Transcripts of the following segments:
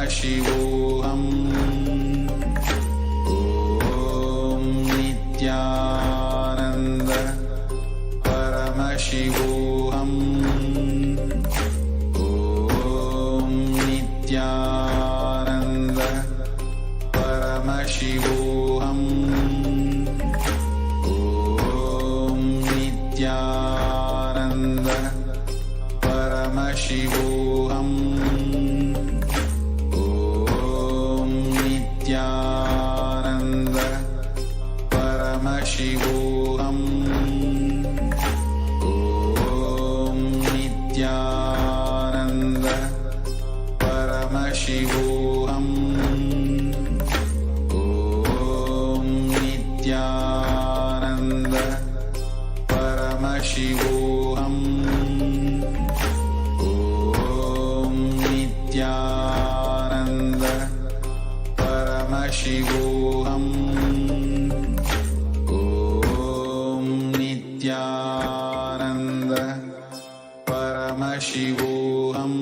Paramashivoham. Om Nithyananda Paramashivoham. Om Nithyananda Paramashivoham. Om Nithyananda Paramashivoham. Om Nithyananda Paramashivoham. Om Nithyananda Paramashivoham. Om Nithyananda Paramashivoham. Om Nithyananda Paramashivoham.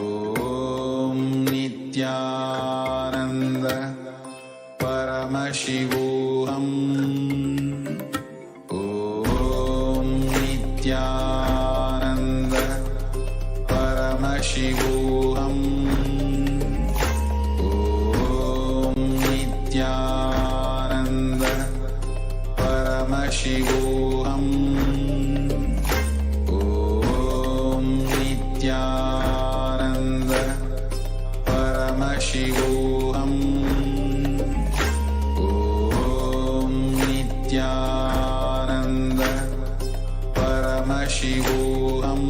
Om Nithyananda Paramashivoham. Om Nithyananda Paramashivoham. Om Nithyananda Paramashivoham. Om Nithyananda Paramashivoham. Om Nithyananda Paramashivoham. Om Nithyananda Paramashivoham.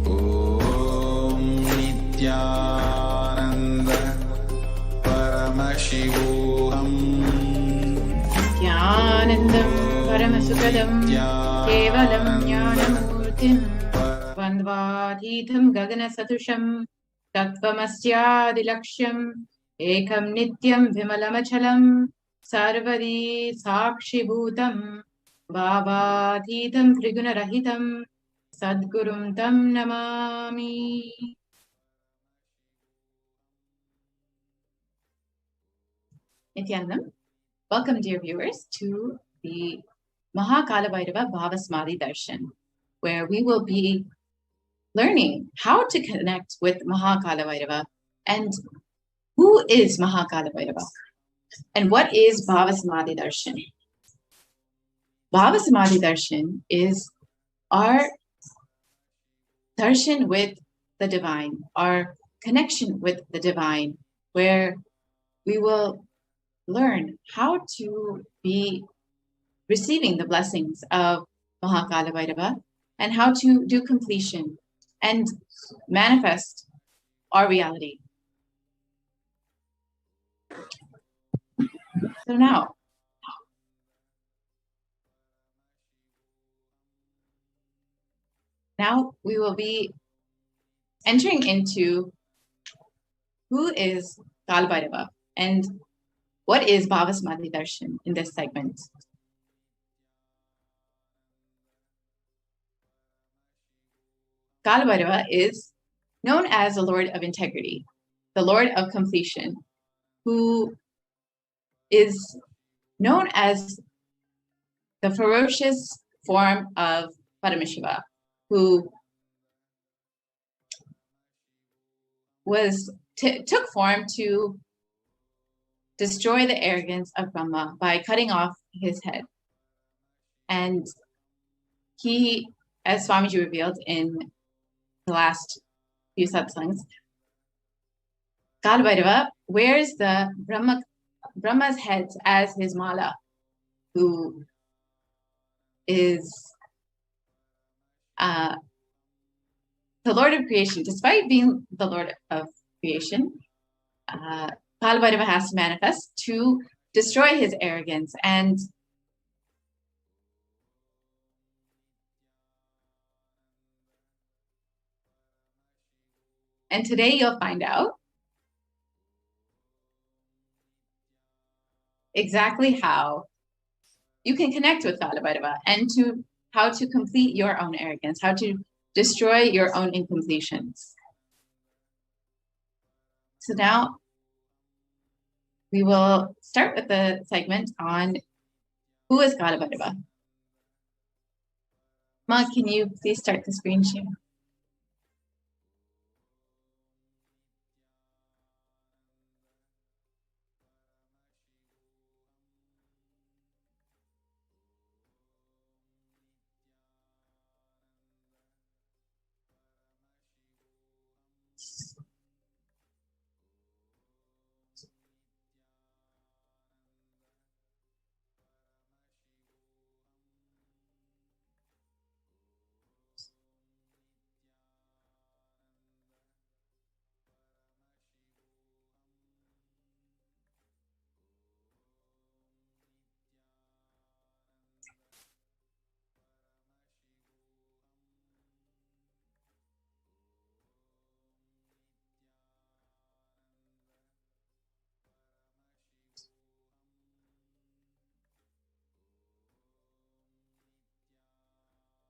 Om Nithyananda Paramashivoham. Nithyanandam Paramasukadam Kevalam Jnanamurtim Vandvadhitam Gagana Satusham Tattvamasyadilaksham Ekam Nityam Vimalamachalam Sarvadi Sakshibhutam Bhavadhitam Trigunarahitam Sadgurum Tam Namami. Nithyanandam. Welcome, dear viewers, to the Mahakala-Bhairava Bhavasamadhi Darshan, where we will be learning how to connect with Mahakala-Bhairava and who is Mahakala-Bhairava and what is Bhavasamadhi Darshan. Bhavasamadhi Darshan is our darshan with the divine, our connection with the divine, where we will learn how to be receiving the blessings of Mahakala Bhairava and how to do completion and manifest our reality. So now we will be entering into who is Kala Bhairava and what is Bhavasamadhi Darshan in this segment. Kala Bhairava is known as the Lord of Integrity, the Lord of Completion, who is known as the ferocious form of Paramashiva, who took form to destroy the arrogance of Brahma by cutting off his head. And he, as Swamiji revealed in the last few satsangs, Kala Bhairava wears the Brahma's head as his mala, who is the Lord of creation. Despite being the Lord of creation, Kala Bhairava has to manifest to destroy his arrogance. And today you'll find out exactly how you can connect with Kala Bhairava and how to complete your own arrogance, how to destroy your own incompletions. So now we will start with the segment on who is Kalabhairava. Ma, can you please start the screen share?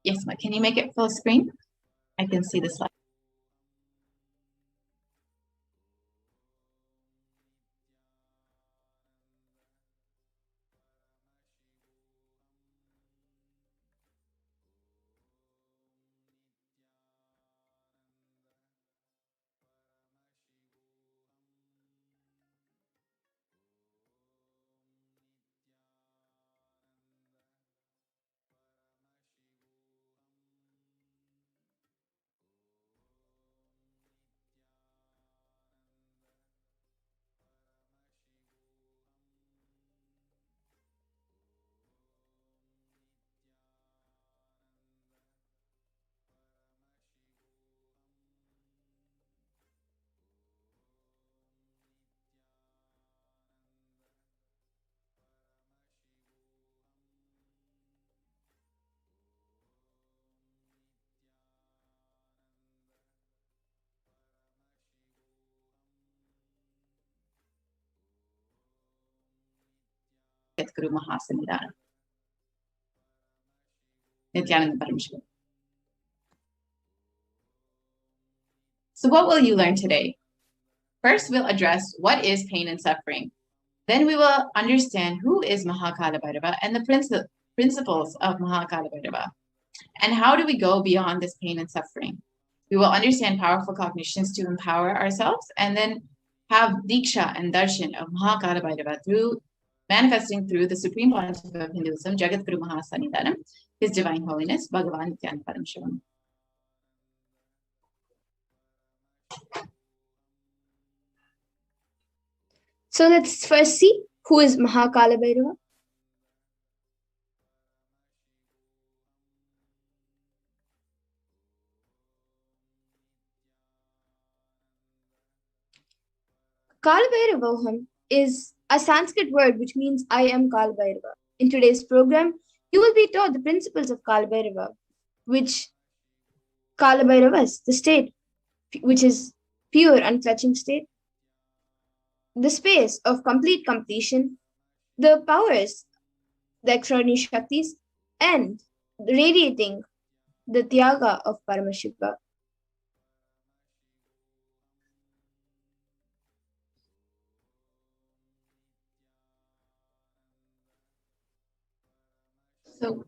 Yes, Ma, can you make it full screen? I can see the slide. Guru Mahasanidana. Nithyananda Paramashivam. So what will you learn today? First, we'll address what is pain and suffering. Then we will understand who is Mahakalabhairava and the principles of Mahakalabhairava. And how do we go beyond this pain and suffering? We will understand powerful cognitions to empower ourselves and then have Diksha and Darshan of Mahakalabhairava through manifesting through the Supreme Pontiff of Hinduism, Jagat Guru Mahasanidanam, His Divine Holiness, Bhagavan Nithyananda Paramashivam. So let's first see who is Mahakalabhairava. Kalabhairavoham is a Sanskrit word which means I am Kalabhairava. In today's program, you will be taught the principles of Kalabhairava, which Kalabhairavas, the state, which is pure unclutching state, the space of complete completion, the powers, the extraordinary Shaktis, and radiating the Tyaga of Paramashiva. So,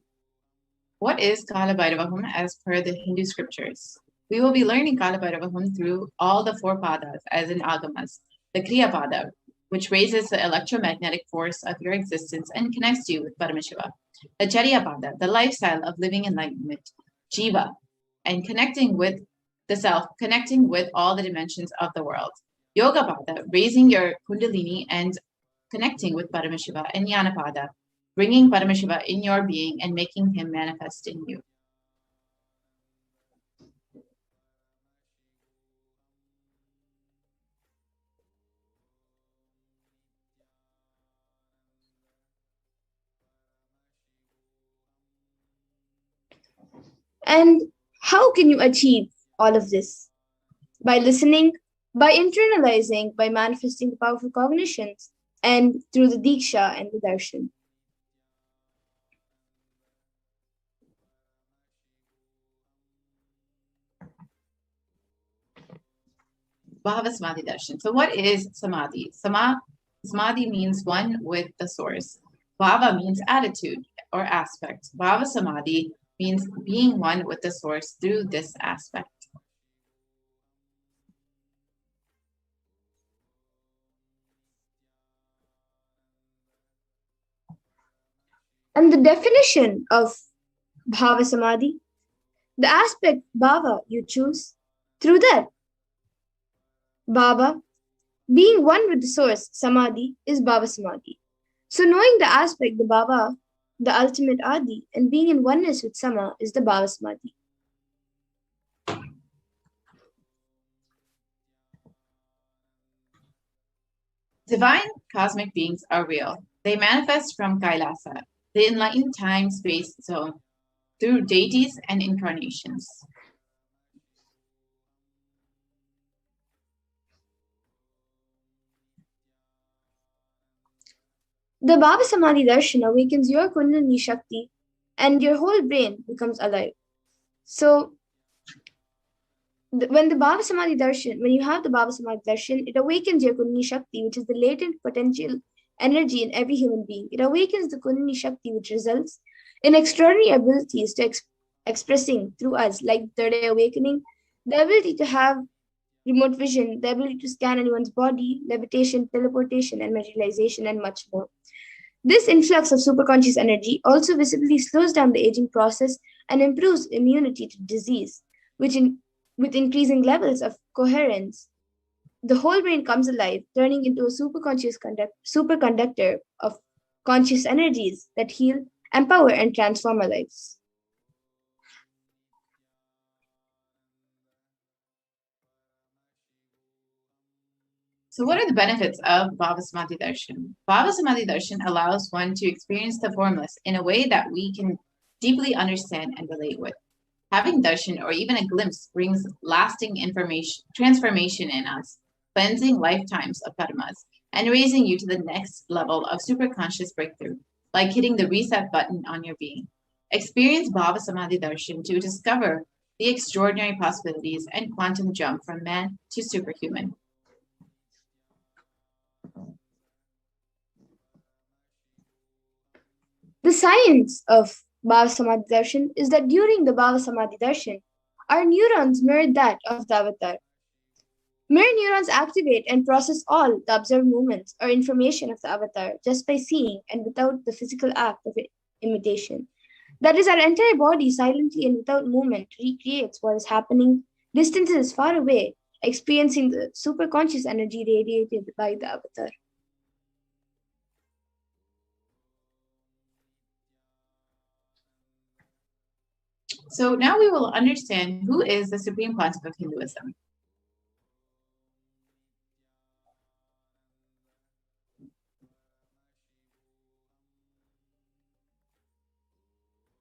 what is Kalabhairavaham as per the Hindu scriptures? We will be learning Kalabhairavaham through all the four padas, as in Agamas. The Kriya Pada, which raises the electromagnetic force of your existence and connects you with Paramashiva. The Charya Pada, the lifestyle of living enlightenment, Jiva, and connecting with the self, connecting with all the dimensions of the world. Yoga Pada, raising your Kundalini and connecting with Paramashiva. And Jnana Pada, bringing Paramashiva in your being and making him manifest in you. And how can you achieve all of this? By listening, by internalizing, by manifesting the powerful cognitions, and through the Diksha and the Darshan. BHAVASAMADHI darshan. So what is samadhi? Samadhi means one with the source. Bhava means attitude or aspect. BHAVASAMADHI means being one with the source through this aspect. And the definition of Bhava Samadhi, the aspect Bhava you choose, through that Bhava, being one with the source, Samadhi, is Bhava Samadhi. So knowing the aspect, the Bhava, the ultimate Adi, and being in oneness with Sama is the Bhava Samadhi. Divine cosmic beings are real. They manifest from Kailasa, the enlightened time-space zone, through deities and incarnations. The Bhava Samadhi darshan awakens your Kundalini Shakti and your whole brain becomes alive. So when you have the Bhava Samadhi darshan, it awakens your Kundalini Shakti, which is the latent potential energy in every human being. It awakens the Kundalini Shakti, which results in extraordinary abilities to expressing through us, like third eye awakening, the ability to have remote vision, the ability to scan anyone's body, levitation, teleportation, and materialization, and much more. This influx of superconscious energy also visibly slows down the aging process and improves immunity to disease, with increasing levels of coherence. The whole brain comes alive, turning into a superconductor of conscious energies that heal, empower, and transform our lives. So what are the benefits of BHAVASAMADHI darshan? BHAVASAMADHI darshan allows one to experience the formless in a way that we can deeply understand and relate with. Having darshan or even a glimpse brings lasting transformation in us, cleansing lifetimes of karmas and raising you to the next level of superconscious breakthrough, like hitting the reset button on your being. Experience BHAVASAMADHI darshan to discover the extraordinary possibilities and quantum jump from man to superhuman. The science of Bhava Samadhi darshan is that during the Bhava Samadhi darshan, our neurons mirror that of the avatar. Mirror neurons activate and process all the observed movements or information of the avatar just by seeing and without the physical act of imitation. That is, our entire body silently and without movement recreates what is happening distances far away, experiencing the superconscious energy radiated by the avatar. So now we will understand who is the Supreme Pontiff of Hinduism.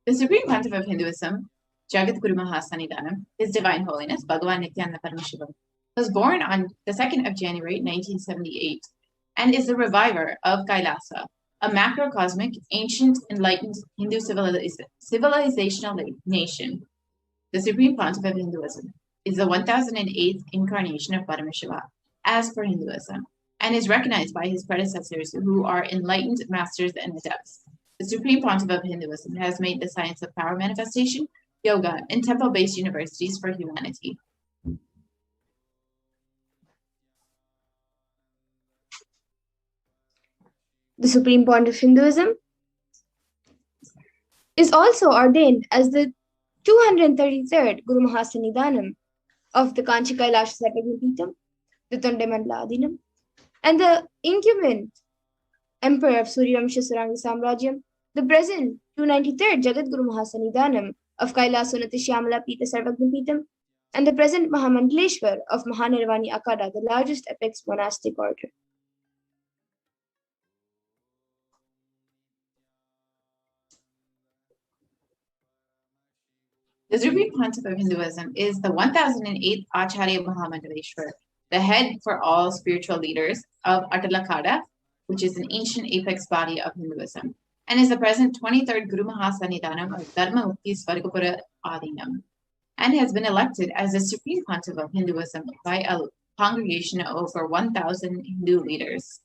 The Supreme Pontiff of Hinduism, Jagat Guru Mahasannidhanam, His Divine Holiness, Bhagavan Nithyananda Paramashivam, was born on the 2nd of January, 1978, and is the reviver of Kailasa, a macrocosmic, ancient, enlightened Hindu civilizational nation. The Supreme Pontiff of Hinduism is the 1008th incarnation of Paramashiva, as per Hinduism, and is recognized by his predecessors who are enlightened masters and adepts. The Supreme Pontiff of Hinduism has made the science of power manifestation, yoga, and temple-based universities for humanity. The Supreme Pontiff of Hinduism is also ordained as the 233rd Guru Mahasannidhanam of the Kanchi Kailasa Sarvagnapeetham, the Tondemandala Adinam, and the incumbent Emperor of Suryavamsha Suranga Samrajyam, the present 293rd Jagat Guru Mahasannidhanam of Kailasa Shyamala Pita Sarvagnapeetham, and the present Mahamandaleshwar of Mahanirvani Akada, the largest apex monastic order. The Supreme Pontiff of Hinduism is the 1008th Acharya Mahamandaleshwar, the head for all spiritual leaders of Atalakada, which is an ancient apex body of Hinduism, and is the present 23rd Guru Mahasannidhanam of Dharma Mukti Svargapura Adinam, and has been elected as the Supreme Pontiff of Hinduism by a congregation of over 1,000 Hindu leaders.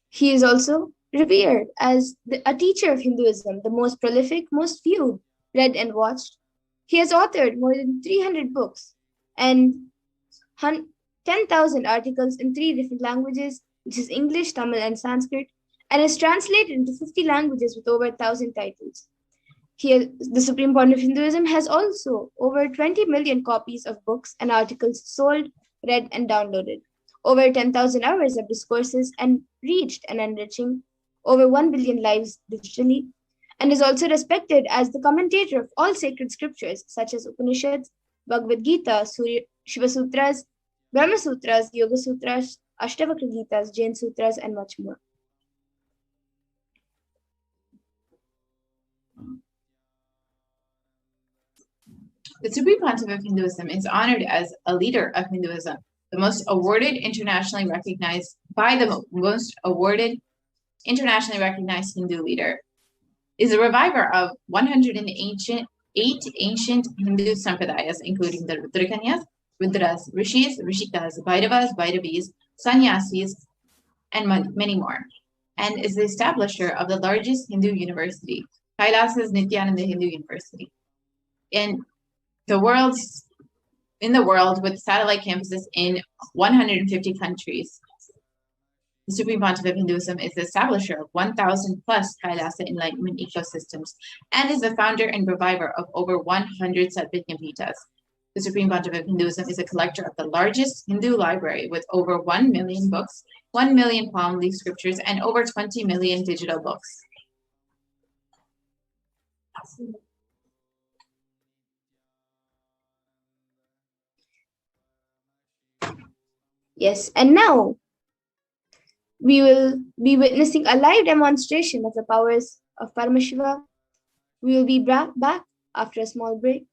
He is also revered as a teacher of Hinduism, the most prolific, most viewed, read, and watched. He has authored more than 300 books and 10,000 articles in 3 different languages, which is English, Tamil, and Sanskrit, and is translated into 50 languages with over 1,000 titles. The Supreme Point of Hinduism has also over 20 million copies of books and articles sold, read, and downloaded, over 10,000 hours of discourses, and reached and enriching over 1 billion lives digitally, and is also respected as the commentator of all sacred scriptures such as Upanishads, Bhagavad Gita, Shiva Sutras, Brahma Sutras, Yoga Sutras, Ashtavakra Gitas, Jain Sutras, and much more. The Supreme Pontiff of Hinduism is honored as a leader of Hinduism, the most awarded internationally recognized Hindu leader. Is a reviver of 108 ancient Hindu sampradayas, including the Rudrakanyas, Rudras, Rishis, Rishikas, Bhairavis, Sannyasis, and many more, and is the establisher of the largest Hindu university, Kailasa's Nithyananda Hindu University, in the world with satellite campuses in 150 countries. The Supreme Pontiff of Hinduism is the establisher of 1,000 plus Kailasa enlightenment ecosystems and is the founder and reviver of over 100 Sadvijnapitas. The Supreme Pontiff of Hinduism is a collector of the largest Hindu library with over 1 million books, 1 million palm leaf scriptures, and over 20 million digital books. Yes, and now we will be witnessing a live demonstration of the powers of Paramashiva. We will be back after a small break.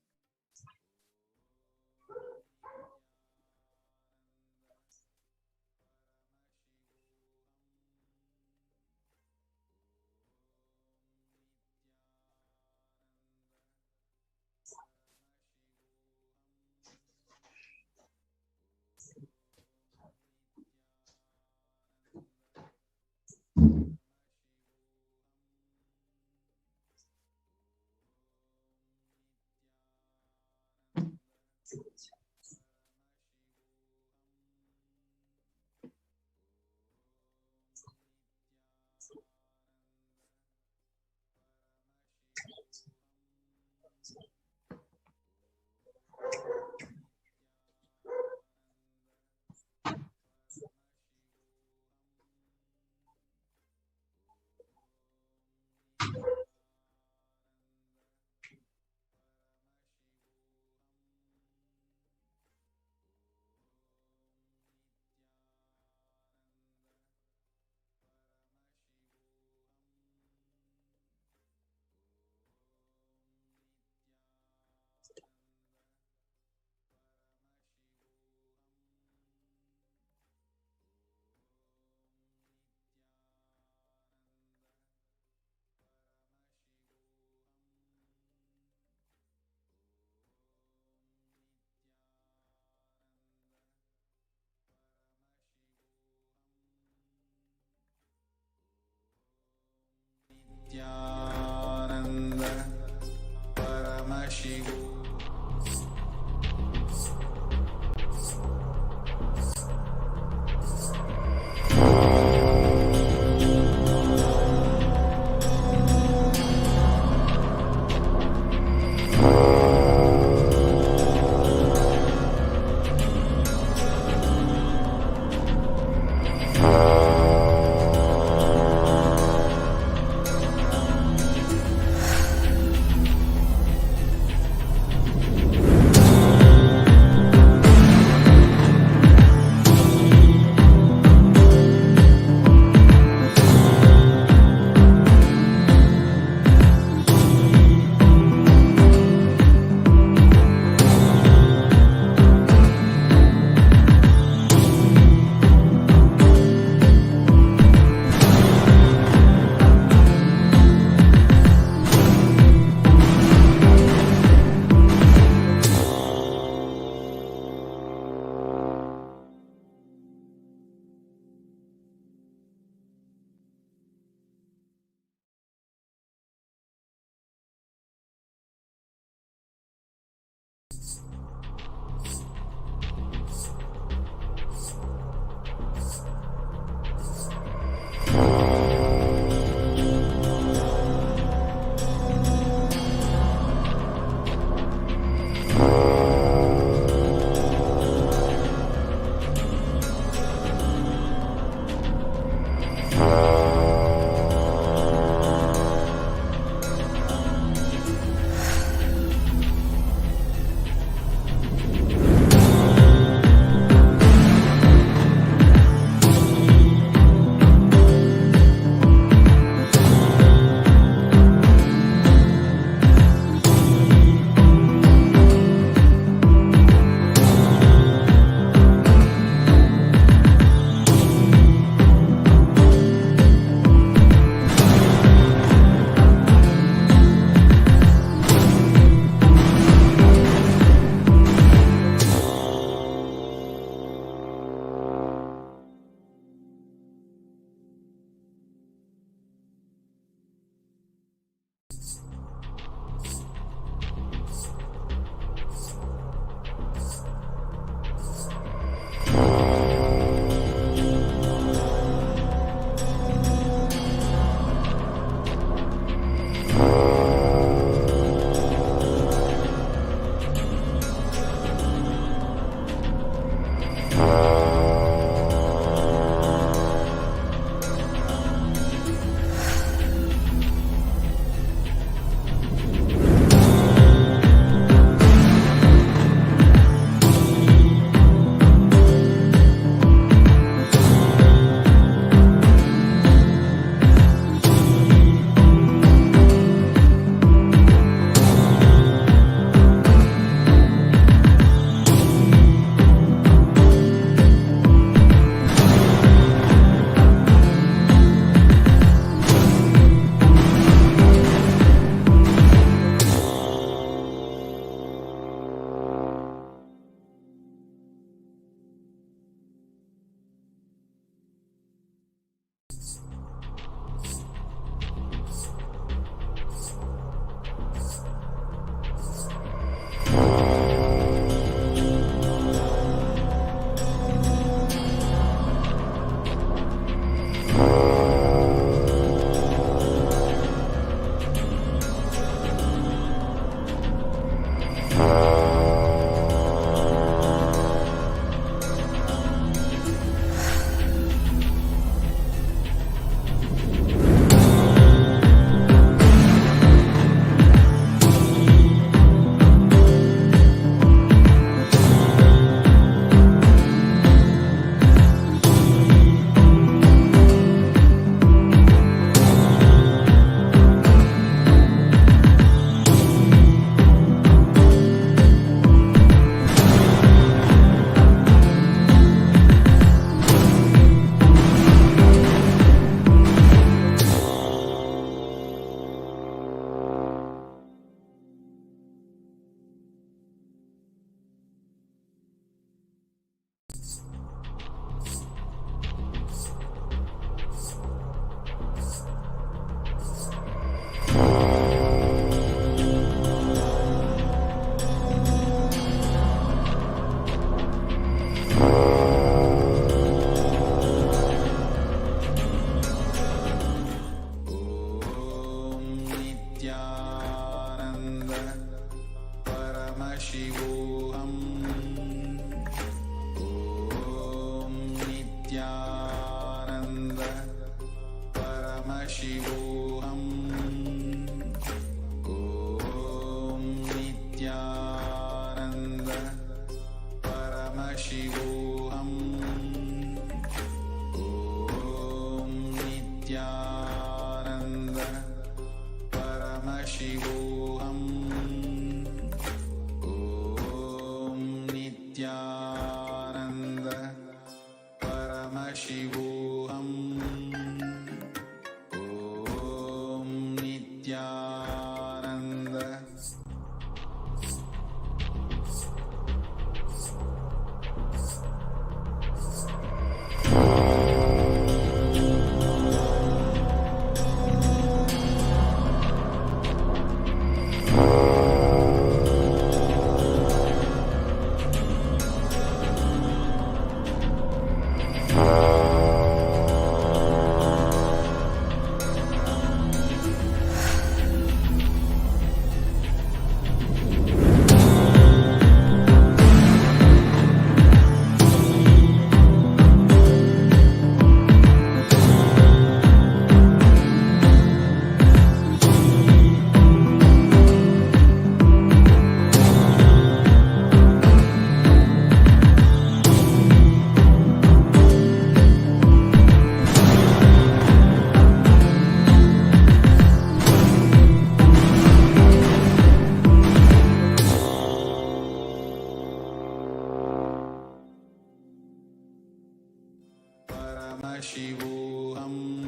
Om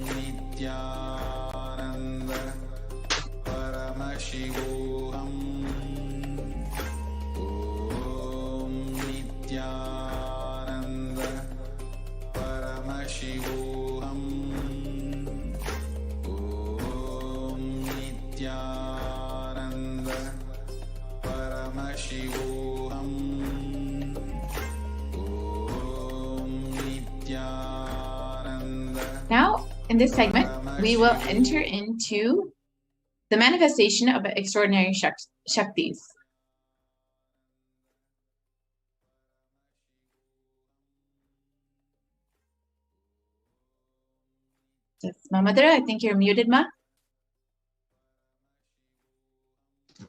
Nithyananda Paramashivoham. Om Nithyananda Paramashivoham. Om Nithyananda Paramashivoham. Om Nithyananda. Now, in this segment, we will enter into the manifestation of extraordinary Shaktis. Yes, Mamadra, I think you're muted, Ma.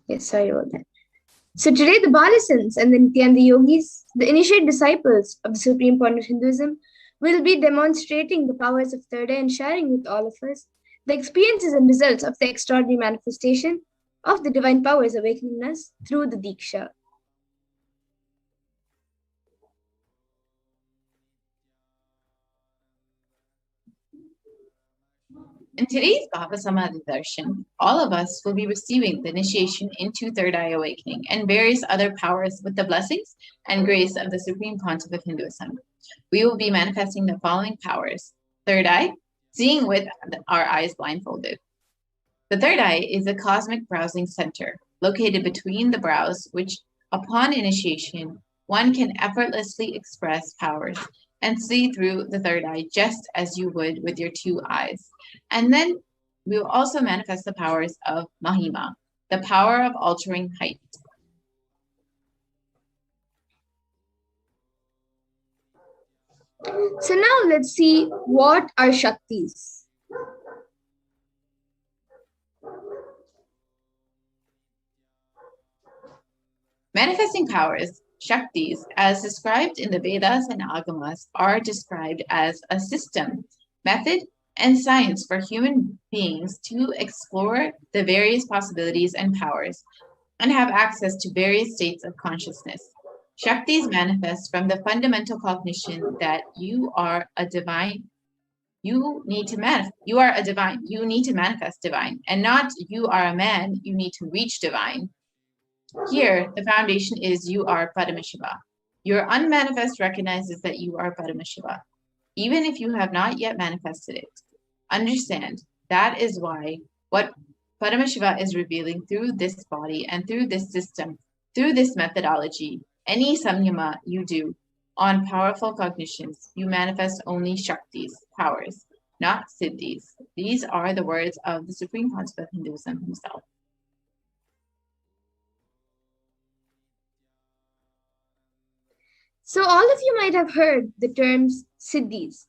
Yes, sorry about that. So today, the Balasans and the Nityananda Yogis, the initiate disciples of the Supreme Point of Hinduism, will be demonstrating the powers of third eye and sharing with all of us the experiences and results of the extraordinary manifestation of the divine powers awakening us through the Diksha. In today's BHAVASAMADHI darshan, all of us will be receiving the initiation into third eye awakening and various other powers with the blessings and grace of the Supreme Pontiff of Hinduism. We will be manifesting the following powers. Third eye, seeing with our eyes blindfolded. The third eye is a cosmic browsing center located between the brows, which upon initiation, one can effortlessly express powers and see through the third eye just as you would with your two eyes. And then we will also manifest the powers of Mahima, the power of altering height. So now let's see what are Shaktis. Manifesting powers, Shaktis, as described in the Vedas and Agamas, are described as a system, method, and science for human beings to explore the various possibilities and powers and have access to various states of consciousness. Shaktis manifest from the fundamental cognition that you are a divine. You need to manifest. You are a divine. You need to manifest divine, and not you are a man. You need to reach divine. Here, the foundation is you are Paramashiva. Your unmanifest recognizes that you are Paramashiva, even if you have not yet manifested it. Understand, that is why what Paramashiva is revealing through this body and through this system, through this methodology, any samyama you do on powerful cognitions, you manifest only Shaktis, powers, not Siddhis. These are the words of the Supreme Pontiff of Hinduism himself. So all of you might have heard the terms Siddhis.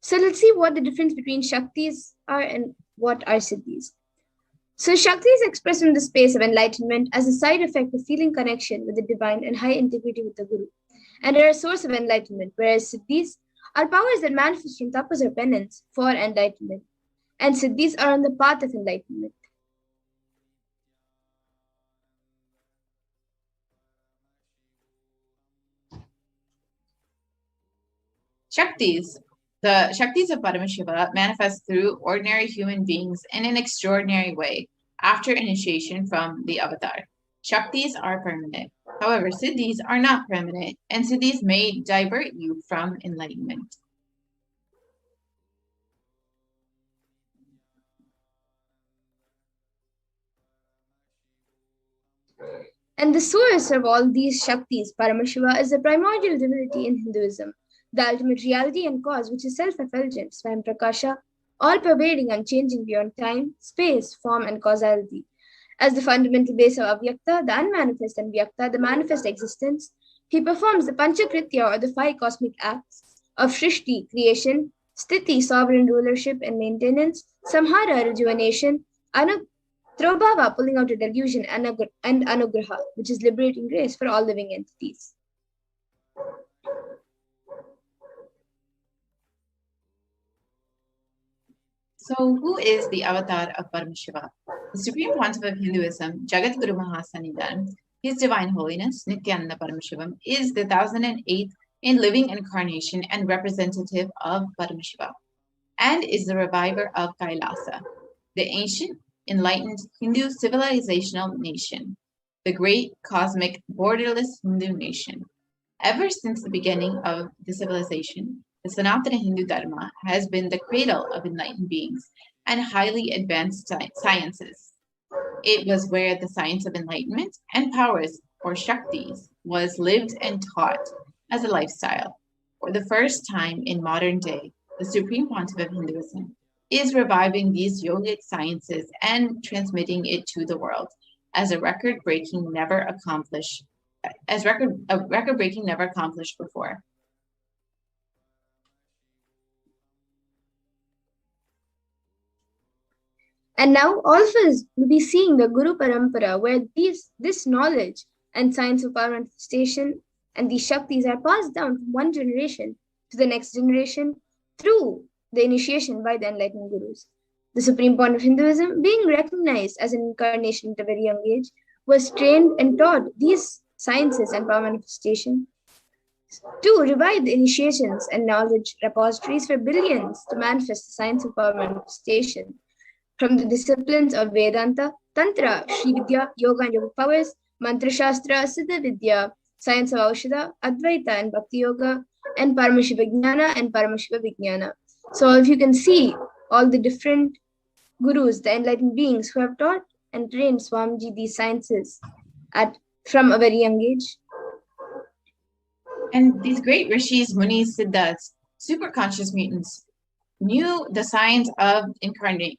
So let's see what the difference between Shaktis are and what are Siddhis. So Shakti is expressed in the space of enlightenment as a side effect of feeling connection with the divine and high integrity with the Guru, and are a source of enlightenment, whereas Siddhis are powers that manifest from tapas or penance for enlightenment, and Siddhis are on the path of enlightenment. The Shaktis of Paramashiva manifest through ordinary human beings in an extraordinary way after initiation from the avatar. Shaktis are permanent. However, Siddhis are not permanent, and Siddhis may divert you from enlightenment. And the source of all these Shaktis, Paramashiva, is the primordial divinity in Hinduism, the ultimate reality and cause, which is self-effulgent, Swayam Prakasha, all-pervading, unchanging beyond time, space, form, and causality. As the fundamental base of Avyakta, the unmanifest, and Vyakta, the manifest existence, he performs the Panchakritya, or the 5 cosmic acts of Shrishti, creation, Sthiti, sovereign rulership and maintenance, Samhara, rejuvenation, Trobhava, pulling out a delusion, and Anugraha, which is liberating grace for all living entities. So, who is the avatar of Paramashiva? The Supreme Pontiff of Hinduism, Jagat Guru Mahasanidan, His Divine Holiness, Nithyananda Paramashivam, is the 1008th a living incarnation and representative of Paramashiva, and is the reviver of Kailasa, the ancient, enlightened Hindu civilizational nation, the great cosmic borderless Hindu nation. Ever since the beginning of the civilization, the Sanatana Hindu Dharma has been the cradle of enlightened beings and highly advanced sciences. It was where the science of enlightenment and powers, or Shaktis, was lived and taught as a lifestyle. For the first time in modern day, the Supreme Pontiff of Hinduism is reviving these yogic sciences and transmitting it to the world as a record-breaking never accomplished before. And now all of us will be seeing the Guru Parampara, where this knowledge and science of power manifestation and these Shaktis are passed down from one generation to the next generation through the initiation by the enlightened Gurus. The Supreme Point of Hinduism, being recognized as an incarnation at a very young age, was trained and taught these sciences and power manifestation to revive the initiations and knowledge repositories for billions to manifest the science of power manifestation from the disciplines of Vedanta, Tantra, Sri Vidya, Yoga and Yoga powers, Mantra Shastra, Siddha Vidya, science of Aushadha, Advaita and Bhakti Yoga, and Paramashiva Jnana and Paramashiva Vijnana. So if you can see all the different gurus, the enlightened beings who have taught and trained Swamiji these sciences from a very young age. And these great rishis, munis, siddhas, super conscious mutants knew the science of incarnation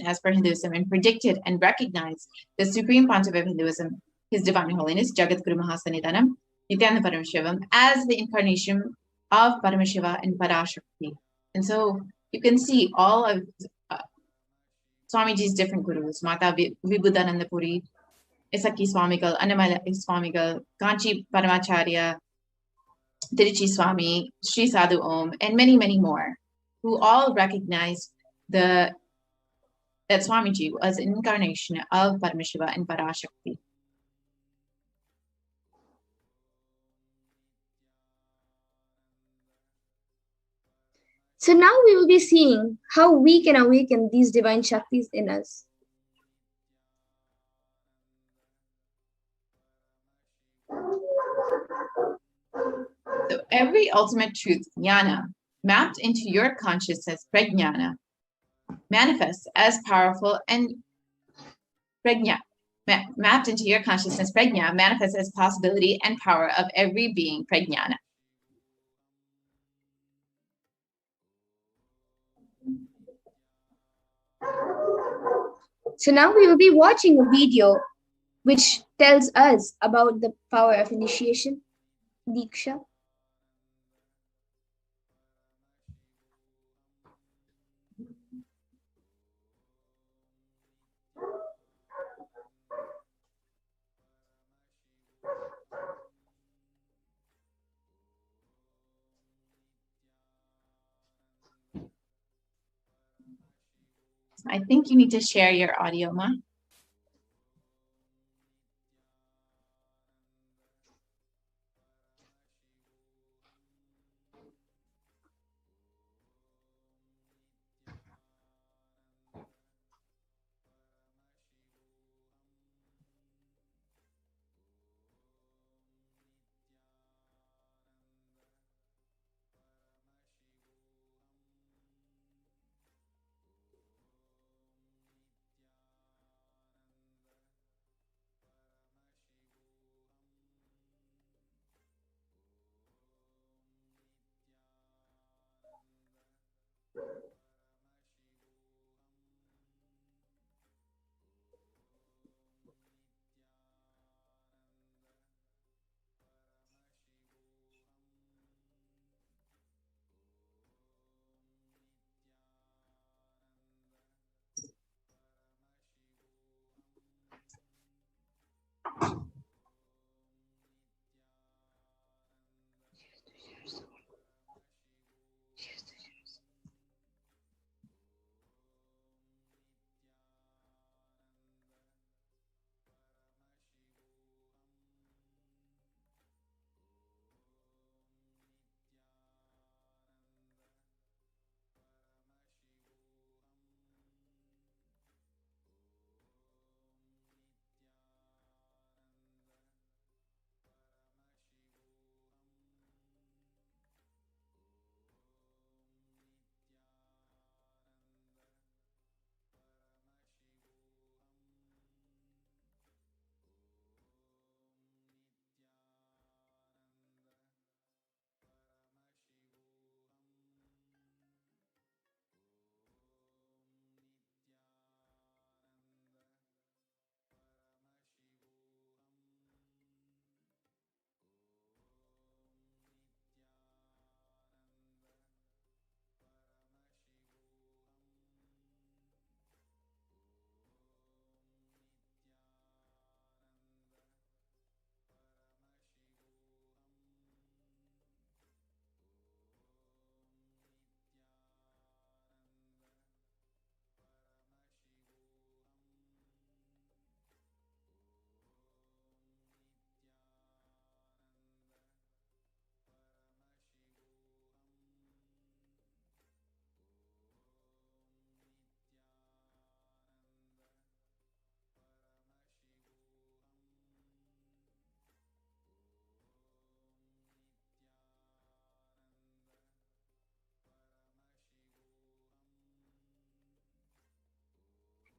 as per Hinduism and predicted and recognized the Supreme Pontiff of Hinduism, His Divine Holiness, Jagat Guru Mahasanitanam, Nithyananda Paramashivam, as the incarnation of Paramashiva and Parashakti. And so you can see all of Swamiji's different gurus, Mata Vibhudananda Puri, Isaki Swamigal, Annamala Swamigal, Kanchi Paramacharya, Tiruchi Swami, Sri Sadhu Om, and many, many more, who all recognized that Swamiji was an incarnation of Paramashiva and Parashakti. So now we will be seeing how we can awaken these divine Shaktis in us. So every ultimate truth, jnana, mapped into your consciousness, prajnana, manifests as powerful and mapped into your consciousness, prajna, manifests as possibility and power of every being, prajnana. So now we will be watching a video which tells us about the power of initiation, Diksha. I think you need to share your audio, Ma.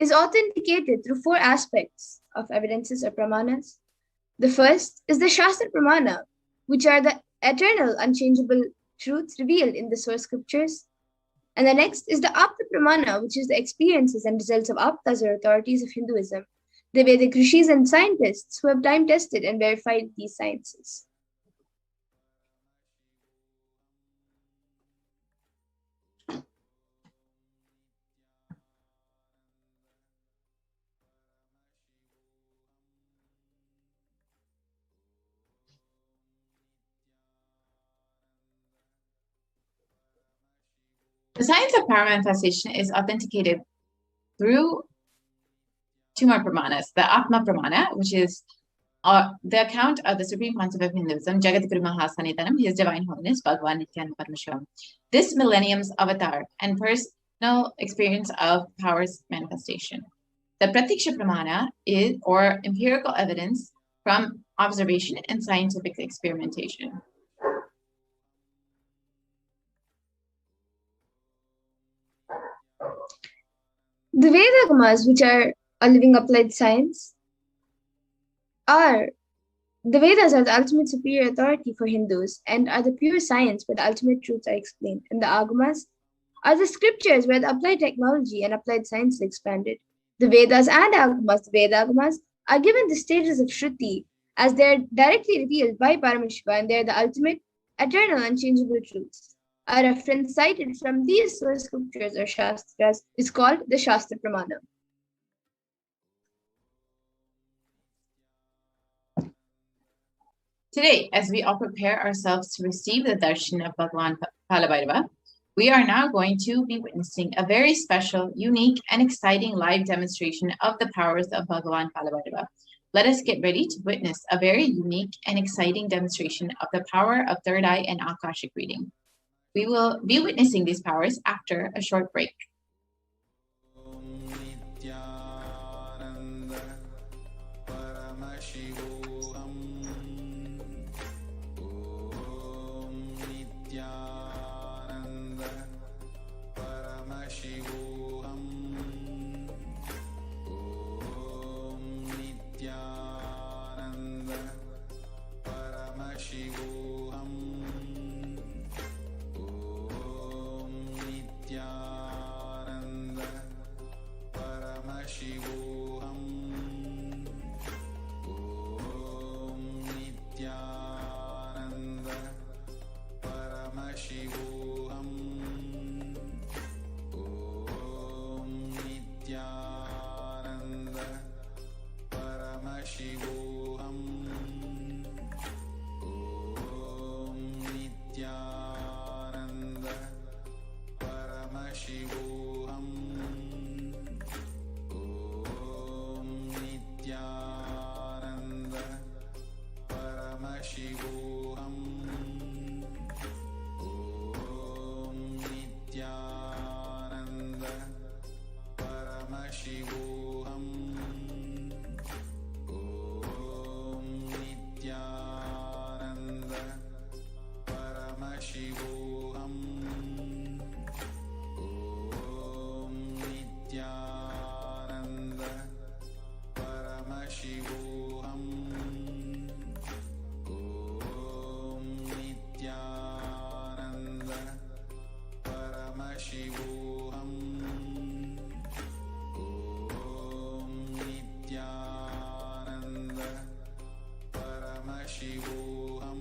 is authenticated through four aspects of evidences or pramanas. The first is the Shastra Pramana, which are the eternal, unchangeable truths revealed in the source scriptures. And the next is the Apta Pramana, which is the experiences and results of Aptas or authorities of Hinduism, the Vedic rishis and scientists who have time tested and verified these sciences. The science of power manifestation is authenticated through two more pramanas. The Atma Pramana, which is the account of the supreme concept of Hinduism, Jagadguru Mahasanitanam, His Divine Holiness, Bhagavan Nithyananda Paramashivam. This millennium's avatar and personal experience of power's manifestation. The Pratiksha Pramana is, or empirical evidence from observation and scientific experimentation. The Vedagamas, which are a living applied science, the Vedas are the ultimate superior authority for Hindus and are the pure science where the ultimate truths are explained. And the Agamas are the scriptures where the applied technology and applied science is expanded. The Vedas and Agamas, the Vedagamas, are given the stages of Shruti as they are directly revealed by Paramashiva, and they are the ultimate, eternal, unchangeable truths. A reference cited from these source scriptures or Shastras is called the Shastra Pramana. Today, as we all prepare ourselves to receive the darshan of Bhagavan Kalabhairava, we are now going to be witnessing a very special, unique, and exciting live demonstration of the powers of Bhagavan Kalabhairava. Let us get ready to witness a very unique and exciting demonstration of the power of third eye and Akashic reading. We will be witnessing these powers after a short break. Nithyananda Paramashivoham. Om Nithyananda Paramashivoham. Om Nithyananda Paramashivoham. Nithyananda Paramashivoham. Om Nithyananda Paramashivoham. Om Nithyananda Paramashivoham. Om Nithyananda Paramashivoham. Om Nithyananda Paramashivoham. Om Nithyananda Paramashivoham. Om Nithyananda Paramashivoham. Om Nithyananda Paramashivoham. Om Nithyananda Paramashivoham. Om Nithyananda Paramashivoham.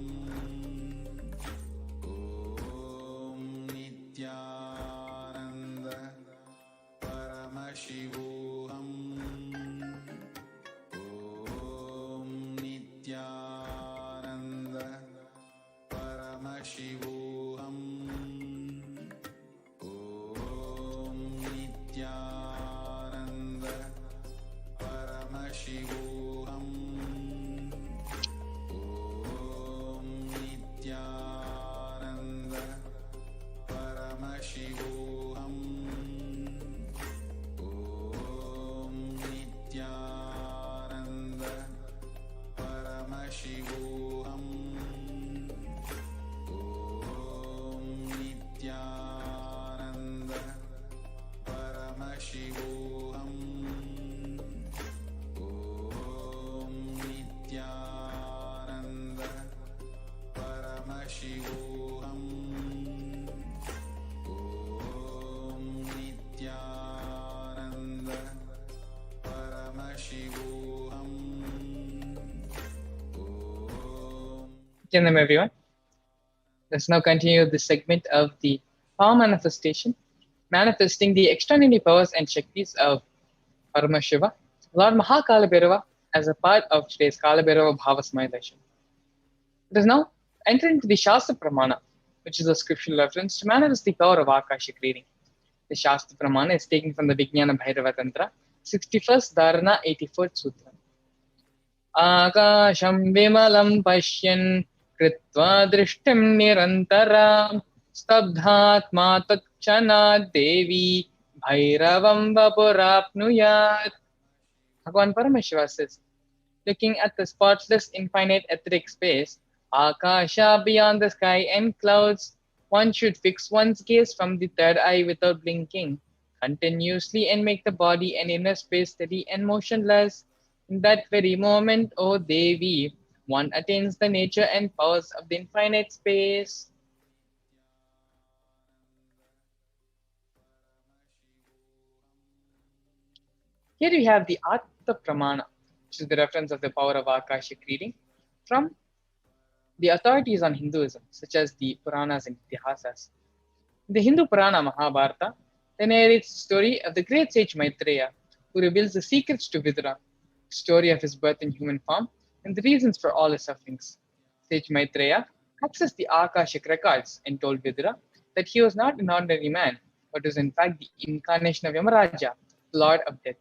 Om Nithyananda Paramashivoham. Om Nithyananda Paramashivoham. Om Nityanam everyone. Let's now continue this segment of the power manifestation, manifesting the extraordinary powers and Shaktis of Paramashiva, Lord Mahakalabhairava, as a part of today's Kalabhairava Bhavasamaya Darshan. It is now entering into the Shastra Pramana, which is a scriptural reference to manifest the power of Akashic reading. The Shastra Pramana is taken from the Vijnana Bhairava Tantra, 61st Dharana, 84th Sutra. आकाशं विमलं पश्यन् कृत्वा दृष्टिं निरन्तरां स्तब्धात्मा तत्क्षणात् देवी भैरवं वपुराप्नुयात्. Bhagavan Paramashiva says, looking at the spotless infinite etheric space, Akasha beyond the sky and clouds, one should fix one's gaze from the third eye without blinking, continuously and make the body and inner space steady and motionless. In that very moment, O Devi, one attains the nature and powers of the infinite space. Here we have the Atma Pramana, which is the reference of the power of Akashic reading from the authorities on Hinduism, such as the Puranas and Itihasas. In the Hindu Purana Mahabharata, they narrates the story of the great sage Maitreya, who reveals the secrets to Vidura, the story of his birth in human form, and the reasons for all his sufferings. Sage Maitreya accessed the Akashic records and told Vidura that he was not an ordinary man, but was in fact the incarnation of Yamaraja, the Lord of Death.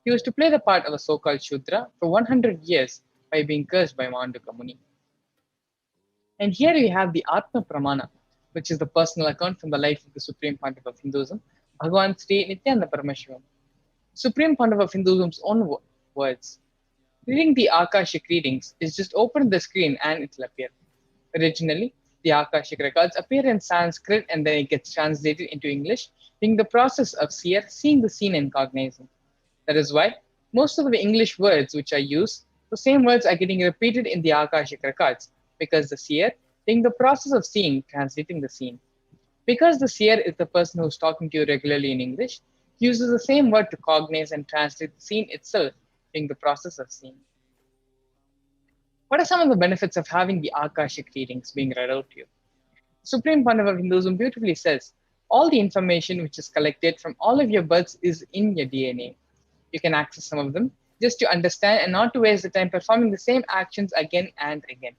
He was to play the part of a so-called Shudra for 100 years by being cursed by Manduka Muni. And here we have the Atma Pramana, which is the personal account from the life of the Supreme Pontiff of Hinduism, Bhagavan Sri Nithyananda Paramashivam. Supreme Pontiff of Hinduism's own words. Reading the Akashic readings is just open the screen and it will appear. Originally, the Akashic records appear in Sanskrit and then it gets translated into English, being the process of seer seeing the seen and cognizing. That is why most of the English words which are used, the same words are getting repeated in the Akashic records, because the seer, being the process of seeing, translating the seen. Because the seer is the person who is talking to you regularly in English, he uses the same word to cognize and translate the scene itself, being the process of seeing. What are some of the benefits of having the Akashic readings being read out to you? Supreme Pontiff of Hinduism beautifully says, all the information which is collected from all of your births is in your DNA. You can access some of them just to understand and not to waste the time performing the same actions again and again.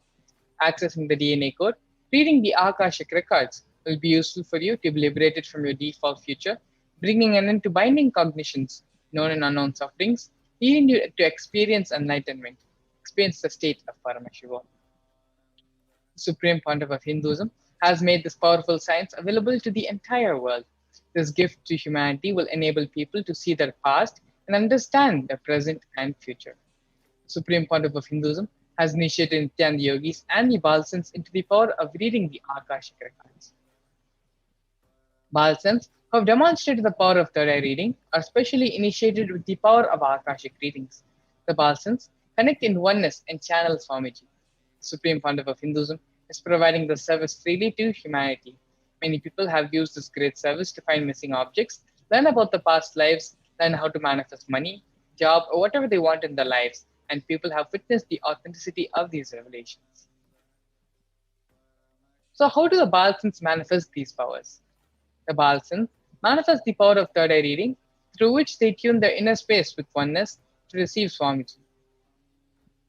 Accessing the DNA code, reading the Akashic records will be useful for you to be liberated from your default future, bringing an end to binding cognitions, known and unknown sufferings, leading you to experience enlightenment, experience the state of Paramashivoham. The Supreme Pontiff of Hinduism has made this powerful science available to the entire world. This gift to humanity will enable people to see their past and understand their present and future. The Supreme Pontiff of Hinduism has initiated Nityananda yogis and the Balsans into the power of reading the Akashic records. Balsans who have demonstrated the power of third eye reading are specially initiated with the power of Akashic readings. The Balsans connect in oneness and channel Swamiji. The Supreme Pontiff of Hinduism is providing the service freely to humanity. Many people have used this great service to find missing objects, learn about the past lives, learn how to manifest money, job, or whatever they want in their lives, and people have witnessed the authenticity of these revelations. So how do the Balsans manifest these powers? The Balsans manifest the power of third eye reading, through which they tune their inner space with oneness to receive Swamiji.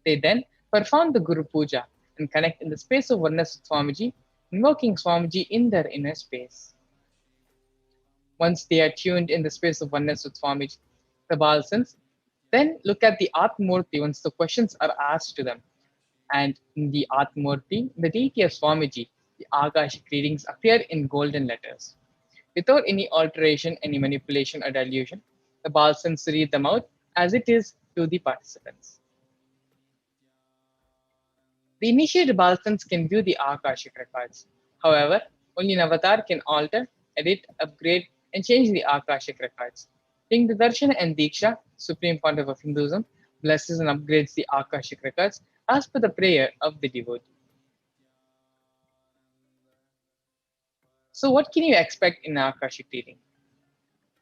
They then perform the Guru Puja and connect in the space of oneness with Swamiji, invoking Swamiji in their inner space. Once they are tuned in the space of oneness with Swamiji, the Balsans then look at the Atmamurti once the questions are asked to them. And in the Atmamurti, the deity of Swamiji, the Akashic readings appear in golden letters. Without any alteration, any manipulation or dilution, the Balsans read them out as it is to the participants. The initiated Balsans can view the Akashic records. However, only an avatar can alter, edit, upgrade, and change the Akashic records. Being the Darshan and Diksha, Supreme Pontiff of Hinduism, blesses and upgrades the Akashic records as per the prayer of the devotee. So what can you expect in Akashic reading?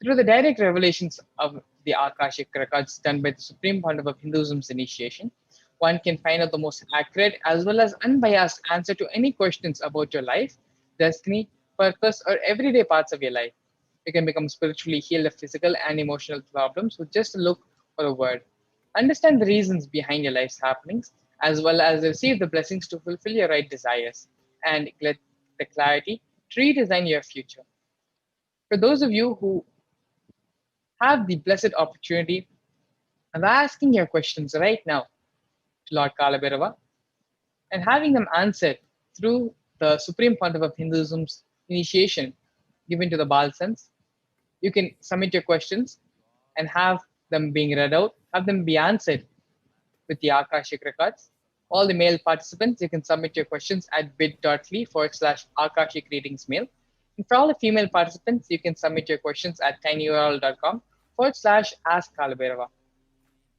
Through the direct revelations of the Akashic records done by the Supreme Pontiff of Hinduism's initiation, one can find out the most accurate as well as unbiased answer to any questions about your life, destiny, purpose, or everyday parts of your life. You can become spiritually healed of physical and emotional problems with just a look or a word. Understand the reasons behind your life's happenings, as well as receive the blessings to fulfill your right desires and get the clarity to redesign your future. For those of you who have the blessed opportunity of asking your questions right now to Lord Kalabhairava and having them answered through the Supreme Pontiff of Hinduism's initiation given to the Balsans, you can submit your questions and have them being read out, have them be answered with the Akashic records. All the male participants, you can submit your questions at bit.ly/Akashic readings mail. And for all the female participants, you can submit your questions at tinyurl.com/ask Kalabhairava.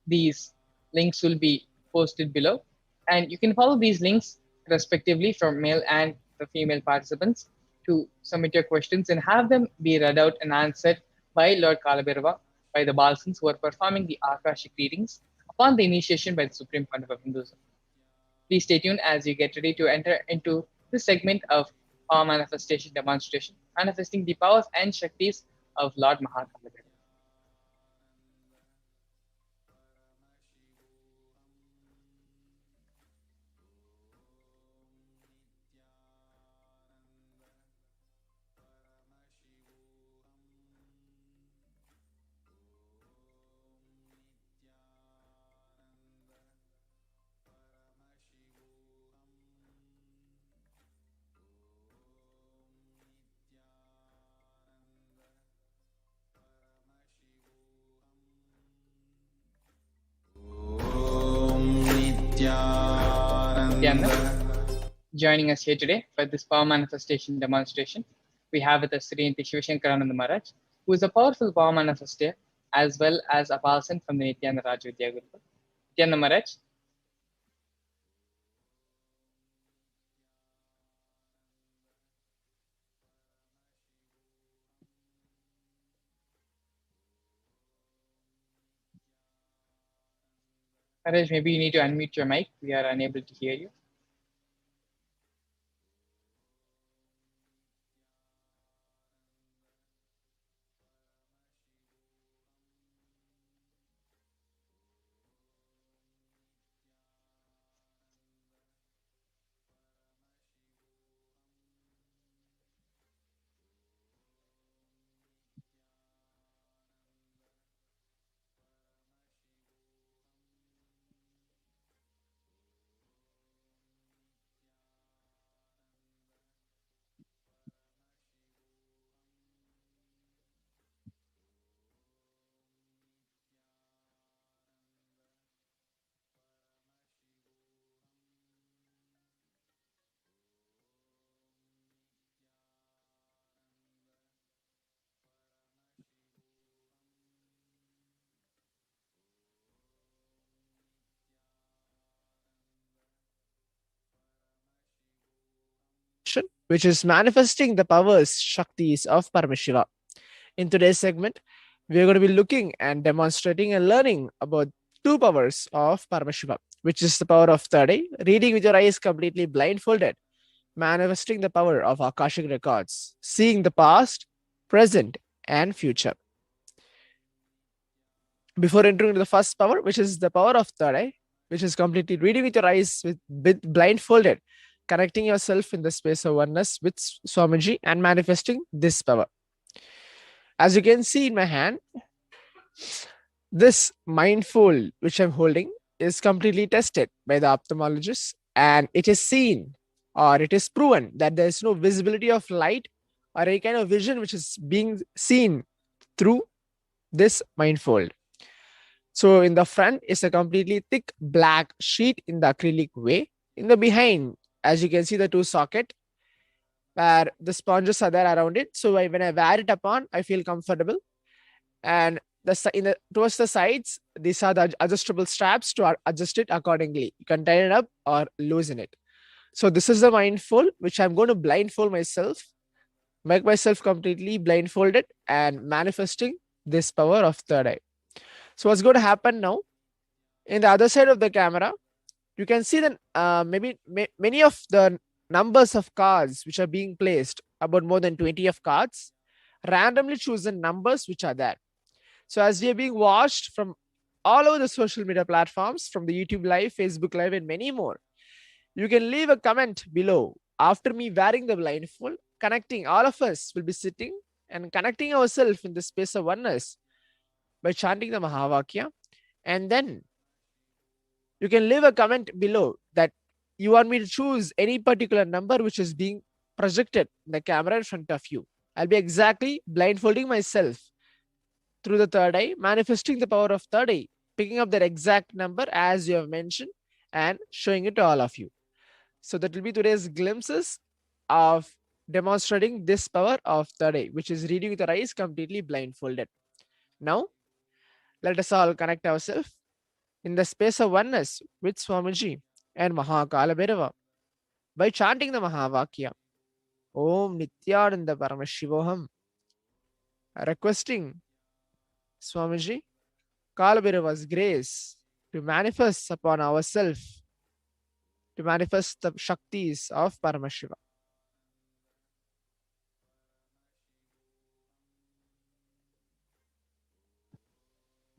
These links will be posted below, and you can follow these links respectively for male and the female participants to submit your questions and have them be read out and answered by Lord Kalabhairava, by the Balsans who are performing the Akashic readings upon the initiation by the Supreme Pontiff of Hinduism. Please stay tuned as you get ready to enter into this segment of power manifestation demonstration, manifesting the powers and Shaktis of Lord Mahakalabhairava. Joining us here today for this power manifestation demonstration, we have with us Sri Shivashankarananda Maharaj, who is a powerful power manifester as well as a Balsan from the Nithyananda Rajvidya Guru. Nithyananda Maharaj. Maharaj, maybe you need to unmute your mic. We are unable to hear you. which is manifesting the powers, Shaktis of Paramashiva. In today's segment, we are going to be looking and demonstrating and learning about two powers of Paramashiva, which is the power of third eye, reading with your eyes completely blindfolded, manifesting the power of Akashic records, seeing the past, present, and future. Before entering into the first power, which is the power of third eye, which is completely reading with your eyes with blindfolded, connecting yourself in the space of oneness with Swamiji and manifesting this power. As you can see in my hand, this mindfold which I'm holding is completely tested by the ophthalmologist, and it is seen or it is proven that there is no visibility of light or any kind of vision which is being seen through this mindfold. So in the front is a completely thick black sheet in the acrylic way. In the behind, as you can see, the two socket where the sponges are there around it. So when I wear it upon, I feel comfortable. And towards the sides, these are the adjustable straps to adjust it accordingly. You can tighten it up or loosen it. So this is the mindfold, which I'm going to blindfold myself, make myself completely blindfolded and manifesting this power of third eye. So what's going to happen now? In the other side of the camera, you can see that many of the numbers of cards which are being placed, about more than 20 of cards, randomly chosen numbers which are there. So as we are being watched from all over the social media platforms, from the YouTube live, Facebook live, and many more, you can leave a comment below. After me wearing the blindfold, connecting, all of us will be sitting and connecting ourselves in the space of oneness by chanting the Mahavakya. And then you can leave a comment below that you want me to choose any particular number which is being projected in the camera in front of you. I'll be exactly blindfolding myself through the third eye, manifesting the power of third eye, picking up that exact number as you have mentioned and showing it to all of you. So that will be today's glimpses of demonstrating this power of third eye, which is reading with our eyes completely blindfolded. Now, let us all connect ourselves in the space of oneness with Swamiji and Mahakala Bhairava by chanting the Mahavakya. Om Nithyananda Paramashivoham. Requesting Swamiji, Kala Bhairava's grace to manifest upon ourselves, to manifest the Shaktis of Paramashiva.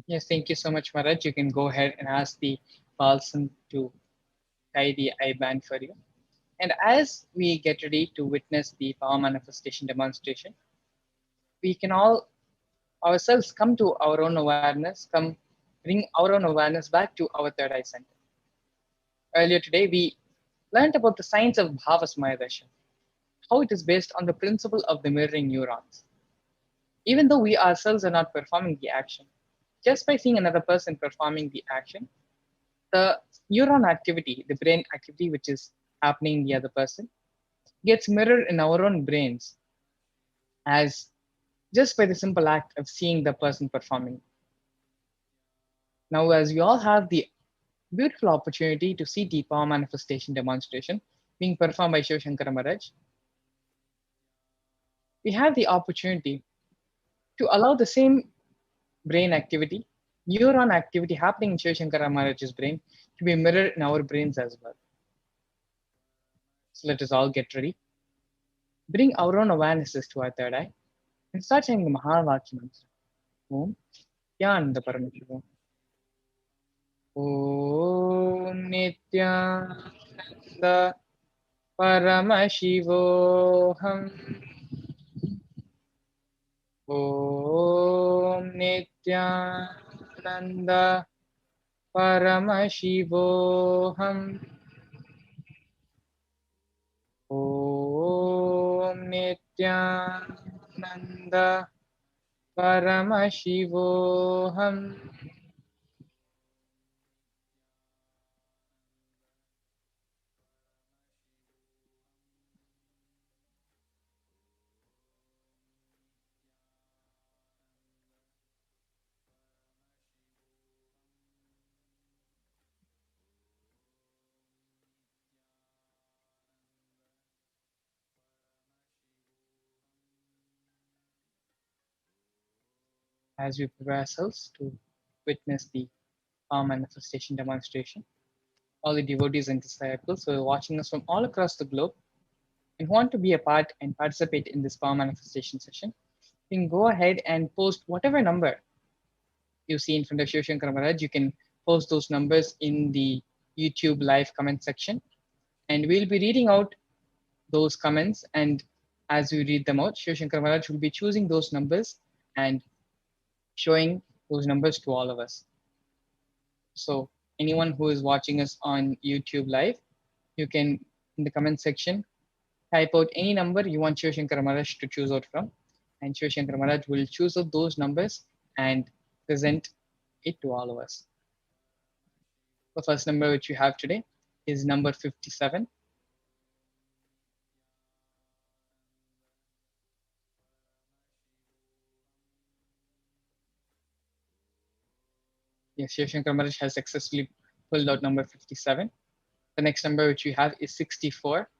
Yes, thank you so much, Maharaj. You can go ahead and ask the Balsan to tie the eye band for you. And as we get ready to witness the power manifestation demonstration, we can all ourselves come to our own awareness, bring our own awareness back to our third eye center. Earlier today, we learned about the science of Bhavasamadhi, how it is based on the principle of the mirroring neurons. Even though we ourselves are not performing the action, just by seeing another person performing the action, the neuron activity, the brain activity which is happening in the other person, gets mirrored in our own brains as just by the simple act of seeing the person performing. Now, as we all have the beautiful opportunity to see the power manifestation demonstration being performed by Shiv Shankara Maharaj, we have the opportunity to allow the same brain activity, neuron activity happening in Shiv Shankara Maharaj's brain to be mirrored in our brains as well. So let us all get ready. Bring our own awarenesses to our third eye and start saying the Mahavakya mantra. Om Nithyananda Paramashivam. Om Nithyananda Paramashivoham. Om Nithyananda Paramashivoham. Om Nithyananda Paramashivoham. As we prepare ourselves to witness the power manifestation demonstration, all the devotees and disciples who are watching us from all across the globe and want to be a part and participate in this power manifestation session, you can go ahead and post whatever number you see in front of Shiv Shankar Maharaj. You can post those numbers in the YouTube live comment section, and we'll be reading out those comments. And as we read them out, Shiv Shankar Maharaj will be choosing those numbers and showing those numbers to all of us. So anyone who is watching us on YouTube live, you can, in the comment section, type out any number you want Shiv Shankar Maharaj to choose out from, and Shiv Shankar Maharaj will choose out those numbers and present it to all of us. The first number which we have today is number 57. Yes, Shiv Shankar Maharaj has successfully pulled out number 57. The next number which we have is 64.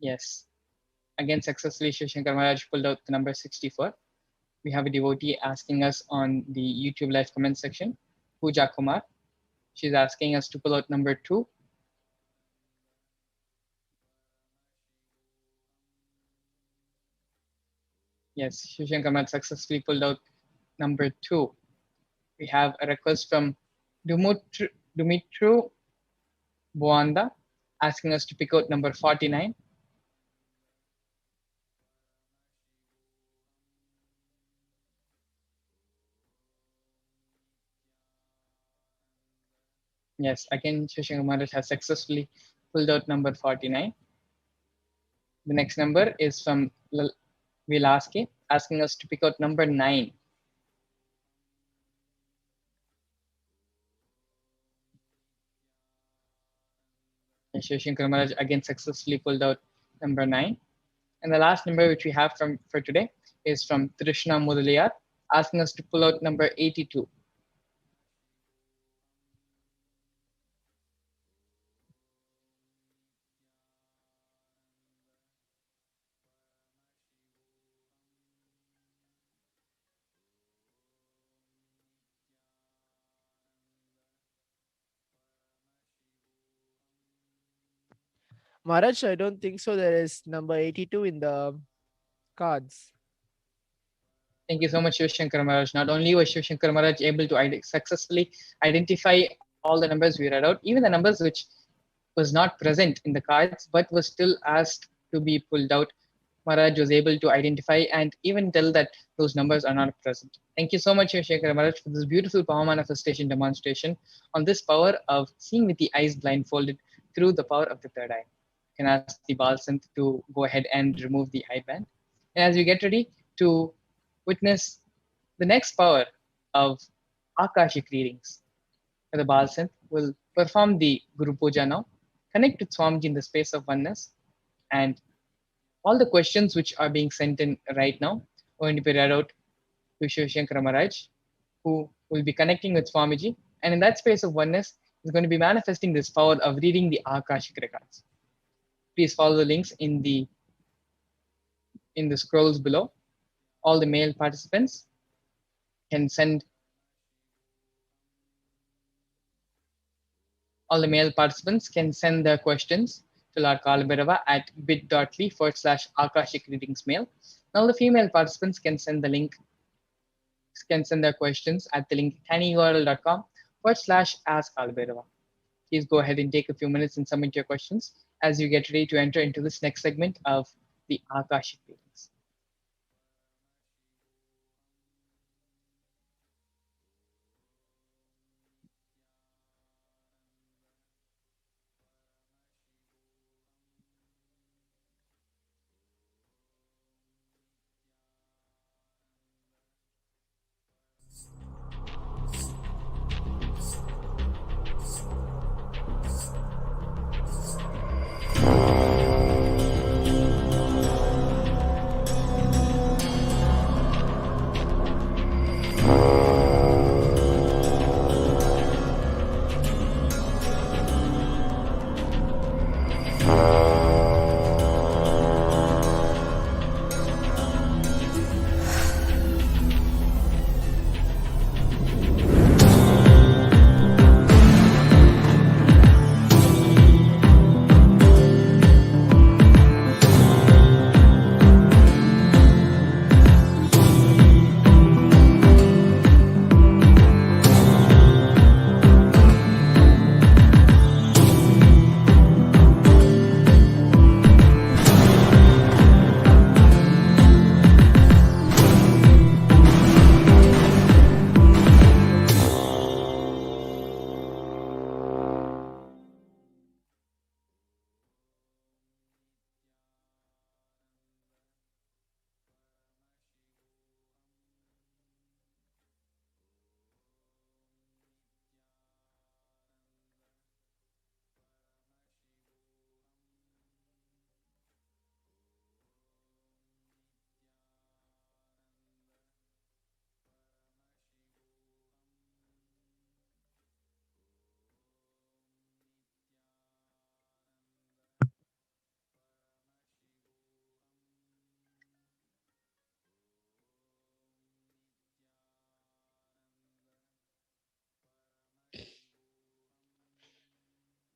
Yes. Again, successfully, Shivshankar Maharaj pulled out the number 64. We have a devotee asking us on the YouTube live comment section, Pooja Kumar. She's asking us to pull out number 2. Yes, Shivshankar Maharaj successfully pulled out number 2. We have a request from Dumitru Boanda asking us to pick out number 49. Yes, again, Shivshankar Maharaj has successfully pulled out number 49. The next number is from Vilaski asking us to pick out number 9. And Shivshankar Maharaj again successfully pulled out number 9. And the last number which we have for today is from Trishna Mudaliyar asking us to pull out number 82. Maharaj, I don't think so. There is number 82 in the cards. Thank you so much, Shivshankar Maharaj. Not only was Shivshankar Maharaj able to successfully identify all the numbers we read out, even the numbers which was not present in the cards but was still asked to be pulled out, Maharaj was able to identify and even tell that those numbers are not present. Thank you so much, Shivshankar Maharaj, for this beautiful power manifestation demonstration on this power of seeing with the eyes blindfolded through the power of the third eye. You can ask the Balsant to go ahead and remove the eye band. And as we get ready to witness the next power of Akashic readings, the Balsant will perform the Guru Puja now, connect with Swamiji in the space of oneness, and all the questions which are being sent in right now are going to be read out to Shivshankar Maharaj, who will be connecting with Swamiji, and in that space of oneness is going to be manifesting this power of reading the Akashic records. Please follow the links in the scrolls below. All the male participants can send their questions to Lord Kalabhairava at bit.ly/Akashic readings mail. Now the female participants can send their questions at the link tinyurl.com/ask Kalabhairava. Please go ahead and take a few minutes and submit your questions as you get ready to enter into this next segment of the Akashic readings.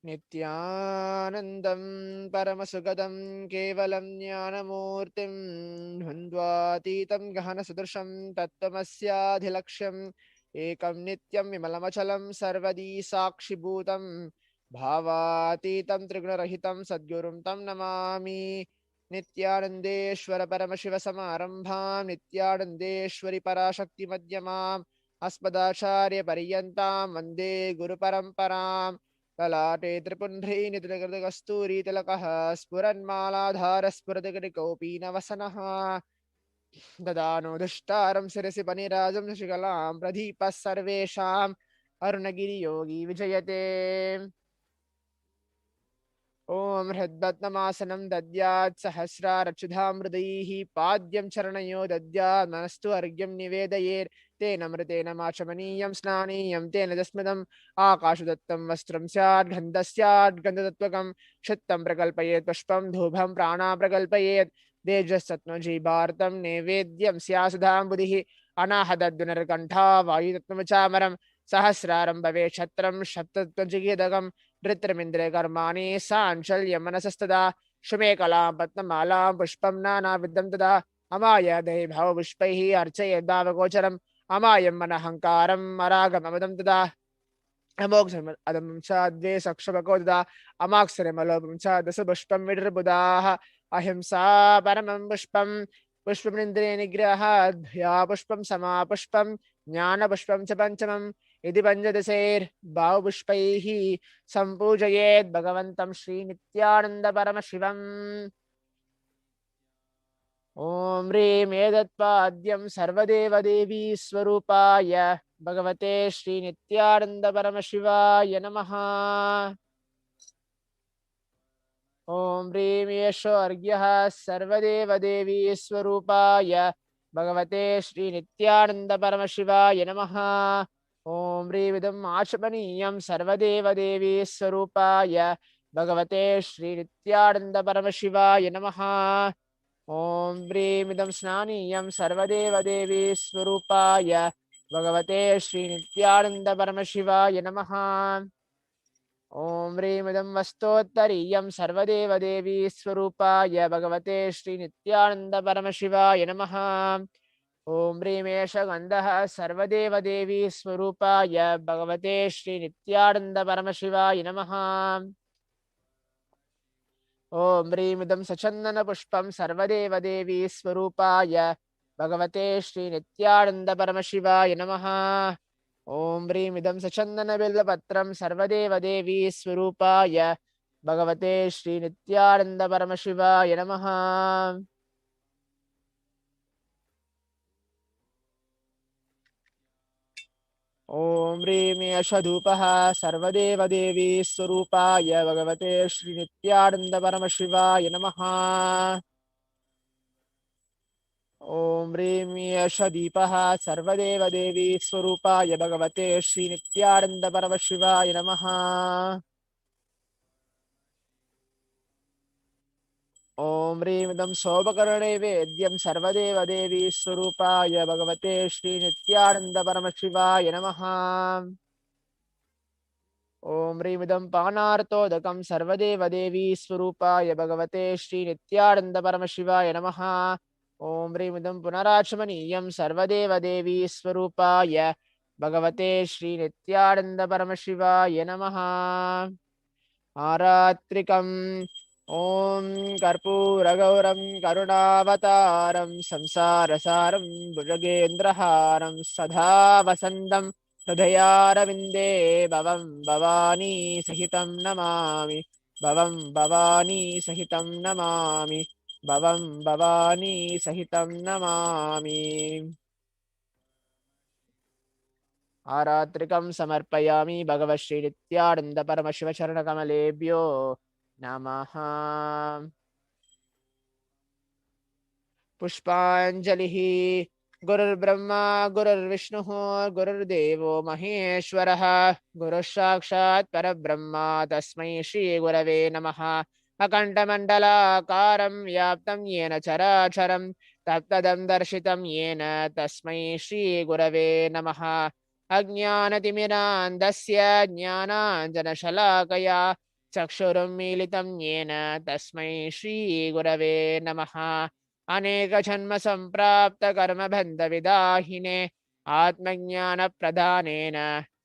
नित्यानन्दं परमसुखदं केवलं ज्ञानमूर्तिं द्वन्द्वातीतं गहनसदृशं तत्त्वमस्याधिलक्ष्यम् एकं नित्यं विमलमचलं सर्वदी साक्षिभूतं भावातीतं त्रिगुणरहितं सद्गुरुं तं नमामि नित्यानन्देश्वर परमशिवसमारम्भां नित्यानन्देश्वरि पराशक्तिमध्यमाम् अस्मदाचार्यपर्यन्तां वन्दे गुरुपरम्पराम् ललाटे त्रिपुण्ड्री नितिलकृतकस्तूरीतिलकः स्फुरन्मालाधारस्फुरतिकटिकोऽपि नवसनः ददानो दुष्टारं शिरसि पनिराजं शशिकलां प्रदीपः सर्वेषाम् अरुणगिरियोगी विजयते ॐ हृद्बद्ममासनं दद्यात् सहस्रारच्युधामृदैः पाद्यं चरणयो दद्यात् मनस्तु अर्घ्यं निवेदयेत् तेन मृतेन माचमनीयं स्नानीयं तेन जस्मदम् आकाशदत्तं वस्त्रं स्यात् गन्धः स्यात् गन्धतत्त्वकं क्षित्तं प्रकल्पयेत् पुष्पं धूपं प्राणा प्रकल्पयेत् तेजस्तत्त्वजीवार्तं नैवेद्यं स्यासुधाम्बुधिः अनाहदद्विनर्कण्ठा वायुतत्त्वमचामरं सहस्रारं भवेत् छत्रं सप्तत्वजिगीदकं धृत्रमिन्द्रे कर्माणि साञ्चल्यं मनसस्तदा शुमेकलां पद्ममालां पुष्पं नानाविधं तदा अमाय देहि भावपुष्पैः अर्चयेत् भावगोचरम् अमायं मनहङ्कारम् अरागमवदं तदा अमोघम् अदमं च द्वे सक्षमको तदा अमाक्षरमलोपं च दशपुष्पं विडर्बुदाः अहिंसा परमं पुष्पं पुष्पमिन्द्रिय निग्रहाद्भया पुष्पं समापुष्पं ज्ञानपुष्पं च पञ्चमम् इति पञ्चदशैर्भावपुष्पैः सम्पूजयेत् भगवन्तं श्रीनित्यानन्दपरमशिवम् ॐ ह्रीं एतत्पाद्यं सर्वदेवदेवी स्वरूपाय भगवते श्रीनित्यानन्दपरमशिवाय नमः ॐ ह्रीं एषो अर्घ्यः सर्वदेवदेवी स्वरूपाय भगवते श्रीनित्यानन्दपरमशिवाय नमः ॐ ह्रीमिदम् आचमनीयं सर्वदेवदेवी स्वरूपाय भगवते श्रीनित्यानन्दपरमशिवाय नमः ॐ ह्रीमिदं स्नानीयं सर्वदेवदेवी स्वरूपाय भगवते श्रीनित्यानन्दपरमशिवाय नमः ॐ ह्रीमिदं वस्तोत्तरीयं सर्वदेवदेवी स्वरूपाय भगवते श्रीनित्यानन्दपरमशिवाय नमः ॐ ह्रीमेष गन्धः सर्वदेवदेवी स्वरूपाय भगवते श्रीनित्यानन्दपरमशिवाय नमः ॐ ह्रीमिदं सचन्दनपुष्पं सर्वदेवदेवी स्वरूपाय भगवते श्रीनित्यानन्दपरमशिवाय नमः ॐ ह्रीमिदं सचन्दनबिल्वपत्रं सर्वदेवदेवी स्वरूपाय भगवते श्रीनित्यानन्दपरमशिवाय नमः ॐ ह्रीं यशधूपः सर्वदेवदेवी स्वरूपाय भगवते श्रीनित्यानन्दपरमशिवाय नमः ॐ ह्रीं यशदीपः सर्वदेवदेवी स्वरूपाय भगवते श्रीनित्यानन्दपरमशिवाय नमः ॐ ह्रीमिदं सोपकरणैवेद्यं सर्वदेवदेवी स्वरूपाय भगवते श्रीनित्यानन्दपरमशिवाय नमः ॐ ह्रीमिदं पानार्तोदकं सर्वदेवदेवी स्वरूपाय भगवते श्रीनित्यानन्दपरमशिवाय नमः ॐ ह्रीमिदं पुनराचमनीयं सर्वदेवदेवी स्वरूपाय भगवते श्रीनित्यानन्दपरमशिवाय नमः आरात्रिकम् ॐ कर्पूरगौरं करुणावतारं संसारसारं भुजगेन्द्रहारं सदा वसन्तं हृदयारविन्दे भवं भवानी सहितं नमामि भवं भवानी सहितं नमामि भवं भवानी सहितं नमामि आरात्रिकं समर्पयामि भगवत् श्रीनित्यानन्दपरमशिवचरणकमलेभ्यो नमः पुष्पाञ्जलिः गुरुर्ब्रह्मा गुरुर्विष्णुः गुरुर्देवो महेश्वरः गुरुः साक्षात् परब्रह्म तस्मै श्रीगुरवे नमः अकण्ठमण्डलाकारं व्याप्तं येन चराचरं तत्पदं दर्शितं येन तस्मै श्रीगुरवे नमः अज्ञानतिमिरान्धस्य ज्ञानाञ्जनशलाकया चक्षुरुन्मीलितं येन तस्मै श्रीगुरवे नमः। अनेकजन्मसम्प्राप्तकर्मबन्धविदाहिने आत्मज्ञानप्रदानेन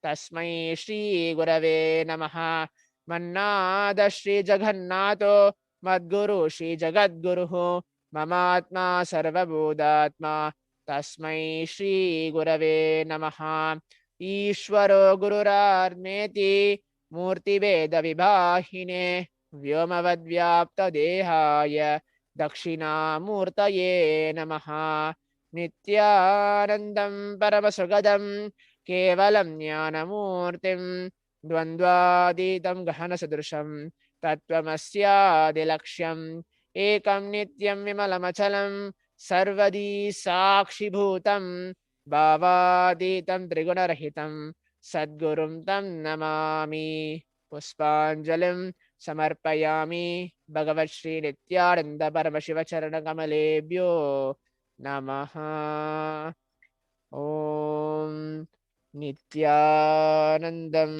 तस्मै श्रीगुरवे नमः। मन्नाद श्रीजगन्नाथो मद्गुरु श्रीजगद्गुरुः ममात्मा सर्वभूतात्मा तस्मै श्रीगुरवे नमः। ईश्वरो गुरुरात्मेति मूर्तिभेदविभाहिने व्योमवद्व्याप्तदेहाय दक्षिणामूर्तये नमः। नित्यानन्दं परमसुखदं केवलं ज्ञानमूर्तिं द्वन्द्वातीतं गहनसदृशं तत्त्वमस्यादिलक्ष्यम् एकं नित्यं विमलमचलं सर्वदी साक्षिभूतं भावातीतं त्रिगुणरहितं सद्गुरुं तं नमामि। पुष्पाञ्जलिं समर्पयामि भगवत् श्री नित्यानंद परमशिव चरणकमलेभ्यो नमः। ॐ नित्यानन्दम्।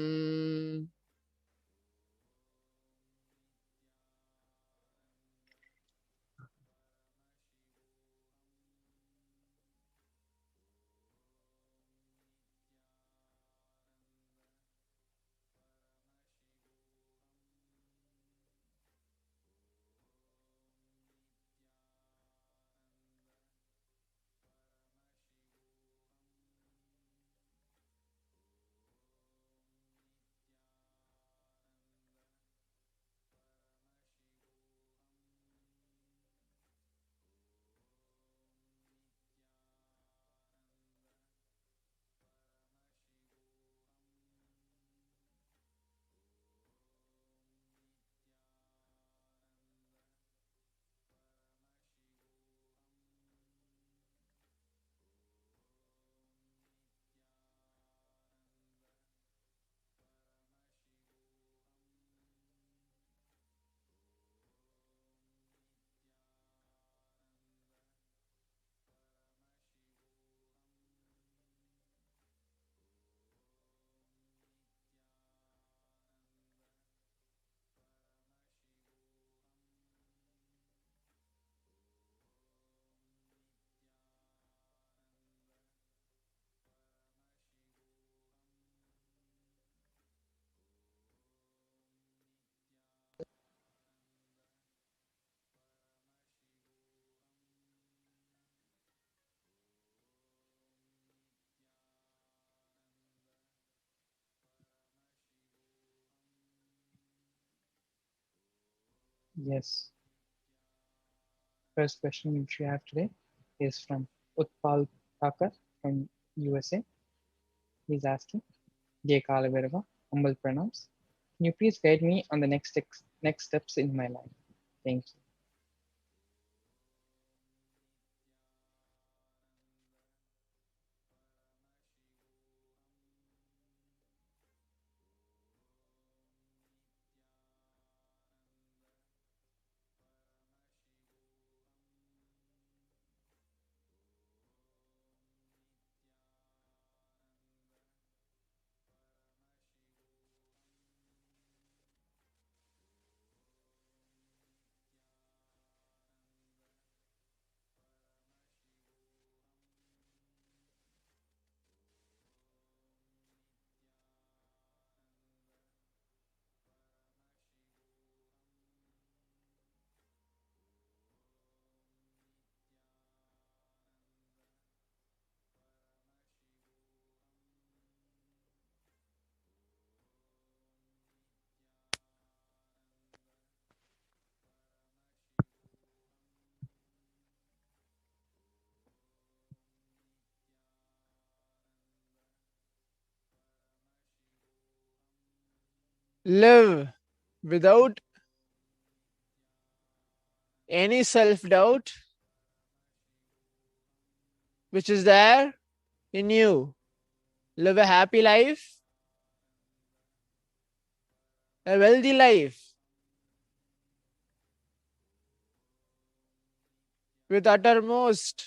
Yes. First question which we have today is from Utpal Thakur from USA. He's asking, Dear Kalavirava, humble pranams. Can you please guide me on the next steps in my life? Thank you. Live without any self-doubt which is there in you. Live a happy life, a wealthy life, with uttermost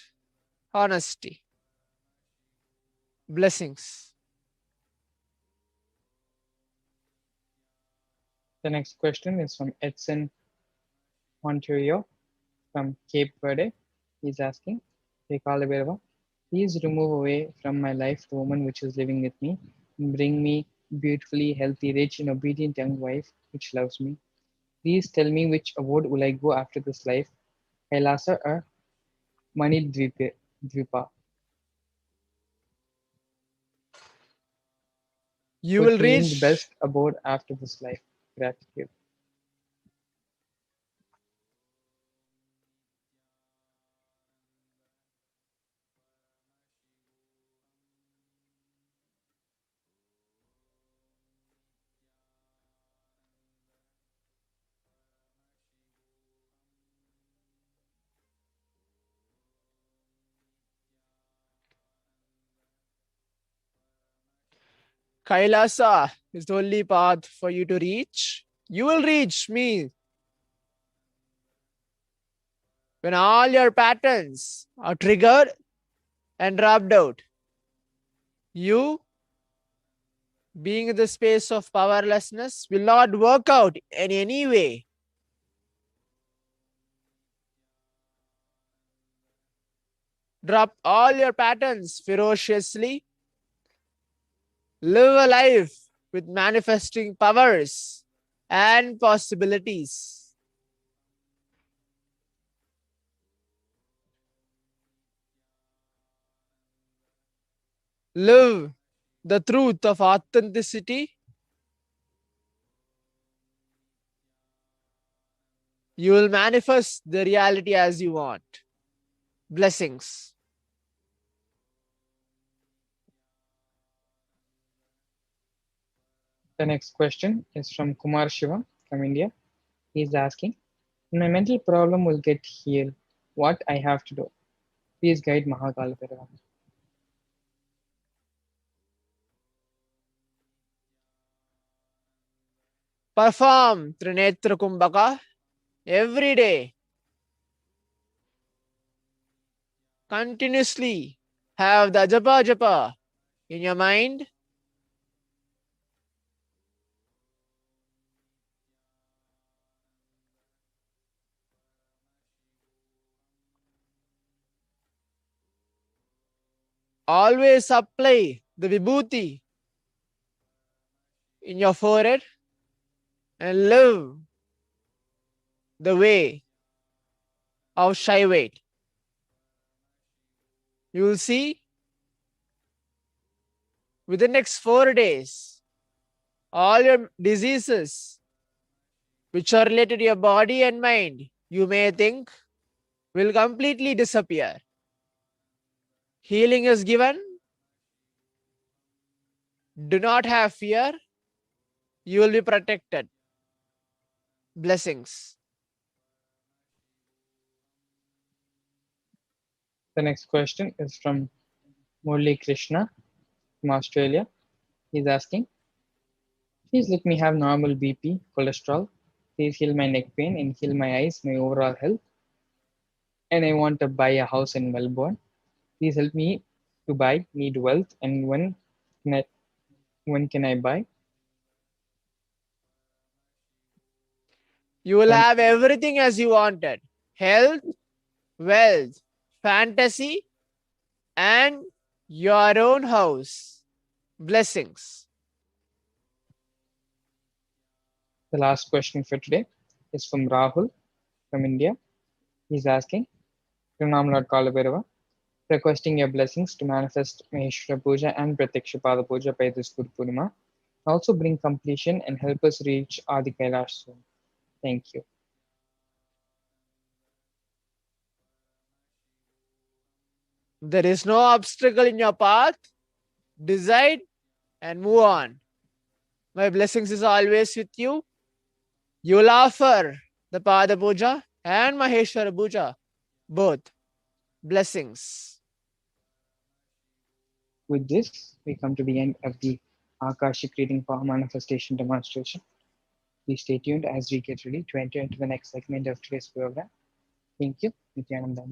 honesty. Blessings. The next question is from Edson Ontario from Cape Verde. He's asking, Hey Kalabhairava, please remove away from my life the woman which is living with me and bring me beautifully, healthy, rich, and obedient young wife which loves me. Please tell me which abode will I go after this life, Kailasa or Dvipa? You will Put me in the reach. best abode after this life. Gratitude. Kailasa is the only path for you to reach. You will reach me when all your patterns are triggered and rubbed out. You, being in the space of powerlessness, will not work out in any way. Drop all your patterns ferociously. Live a life with manifesting powers and possibilities. Live the truth of authenticity. You will manifest the reality as you want. Blessings. The next question is from Kumar Shiva from India. He's asking, my mental problem will get healed. What I have to do? Please guide Mahakalabhairava. Perform Trinetra Kumbhaka every day. Continuously have the japa japa in your mind. Always apply the vibhuti in your forehead and live the way of Shaivate. You will see within the next 4 days, all your diseases which are related to your body and mind, you may think, will completely disappear. Healing is given. Do not have fear. You will be protected. Blessings. The next question is from Murli Krishna from Australia. He's asking, please let me have normal BP, cholesterol. Please heal my neck pain and heal my eyes, my overall health. And I want to buy a house in Melbourne. Please help me to buy, need wealth, and when can I buy? You will And have everything as you wanted. Health, wealth, fantasy, and your own house. Blessings. the last question for today is from Rahul from India. He's asking, Pranam Lord Kalabhairava, requesting your blessings to manifest Maheshwara Puja and Pratyaksha Puja by this Guru Purnima. Also bring completion and help us reach Adi Kailash soon. Thank you. There is no obstacle in your path. Decide and move on. My blessings is always with you. You will offer the Pada Puja and Maheshwara Puja, both. Blessings. With this, we come to the end of the Akashic reading power manifestation demonstration. Please stay tuned as we get ready to enter into the next segment of today's program. Thank you, Nithyananda.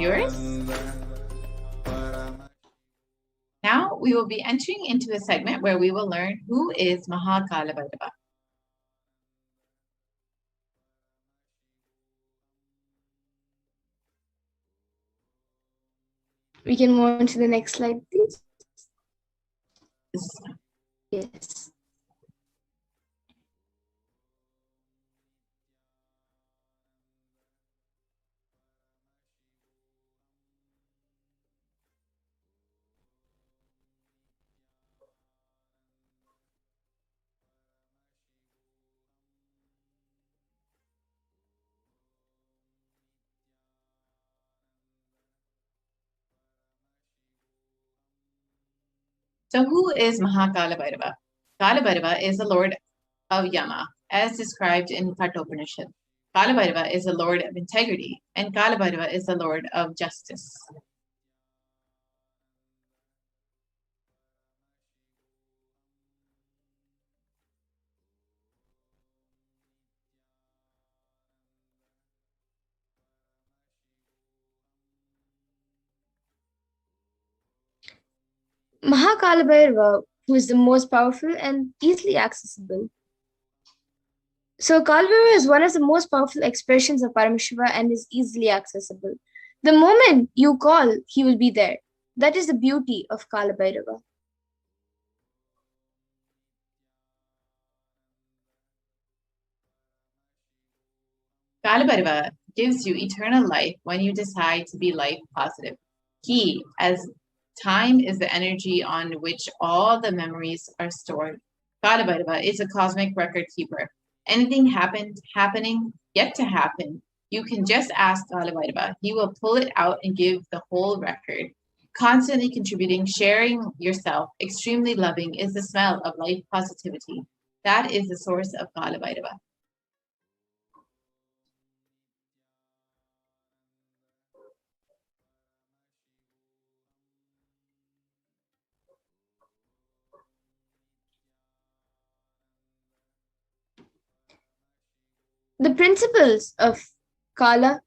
viewers. Now we will be entering into a segment where we will learn who is Mahakala Bhairava. We can move on to the next slide, please. Yes. So who is Mahakala Bhairava? Kala Bhairava is the Lord of Yama, as described in Kathopanishad. Kala Bhairava is the Lord of integrity, and Kala Bhairava is the Lord of justice. Mahakala Bhairava, who is the most powerful and easily accessible. So Kalbhairava is one of the most powerful expressions of Paramashiva and is easily accessible. The moment you call, he will be there. That is the beauty of Kalabhairava. Kala Bhairava gives you eternal life when you decide to be life positive. He, as time is the energy on which all the memories are stored. Kala Bhairava is a cosmic record keeper. Anything happening, yet to happen, you can just ask Kala Bhairava. He will pull it out and give the whole record. Constantly contributing, sharing yourself, extremely loving is the smell of life positivity. That is the source of Kala Bhairava. The principles of Kala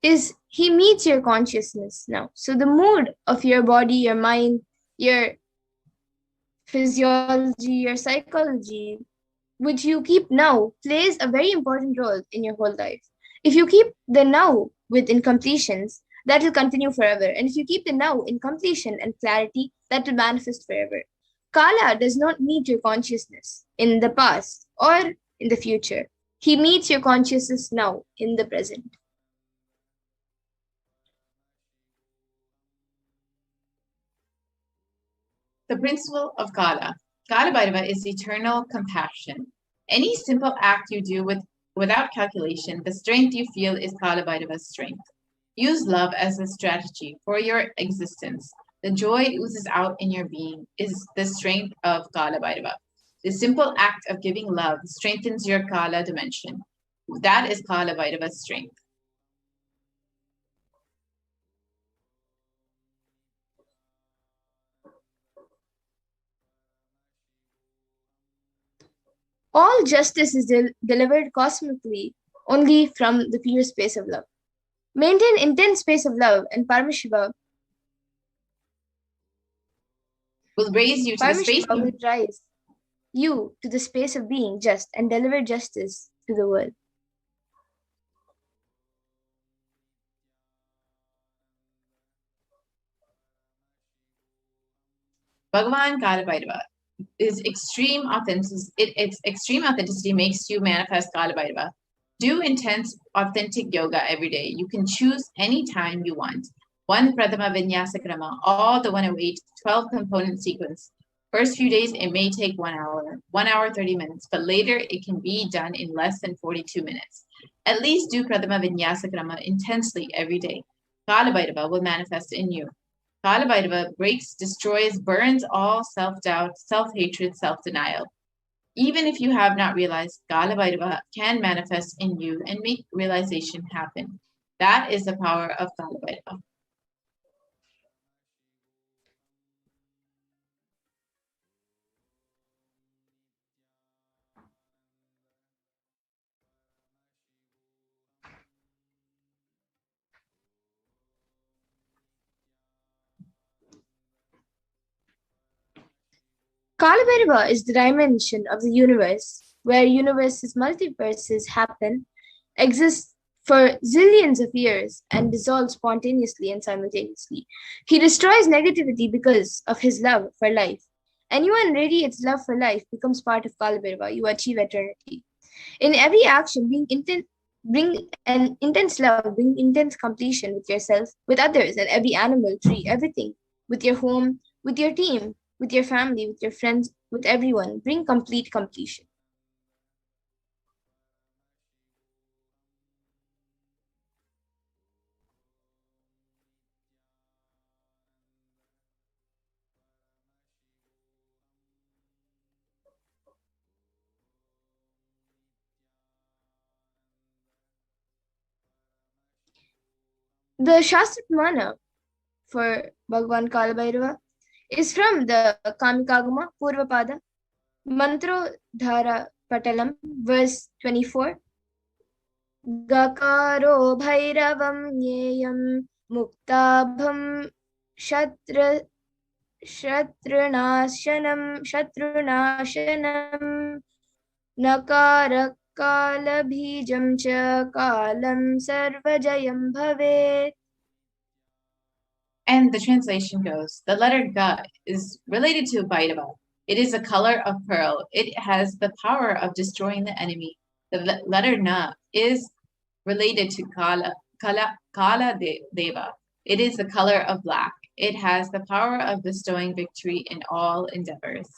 is he meets your consciousness now. So the mood of your body, your mind, your physiology, your psychology, which you keep now, plays a very important role in your whole life. If you keep the now with incompletions, that will continue forever. And if you keep the now in completion and clarity, that will manifest forever. Kala does not meet your consciousness in the past or in the future. He meets your consciousness now in the present. The principle of Kala. Kala Bhairava is eternal compassion. Any simple act you do without calculation, the strength you feel is Kala Bhairava's strength. Use love as a strategy for your existence. The joy oozes out in your being is the strength of Kala Bhairava. The simple act of giving love strengthens your Kala dimension. That is Kala Bhairava's strength. All justice is delivered cosmically only from the pure space of love. Maintain intense space of love, and Paramashiva Will raise you to the space will rise you to the space of being just and deliver justice to the world. Bhagavan Kala Bhairava is extreme authenticity. Its extreme authenticity makes you manifest Kala Bhairava. Do intense, authentic yoga every day. You can choose any time you want. One Pradama Vinyasa Krama, all the 108, 12 component sequence. First few days, it may take 1 hour, 1 hour, 30 minutes, but later it can be done in less than 42 minutes. At least do Pradama Vinyasa Krama intensely every day. Kala Bhairava will manifest in you. Kala Bhairava breaks, destroys, burns all self-doubt, self-hatred, self-denial. Even if you have not realized, Kala Bhairava can manifest in you and make realization happen. That is the power of Kala Bhairava. Kalabhairava is the dimension of the universe where universe's multiverses happen, exist for zillions of years, and dissolve spontaneously and simultaneously. He destroys negativity because of his love for life. Anyone radiates love for life becomes part of Kalabhairava. You achieve eternity. In every action, bring an intense love, bring intense completion with yourself, with others, and every animal, tree, everything, with your home, with your team, with your family, with your friends, with everyone. Bring complete completion. The Shastra Pramana for Bhagwan Kalabhairava is from the Kamikagama Purvapada, Mantro Dhara Patalam, verse 24. Gakaro Bhairavam Nyeyam Muktabham Shatrunashanam Nakara Kalabhijam Cha Kalam Sarvajayam Bhavet. And the translation goes, the letter Ga is related to Bhairava. It is a color of pearl. It has the power of destroying the enemy. The letter Na is related to Kala Deva. It is the color of black. It has the power of bestowing victory in all endeavors.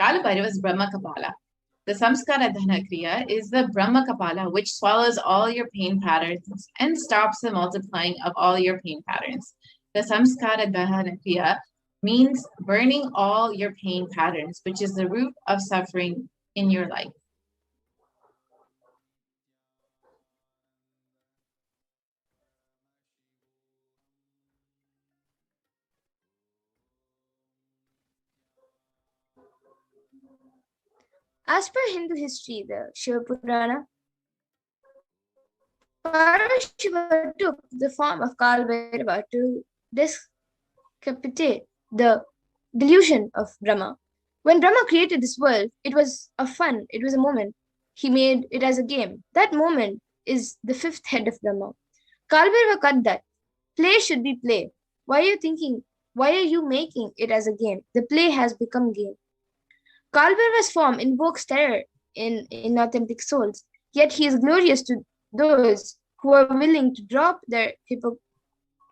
Kalabhairava's Brahma Kapala. The Samskara Dhana Kriya is the Brahma Kapala, which swallows all your pain patterns and stops the multiplying of all your pain patterns. The Samskara Dhana Kriya means burning all your pain patterns, which is the root of suffering in your life. As per Hindu history, the Shiva Purana, Paramashiva took the form of Kalabhairava to decapitate the delusion of Brahma. When Brahma created this world, it was a fun, it was a moment. He made it as a game. That moment is the fifth head of Brahma. Kalabhairava cut that. Play should be play. Why are you making it as a game? The play has become game. Kalbhairava's form invokes terror in inauthentic souls, yet he is glorious to those who are willing to drop their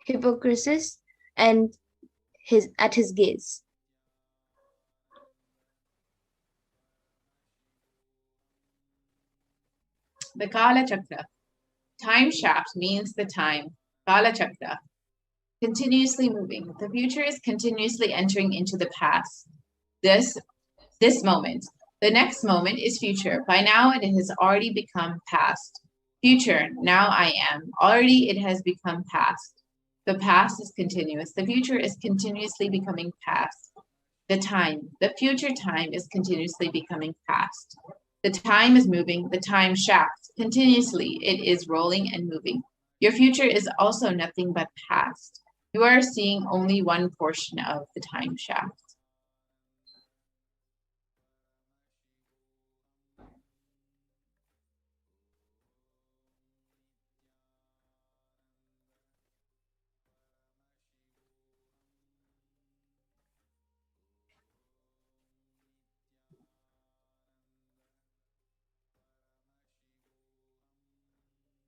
hypocrisies and at his gaze. The Kala Chakra. Time shaft means the time. Kala Chakra. Continuously moving. The future is continuously entering into the past. This moment. The next moment is future. By now it has already become past. Future, now I am. Already it has become past. The past is continuous. The future is continuously becoming past. The future time is continuously becoming past. The time is moving, the time shaft. Continuously it is rolling and moving. Your future is also nothing but past. You are seeing only one portion of the time shaft.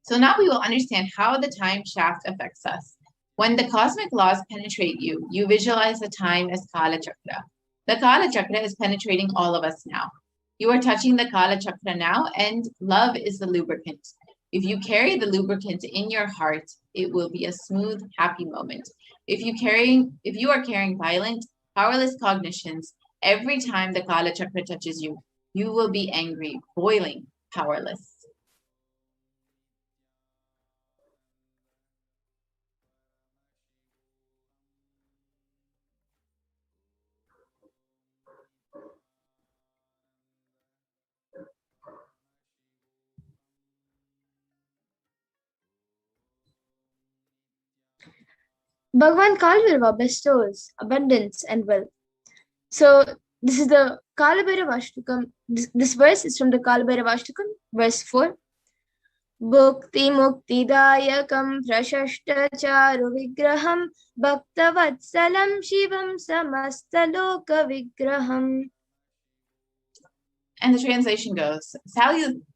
So now we will understand how the time shaft affects us. When the cosmic laws penetrate you, you visualize the time as Kala Chakra. The Kala Chakra is penetrating all of us now. You are touching the Kala Chakra now, and love is the lubricant. If you carry the lubricant in your heart, it will be a smooth, happy moment. If you are carrying violent, powerless cognitions, every time the Kala Chakra touches you, you will be angry, boiling, powerless. Bhagavan Kalbhairava bestows abundance and wealth. So this is the Kalabhairava Ashtakam. This verse is from the Kalabhairava Ashtakam, verse 4. Bhukti Muktidayakam Prashashtacharu Vigraham Bhaktavatsalam Shivam Samastaloka Vigraham. And the translation goes,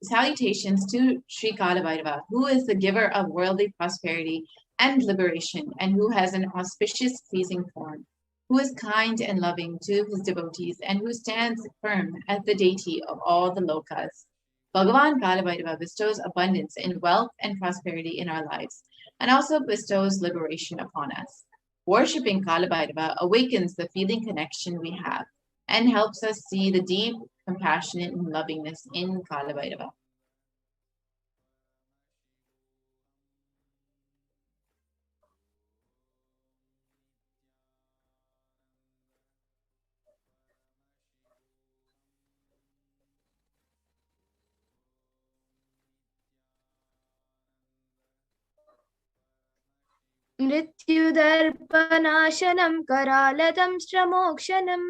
salutations to Sri Kalabhairava, who is the giver of worldly prosperity and liberation, and who has an auspicious, pleasing form, who is kind and loving to his devotees, and who stands firm as the deity of all the lokas. Bhagavan Kalabhairava bestows abundance in wealth and prosperity in our lives, and also bestows liberation upon us. Worshipping Kalabhairava awakens the feeling connection we have, and helps us see the deep, compassionate, and lovingness in Kalabhairava. Mrityudarpanashanam Karaladam Stramokshanam.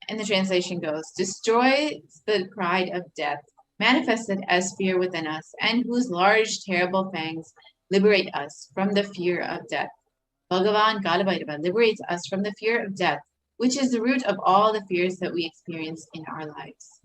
And the translation goes, destroys the pride of death, manifested as fear within us, and whose large, terrible fangs liberate us from the fear of death. Bhagavan Kalabhairava liberates us from the fear of death, which is the root of all the fears that we experience in our lives.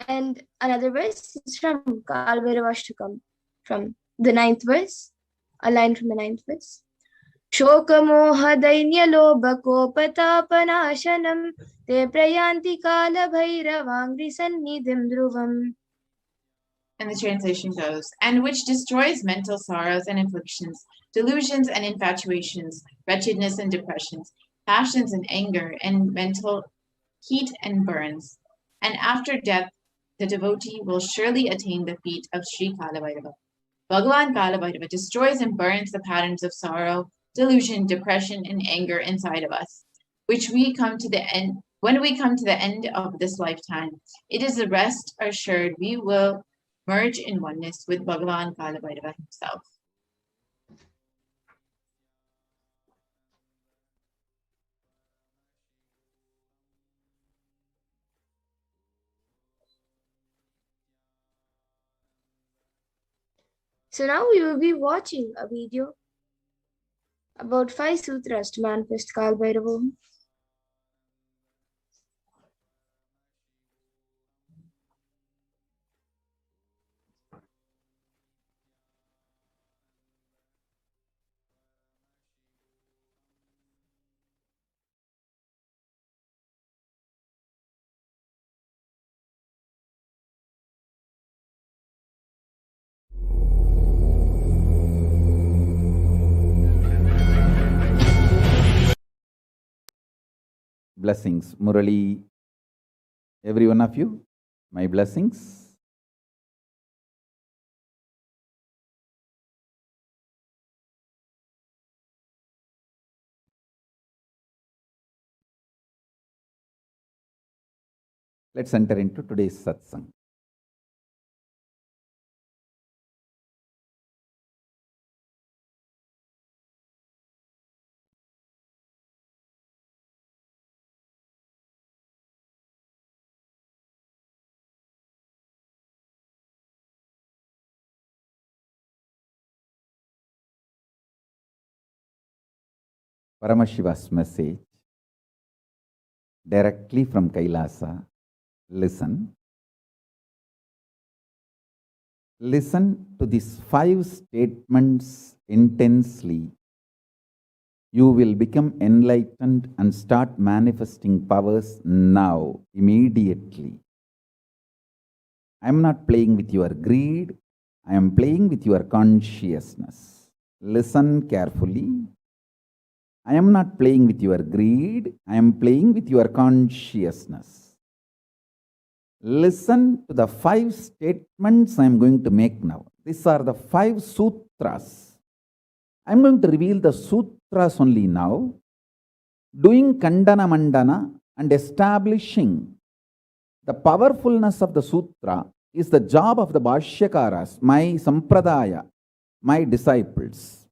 And another verse is from Kalbhairava Ashtakam, from the 9th verse, a line from the 9th verse. Shokamoha dainya lobha kopatapanashanam te prayanti kalabhairavangri sannidhim dhruvam. And the translation goes, and which destroys mental sorrows and afflictions, delusions and infatuations, wretchedness and depressions, passions and anger, and mental heat and burns. And after death, the devotee will surely attain the feet of Sri Kalabhairava. Bhagavan Kalabhairava destroys and burns the patterns of sorrow, delusion, depression, and anger inside of us, which we come to the end. When we come to the end of this lifetime, it is the rest assured we will merge in oneness with Bhagavan Kalabhairava himself. So now we will be watching a video about 5 sutras to manifest Kalbhairavoham. Blessings. Murali, every one of you, my blessings. Let's enter into today's satsang. Paramashiva's message directly from Kailasa. Listen. Listen to these 5 statements intensely. You will become enlightened and start manifesting powers now, immediately. I am not playing with your greed. I am playing with your consciousness. Listen carefully. I am not playing with your greed. I am playing with your consciousness. Listen to the 5 statements I am going to make now. These are the 5 sutras. I'm going to reveal the sutras only now, doing Kandana Mandana and establishing the powerfulness of the sutra is the job of the Bhashyakaras, my Sampradaya, my disciples.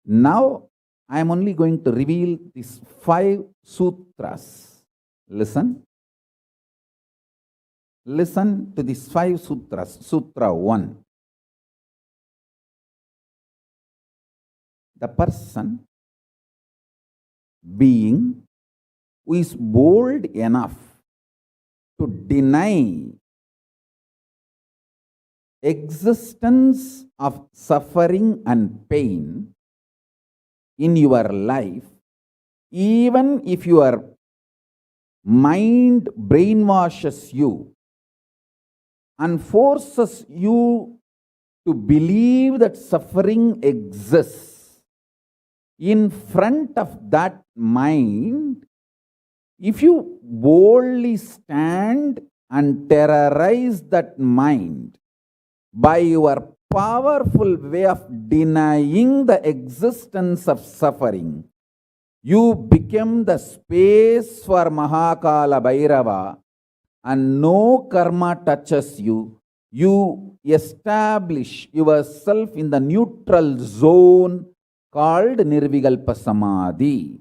Now, I am only going to reveal these 5 sutras. Listen. Listen to these 5 sutras. Sutra 1. The person, being, who is bold enough to deny existence of suffering and pain in your life, even if your mind brainwashes you and forces you to believe that suffering exists, in front of that mind, if you boldly stand and terrorize that mind by your powerful way of denying the existence of suffering, you become the space for Mahakala Bhairava and no karma touches you. You establish yourself in the neutral zone called Nirvikalpa Samadhi.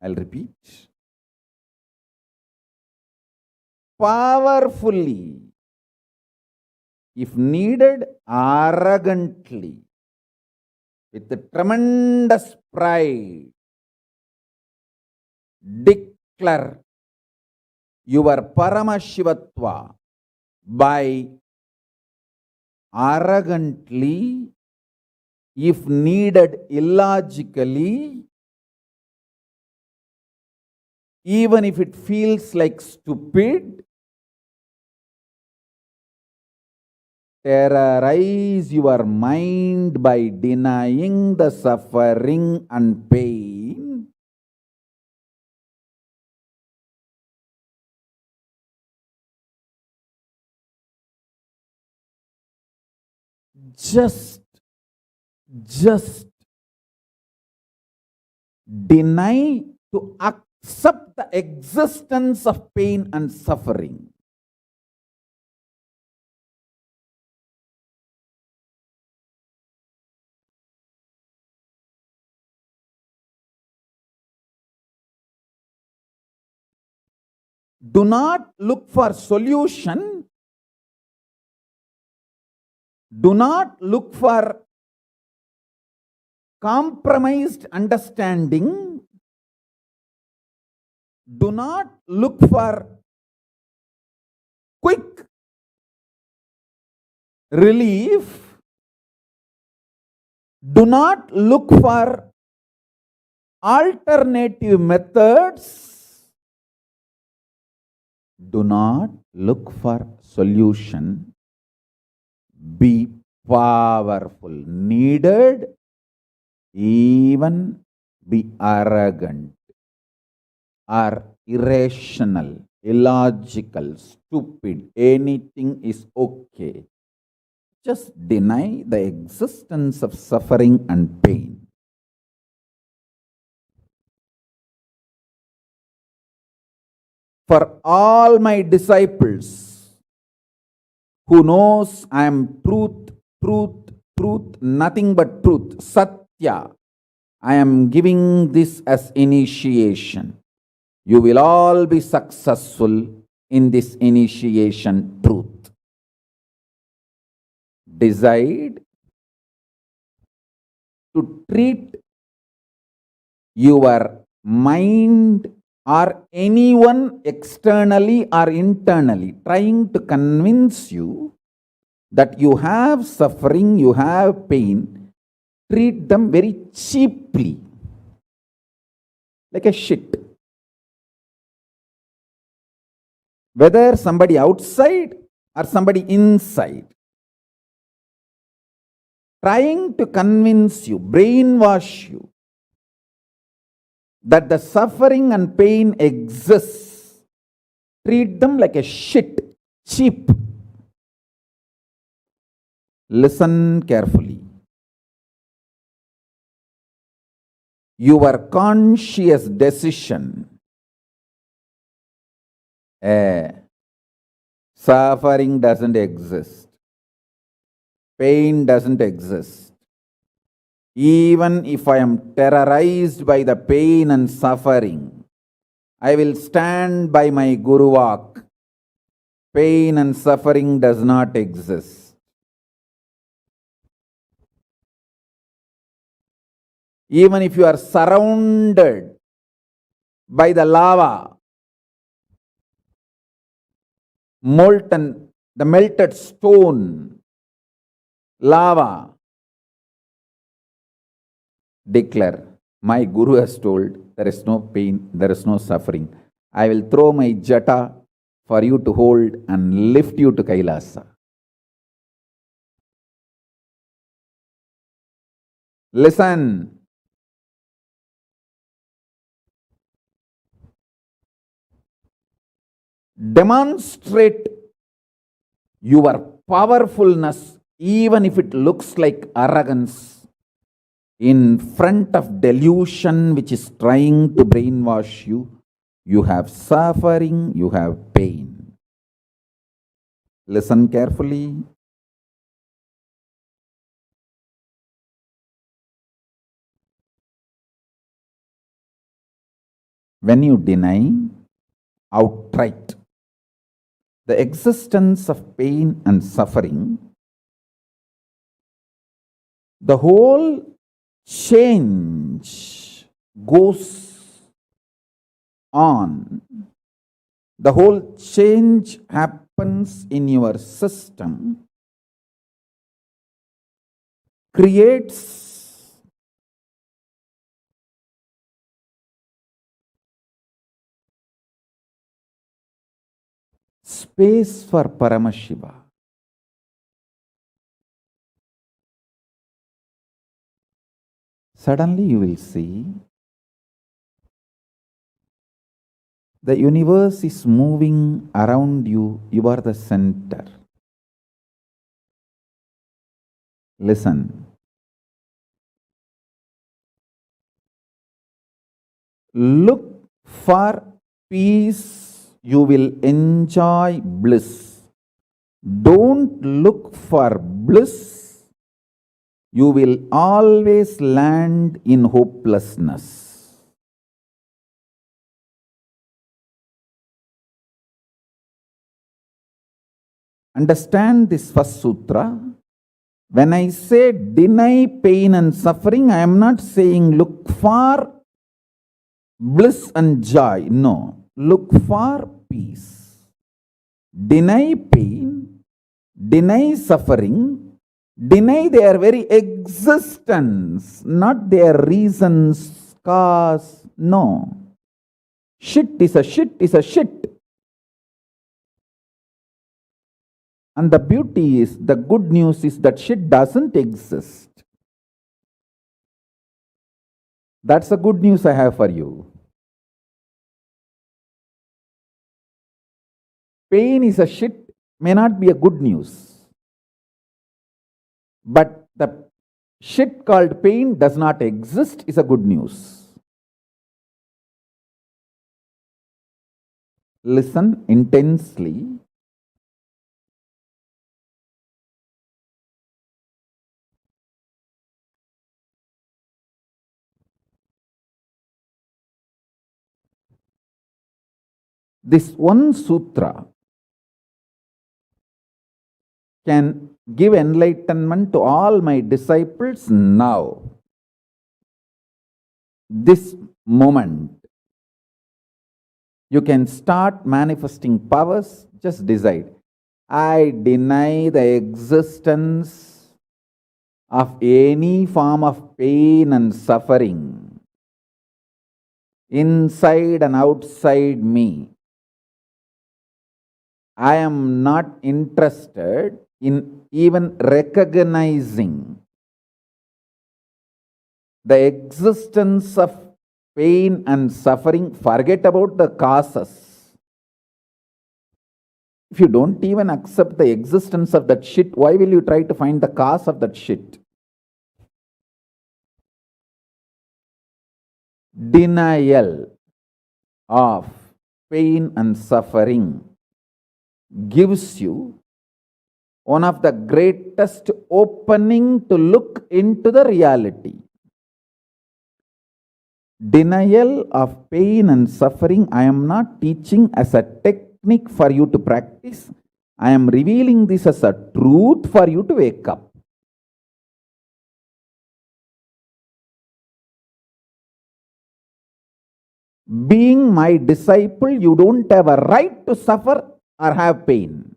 I'll repeat. Powerfully, if needed, arrogantly, with tremendous pride, declare your Paramashivatva by arrogantly, if needed illogically, even if it feels like stupid, terrorize your mind by denying the suffering and pain. Just deny to accept the existence of pain and suffering. Do not look for solution. Do not look for compromised understanding. Do not look for quick relief. Do not look for alternative methods. Do not look for solution. Be powerful. Needed, even be arrogant or irrational, illogical, stupid. Anything is okay. Just deny the existence of suffering and pain. For all my disciples who knows I am truth, nothing but truth, Satya, I am giving this as initiation. You will all be successful in this initiation truth. Decide to treat your mind or anyone externally or internally trying to convince you that you have suffering, you have pain, treat them very cheaply, like a shit. Whether somebody outside or somebody inside, trying to convince you, brainwash you, that the suffering and pain exists, treat them like a shit, cheap. Listen carefully. Your conscious decision, suffering doesn't exist, pain doesn't exist. Even if I am terrorized by the pain and suffering, I will stand by my Guru Vak. Pain and suffering does not exist. Even if you are surrounded by the lava, molten, the melted stone, lava, declare, my Guru has told, there is no pain, there is no suffering. I will throw my jata for you to hold and lift you to Kailasa. Listen. Demonstrate your powerfulness, even if it looks like arrogance, in front of delusion which is trying to brainwash you. You have suffering, you have pain. Listen carefully. When you deny outright the existence of pain and suffering, the whole change goes on. The whole change happens in your system, creates space for Paramashiva. Suddenly you will see the universe is moving around you. You are the center. Listen. Look for peace, you will enjoy bliss. Don't look for bliss, you will always land in hopelessness. Understand this first sutra. When I say deny pain and suffering, I am not saying look for bliss and joy. No, look for peace. Deny pain, deny suffering, deny their very existence, not their reasons, cause. No. Shit is a shit is a shit. And the beauty is, the good news is that shit doesn't exist. That's the good news I have for you. Pain is a shit may not be a good news. But the shit called pain does not exist is a good news. Listen intensely. This one sutra can give enlightenment to all my disciples now. This moment. You can start manifesting powers. Just decide. I deny the existence of any form of pain and suffering inside and outside me. I am not interested in even recognizing the existence of pain and suffering. Forget about the causes. If you don't even accept the existence of that shit, why will you try to find the cause of that shit? Denial of pain and suffering gives you one of the greatest opening to look into the reality. Denial of pain and suffering, I am not teaching as a technique for you to practice. I am revealing this as a truth for you to wake up. Being my disciple, you don't have a right to suffer or have pain.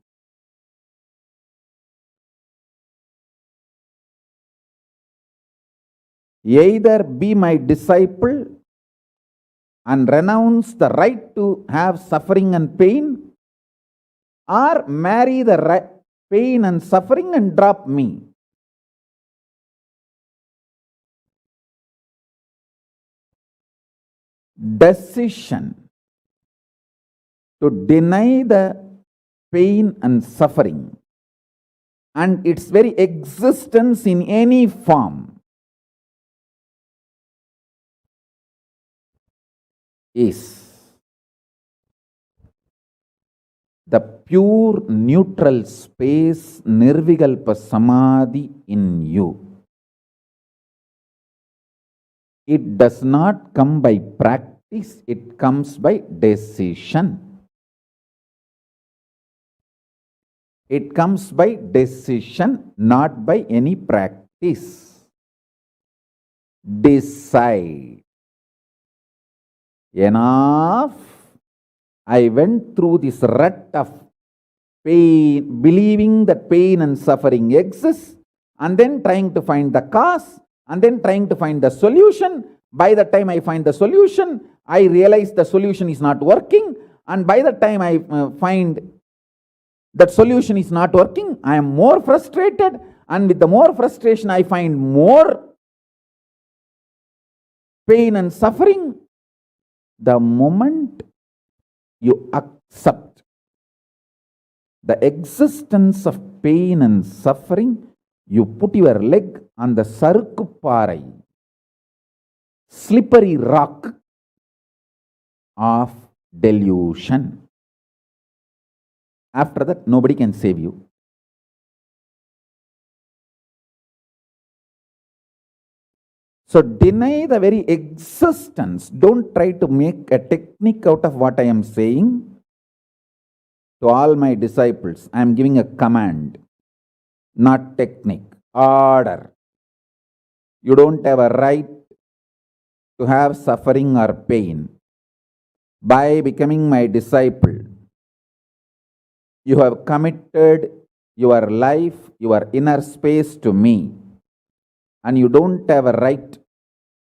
Either be my disciple and renounce the right to have suffering and pain, or marry the pain and suffering and drop me. Decision to deny the pain and suffering and its very existence in any form is the pure neutral space Nirvikalpa Samadhi in you. It does not come by practice, it comes by decision. It comes by decision, not by any practice. Decide. Enough. I went through this rut of pain, believing that pain and suffering exist, and then trying to find the cause, and then trying to find the solution. By the time I find the solution, I realize the solution is not working, and by the time I find that solution is not working, I am more frustrated, and with the more frustration, I find more pain and suffering. The moment you accept the existence of pain and suffering, you put your leg on the sarukupparai, slippery rock of delusion. After that, nobody can save you. So deny the very existence. Don't try to make a technique out of what I am saying. To all my disciples, I am giving a command, not technique, order. You don't have a right to have suffering or pain. By becoming my disciple, you have committed your life, your inner space to me, and you don't have a right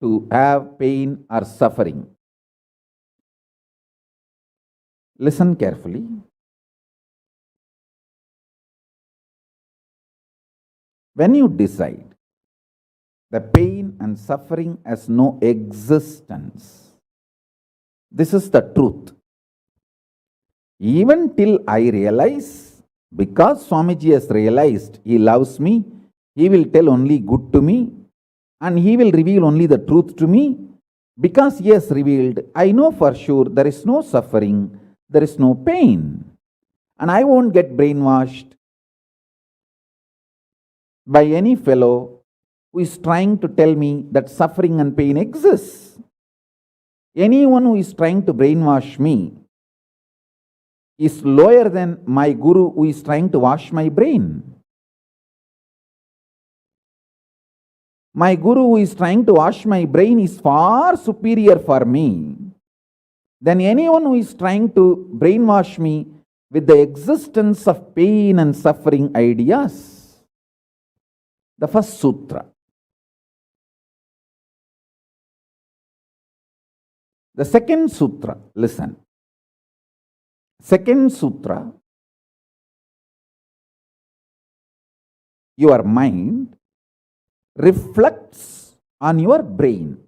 to have pain or suffering. Listen carefully. When you decide the pain and suffering has no existence, this is the truth. Even till I realize, because Swamiji has realized he loves me, he will tell only good to me, and he will reveal only the truth to me. Because he has revealed, I know for sure there is no suffering, there is no pain, and I won't get brainwashed by any fellow who is trying to tell me that suffering and pain exists. Anyone who is trying to brainwash me is lower than my guru who is trying to wash my brain. My guru who is trying to wash my brain is far superior for me than anyone who is trying to brainwash me with the existence of pain and suffering ideas. The first sutra. The second sutra, listen. Second sutra, your mind reflects on your brain,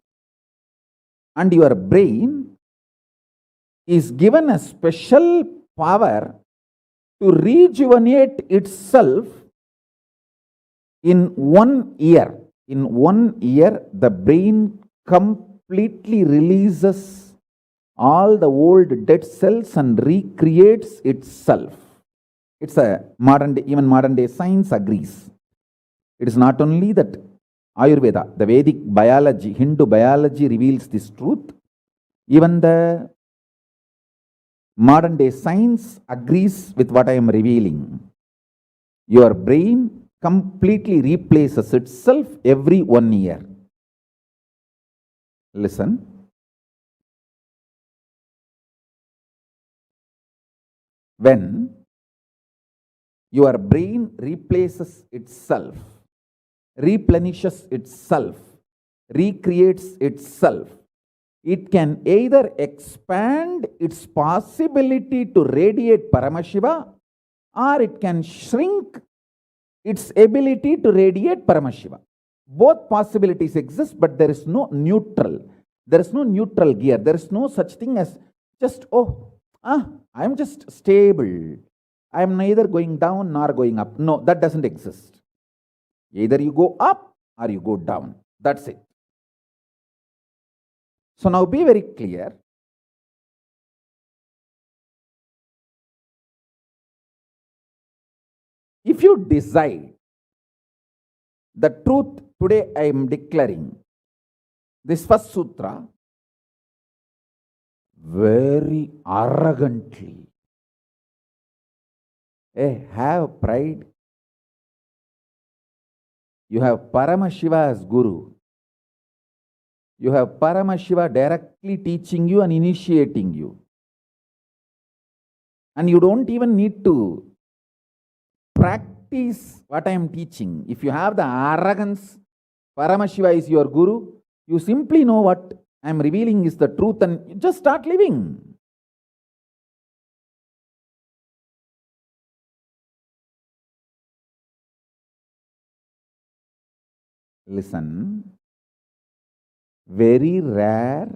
and your brain is given a special power to rejuvenate itself in 1 year. In 1 year, the brain completely releases all the old dead cells and recreates itself. It's a even modern day science agrees. It is not only that Ayurveda, the Vedic biology, Hindu biology reveals this truth. Even the modern day science agrees with what I am revealing. Your brain completely replaces itself every 1 year. Listen. When your brain replaces itself, replenishes itself, recreates itself, it can either expand its possibility to radiate Paramashiva, or it can shrink its ability to radiate Paramashiva. Both possibilities exist, but there is no neutral. There is no neutral gear. There is no such thing as just, I am just stable. I am neither going down nor going up. No, that doesn't exist. Either you go up or you go down. That's it. So now be very clear. If you decide the truth today, I am declaring this first sutra very arrogantly. Have pride. You have Paramashiva as Guru. You have Paramashiva directly teaching you and initiating you. And you don't even need to practice what I am teaching. If you have the arrogance, Paramashiva is your Guru, you simply know what I am revealing is the truth and you just start living. Listen, very rare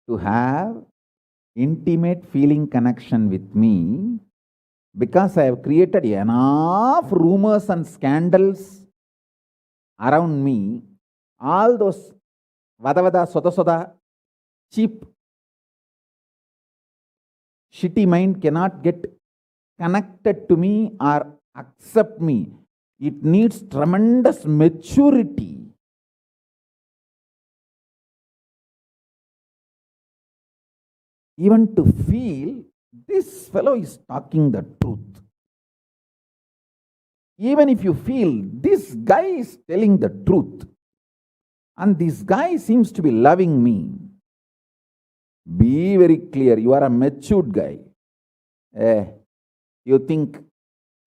to have intimate feeling connection with me because I have created enough rumors and scandals around me. All those vada soda soda, cheap, shitty mind cannot get connected to me or accept me. It needs tremendous maturity. Even to feel this fellow is talking the truth. Even if you feel this guy is telling the truth and this guy seems to be loving me, be very clear, you are a matured guy. You think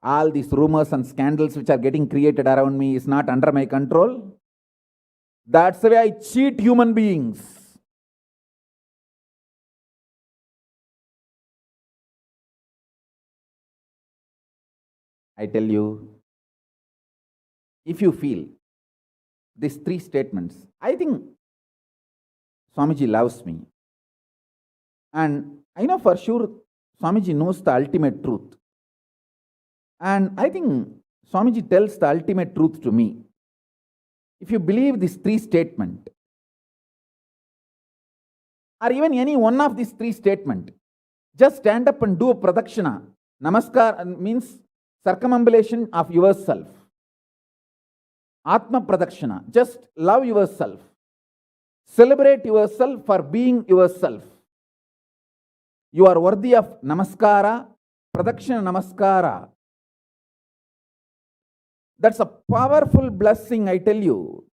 all these rumors and scandals which are getting created around me is not under my control? That's the way I cheat human beings. I tell you, if you feel these 3 statements, I think Swamiji loves me. And I know for sure Swamiji knows the ultimate truth. And I think Swamiji tells the ultimate truth to me. If you believe these 3 statements, or even any one of these 3 statements, just stand up and do a pradakshina. Namaskar means circumambulation of yourself. Atma pradakshina, just love yourself. Celebrate yourself for being yourself. You are worthy of namaskara, pradakshina namaskara. That's a powerful blessing, I tell you.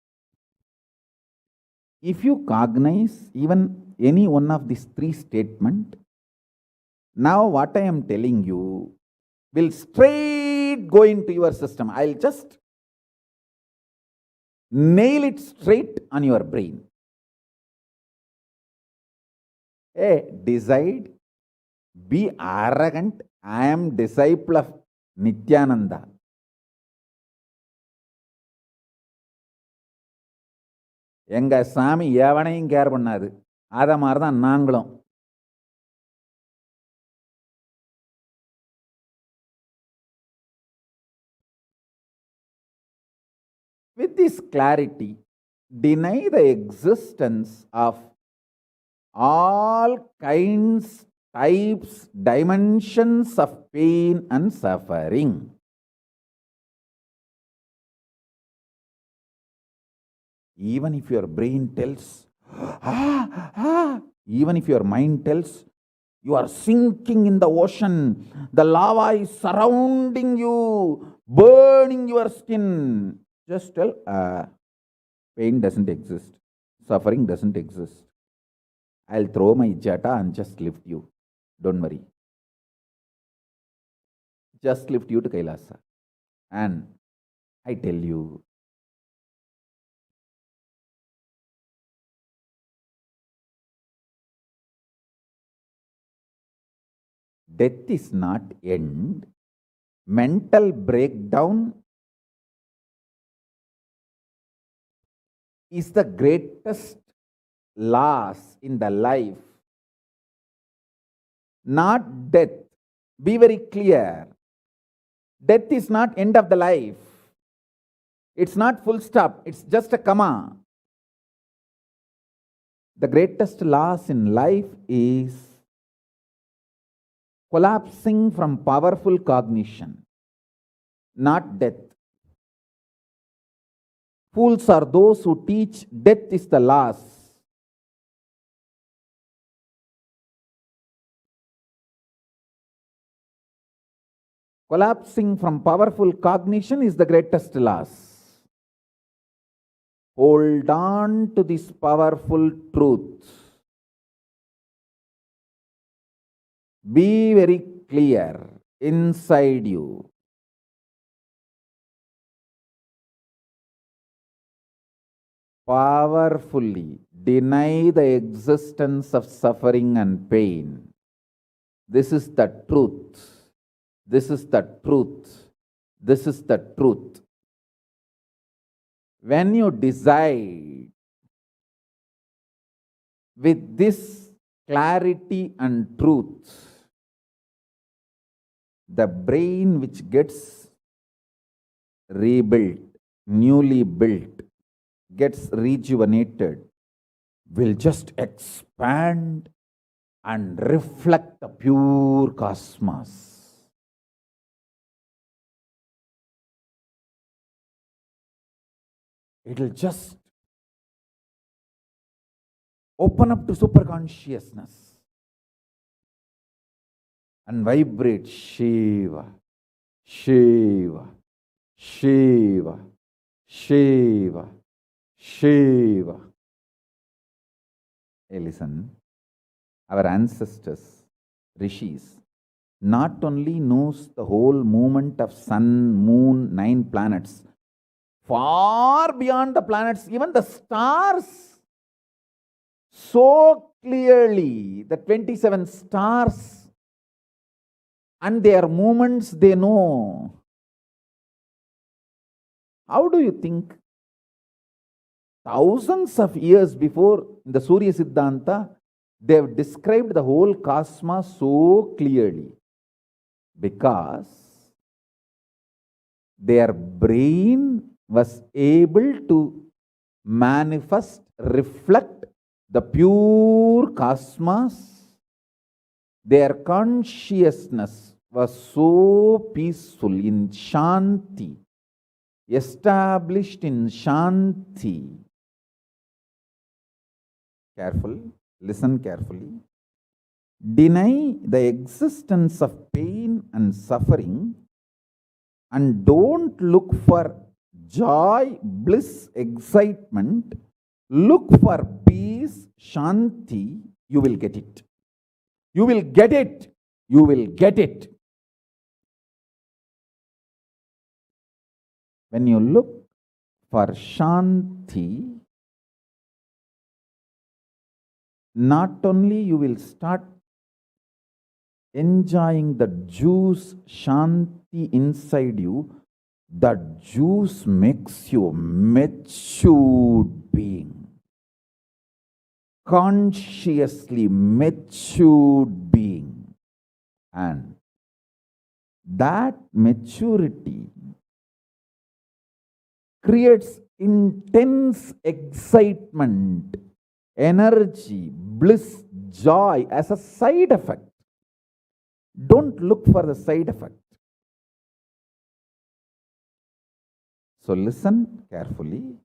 If you cognize even any one of these 3 statements, now what I am telling you will straight go into your system. I'll just nail it straight on your brain. Decide, be arrogant. I am disciple of Nithyananda. எங்க சாமி எவனையும் care பண்ணாது. அத மாதிரி தான் நாங்களும். With this clarity, deny the existence of all kinds, types, dimensions of pain and suffering. Even if your brain tells, even if your mind tells, you are sinking in the ocean, the lava is surrounding you, burning your skin. Just tell, pain doesn't exist, suffering doesn't exist. I'll throw my jata and just lift you. Don't worry. Just lift you to Kailasa. And I tell you, death is not end. Mental breakdown is the greatest loss in the life. Not death. Be very clear. Death is not end of the life. It's not full stop. It's just a comma. The greatest loss in life is collapsing from powerful cognition, not death. Fools are those who teach death is the loss. Collapsing from powerful cognition is the greatest loss. Hold on to this powerful truth. Be very clear inside you. Powerfully deny the existence of suffering and pain. This is the truth. This is the truth. This is the truth. When you decide with this clarity and truth, the brain which gets rebuilt, newly built, gets rejuvenated, will just expand and reflect the pure cosmos. It will just open up to superconsciousness and vibrate Shiva, Shiva, Shiva, Shiva, Shiva. Hey, listen, our ancestors, rishis, not only knows the whole movement of sun, moon, 9 planets, far beyond the planets, even the stars, so clearly, the 27 stars and their movements they know. How do you think? Thousands of years before the Surya Siddhanta, they have described the whole cosmos so clearly because their brain was able to manifest, reflect the pure cosmos. Their consciousness was so peaceful in Shanti, established in Shanti. Careful, listen carefully. Deny the existence of pain and suffering and don't look for joy, bliss, excitement. Look for peace, Shanti. You will get it. You will get it. You will get it. When you look for Shanti, not only you will start enjoying the juice Shanti inside you, that juice makes you a matured being, consciously matured being. And that maturity creates intense excitement, energy, bliss, joy as a side effect. Don't look for the side effect. So listen carefully.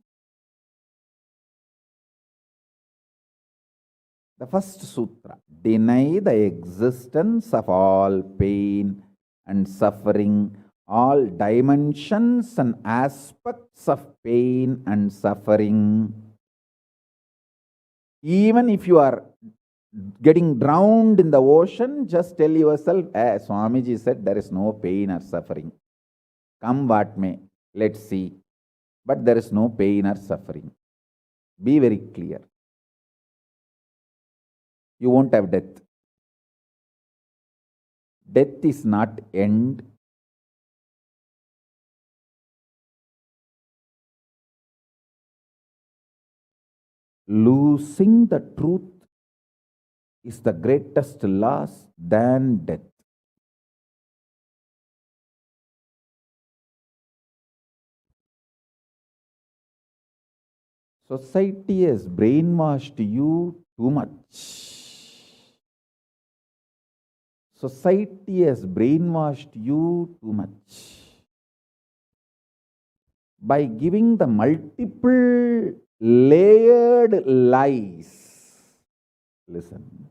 The first sutra: deny the existence of all pain and suffering, all dimensions and aspects of pain and suffering. Even if you are getting drowned in the ocean, just tell yourself, Swamiji said there is no pain or suffering. Come what may, let's see. But there is no pain or suffering. Be very clear. You won't have death. Death is not end. Losing the truth is the greatest loss than death. Society has brainwashed you too much. Society has brainwashed you too much by giving the multiple layered lies. Listen.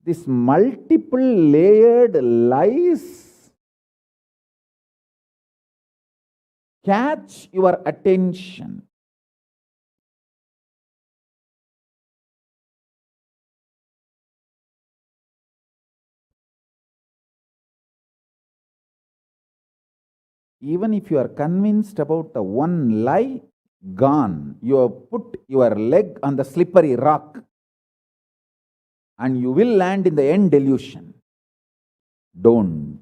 This multiple layered lies catch your attention. Even if you are convinced about the one lie, gone. You have put your leg on the slippery rock and you will land in the end delusion. Don't.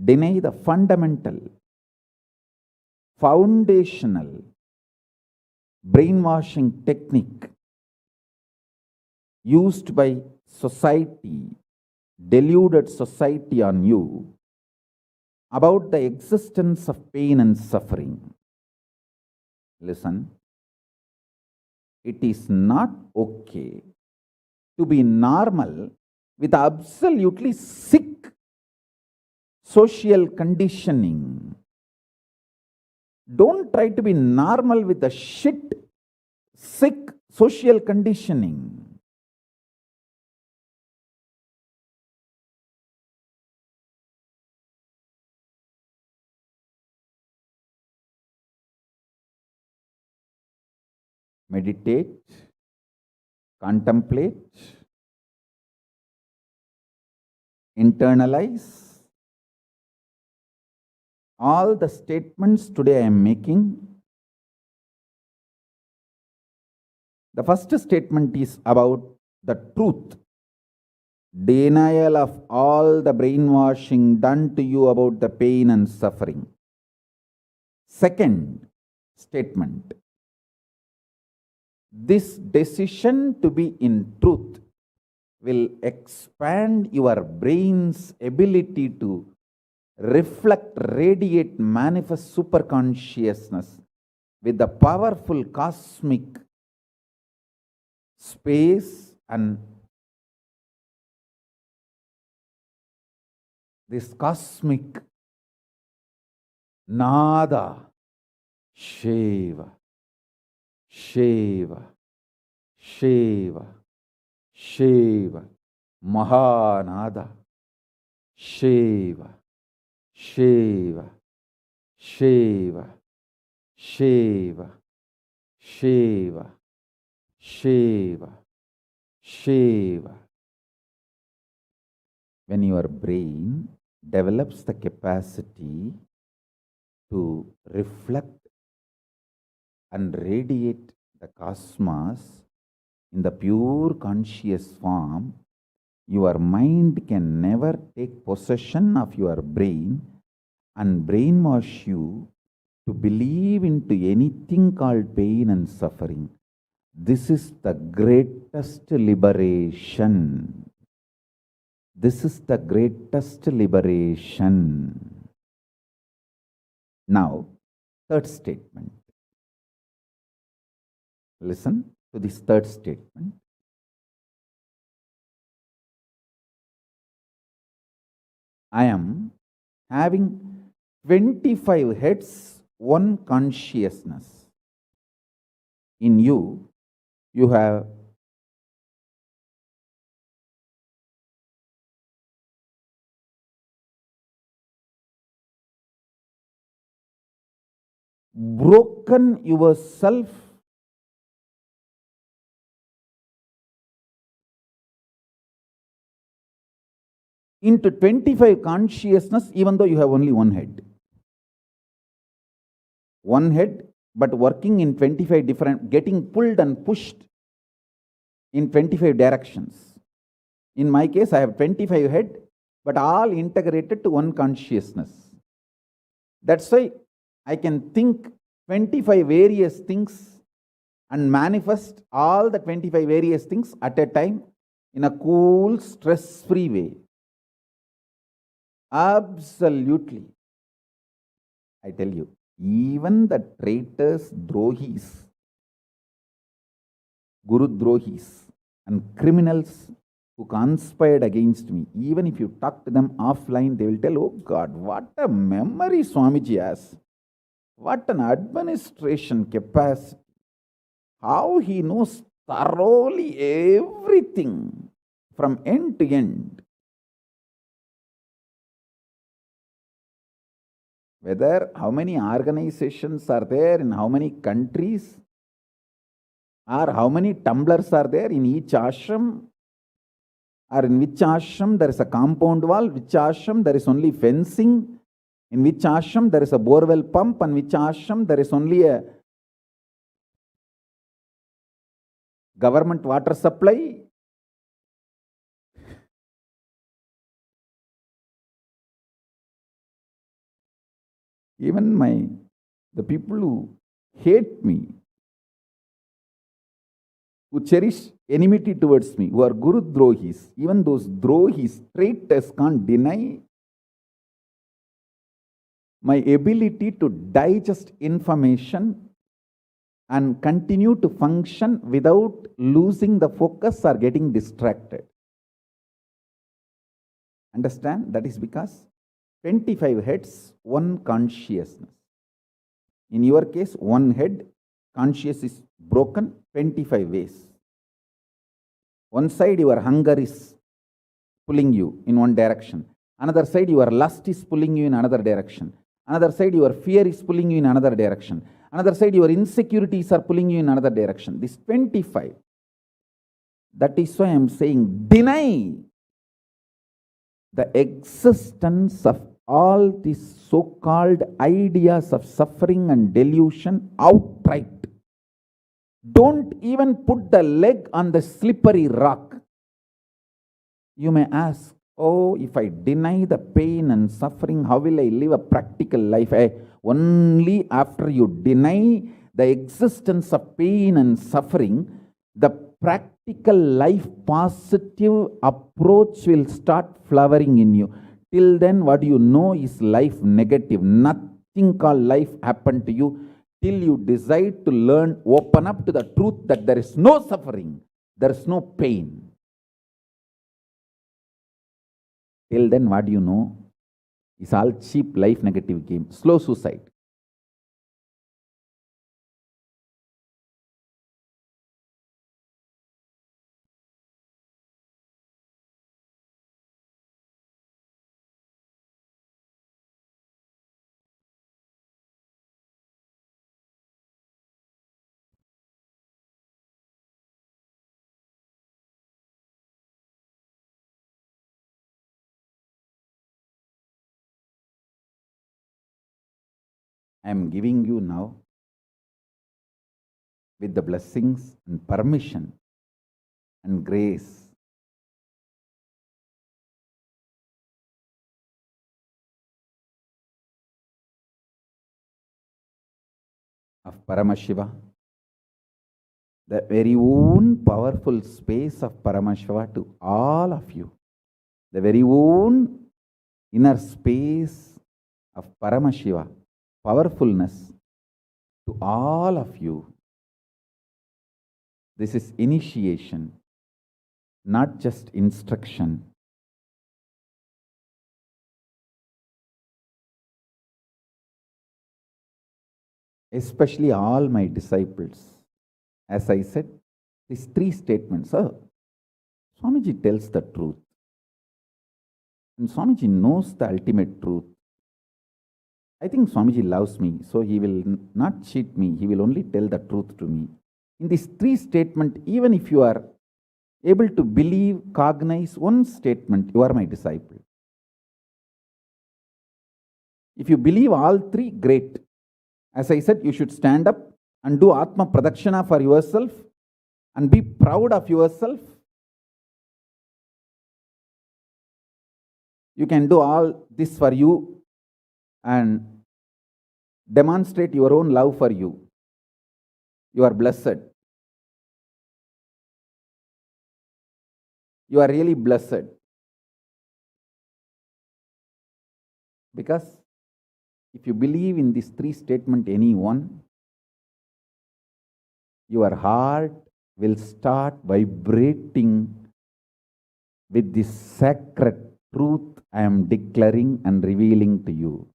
Deny the fundamental, foundational brainwashing technique used by society, deluded society on you about the existence of pain and suffering. Listen, it is not okay to be normal with absolutely sick social conditioning. Don't try to be normal with the sick social conditioning. Meditate, contemplate, internalize all the statements today I am making. The first statement is about the truth, denial of all the brainwashing done to you about the pain and suffering. Second statement: this decision to be in truth will expand your brain's ability to reflect, radiate, manifest superconsciousness with the powerful cosmic space and this cosmic nada, Shiva, Shiva, Shiva, Shiva, Mahanada, Shiva, Shiva, Shiva, Shiva, Shiva, Shiva, Shiva. When your brain develops the capacity to reflect and radiate the cosmos in the pure conscious form, your mind can never take possession of your brain and brainwash you to believe into anything called pain and suffering. This is the greatest liberation. This is the greatest liberation. Now, third statement. Listen to this third statement. I am having 25 heads, one consciousness. In you, you have broken yourself into 25 consciousness, even though you have only one head. One head, but working in 25 different, getting pulled and pushed in 25 directions. In my case, I have 25 head, but all integrated to one consciousness. That's why I can think 25 various things and manifest all the 25 various things at a time in a cool, stress-free way. Absolutely. I tell you, even the traitors, drohis, guru drohis, and criminals who conspired against me, even if you talk to them offline, they will tell, oh God, what a memory Swamiji has. What an administration capacity. How he knows thoroughly everything from end to end. Whether how many organizations are there in how many countries, or how many tumblers are there in each ashram, or in which ashram there is a compound wall, which ashram there is only fencing, in which ashram there is a borewell pump, and which ashram there is only a government water supply. Even the people who hate me, who cherish enmity towards me, who are Guru Drohis, even those Drohis, traitors, can't deny my ability to digest information and continue to function without losing the focus or getting distracted. Understand? That is because 25 heads, one consciousness. In your case, one head, conscious is broken 25 ways. One side, your hunger is pulling you in one direction. Another side, your lust is pulling you in another direction. Another side, your fear is pulling you in another direction. Another side, your insecurities are pulling you in another direction. This 25. That is why I am saying, deny the existence of all these so-called ideas of suffering and delusion outright. Don't even put the leg on the slippery rock. You may ask, oh, if I deny the pain and suffering, how will I live a practical life? Only after you deny the existence of pain and suffering, the practical life positive approach will start flowering in you. Till then, what you know is life negative. Nothing called life happened to you till you decide to learn, open up to the truth that there is no suffering, there is no pain. Till then, what you know is all cheap life negative game, slow suicide. I am giving you now, with the blessings and permission and grace of Paramashiva, the very own powerful space of Paramashiva to all of you, the very own inner space of Paramashiva, powerfulness to all of you. This is initiation, not just instruction. Especially all my disciples. As I said, these three statements. Swamiji tells the truth. And Swamiji knows the ultimate truth. I think Swamiji loves me, so he will not cheat me. He will only tell the truth to me. In these three statements, even if you are able to believe, cognize one statement, you are my disciple. If you believe all three, great. As I said, you should stand up and do Atma Pradakshina for yourself and be proud of yourself. You can do all this for you and demonstrate your own love for you. You are blessed. You are really blessed. Because if you believe in these three statements, any one, your heart will start vibrating with this sacred truth I am declaring and revealing to you.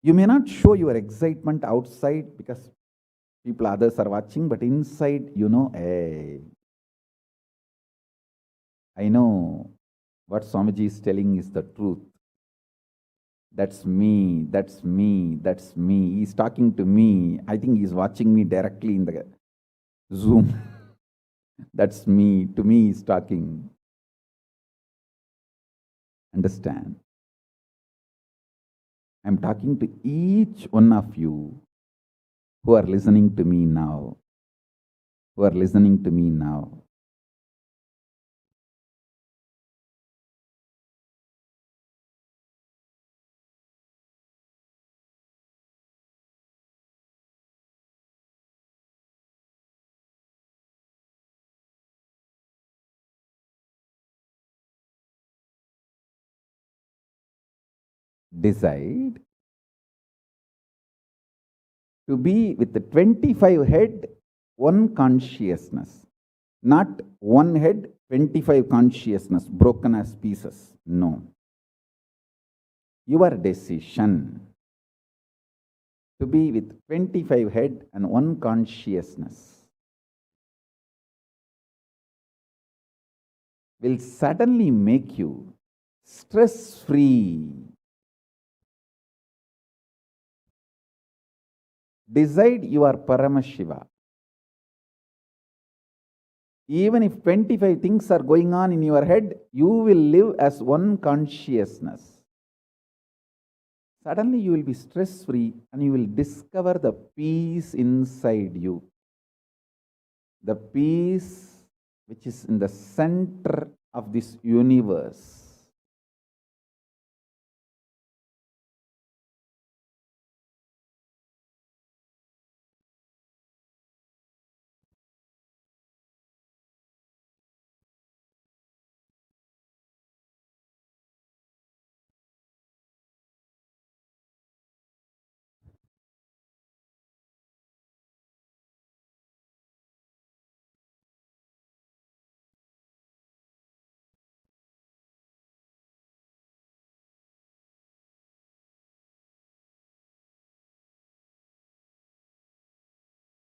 You may not show your excitement outside because others are watching, but inside, hey, I know what Swamiji is telling is the truth. That's me, that's me, that's me. He's talking to me. I think he's watching me directly in the Zoom. That's me. To me, he's talking. Understand? I'm talking to each one of you who are listening to me now. Who are listening to me now. Decide to be with the 25 head, one consciousness. Not one head, 25 consciousness, broken as pieces. No. Your decision to be with 25 head and one consciousness will suddenly make you stress-free. Decide you are Paramashiva. Even if 25 things are going on in your head, you will live as one consciousness. Suddenly you will be stress-free and you will discover the peace inside you. The peace which is in the center of this universe.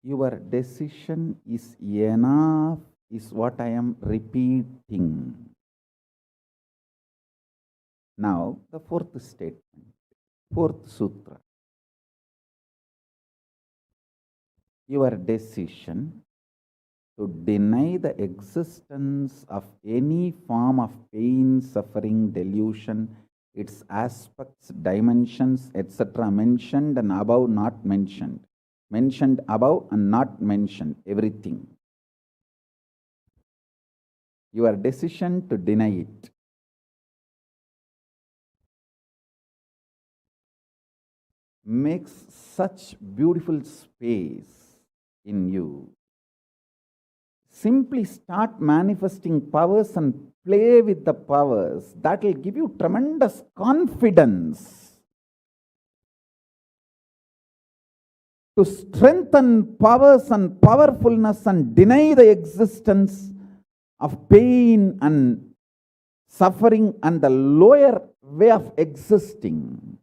Your decision is enough, is what I am repeating. Now, the fourth statement, fourth sutra. Your decision to deny the existence of any form of pain, suffering, delusion, its aspects, dimensions, etc. mentioned and above not mentioned. Mentioned above and not mentioned, everything. Your decision to deny it. makes such beautiful space in you. Simply start manifesting powers and play with the powers. That will give you tremendous confidence to strengthen powers and powerfulness and deny the existence of pain and suffering and the lower way of existing.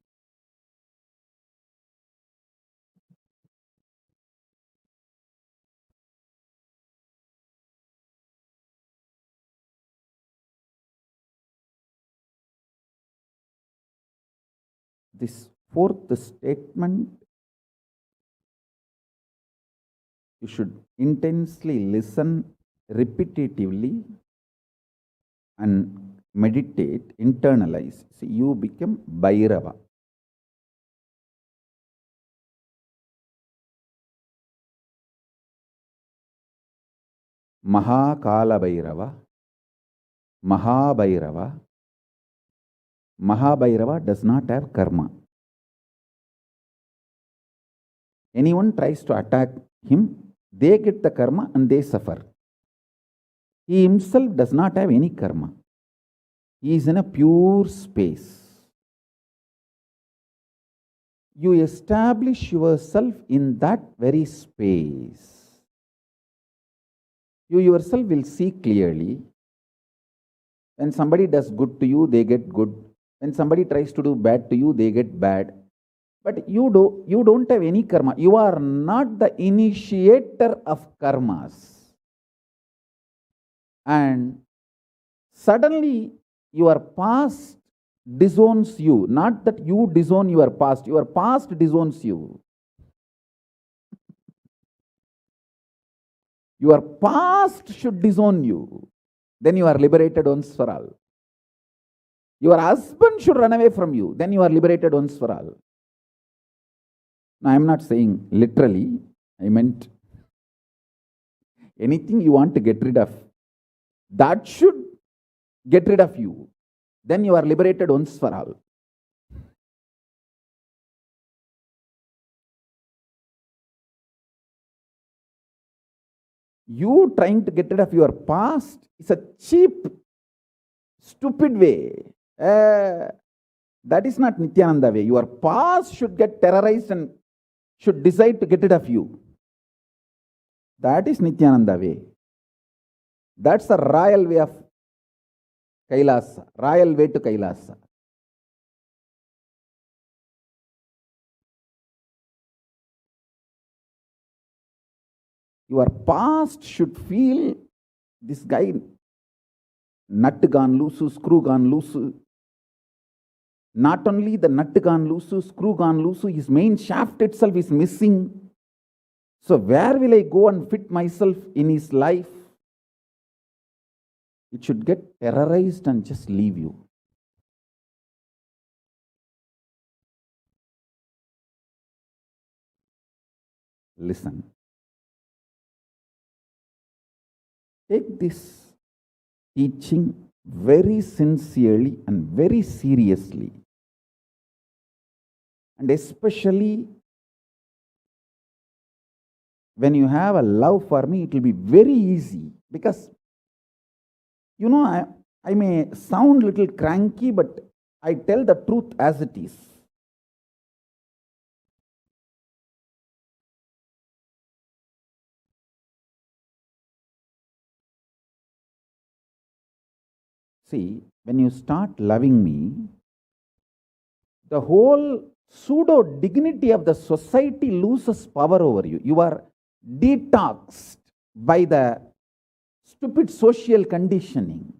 This fourth statement, you should intensely listen repetitively and meditate, internalize. See, you become Bhairava. Mahakala Bhairava, Mahabhairava. Mahabhairava does not have karma. Anyone tries to attack him, they get the karma and they suffer. He himself does not have any karma. He is in a pure space. You establish yourself in that very space. You yourself will see clearly. When somebody does good to you, they get good. When somebody tries to do bad to you, they get bad. But you don't have any karma. You are not the initiator of karmas. And suddenly your past disowns you. Not that you disown your past disowns you. Your past should disown you. Then you are liberated once for all. Your husband should run away from you. Then you are liberated once for all. Now, I am not saying literally. I meant anything you want to get rid of, that should get rid of you. Then you are liberated once for all. You trying to get rid of your past is a cheap, stupid way. That is not Nithyananda way. Your past should get terrorized and should decide to get rid of you. That is Nithyananda way. That's the royal way of Kailasa, royal way to Kailasa. Your past should feel this guy, nut gone loose, screw gone loose. Not only the nut gone loose, screw gone loose, his main shaft itself is missing. So where will I go and fit myself in his life? It should get terrorized and just leave you. Listen. Take this teaching very sincerely and very seriously. And especially when you have a love for me, it will be very easy. Because, you know, I may sound a little cranky, but I tell the truth as it is. See, when you start loving me, the whole pseudo dignity of the society loses power over you. You are detoxed by the stupid social conditioning.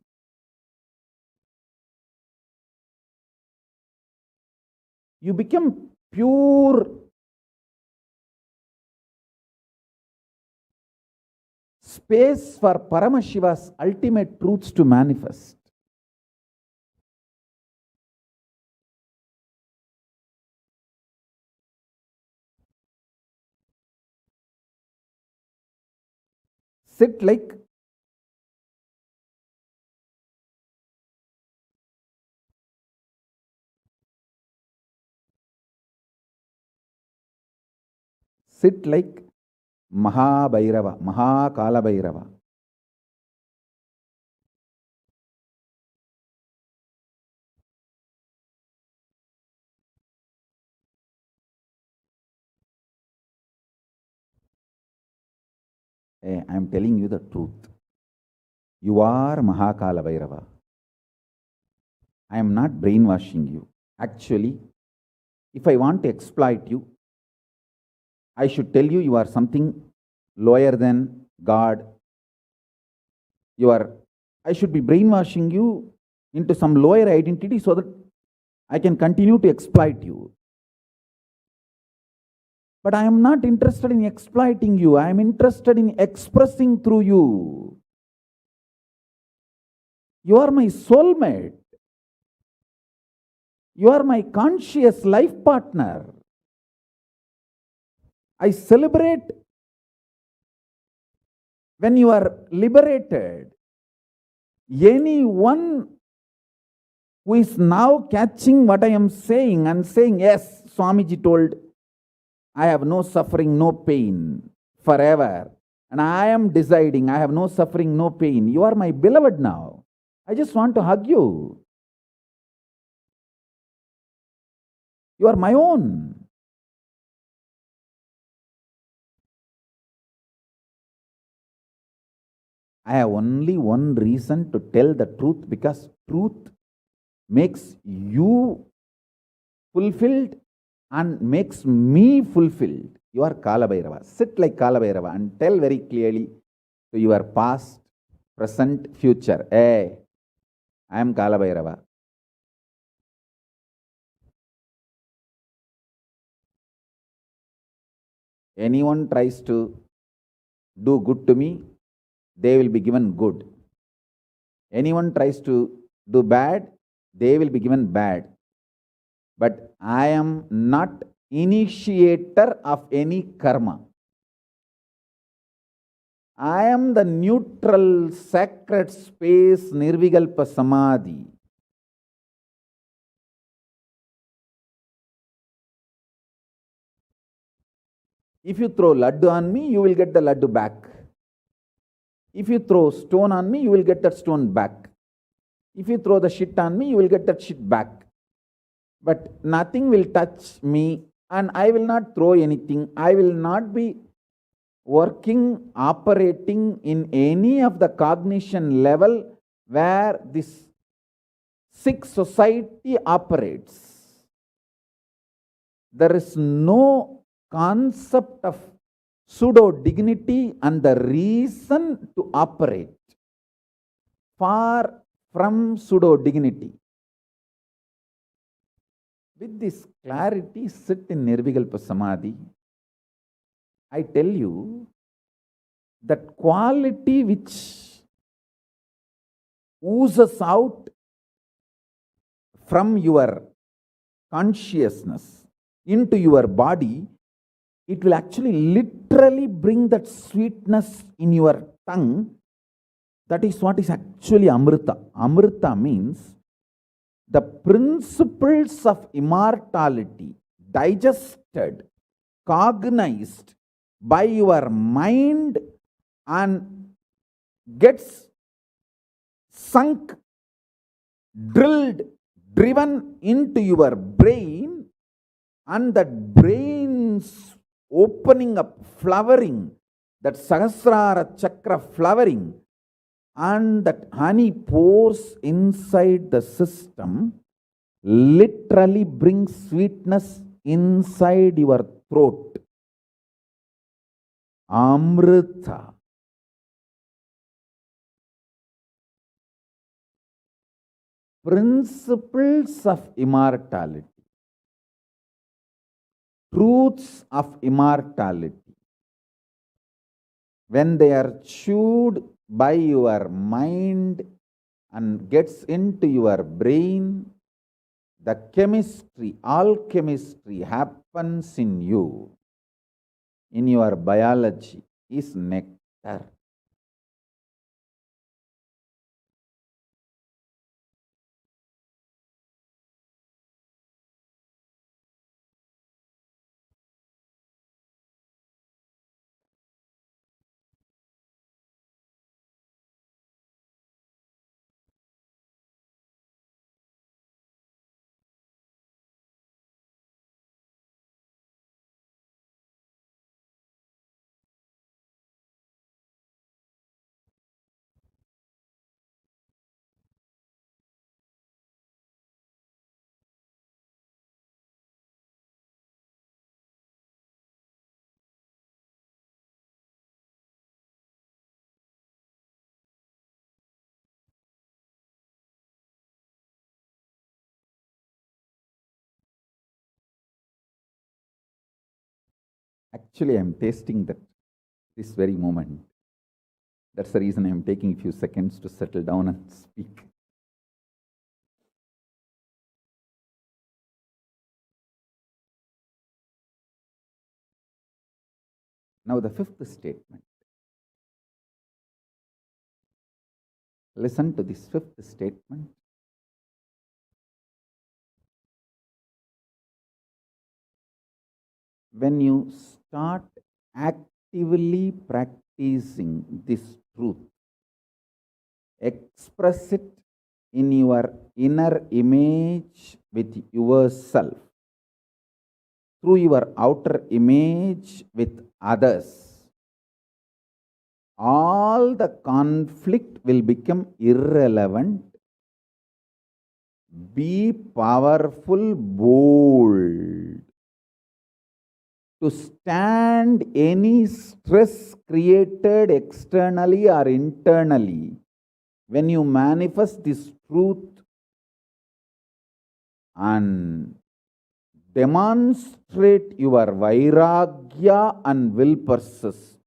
You become pure space for Paramashiva's ultimate truths to manifest. Sit like Sit like Mahabhairava, Mahakala. I am telling you the truth. You are Mahakala Bhairava. I am not brainwashing you. Actually, if I want to exploit you, I should tell you are something lower than God. I should be brainwashing you into some lower identity so that I can continue to exploit you. But I am not interested in exploiting you. I am interested in expressing through you. You are my soulmate. You are my conscious life partner. I celebrate when you are liberated. Anyone who is now catching what I am saying and saying, yes, Swamiji told, I have no suffering, no pain forever. And I am deciding I have no suffering, no pain. You are my beloved now. I just want to hug you. You are my own. I have only one reason to tell the truth, because truth makes you fulfilled and makes me fulfilled. You are Kala Bhairava. Sit like Kala Bhairava and tell very clearly to your past, present, future. Hey, I am Kala Bhairava. Anyone tries to do good to me, they will be given good. Anyone tries to do bad, they will be given bad. But I am not initiator of any karma. I am the neutral, sacred space, Nirvikalpa Samadhi. If you throw laddu on me, you will get the laddu back. If you throw stone on me, you will get that stone back. If you throw the shit on me, you will get that shit back. But nothing will touch me, and I will not throw anything. I will not be working, operating in any of the cognition level where this sick society operates. There is no concept of pseudo dignity and the reason to operate. Far from pseudo dignity. With this clarity, sit in Nirvikalpa Samadhi. I tell you that quality which oozes out from your consciousness into your body, it will actually literally bring that sweetness in your tongue. That is what is actually Amrita. Amrita means the principles of immortality digested, cognized by your mind and gets sunk, drilled, driven into your brain, and that brain's opening up, flowering, that Sahasrara Chakra flowering, and that honey pours inside the system, literally brings sweetness inside your throat. Amrita. Principles of immortality. Truths of immortality. When they are chewed by your mind and gets into your brain, the chemistry, alchemistry happens in you, in your biology, is nectar. Actually, I'm tasting that this very moment. That's the reason I'm taking a few seconds to settle down and speak. Now, the fifth statement. Listen to this fifth statement. When you start actively practicing this truth, express it in your inner image with yourself, through your outer image with others, all the conflict will become irrelevant. Be powerful, bold, to stand any stress created externally or internally. When you manifest this truth and demonstrate your vairagya and will persistence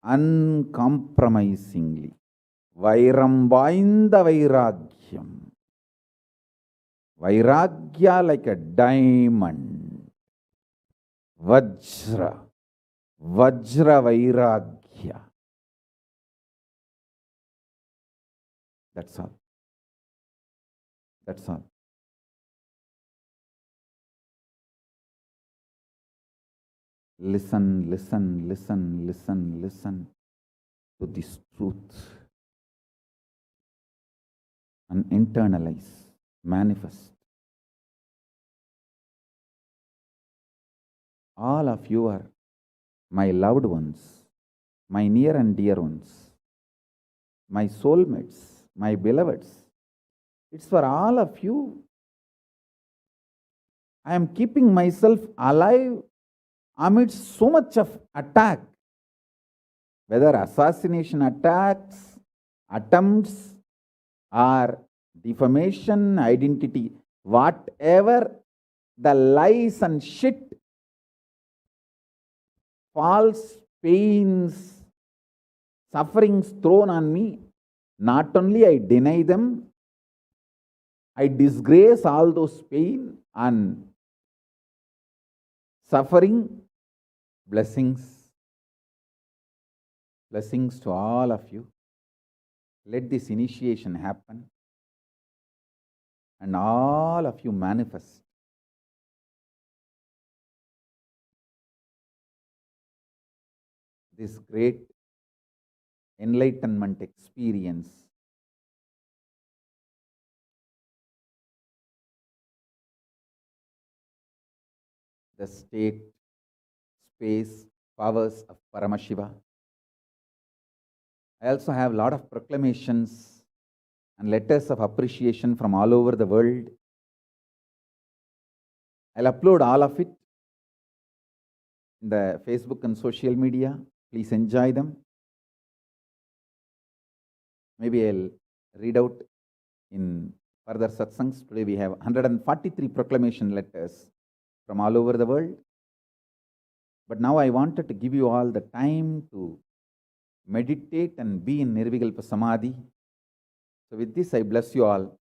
uncompromisingly. Vairam vainda vairagyam. Vairagya like a diamond. Vajra. Vajra vairagya. That's all. That's all. Listen, listen, listen, listen, listen to this truth and internalize, manifest. All of you are my loved ones, my near and dear ones, my soulmates, my beloveds. It's for all of you. I am keeping myself alive amidst so much of attack, whether assassination attacks, attempts, or defamation, identity, whatever the lies and shit, false pains, sufferings thrown on me, not only I deny them, I disgrace all those pain and suffering. Blessings. Blessings to all of you. Let this initiation happen and all of you manifest this great enlightenment experience. The state, space, powers of Paramashiva. I also have a lot of proclamations and letters of appreciation from all over the world. I'll upload all of it in the Facebook and social media. Please enjoy them. Maybe I'll read out in further satsangs. Today we have 143 proclamation letters from all over the world. But now I wanted to give you all the time to meditate and be in Nirvikalpa Samadhi. So with this, I bless you all.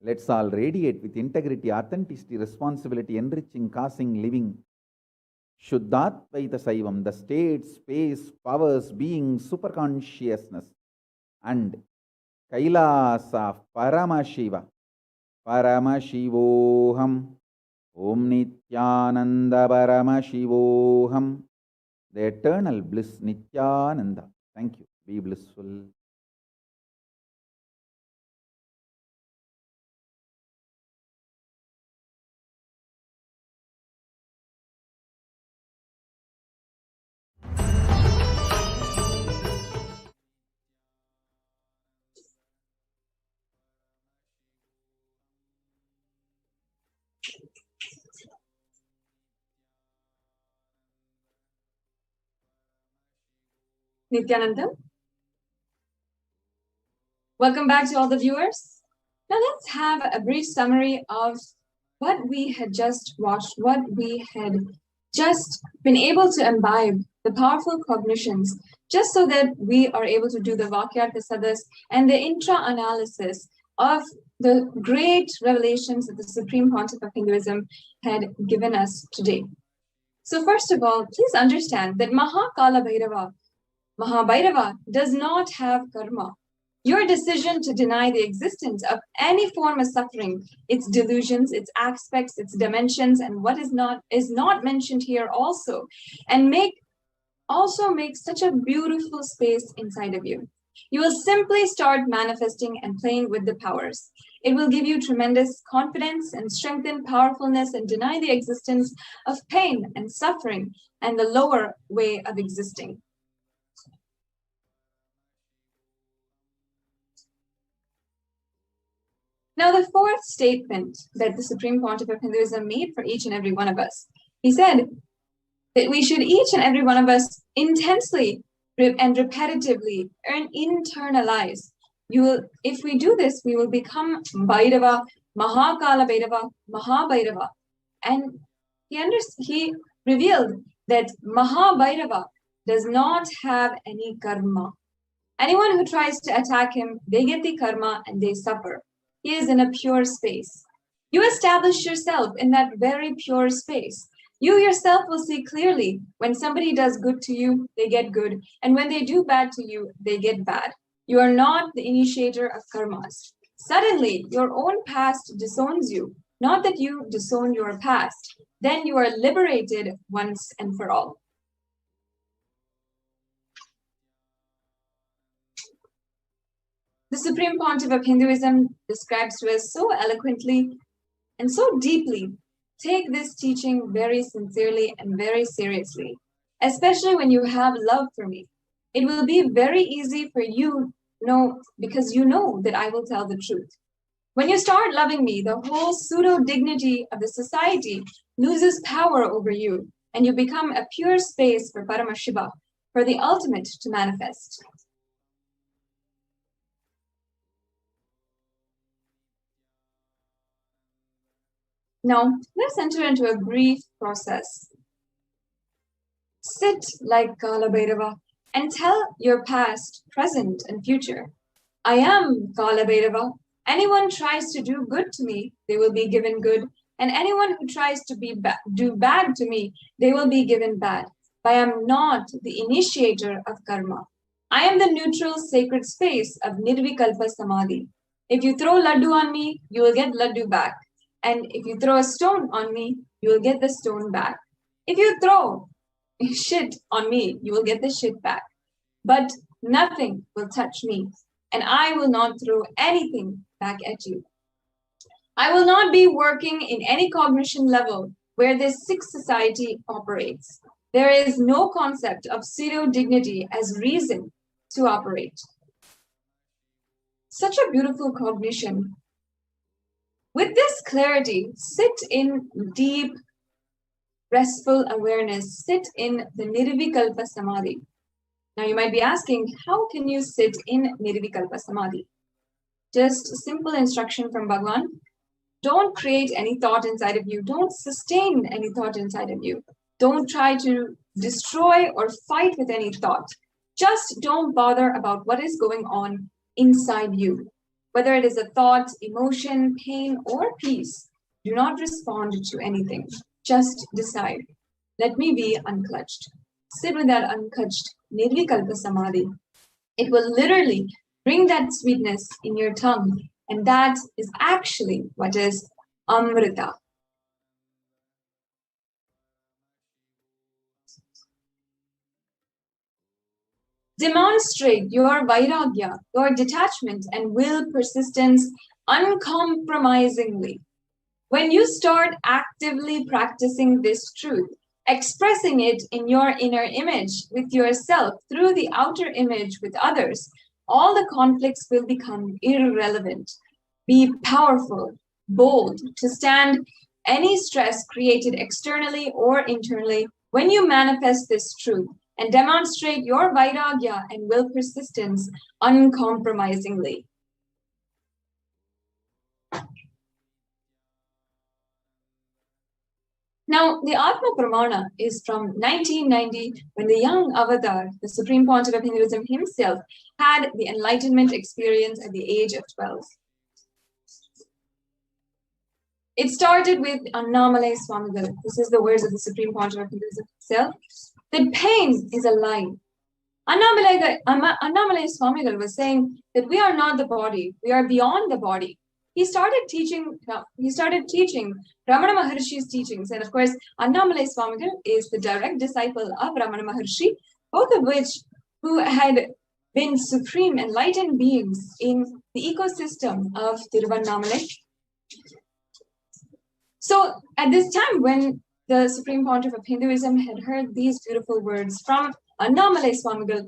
Let's all radiate with integrity, authenticity, responsibility, enriching, causing, living. Shuddhatvaita Saivam, the state, space, powers, being, superconsciousness, and Kailasa, Paramashiva, Paramashivoham, Om Nithyananda Paramashivoham, the eternal bliss Nithyananda. Thank you. Be blissful. Nithyananda. Welcome back to all the viewers. Now let's have a brief summary of what we had just watched, what we had just been able to imbibe, the powerful cognitions, just so that we are able to do the Vakyarthasadas and the intra-analysis of the great revelations that the Supreme Pontiff of Hinduism had given us today. So first of all, please understand that Mahakala Bhairava, Mahabhairava, does not have karma. Your decision to deny the existence of any form of suffering, its delusions, its aspects, its dimensions, and what is not mentioned here also, and make such a beautiful space inside of you. You will simply start manifesting and playing with the powers. It will give you tremendous confidence and strengthen powerfulness and deny the existence of pain and suffering and the lower way of existing. Now, the fourth statement that the Supreme Pontiff of Hinduism made for each and every one of us, he said that we should each and every one of us intensely and repetitively internalize. If we do this, we will become Bhairava, Mahakala Bhairava, Mahabhairava. And he revealed that Mahabhairava does not have any karma. Anyone who tries to attack him, they get the karma and they suffer. He is in a pure space. You establish yourself in that very pure space. You yourself will see clearly when somebody does good to you, they get good. And when they do bad to you, they get bad. You are not the initiator of karmas. Suddenly, your own past disowns you. Not that you disown your past. Then you are liberated once and for all. The Supreme Pontiff of Hinduism describes to us so eloquently and so deeply. Take this teaching very sincerely and very seriously, especially when you have love for me. It will be very easy for you, because you know that I will tell the truth. When you start loving me, the whole pseudo-dignity of the society loses power over you, and you become a pure space for Paramashiva, for the ultimate to manifest. Now, let's enter into a brief process. Sit like Kala Bhairava and tell your past, present, and future. I am Kala Bhairava. Anyone tries to do good to me, they will be given good. And anyone who tries to do bad to me, they will be given bad. But I am not the initiator of karma. I am the neutral sacred space of Nirvikalpa Samadhi. If you throw laddu on me, you will get laddu back. And if you throw a stone on me, you will get the stone back. If you throw shit on me, you will get the shit back. But nothing will touch me, and I will not throw anything back at you. I will not be working in any cognition level where this sixth society operates. There is no concept of pseudo-dignity as reason to operate. Such a beautiful cognition. With this clarity, sit in deep, restful awareness. Sit in the Nirvikalpa Samadhi. Now you might be asking, how can you sit in Nirvikalpa Samadhi? Just a simple instruction from Bhagavan. Don't create any thought inside of you. Don't sustain any thought inside of you. Don't try to destroy or fight with any thought. Just don't bother about what is going on inside you. Whether it is a thought, emotion, pain, or peace, do not respond to anything. Just decide. Let me be unclutched. Sit with that unclutched Nirvikalpa Samadhi. It will literally bring that sweetness in your tongue. And that is actually what is Amrita. Demonstrate your vairagya, your detachment and will persistence uncompromisingly. When you start actively practicing this truth, expressing it in your inner image with yourself through the outer image with others, all the conflicts will become irrelevant. Be powerful, bold, to stand any stress created externally or internally when you manifest this truth. And demonstrate your vairagya and will persistence uncompromisingly. Now, the Atma Pramana is from 1990, when the young avatar, the Supreme Pontiff of Hinduism himself, had the enlightenment experience at the age of 12. It started with Annamalai Swamigal. This is the words of the Supreme Pontiff of Hinduism himself, that pain is a lie. Annamalai Swamigal was saying that we are not the body, we are beyond the body. He started teaching Ramana Maharshi's teachings. And of course, Annamalai Swamigal is the direct disciple of Ramana Maharshi, both of which who had been supreme enlightened beings in the ecosystem of Tiruvannamalai. So at this time, when the Supreme Pontiff of Hinduism had heard these beautiful words from Annamalai Swamigal,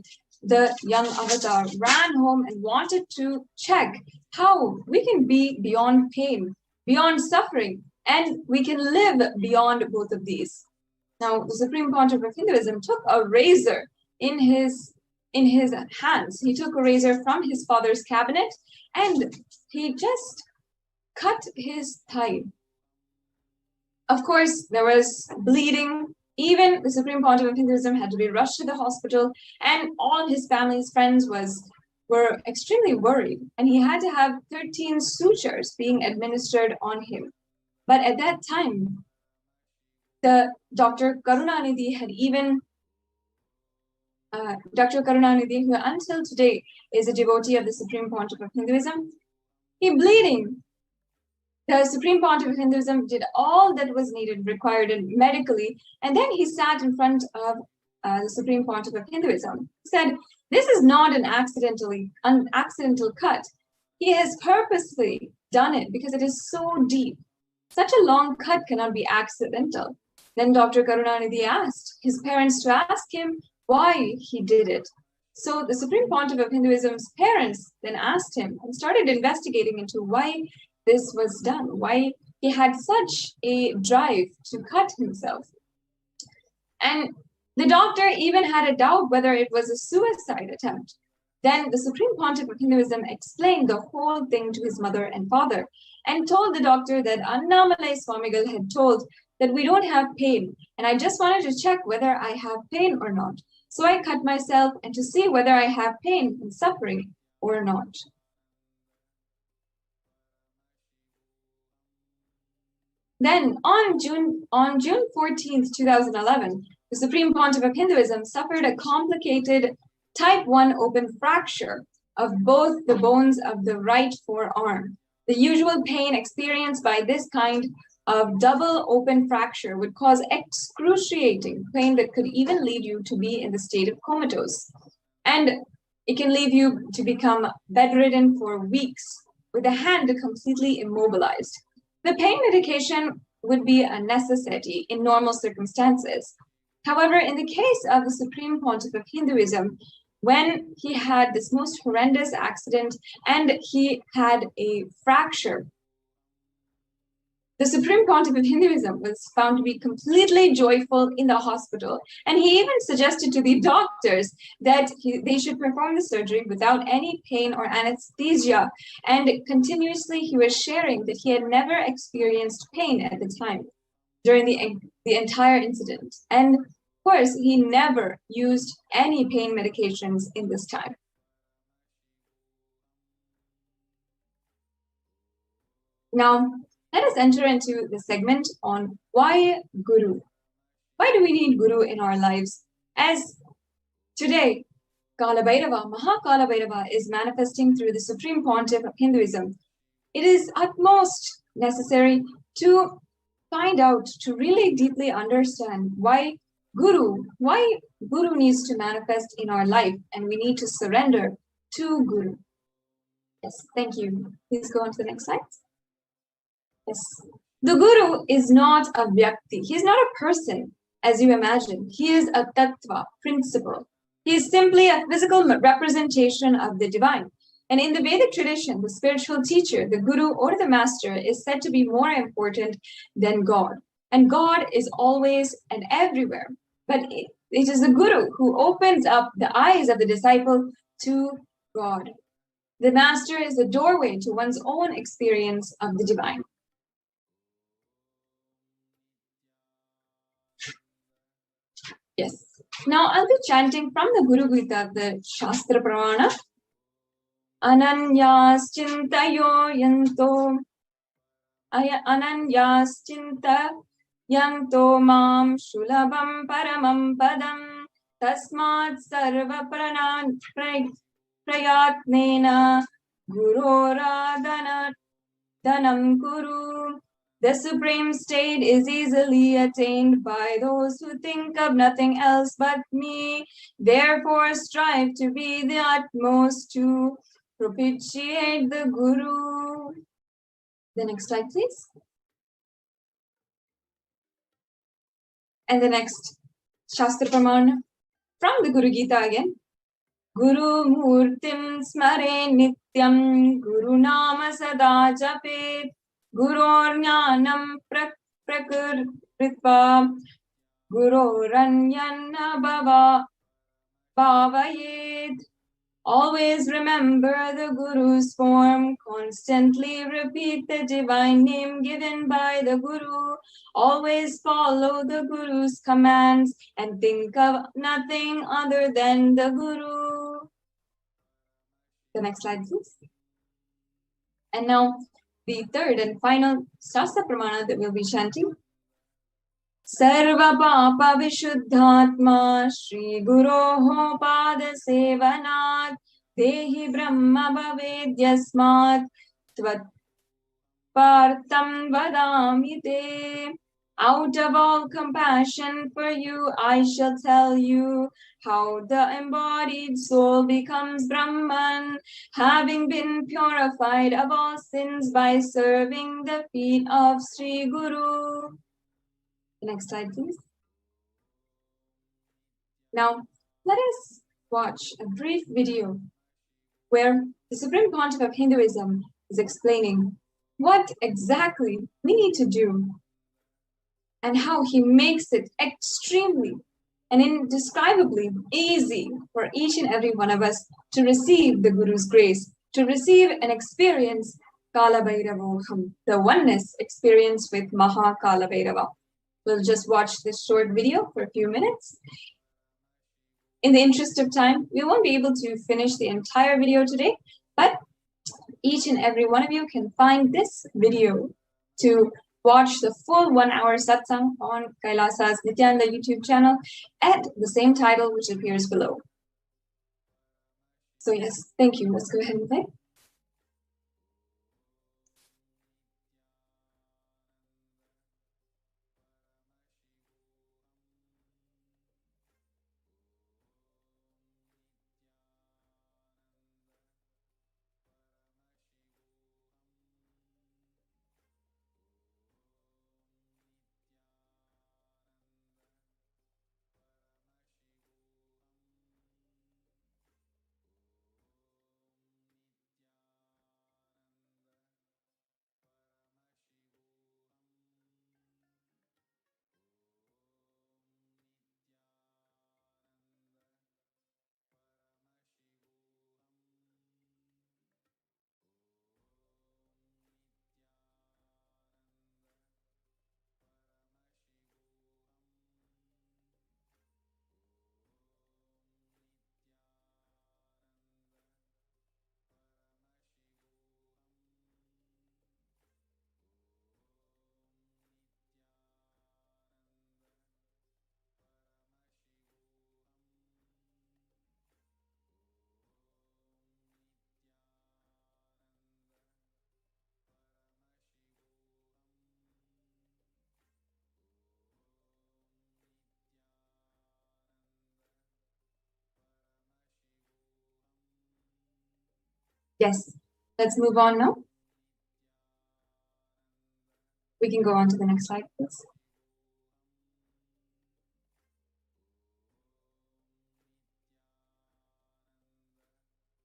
the young avatar ran home and wanted to check how we can be beyond pain, beyond suffering, and we can live beyond both of these. Now, the Supreme Pontiff of Hinduism took a razor in his hands. He took a razor from his father's cabinet and he just cut his thigh. Of course, there was bleeding. Even the Supreme Pontiff of Hinduism had to be rushed to the hospital, and all of his family's friends were extremely worried, and he had to have 13 sutures being administered on him. But at that time, the Dr. Karunanidhi had even Dr. Karunanidhi, who until today is a devotee of the Supreme Pontiff of Hinduism, he bleeding. The Supreme Pontiff of Hinduism did all that was needed, required medically, and then he sat in front of the Supreme Pontiff of Hinduism. He said, "This is not an accidental cut. He has purposely done it because it is so deep. Such a long cut cannot be accidental." Then Dr. Karunanidhi asked his parents to ask him why he did it. So the Supreme Pontiff of Hinduism's parents then asked him and started investigating into why this was done, why he had such a drive to cut himself. And the doctor even had a doubt whether it was a suicide attempt. Then the Supreme Pontiff of Hinduism explained the whole thing to his mother and father and told the doctor that Annamalai Swamigal had told that we don't have pain, and I just wanted to check whether I have pain or not. So I cut myself and to see whether I have pain and suffering or not. Then on June 14th, 2011, the Supreme Pontiff of Hinduism suffered a complicated type 1 open fracture of both the bones of the right forearm. The usual pain experienced by this kind of double open fracture would cause excruciating pain that could even lead you to be in the state of comatose. And it can leave you to become bedridden for weeks with the hand completely immobilized. The pain medication would be a necessity in normal circumstances. However, in the case of the Supreme Pontiff of Hinduism, when he had this most horrendous accident and he had a fracture, the Supreme Pontiff of Hinduism was found to be completely joyful in the hospital. And he even suggested to the doctors that they should perform the surgery without any pain or anesthesia. And continuously he was sharing that he had never experienced pain at the time during the entire incident. And of course, he never used any pain medications in this time. Now, let us enter into the segment on why Guru. Why do we need Guru in our lives? As today, Kala Bhairava, Mahakala Bhairava is manifesting through the Supreme Pontiff of Hinduism. It is utmost necessary to find out, to really deeply understand why Guru needs to manifest in our life, and we need to surrender to Guru. Yes, thank you. Please go on to the next slide. Yes. The Guru is not a Vyakti. He is not a person, as you imagine. He is a Tattva, principle. He is simply a physical representation of the divine. And in the Vedic tradition, the spiritual teacher, the Guru or the master, is said to be more important than God. And God is always and everywhere. But it is the Guru who opens up the eyes of the disciple to God. The master is the doorway to one's own experience of the divine. Yes. Now I'll be chanting from the Guru Gita, the Shastra Pramana. Ananyas Chintayo Yanto Ananyas Chinta Yanto Mam Shulabam Paramam Padam Tasmat Sarva Prayatnena Guroradana Danam Kuru. The supreme state is easily attained by those who think of nothing else but me. Therefore, strive to be the utmost to propitiate the Guru. The next slide, please. And the next Shastra Pramana from the Guru Gita again. Guru Murtim Smare Nityam Guru Nama Sada Japet Guror Jnanam Prakritva Guroranyana Bhavayed. Always remember the Guru's form. Constantly repeat the divine name given by the Guru. Always follow the Guru's commands and think of nothing other than the Guru. The next slide, please. And now, the third and final Shastra Pramana that we'll be chanting. Sarva Papa Vishuddhatma Shri Guroho Pada Sevanat Dehi Brahma Bhavedyasmat Tvat Partam Vadami Te. Out of all compassion for you, I shall tell you how the embodied soul becomes Brahman, having been purified of all sins by serving the feet of Sri Guru. Next slide, please. Now, let us watch a brief video where the Supreme Pontiff of Hinduism is explaining what exactly we need to do and how he makes it extremely and indescribably easy for each and every one of us to receive the Guru's grace, to receive and experience Kalabhairavoham, the oneness experience with Maha Kalabhairava. We'll just watch this short video for a few minutes. In the interest of time, we won't be able to finish the entire video today, but each and every one of you can find this video to watch the full 1 hour satsang on Kailasa's Nithyananda YouTube channel at the same title which appears below. So yes, thank you. Let's go ahead and play. Yes, let's move on now. We can go on to the next slide, please.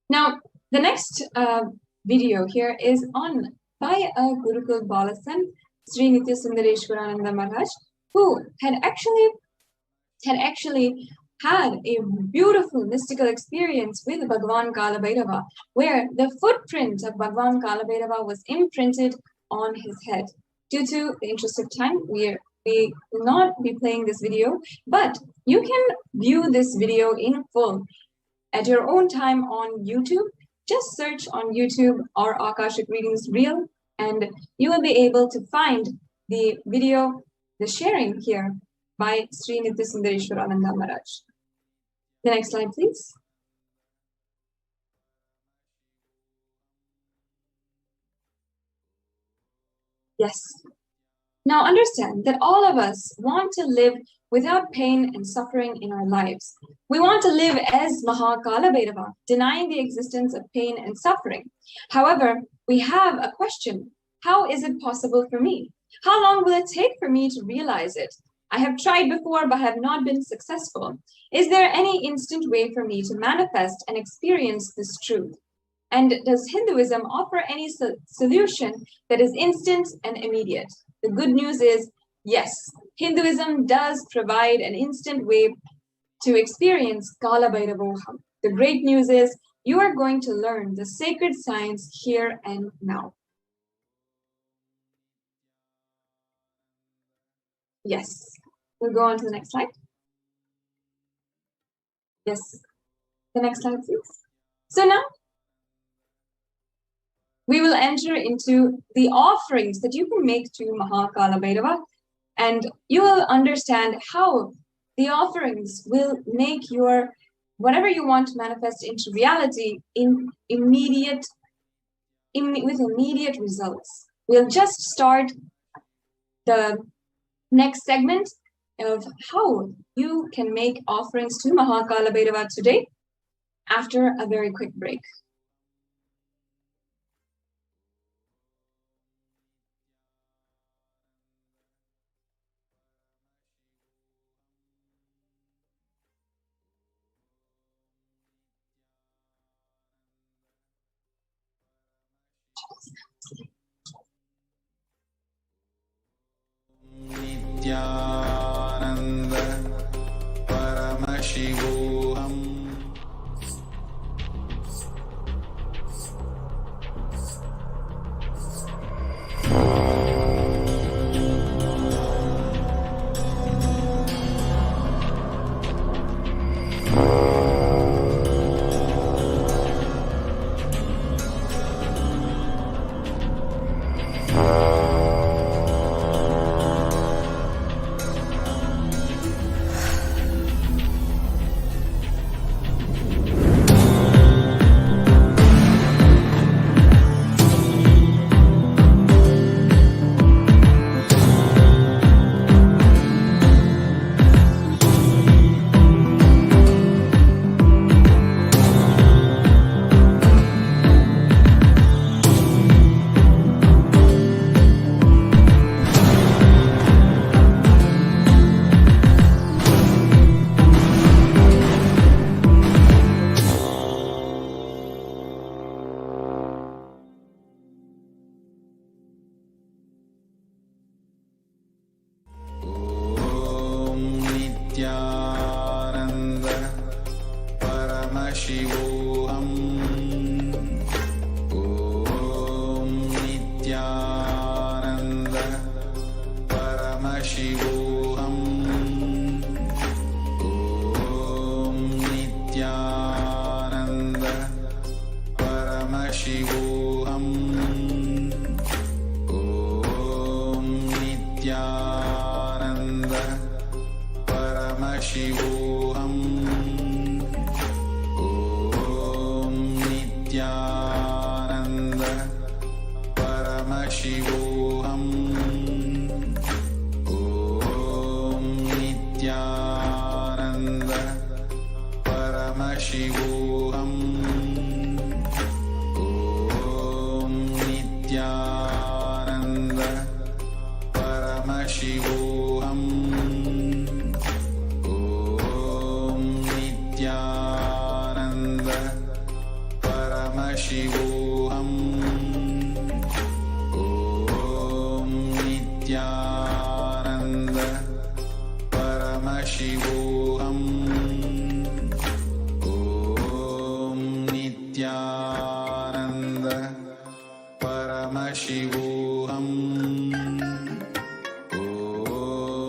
Now, the next video here is on by a Gurukul Balasan, Sri Nitya Sundareshwarananda Maharaj, who had actually had a beautiful mystical experience with Bhagavan Kalabhairava, where the footprint of Bhagavan Kalabhairava was imprinted on his head. Due to the interest of time, we we will not be playing this video, but you can view this video in full at your own time on YouTube. Just search on YouTube or Akashic Readings Reel, and you will be able to find the video, the sharing here by Sri Nithyananda Maharaj. The next slide, please. Yes. Now understand that all of us want to live without pain and suffering in our lives. We want to live as Mahakala Bhairava, denying the existence of pain and suffering. However, we have a question. How is it possible for me? How long will it take for me to realize it? I have tried before, but have not been successful. Is there any instant way for me to manifest and experience this truth? And does Hinduism offer any solution that is instant and immediate? The good news is, yes, Hinduism does provide an instant way to experience Kala Bhairavoham. The great news is, you are going to learn the sacred science here and now. Yes, we'll go on to the next slide. Yes, the next slide, please. So now, we will enter into the offerings that you can make to Mahakala Bhairava, and you will understand how the offerings will make your whatever you want to manifest into reality with immediate results. We'll just start the next segment of how you can make offerings to Mahakala Bhairava today after a very quick break. Nithyananda Paramashivoham. Nithyananda Paramashivoham. Om Nithyananda Paramashivoham. Om Nithyananda Paramashivoham. Om Nithyananda Paramashivoham. Om Nithyananda Paramashivoham. Om Nithyananda Paramashivoham. Om Nithyananda Paramashivoham. Om Nithyananda Paramashivoham. Om Nithyananda Paramashivoham. Om Nithyananda Paramashivoham. Om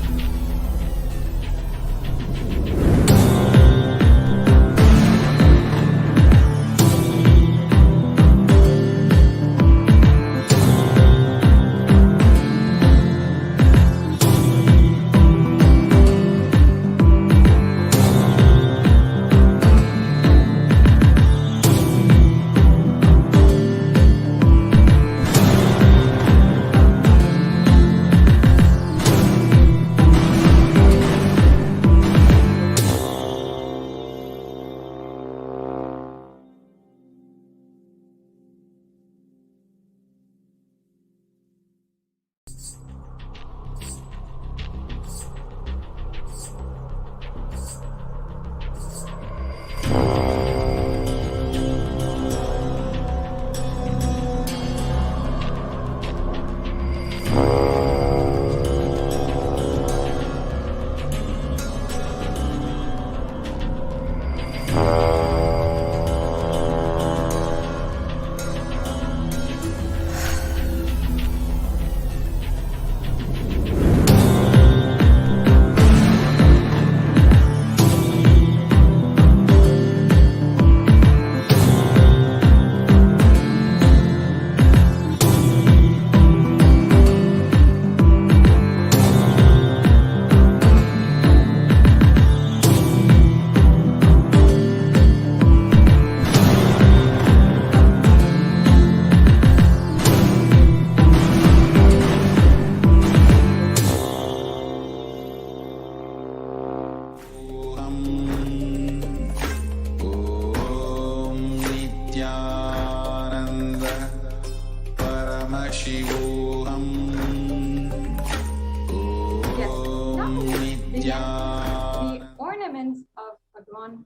the ornaments of Bhagavan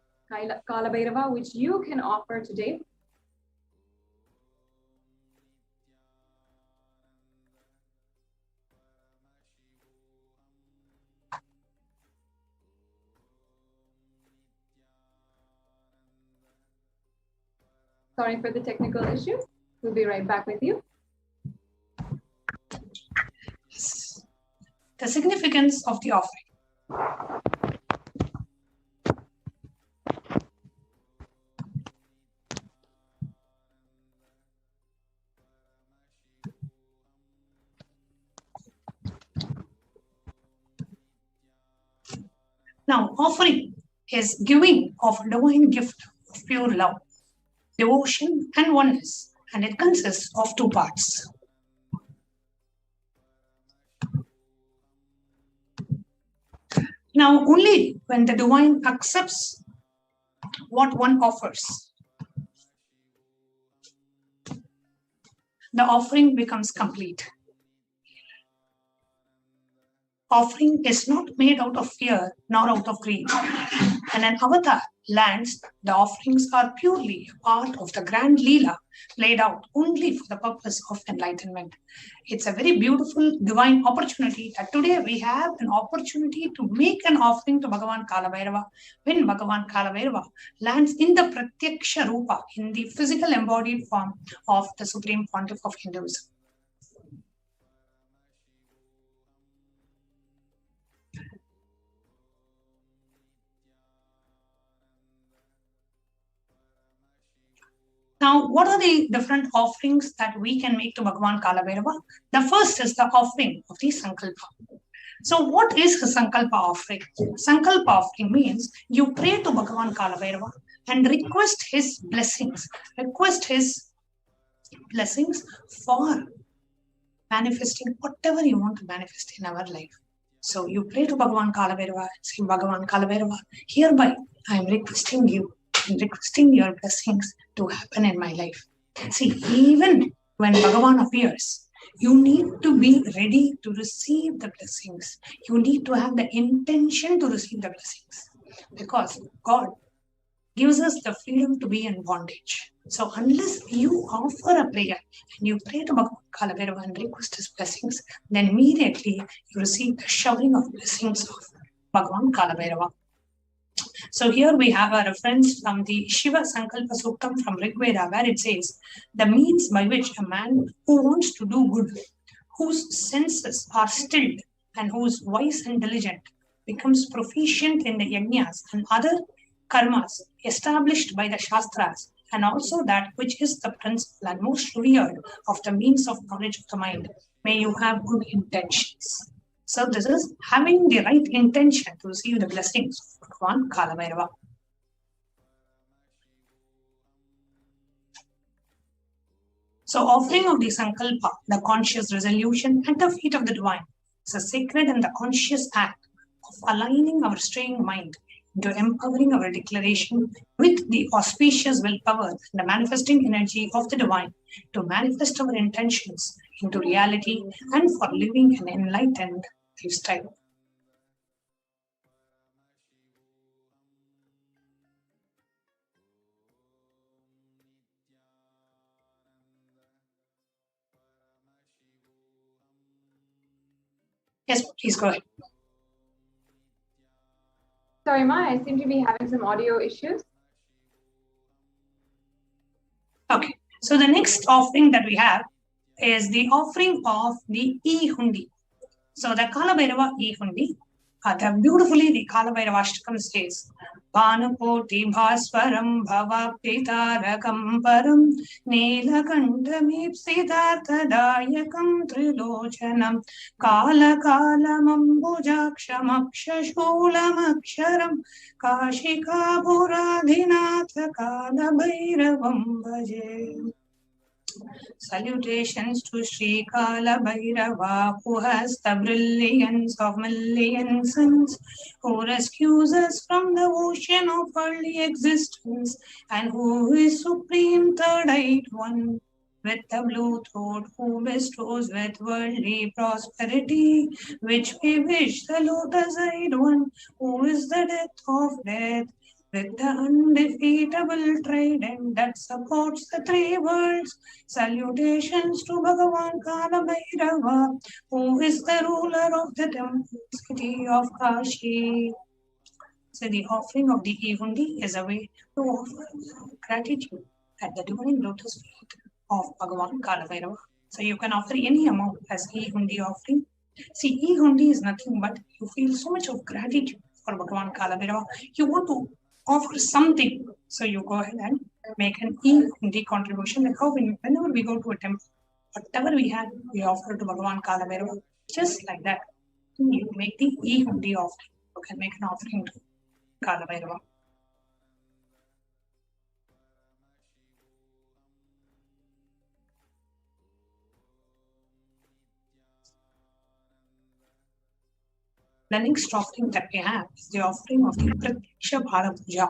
Kala Bhairava, which you can offer today. Sorry for the technical issue. We'll be right back with you. The significance of the offering. Now, offering is giving of divine gift of pure love, devotion, and oneness, and it consists of two parts. Now, only when the divine accepts what one offers, the offering becomes complete. Offering is not made out of fear nor out of greed. When an avatar lands, the offerings are purely a part of the grand Leela played out only for the purpose of enlightenment. It's a very beautiful divine opportunity that today we have an opportunity to make an offering to Bhagavan Kala Bhairava. When Bhagavan Kala Bhairava lands in the Pratyaksha Rupa, in the physical embodied form of the Supreme Pontiff of Hinduism. Now, what are the different offerings that we can make to Bhagavan Kala Bhairava? The first is the offering of the Sankalpa. So what is the Sankalpa offering? Sankalpa offering means you pray to Bhagavan Kala Bhairava and request his blessings. Request his blessings for manifesting whatever you want to manifest in our life. So you pray to Bhagavan Kala Bhairava and say, Bhagavan Kala Bhairava, hereby I am requesting you and requesting your blessings to happen in my life. See, even when Bhagavan appears, you need to be ready to receive the blessings. You need to have the intention to receive the blessings, because God gives us the freedom to be in bondage. So unless you offer a prayer and you pray to Bhagavan Kala Bhairava and request his blessings, then immediately you receive the showering of blessings of Bhagavan Kala Bhairava. So here we have a reference from the Shiva Sankalpa Suktam from Rig Veda, where it says, the means by which a man who wants to do good, whose senses are stilled and who is wise and diligent, becomes proficient in the yajnas and other karmas established by the Shastras, and also that which is the principle and most revered of the means of knowledge of the mind. May you have good intentions. So this is having the right intention to receive the blessings of Bhagavan Kala Bhairava. So offering of the Sankalpa, the conscious resolution at the feet of the divine, is a sacred and the conscious act of aligning our straying mind into empowering our declaration with the auspicious willpower and the manifesting energy of the divine to manifest our intentions into reality and for living an enlightened lifestyle. Yes, please go ahead. Sorry, Ma, I seem to be having some audio issues. Okay, so the next offering that we have is the offering of the E-Hundi. So the Kala Bhairava E-Hundi, beautifully the Kala Bhairava Ashtakam says, Panapoti Bhaswaram Bhavapitarakam Param Neelakandamipsidarthadayakam Trilochanam Kala Kalamambujakshamaksha Kashika Puradhinatha Kala Bhairavam Bhaje. Salutations to Sri Kala Bhairava, who has the brilliance of million suns, who rescues us from the ocean of early existence, and who is supreme third-eyed one. with the blue throat, who bestows with worldly prosperity, which we wish the lotus-eyed one, who is the death of death, with the undefeatable trident that supports the three worlds. Salutations to Bhagavan Kala Bhairava, who is the ruler of the temple city of Kashi. So the offering of the Ehundi is a way to offer gratitude at the divine lotus feet of Bhagavan Kala Bhairava. So you can offer any amount as Ehundi offering. See, Ehundi is nothing but you feel so much of gratitude for Bhagavan Kala Bhairava. You want to offer something. So you go ahead and make an Ehundi contribution. Like how whenever we go to a temple, whatever we have, we offer to Bhagavan Kala Bhairava. Just like that. You make the Ehundi offering. You can make an offering to Kala Bhairava. The next offering that we have is the offering of the Pratyaksha Bhara Puja.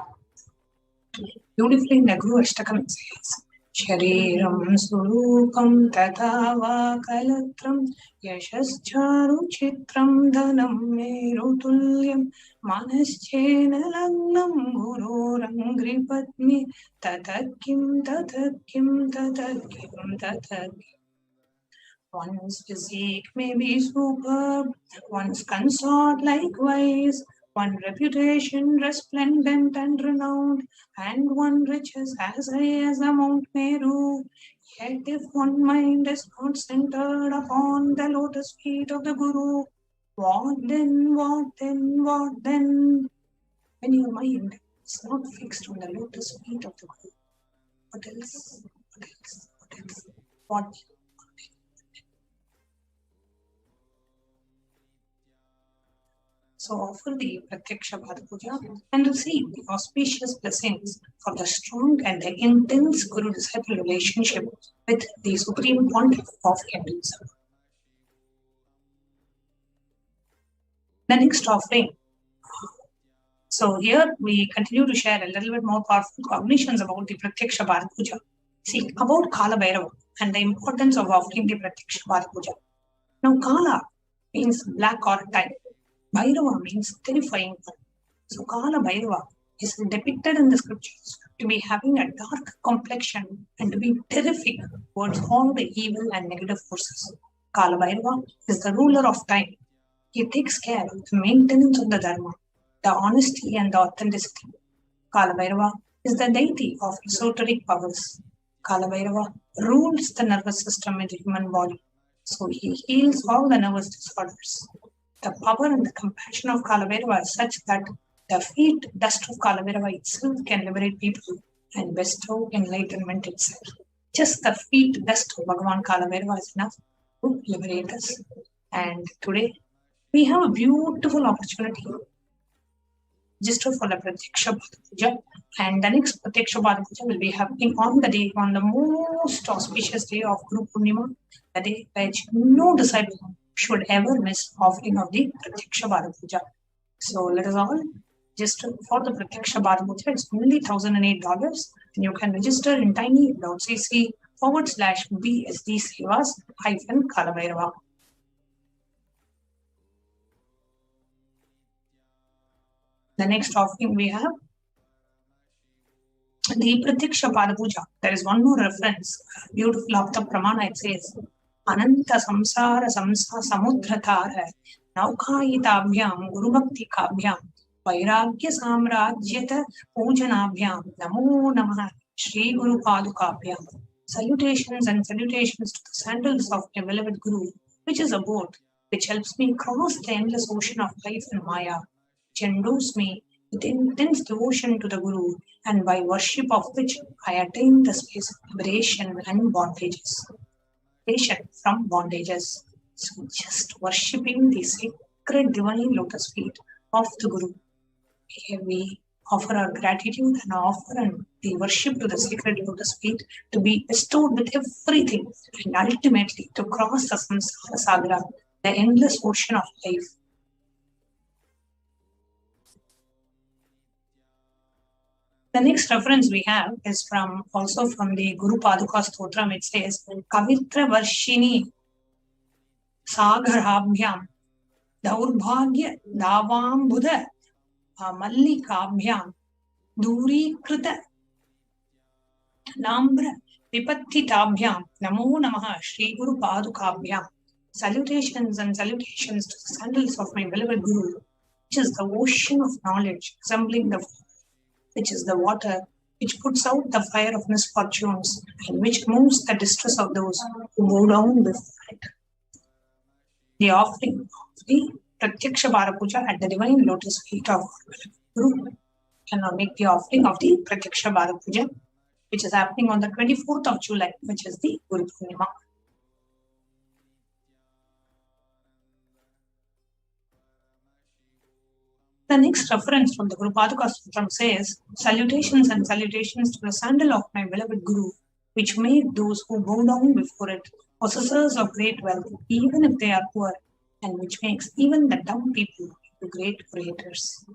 Beautifully in the Guru Ashtakam it says, Shariram Surupam Tatha Va Kalatram Yashascharu Chitram Dhanam Merutulyam Manaschena Lagnam Guru Rangripatmi Tatakim Tatakim Tatakim Tatakim. One's physique may be superb, one's consort likewise, one reputation resplendent and renowned, and one riches as high as a Mount Meru. Yet if one mind is not centered upon the lotus feet of the Guru, what then, what then, what then? When your mind is not fixed on the lotus feet of the Guru, what else? What else? What else? What? So offer the Pratyaksha Bhara Puja and receive the auspicious blessings for the strong and the intense Guru-disciple relationship with the Supreme Pontiff of Hinduism. The next offering. So here we continue to share a little bit more powerful cognitions about the Pratyaksha Bhara Puja. See, about Kala Bhairava and the importance of offering the Pratyaksha Bhara Puja. Now Kala means black or time. Bhairava means terrifying one. So Kala Bhairava is depicted in the scriptures to be having a dark complexion and to be terrific towards all the evil and negative forces. Kala Bhairava is the ruler of time. He takes care of the maintenance of the dharma, the honesty and the authenticity. Kala Bhairava is the deity of esoteric powers. Kala Bhairava rules the nervous system in the human body. So he heals all the nervous disorders. The power and the compassion of Kala Bhairava is such that the feet dust of Kala Bhairava itself can liberate people and bestow enlightenment itself. Just the feet dust of Bhagavan Kala Bhairava is enough to liberate us. And today we have a beautiful opportunity just for the Pratyaksha Bhara Puja. And the next Pratyaksha Bhara Puja will be happening on the day, on the most auspicious day of Guru Purnima, the day which no disciple should ever miss offering of the Pratyaksha Bhara Puja. So let us all just for the Pratyaksha Bhara Puja, it's only $1,008 and you can register in tiny.cc/BSD Sevas-Kala Bhairava. The next offering we have the Pratyaksha Bhara Puja. There is one more reference, beautiful Apta Pramana. It says, Ananta Samsara Samsa Samudrathara Naukhayitabhyam Gurubhakti Kabhyam Vairagya Samrajyata Pujanabhyam Namo Namah Shri Guru Padukabhyam. Salutations and salutations to the sandals of my beloved Guru, which is a boat which helps me cross the endless ocean of life and Maya, which endows me with intense devotion to the Guru, and by worship of which I attain the space of liberation and bondages. From bondages. So just worshipping the sacred divine lotus feet of the Guru. Here we offer our gratitude and offer and the worship to the sacred lotus feet to be bestowed with everything and ultimately to cross the samsara sagra, the endless ocean of life. The next reference we have is also from the Guru Paduka Stotram. It says, Kavitra Varshini Sagarabhyam Daurbhagya Davam Buddha Mallikabhyam Duri Krita Nambra Vipattitabhyam Namo Namaha Shri Guru Padukabhyam. Salutations and salutations to the sandals of my beloved Guru, which is the ocean of knowledge, resembling the which is the water which puts out the fire of misfortunes and which moves the distress of those who bow down before it. The offering of the Pratyaksha Bhara Puja at the divine lotus feet of Guru. Can now make the offering of the Pratyaksha Bhara Puja, which is happening on the 24th of July, which is the Guru Purnima. The next reference from the Guru Paduka Sutram says, Salutations and salutations to the sandal of my beloved Guru, which made those who bow down before it possessors of great wealth, even if they are poor, and which makes even the dumb people into great creators.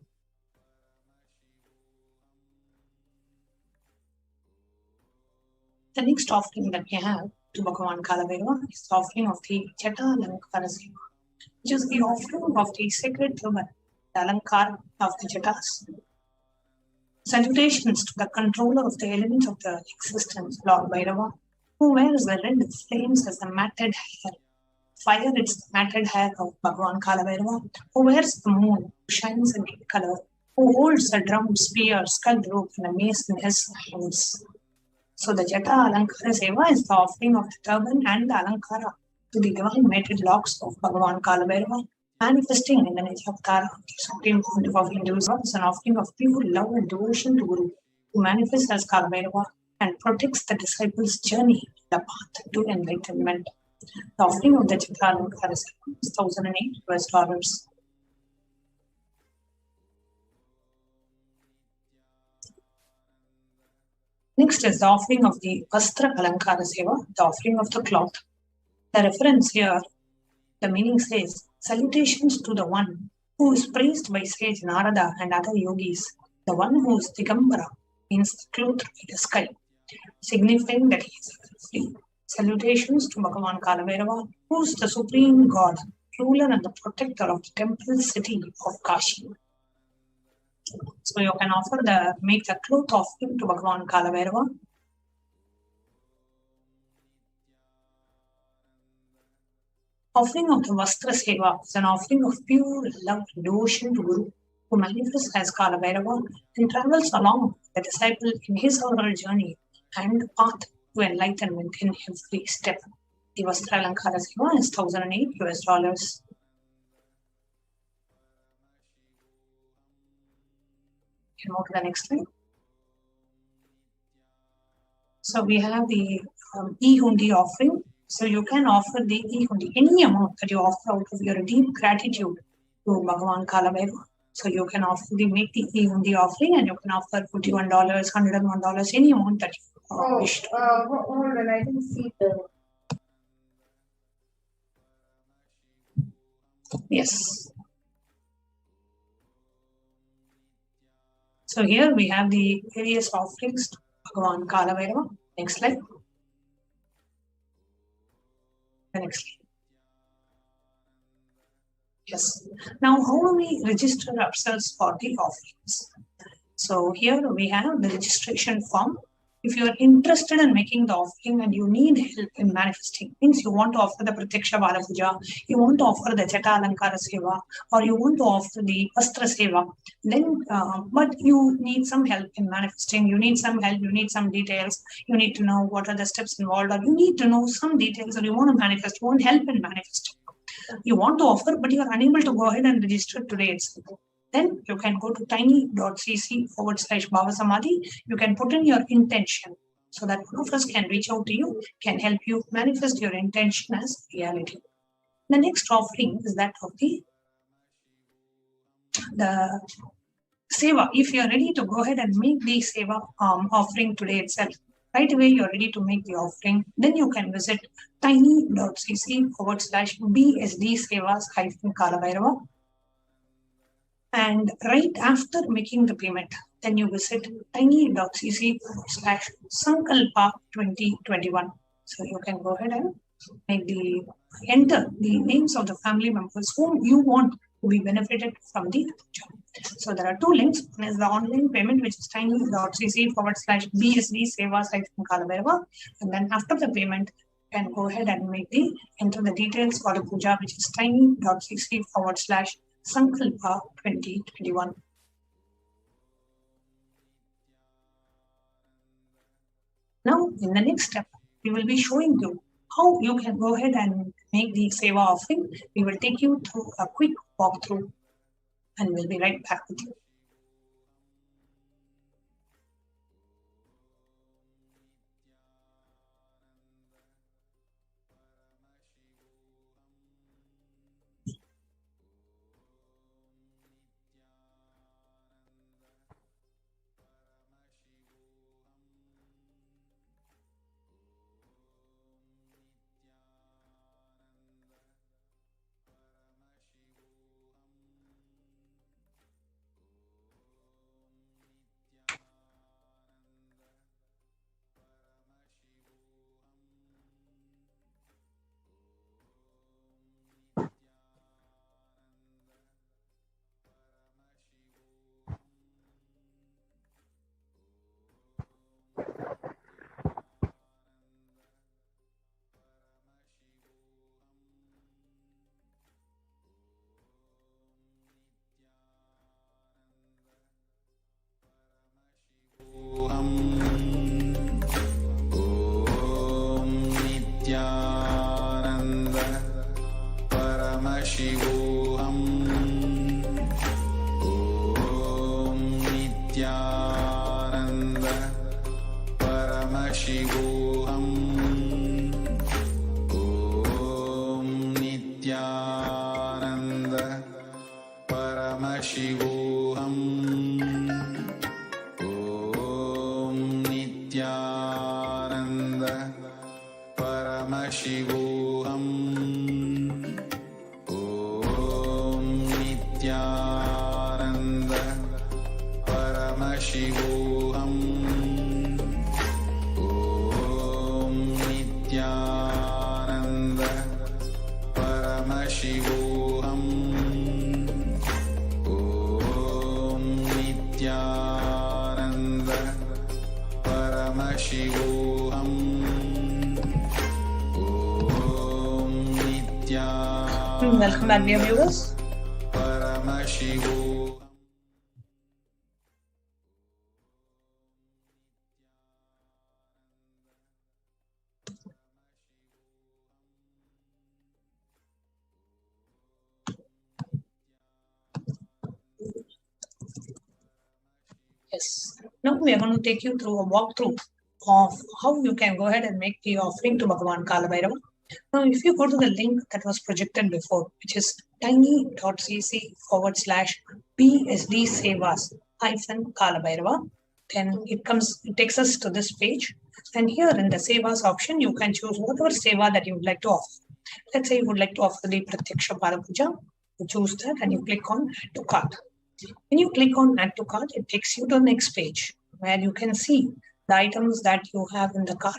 The next offering that we have to Bhagavan Kalabhairava is the offering of the Jata Alankara Seva, which is the offering of the sacred turban, the Alankara of the Jatas. Salutations to the controller of the elements of the existence, Lord Bhairava, who wears the red flames as the matted hair. Fire, it's the matted hair of Bhagavan Kalabhairava, who wears the moon, who shines in red color, who holds a drum, spear, skull rope, and a mace in his hands. So the Jata Alankara Seva is the offering of the turban and the Alankara to the divine mated locks of Bhagavan Kalabhairava, manifesting in the Nityavatara of the Supreme Pontiff of Hinduism as an offering of pure love and devotion to Guru, who manifests as Kalabhairava and protects the disciples' journey, the path to enlightenment. The offering of the Jata Alankara Seva is $1,008. Next is the offering of the Vastra Alankara Seva, the offering of the cloth. The reference here, the meaning says, Salutations to the one who is praised by sage Narada and other yogis, the one who is Digambara, means the clothed by the sky, signifying that he is free. Salutations to Bhagavan Kalabhairava, who is the supreme god, ruler and the protector of the temple city of Kashi. So you can make the cloth offering to Bhagavan Kalabhairava. Offering of the Vastra Seva is an offering of pure love and devotion to Guru, who manifests as Kalabhairava and travels along the disciple in his or her journey and path to enlightenment in every step. The Vastra Alankara Seva is $1,008. Can move to the next slide. So we have the e-hundi offering. So you can offer the e-hundi, any amount that you offer out of your deep gratitude to Bhagavan Kalabhairava. So you can make the e-hundi offering, and you can offer $41, $101, any amount that you wish to. Hold on, I didn't see the. Yes. So here we have the various offerings to Bhagavan Kalabhairava. Next slide. The next slide. Yes. Now, how do we register ourselves for the offerings? So here we have the registration form. If you are interested in making the offering and you need help in manifesting, means you want to offer the Pratyaksha Bhara Puja, you want to offer the Jata Alankara Seva, or you want to offer the Vastra Seva, then, but you need some help in manifesting, you need some help, you need some details, you need to know what are the steps involved, or you need to know some details, or you want to manifest, you want help in manifesting. You want to offer, but you are unable to go ahead and register today itself. Then you can go to tiny.cc/BHAVASAMADHI. You can put in your intention so that one of us can reach out to you, can help you manifest your intention as reality. The next offering is that of the Seva. If you are ready to go ahead and make the Seva offering today itself, right away you're ready to make the offering, then you can visit tiny.cc/BSD Sevas-Kalabhairava. And right after making the payment, then you visit tiny.cc/Sankalpa 2021. So you can go ahead and enter the names of the family members whom you want to be benefited from the puja. So there are two links. One is the online payment, which is tiny.cc/BSD Seva/Kalabhairava. And then after the payment, you can go ahead and enter the details for the puja, which is tiny.cc/Sankalpa 2021. Now, in the next step, we will be showing you how you can go ahead and make the seva offering. We will take you through a quick walkthrough and we'll be right back with you. Paramashivoham. Om Nithyananda Paramashivoham. Om Nithyananda Paramashivoham. Om Nithyananda Paramashivoham. Nithyananda Paramashivoham. Om Nithyananda Paramashivoham. Om Nithyananda Paramashivoham. Om Nithyananda. Welcome back, dear viewers. Paramashivoham. Yes. Now we are going to take you through a walkthrough of how you can go ahead and make the offering to Bhagavan Kalabhairava. Now, if you go to the link that was projected before, which is tiny.cc/BSD Sevas-Kalabhairava, then it takes us to this page. And here in the Sevas option, you can choose whatever Seva that you would like to offer. Let's say you would like to offer the Pratyaksha Parapuja. You choose that and you click on Add to Cart. When you click on Add to Cart, it takes you to the next page where you can see the items that you have in the cart.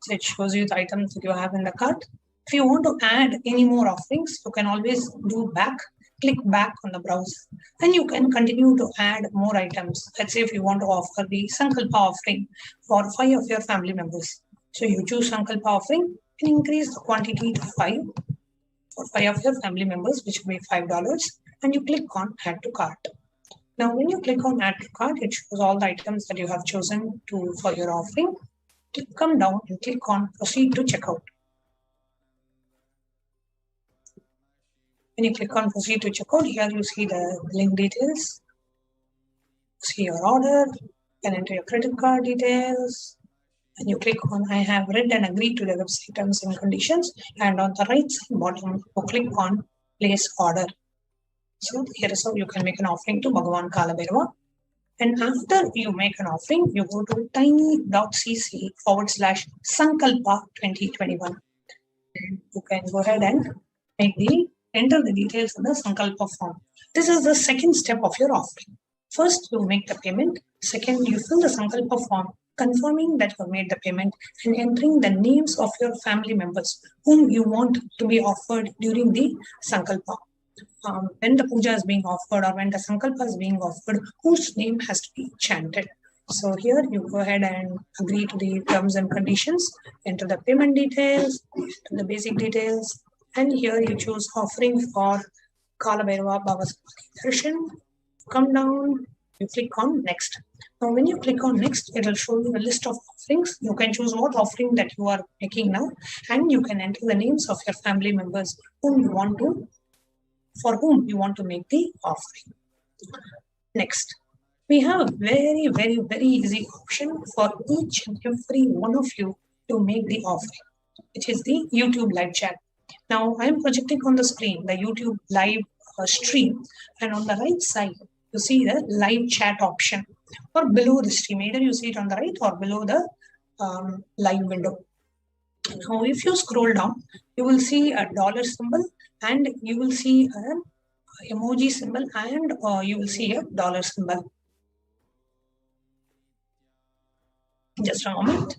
So it shows you the items that you have in the cart. If you want to add any more offerings, you can always do back, click back on the browser, and you can continue to add more items. Let's say if you want to offer the Sankalpa offering for 5 of your family members. So you choose Sankalpa offering and increase the quantity to 5 for 5 of your family members, which will be $5, and you click on Add to Cart. Now, when you click on Add to Cart, it shows all the items that you have chosen for your offering. Come down and click on Proceed to Checkout. When you click on Proceed to Checkout, here you see the billing details. See your order, you can enter your credit card details, and you click on I have read and agreed to the website terms and conditions, and on the right side bottom, you click on Place Order. So here is how you can make an offering to Bhagavan Kalabhairava. And after you make an offering, you go to tiny.cc/Sankalpa 2021. You can go ahead and enter the details in the Sankalpa form. This is the second step of your offering. First, you make the payment. Second, you fill the Sankalpa form, confirming that you have made the payment and entering the names of your family members whom you want to be offered during the Sankalpa. When the puja is being offered or when the Sankalpa is being offered, whose name has to be chanted. So here you go ahead and agree to the terms and conditions, enter the payment details, the basic details, and here you choose offering for Kala Bhairava BHAVASAMADHI Darshan. Come down, you click on next. Now when you click on next, it will show you a list of offerings. You can choose what offering that you are making now, and you can enter the names of your family members for whom you want to make the offering. Next, we have a very, very, very easy option for each and every one of you to make the offering, which is the YouTube live chat. Now I am projecting on the screen the YouTube live stream, and on the right side you see the live chat option, or below the stream, either you see it on the right or below the live window. Now if you scroll down, you will see a dollar symbol, and you will see an emoji symbol, and you will see a dollar symbol. Just a moment.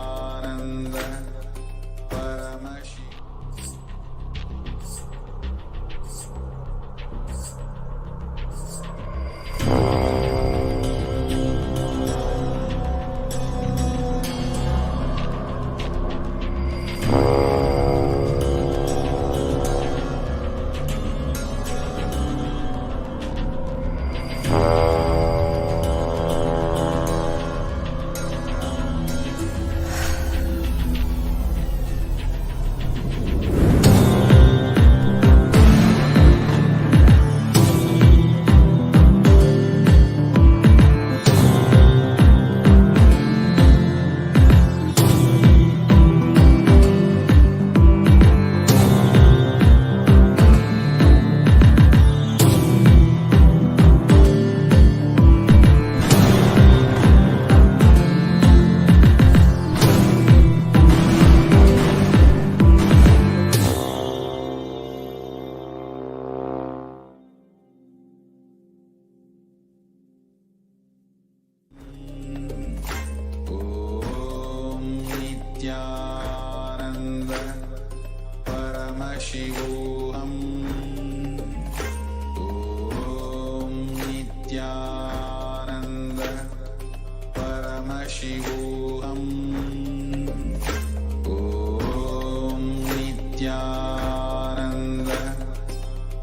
Nithyananda Paramashivam. Nithyananda Paramashivoham. Om Nithyananda Paramashivoham. Om Nithyananda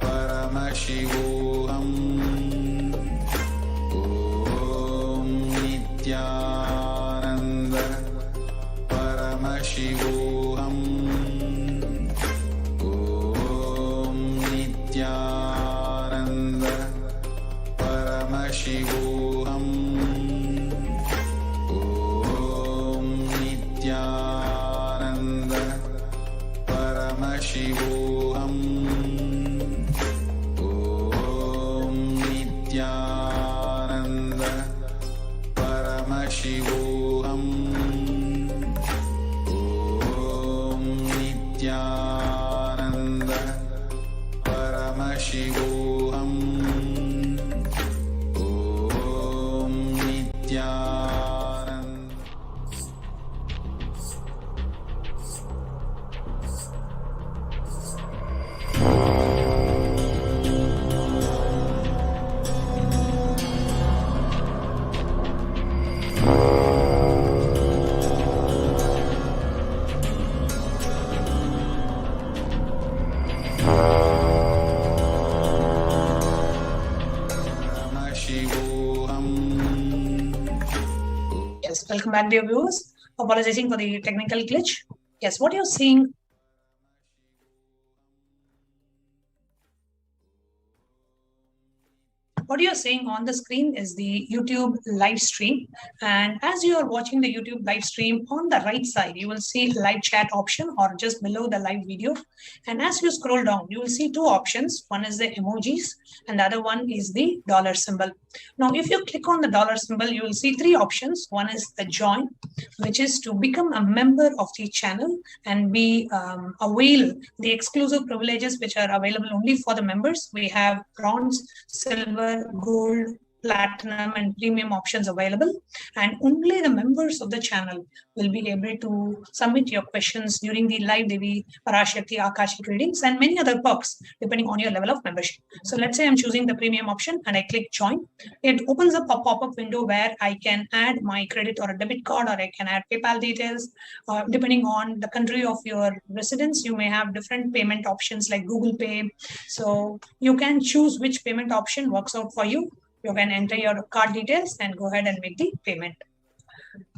Paramashivoham. Om Nithyananda Paramashivoham. Om Nithyananda Paramashivoham. Om Nithyananda Paramashivoham. Paramashivoham. Om Nithyananda Paramashivoham. Om Nithyananda Paramashivoham. Om Nithyananda. Paramashivoham. Yes, welcome back, dear viewers. Apologizing for the technical glitch. Yes, what you're seeing. What you're seeing on the screen is the YouTube live stream. And as you are watching the YouTube live stream, on the right side, you will see live chat option or just below the live video. And as you scroll down, you will see two options. One is the emojis and the other one is the dollar symbol. Now, if you click on the dollar symbol, you will see three options. One is the join, which is to become a member of the channel and be avail the exclusive privileges which are available only for the members. We have bronze, silver, gold, platinum, and premium options available, and only the members of the channel will be able to submit your questions during the live Devi Parashakti Akashic readings and many other perks depending on your level of membership. So let's say I'm choosing the premium option and I click join. It opens up a pop-up window where I can add my credit or a debit card, or I can add PayPal details. Depending on the country of your residence, you may have different payment options like Google Pay. So you can choose which payment option works out for you. You can enter your card details and go ahead and make the payment.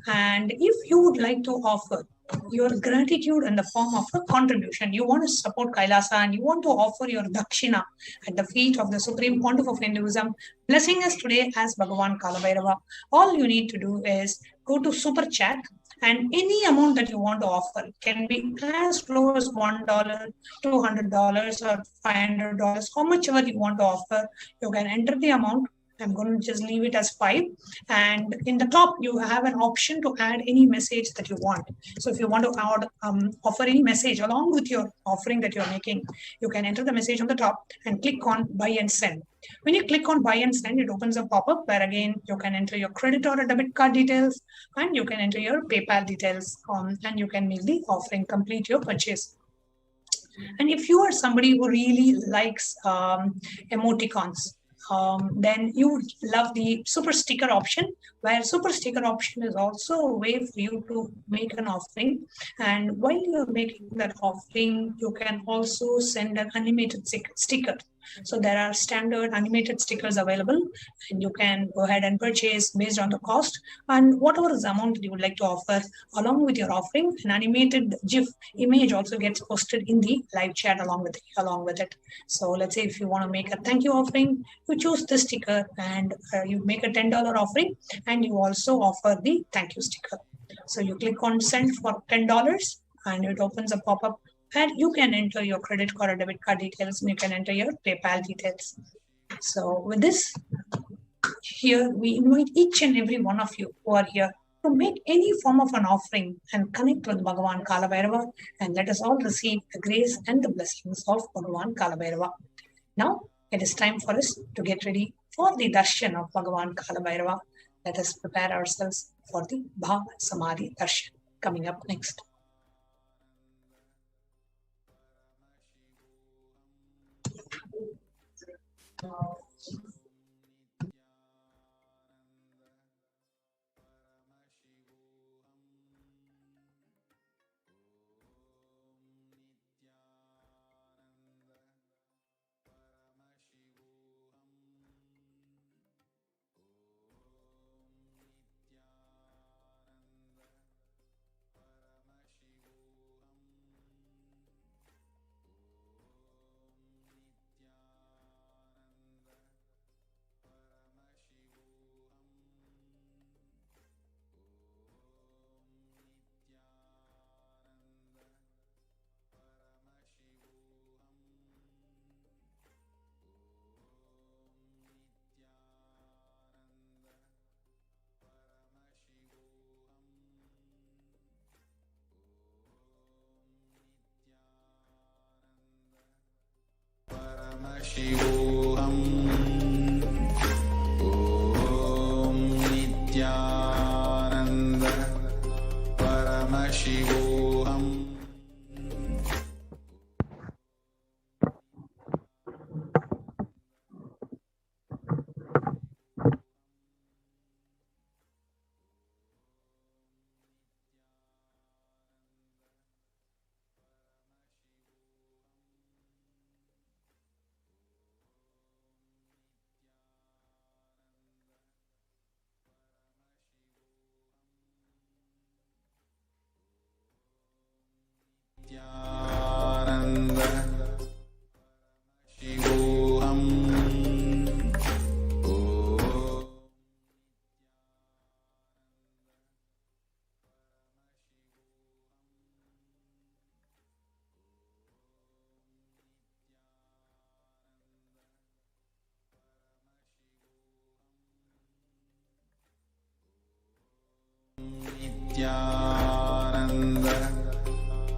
And if you would like to offer your gratitude in the form of a contribution, you want to support Kailasa and you want to offer your dakshina at the feet of the Supreme Pontiff of Hinduism, blessing us today as Bhagavan Kalabhairava, all you need to do is go to Super Chat, and any amount that you want to offer can be as low as $1, $200, or $500, how much ever you want to offer. You can enter the amount. I'm going to just leave it as 5. And in the top, you have an option to add any message that you want. So if you want to add, offer any message along with your offering that you're making, you can enter the message on the top and click on buy and send. When you click on buy and send, it opens a pop-up where again, you can enter your credit or a debit card details, and you can enter your PayPal details, and you can make the offering, complete your purchase. And if you are somebody who really likes emoticons, then you would love the super sticker option, where super sticker option is also a way for you to make an offering. And while you're making that offering, you can also send an animated sticker. So there are standard animated stickers available, and you can go ahead and purchase based on the cost and whatever is the amount that you would like to offer. Along with your offering, an animated GIF image also gets posted in the live chat along with it. So let's say if you want to make a thank you offering, you choose the sticker and you make a $10 offering, and you also offer the thank you sticker. So you click on send for $10, and it opens a pop-up, and you can enter your credit card or debit card details, and you can enter your PayPal details. So with this, here we invite each and every one of you who are here to make any form of an offering and connect with Bhagavan Kalabhairava, and let us all receive the grace and the blessings of Bhagavan Kalabhairava. Now, it is time for us to get ready for the darshan of Bhagavan Kalabhairava. Let us prepare ourselves for the BHAVASAMADHI darshan coming up next. Paramashivoham. Nithyananda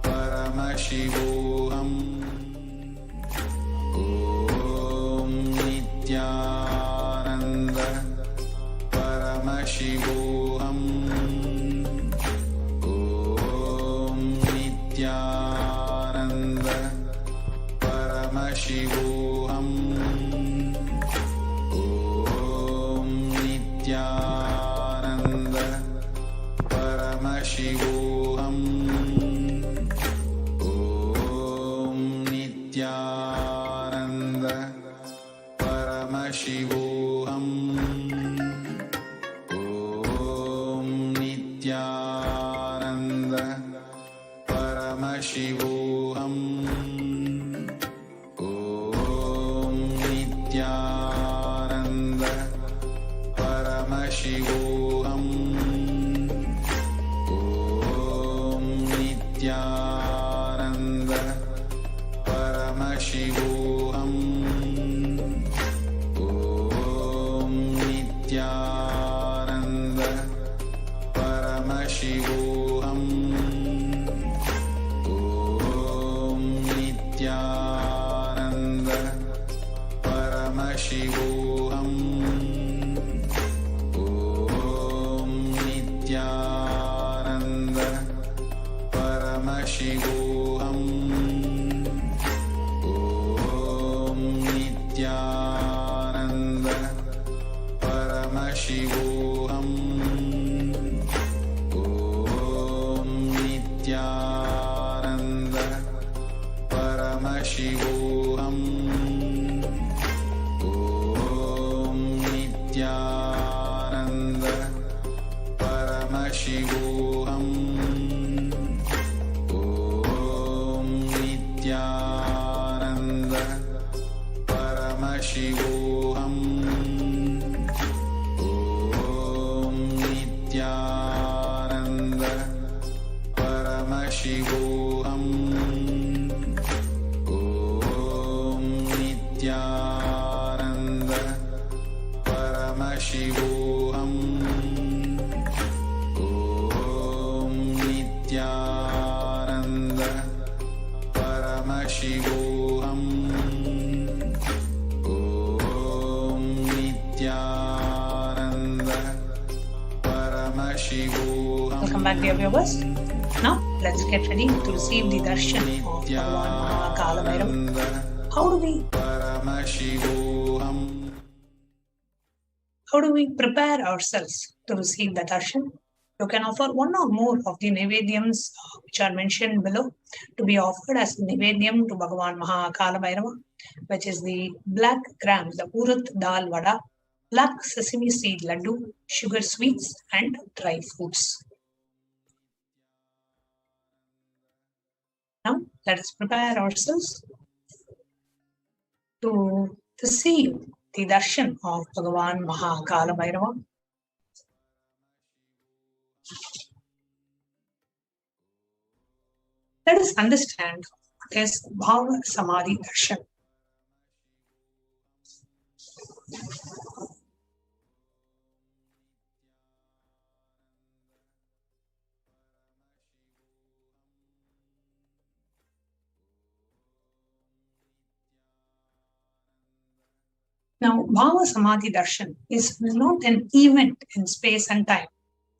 Paramashivoham. Om Nithyananda Paramashivoham. Om Nithyananda Paramashivoham. Om Nithyananda Paramashivoham. Om Nithyananda Paramashivoham. Om Nithyananda Paramashivoham. Om Nithyananda Paramashivoham. Om Nithyananda Paramashivoham. Om Nithyananda Paramashivoham. Om Nithyananda Paramashivoham. Om Nithyananda Paramashivoham. Om Nithyananda Paramashivoham. Om Nithyananda Paramashivoham. Om Nithyananda Paramashivoham. Om Nithyananda Paramashivoham. Om Nithyananda Paramashivoham. Om Nithyananda Paramashivoham. Om Nithyananda Paramashivoham. Om Nithyananda Paramashivoham. Om Nithyananda Paramashivoham. Welcome back, dear viewers. Now, let's get ready to receive the darshan of Bhagavan Mahakala. How do we prepare ourselves to receive the darshan? You can offer one or more of the Nivedyams which are mentioned below to be offered as Nivedyam to Bhagavan Mahakala, which is the black gram, the urut dal vada, black sesame seed laddu, sugar sweets, and dry fruits. Now, let us prepare ourselves to receive the darshan of Bhagavan Mahakala. Let us understand what is BHAVASAMADHI darshan. Now, BHAVASAMADHI darshan is not an event in space and time.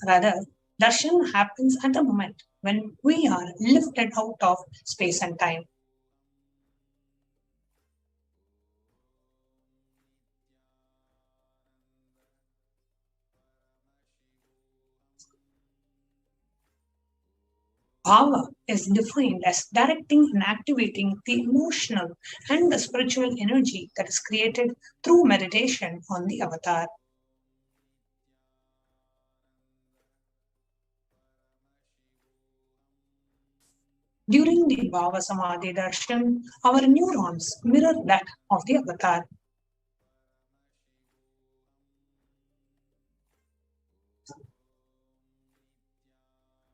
Rather, darshan happens at the moment when we are lifted out of space and time. Bhava is defined as directing and activating the emotional and the spiritual energy that is created through meditation on the avatar. During the BHAVASAMADHI darshan, our neurons mirror that of the avatar.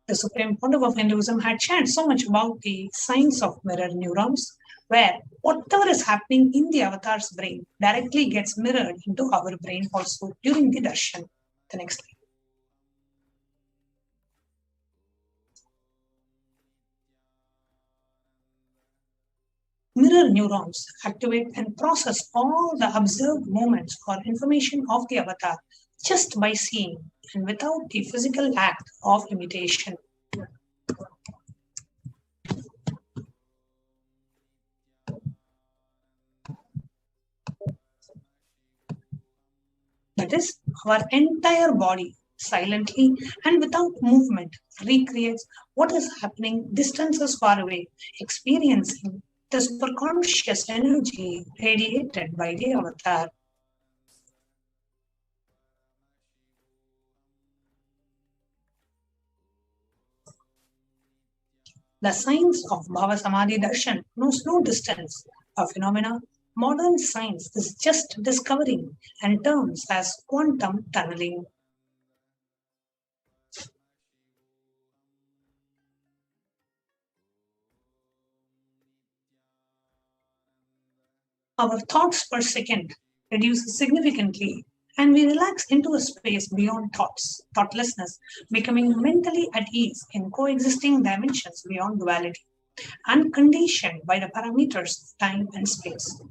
The Supreme Pontiff of Hinduism had shared so much about the science of mirror neurons, where whatever is happening in the avatar's brain directly gets mirrored into our brain also during the darshan. The next slide. Mirror neurons activate and process all the observed movements or information of the avatar just by seeing and without the physical act of imitation. That is, our entire body silently and without movement recreates what is happening distances far away, experiencing the superconscious energy radiated by the avatar. The science of BHAVASAMADHI darshan knows no distance, a phenomena modern science is just discovering and terms as quantum tunneling. Our thoughts per second reduce significantly and we relax into a space beyond thoughts, thoughtlessness, becoming mentally at ease in coexisting dimensions beyond duality, unconditioned by the parameters of time and space.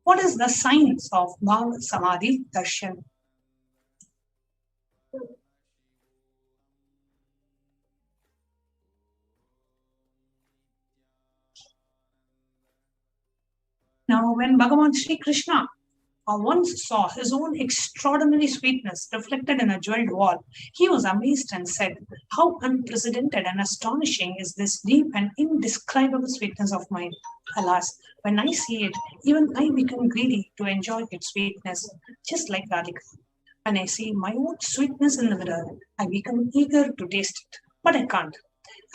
What is the science of BHAVASAMADHI darshan? Now, when Bhagavan Sri Krishna once saw his own extraordinary sweetness reflected in a jeweled wall, he was amazed and said, "How unprecedented and astonishing is this deep and indescribable sweetness of mine! Alas, when I see it, even I become greedy to enjoy its sweetness, just like Radhika. When I see my own sweetness in the mirror, I become eager to taste it, but I can't.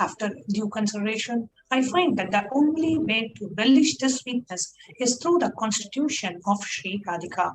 After due consideration, I find that the only way to relish this sweetness is through the constitution of Sri Radhika."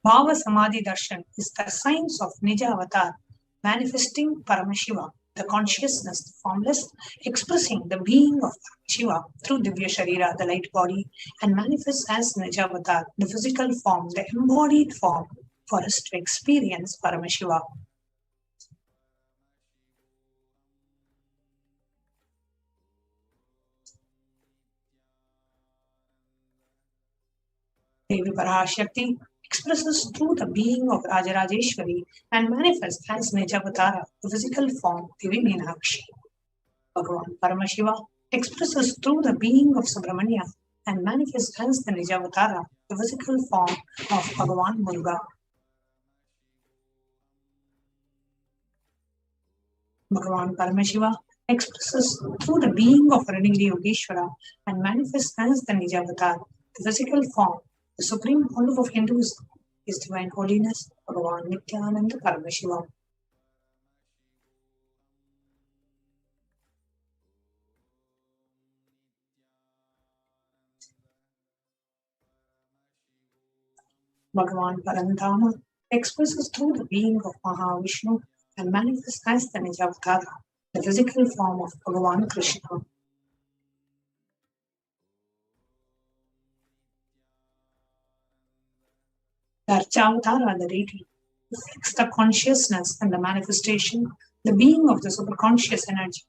BHAVASAMADHI darshan is the science of Nija avatar, manifesting Paramashiva, the consciousness, the formless, expressing the being of Shiva through Divya Sharira, the light body, and manifests as Nijavatar, the physical form, the embodied form, for us to experience Paramashiva. Devi Parashakti expresses through the being of Rajarajeshwari and manifests as Nijavatara, the physical form, Devi Meenakshi. Bhagavan Paramashiva expresses through the being of Subramanya and manifests as the Nijavatara, the physical form of Bhagavan Muruga. Bhagavan Paramashiva expresses through the being of Ranigiri Yogeshwara and manifests as the Nijavatar, the physical form, the supreme pontiff of Hinduism, His Divine Holiness, Bhagavan Nithyananda Paramashivam. Bhagavan Parantama expresses through the being of Mahavishnu and manifests as the Nijavatara, the physical form of Bhagavan Krishna. The Archavatara, the deity, reflects the consciousness and the manifestation the being of the superconscious energy.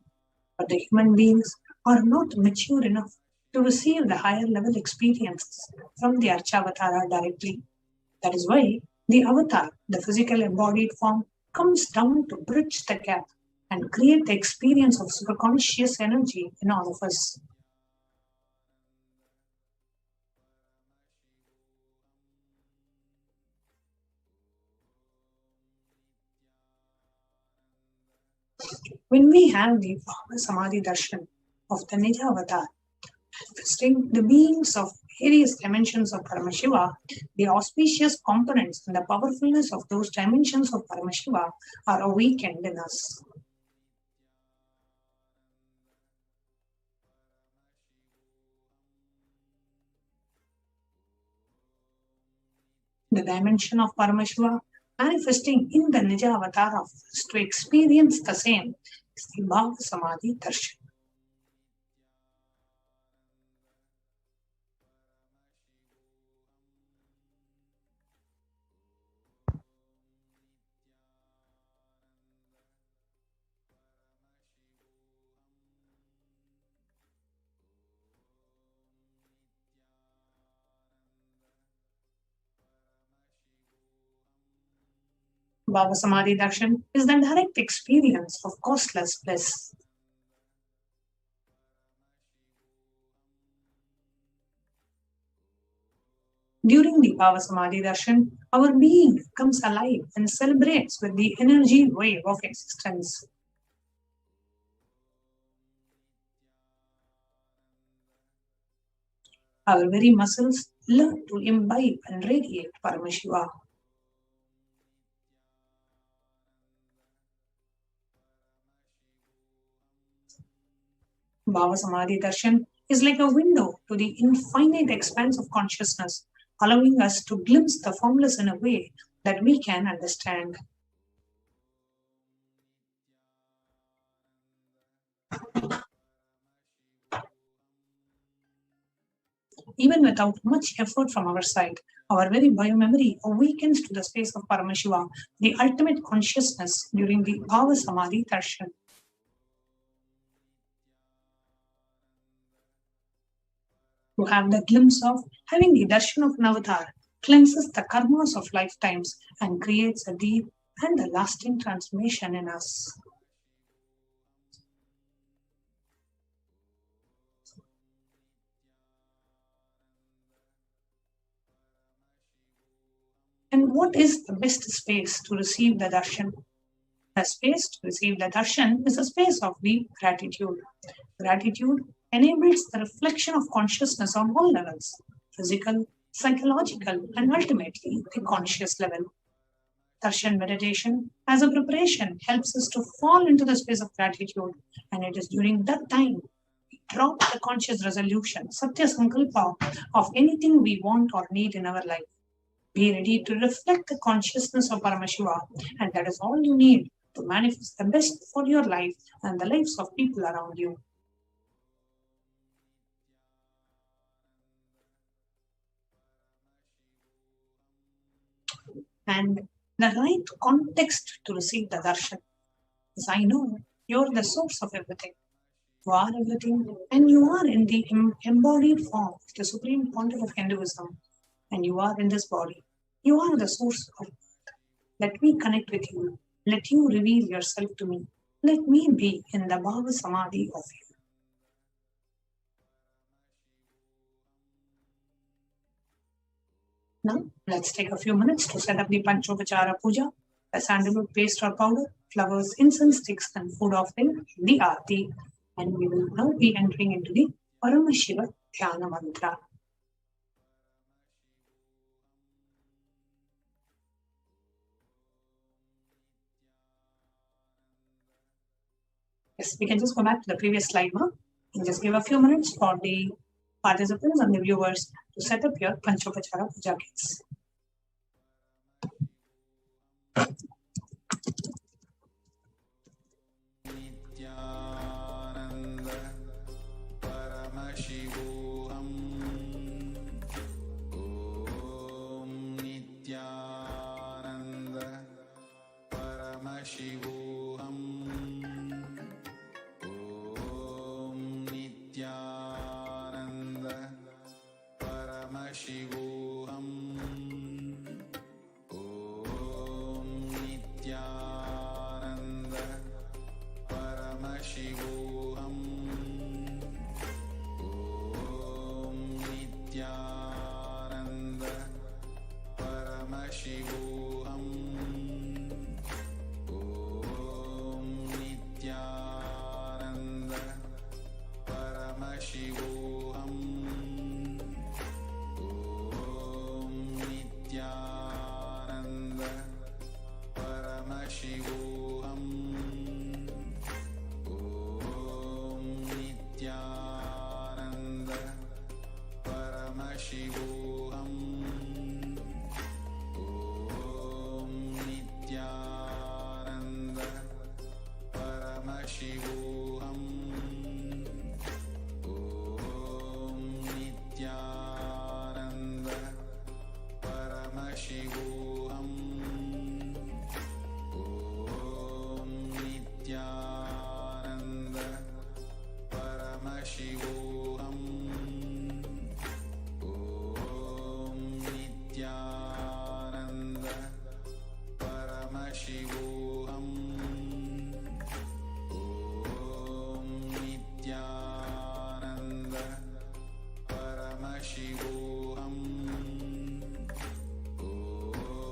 But the human beings are not mature enough to receive the higher level experiences from the Archavatara directly. That is why the avatar, the physical embodied form, comes down to bridge the gap and create the experience of superconscious energy in all of us. When we have the Samadhi Darshan of the Nija avatar, manifesting the beings of various dimensions of Paramashiva, the auspicious components and the powerfulness of those dimensions of Paramashiva are awakened in us. The dimension of Paramashiva manifesting in the Nija avatar of us to experience the same is the BHAVASAMADHI Darshan. BHAVASAMADHI Darshan is the direct experience of costless bliss. During the BHAVASAMADHI Darshan, our being comes alive and celebrates with the energy wave of existence. Our very muscles learn to imbibe and radiate Paramashiva. BHAVASAMADHI Darshan is like a window to the infinite expanse of consciousness, allowing us to glimpse the formless in a way that we can understand. Even without much effort from our side, our very biomemory awakens to the space of Paramashiva, the ultimate consciousness during the BHAVASAMADHI Darshan. To have the glimpse of having the darshan of an avatar cleanses the karmas of lifetimes and creates a deep and a lasting transformation in us. And what is the best space to receive the darshan? The space to receive the darshan is a space of deep gratitude. Gratitude enables the reflection of consciousness on all levels: physical, psychological, and ultimately the conscious level. Darshan meditation as a preparation helps us to fall into the space of gratitude, and it is during that time we drop the conscious resolution, Satya Sankalpa, of anything we want or need in our life. Be ready to reflect the consciousness of Paramashiva, and that is all you need to manifest the best for your life and the lives of people around you. And the right context to receive the darshan is, I know you're the source of everything. You are everything, and you are in the embodied form of the Supreme Pontiff of Hinduism, and you are in this body. You are the source of it. Let me connect with you. Let you reveal yourself to me. Let me be in the Bhava Samadhi of you. Now, let's take a few minutes to set up the Panchopachara Puja, the sandalwood paste or powder, flowers, incense sticks, and food offering, the Aarti. And we will now be entering into the Paramashiva Dhyana Mantra. Yes, we can just go back to the previous slide now and just give a few minutes for the participants and the viewers to set up your Panchopachara Puja kits. Nithyananda Paramashivoham. Om Nithyananda Paramashivoham. Paramashivoham. Om Nithyananda Paramashivoham. Om Nithyananda Paramashivoham. Om Nithyananda Paramashivoham. Om Nithyananda Paramashivoham. Om Nithyananda Paramashivoham. Om Nithyananda Paramashivoham. Om Nithyananda Paramashivoham. Om Nithyananda Paramashivoham.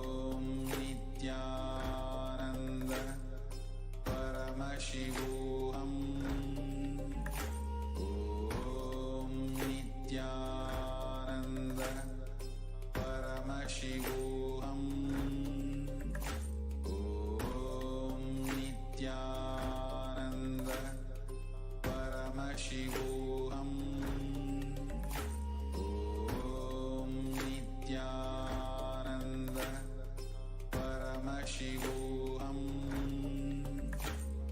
Om Nithyananda Paramashivoham. Om Nithyananda Paramashivoham. Om Nithyananda Paramashivoham. Om Nithyananda Paramashivoham.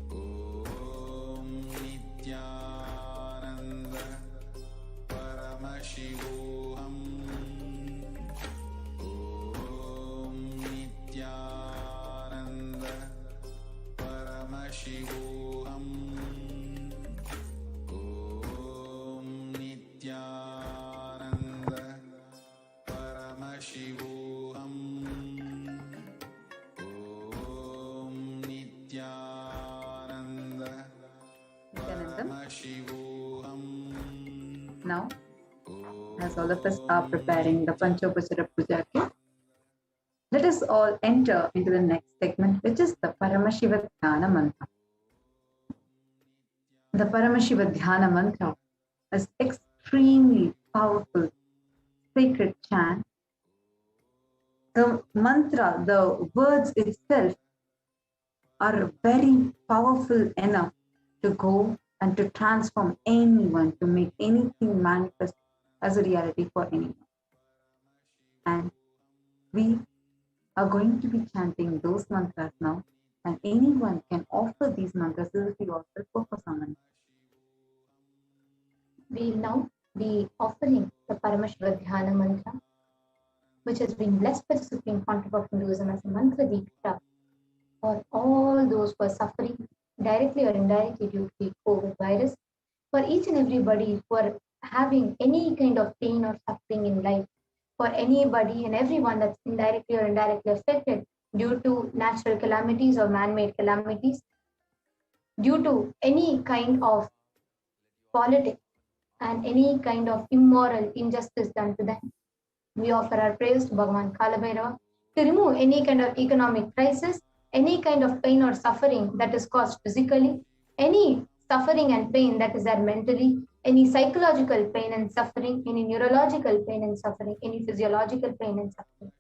Om Nithyananda Paramashivoham. Om Nithyananda Paramashivoham. Om Nithyananda Paramashivoham. Om Nithyananda Paramashivoham. Om Nithyananda Paramashivoham. Now, as all of us are preparing the Panchopachara Puja kit, let us all enter into the next segment, which is the Paramashiva Dhyana Mantra. The Paramashiva Dhyana Mantra is extremely powerful sacred chant. The mantra, the words itself are very powerful enough to go and to transform anyone, to make anything manifest as a reality for anyone. And we are going to be chanting those mantras now, and anyone can offer these mantras if you offer Paramashivoham. We will now be offering the Paramashiva Dhyana Mantra, which has been blessed by the Supreme Pontiff of Hinduism as a mantra diksha for all those who are suffering directly or indirectly due to the COVID virus, for each and everybody who are having any kind of pain or suffering in life, for anybody and everyone that's indirectly or indirectly affected due to natural calamities or man-made calamities, due to any kind of politics and any kind of immoral injustice done to them. We offer our prayers to Bhagavan Kalabhairava to remove any kind of economic crisis, any kind of pain or suffering that is caused physically, any suffering and pain that is there mentally, any psychological pain and suffering, any neurological pain and suffering, any physiological pain and suffering.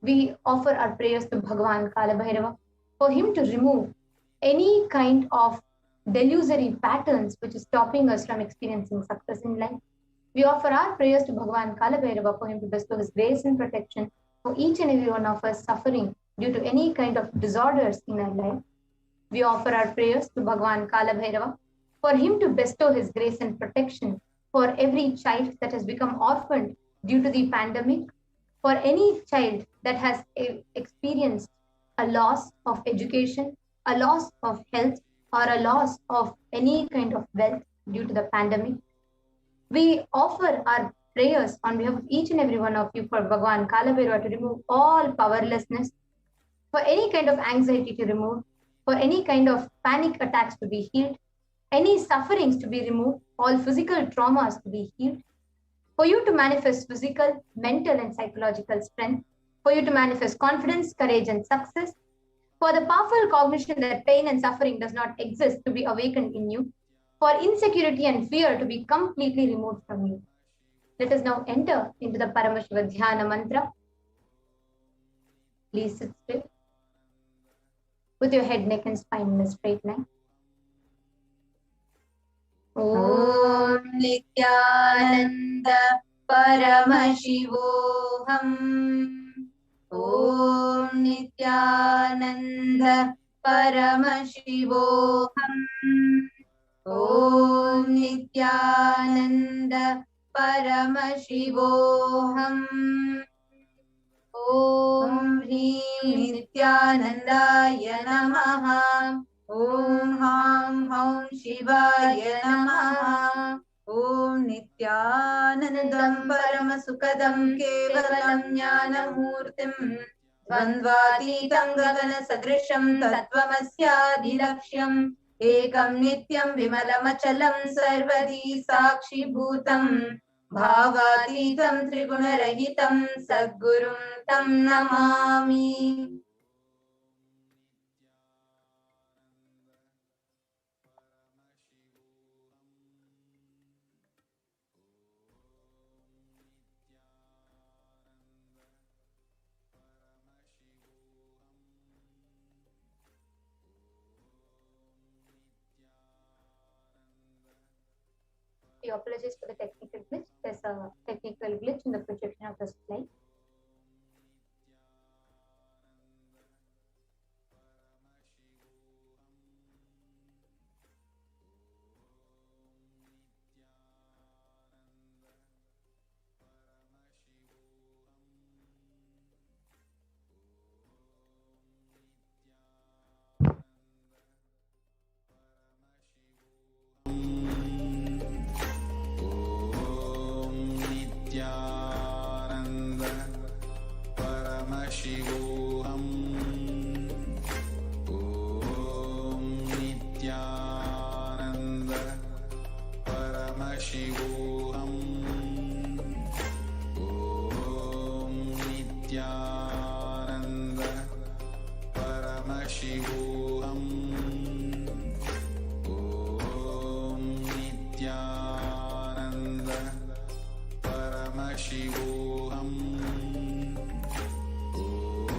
We offer our prayers to Bhagavan Kalabhairava for him to remove any kind of delusory patterns which is stopping us from experiencing success in life. We offer our prayers to Bhagavan Kalabhairava for him to bestow his grace and protection for each and every one of us suffering due to any kind of disorders in our life. We offer our prayers to Bhagavan Kalabhairava for him to bestow his grace and protection for every child that has become orphaned due to the pandemic, for any child that has experienced a loss of education, a loss of health, or a loss of any kind of wealth due to the pandemic. We offer our prayers on behalf of each and every one of you for Bhagavan Kalabhairava to remove all powerlessness, for any kind of anxiety to remove, for any kind of panic attacks to be healed, any sufferings to be removed, all physical traumas to be healed, for you to manifest physical, mental, and psychological strength, for you to manifest confidence, courage, and success, for the powerful cognition that pain and suffering does not exist to be awakened in you, for insecurity and fear to be completely removed from you. Let us now enter into the Paramashiva Dhyana mantra. Please sit still with your head, neck, and spine in a straight line. Om Nithyananda Paramashivoham. Om Nithyananda Paramashivoham. Om Nithyananda Paramashivoham. Om Hrim Nithyanandaya Namaha. Om Ham Haum Shivaya Namaha. Om Nithyanandam Paramasukadam Kevalam Jnanamurtim Dvandvatitam Gagana Sadrisham Tattvamasyaadilaksham Ekam Nityam Vimalamachalam Sarvadi Sakshi Bhutam Bhavatitam Triguణarahitam Sadgurum Tam Namami. We apologize for the technical glitch. There's a technical glitch in the projection of the slide. Nithyananda Paramashivoham. Om Nithyananda Paramashivoham. Om Nithyananda Paramashivoham. Om Nithyananda Paramashivoham.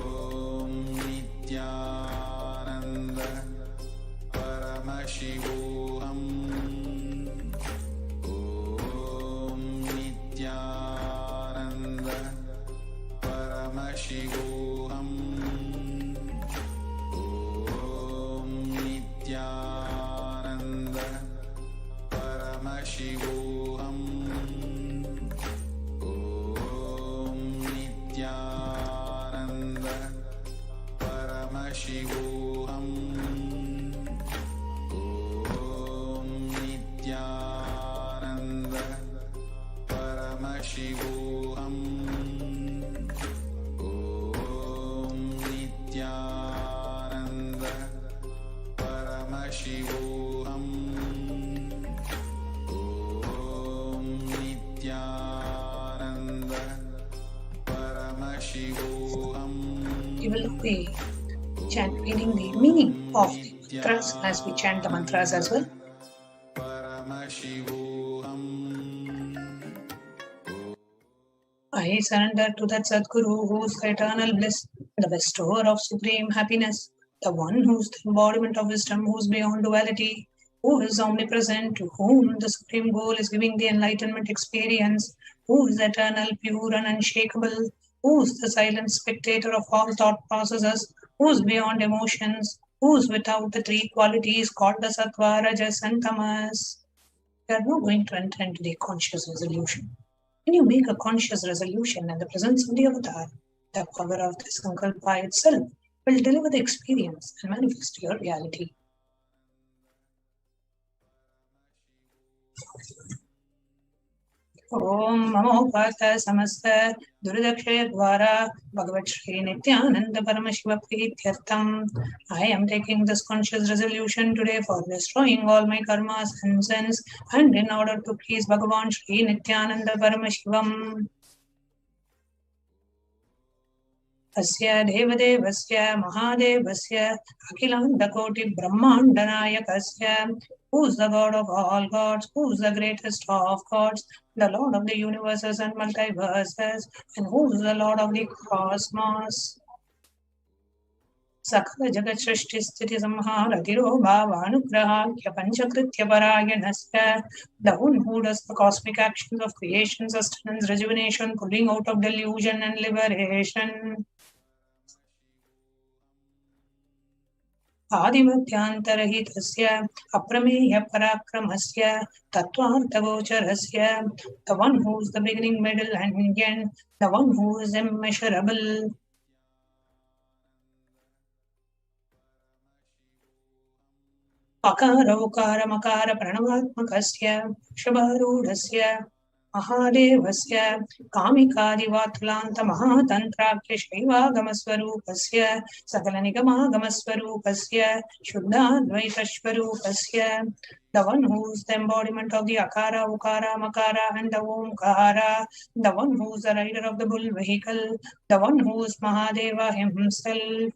Om Nithyananda Paramashivoham. Om Nithyananda Paramashivoham. Om Nithyananda Paramashivoham. Nithyananda Paramashivoham. Om Nithyananda Paramashivoham. Om Nithyananda Paramashivoham. Om Nithyananda Paramashivoham. We will be reading the meaning of the mantras as we chant the mantras as well. Paramashivoham. I surrender to that Sadguru who is the eternal bliss, the bestower of supreme happiness, the one who is the embodiment of wisdom, who is beyond duality, who is omnipresent, to whom the supreme goal is giving the enlightenment experience, who is eternal, pure, and unshakable, who is the silent spectator of all thought processes, who is beyond emotions, who is without the three qualities called the Sattva, Rajas, and Tamas. We are now going to enter into the conscious resolution. When you make a conscious resolution in the presence of the avatar, the power of the sankalpa itself will deliver the experience and manifest your reality. Om Namo Partha Samasta Duridakshaya Dvara Bhagavat Shri Nithyananda Paramashiva Prithyatham. I am taking this conscious resolution today for destroying all my karmas and sins, and in order to please Bhagavan Shri Nithyananda Paramashivam. Asya Devadevasya Mahadevasya Akhilandakoti Brahmandanayakasya. Who's the God of all gods? Who's the greatest of gods? The Lord of the universes and multiverses. And who's the Lord of the cosmos? Sakala Jagat Shrishti Sthiti Samhara Dhiro Bhavanugraha Panchakritya Parayanasya. The one who does the cosmic actions of creation, sustenance, rejuvenation, pulling out of delusion and liberation. Adimadhyantarahitasya aprameya parakramasya tattvartagocharasya. The one who is the beginning, middle and end, the one who is immeasurable. Akara ukara makara pranavatmakasya shabarudasya Mahadevasya Kamikadivatlanta Mahatantrakya Shaivaagamasvarupasya Sakalanigamaagamasvarupasya Shuddhadvaitashvarupasya. The one who is the embodiment of the Akara, Ukara, Makara and the Omkara. The one who is the rider of the bull vehicle. The one who is Mahadeva himself.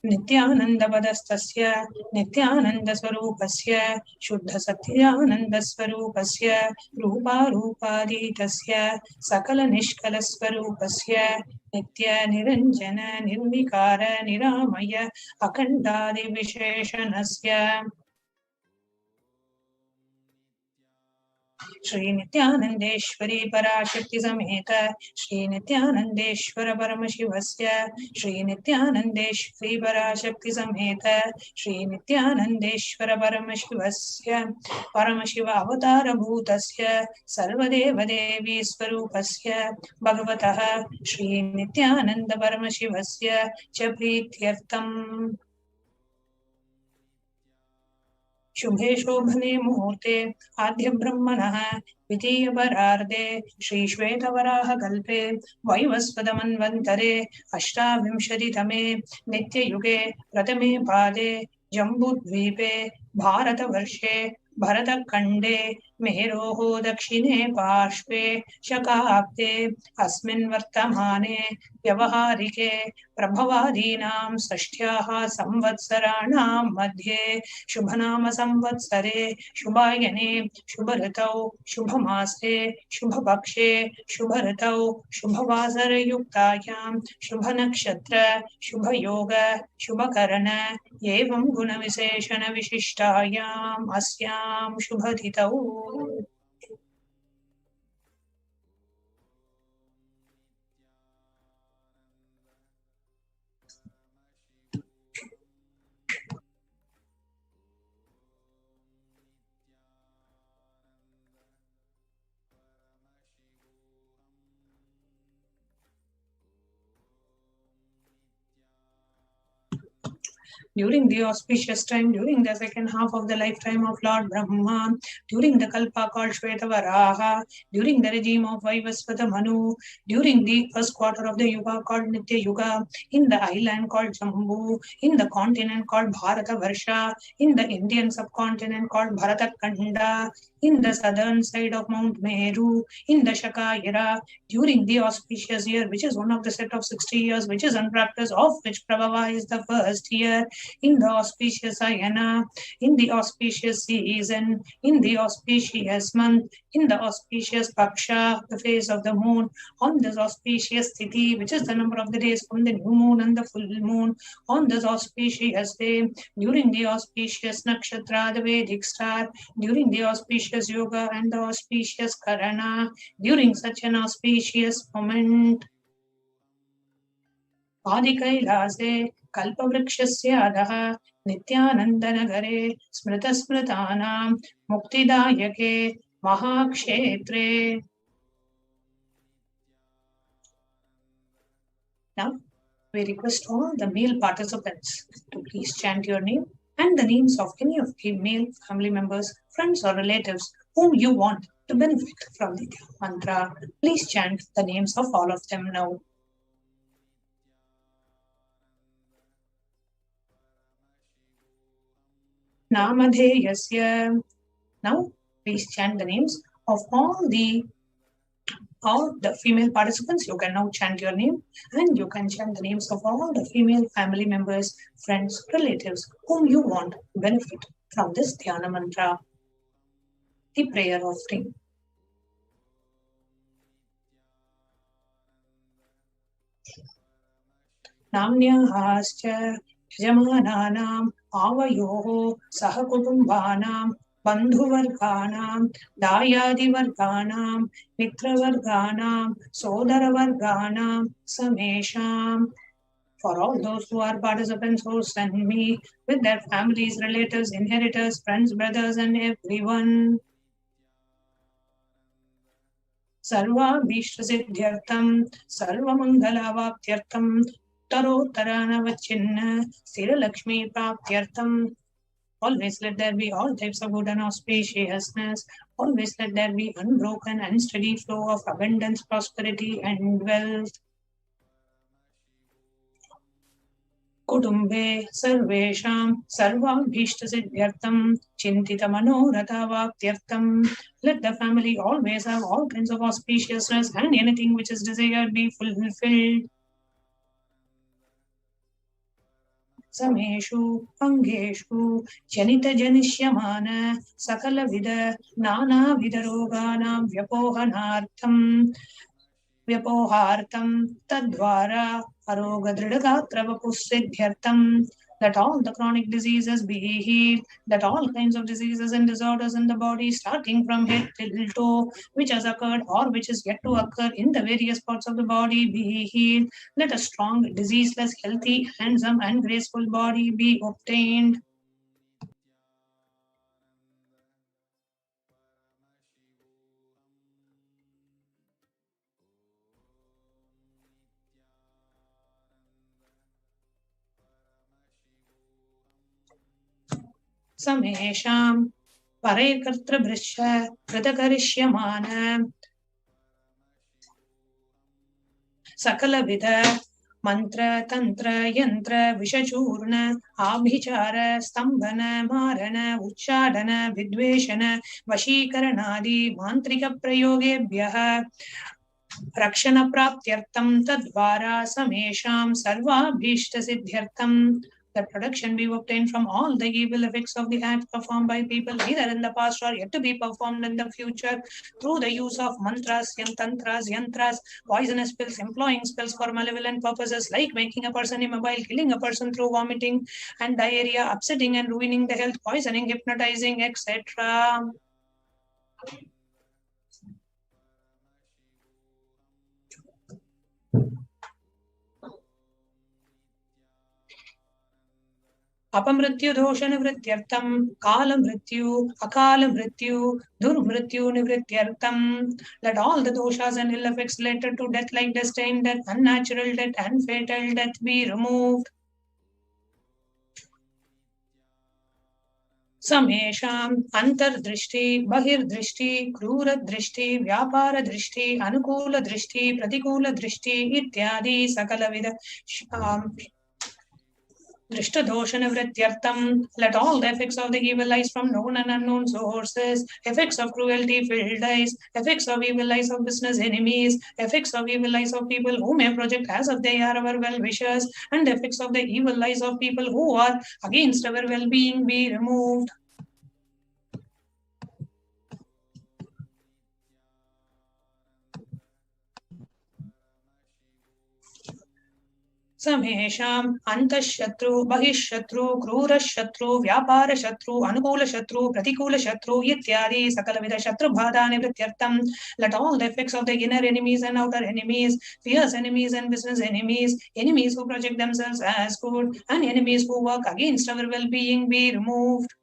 Nithyananda Padastasya, Nithyananda Swarupasya, Shuddha Satyananda Swarupasya, Rupa Rupaditasya, Sakala Nishkala Swarupasya, Nitya Niranjana Nirvikara Niramaya, Akandadi Visheshanasya. Shri Nithyanandeshwari Parashakti Samhita Shri Nithyanandeshwara Paramashivasya Shri Nithyanandeshwari Parashakti Samhita Shri Nithyanandeshwara Paramashivasya Paramashiva Avatara Bhutasya Sarvadeva Devi Swarupasya Bhagavataha Shri Nithyananda Paramashivasya Chaprityartam. शुभे शोभने मुहूर्ते आद्य ब्रह्मणः द्वितीय परार्धे श्री श्वेतवराह कल्पे वैवस्वतमन्वन्तरे अष्टाविंशतितमे नित्ययुगे प्रथमे पादे जम्बूद्वीपे भारतवर्षे भरतखण्डे मेरोः दक्षिणे पार्श्वे शकाब्दे अस्मिन् वर्तमाने व्यवहारिके प्रभवादीनां षष्ठ्याः संवत्सराणां मध्ये शुभनाम संवत्सरे शुभायने शुभऋतौ शुभमासे शुभपक्षे शुभऋतौ शुभवासरयुक्तायां शुभनक्षत्र शुभयोग शुभकरण एवं गुणविशेषण विशिष्टायाम् अस्यां शुभतिथौ. During the auspicious time, during the second half of the lifetime of Lord Brahma, during the Kalpa called Shvetavaraha, during the regime of Vaivasvata Manu, during the first quarter of the Yuga called Nitya Yuga, in the island called Jambu, in the continent called Bharata Varsha, in the Indian subcontinent called Bharata Kanda, in the southern side of Mount Meru, in the Shaka era, during the auspicious year, which is one of the set of 60 years, which is unpracticed, of which Prabhava is the first year, in the auspicious Ayana, in the auspicious season, in the auspicious month, in the auspicious Paksha, the phase of the moon, on this auspicious Tithi, which is the number of the days from the new moon and the full moon, on this auspicious day, during the auspicious Nakshatra, the Vedic star, during the auspicious Yoga and the auspicious Karana, during such an auspicious moment, Adi Kailase, Kalpavrakshasya Adaha, Nithyanandanagare, Smritasmritanam, Muktidayake, Mahakshetre. Now, we request all the male participants to please chant your name and the names of any of the male family members, friends or relatives whom you want to benefit from the mantra. Please chant the names of all of them now. Namadheyasya. Now, please chant the names of all the female participants. You can now chant your name, and you can chant the names of all the female family members, friends, relatives whom you want to benefit from this dhyana mantra, the prayer offering. Namnyahascha yajamananam avayoho sahakutumbanam bandhuvarganam dayadivarganam mitravarganam sodaravarganam samesham. For all those who are participants who send me with their families, relatives, inheritors, friends, brothers, and everyone. Sarvabhishtasithyartham, sarvamangalavaptyartham, tarotaranavachinna, sthiralakshmi praptyartham. Always let there be all types of good and auspiciousness. Always let there be unbroken and steady flow of abundance, prosperity, and wealth. Kutumbe sarvesham sarvabhishtasithyartham chintitamanorothavaaptyartham. Let the family always have all kinds of auspiciousness and anything which is desired be fulfilled. Sameshu angeshu janita janishyamana sakala vida nana vidaroganam vyapohartam tadvara arogadridagatravapusiddhyartam. Let all the chronic diseases be healed, that all kinds of diseases and disorders in the body, starting from head till toe, which has occurred or which is yet to occur in the various parts of the body, be healed. Let a strong, diseaseless, healthy, handsome, and graceful body be obtained. Samesham Parekartra Brisha Kritakarishyamanam Sakala Vida Mantra Tantra Yantra Vishachurna Abhichara Stambhana Marana Uchadana Vidveshana Vashikaranadi Mantrika Prayogebhyaha Rakshana Praptyartham Tadvara Samesham Sarvabhishtasithyartham. That protection be obtained from all the evil effects of the acts performed by people either in the past or yet to be performed in the future through the use of mantras, yantras, poisonous pills, employing spells for malevolent purposes like making a person immobile, killing a person through vomiting and diarrhea, upsetting and ruining the health, poisoning, hypnotizing, etc. Apamrityu dosha nivrityartham, kala mrityu, akala mrityu, durmrityu nivrityartham. Let all the doshas and ill effects related to death like destined death, unnatural death, and fatal death be removed. Samesham antardrishti, bahirdrishti, krura drishti, vyapara drishti, anukula drishti, pratikula drishti, ityadi sakala vida Drishtadoshanavrityartham. Let all the effects of the evil eyes from known and unknown sources, effects of cruelty-filled eyes, effects of evil eyes of business enemies, effects of evil eyes of people who may project as if they are our well-wishers, and effects of the evil eyes of people who are against our well-being be removed. Samesham antashatru, bahishatru, krurashatru, vyaparashatru, anukulashatru, pratikulashatru, ityadi sakalavida shatru bhadani vrityartham. Let all the effects of the inner enemies and outer enemies, fierce enemies and business enemies, enemies who project themselves as good, and enemies who work against our well-being be removed.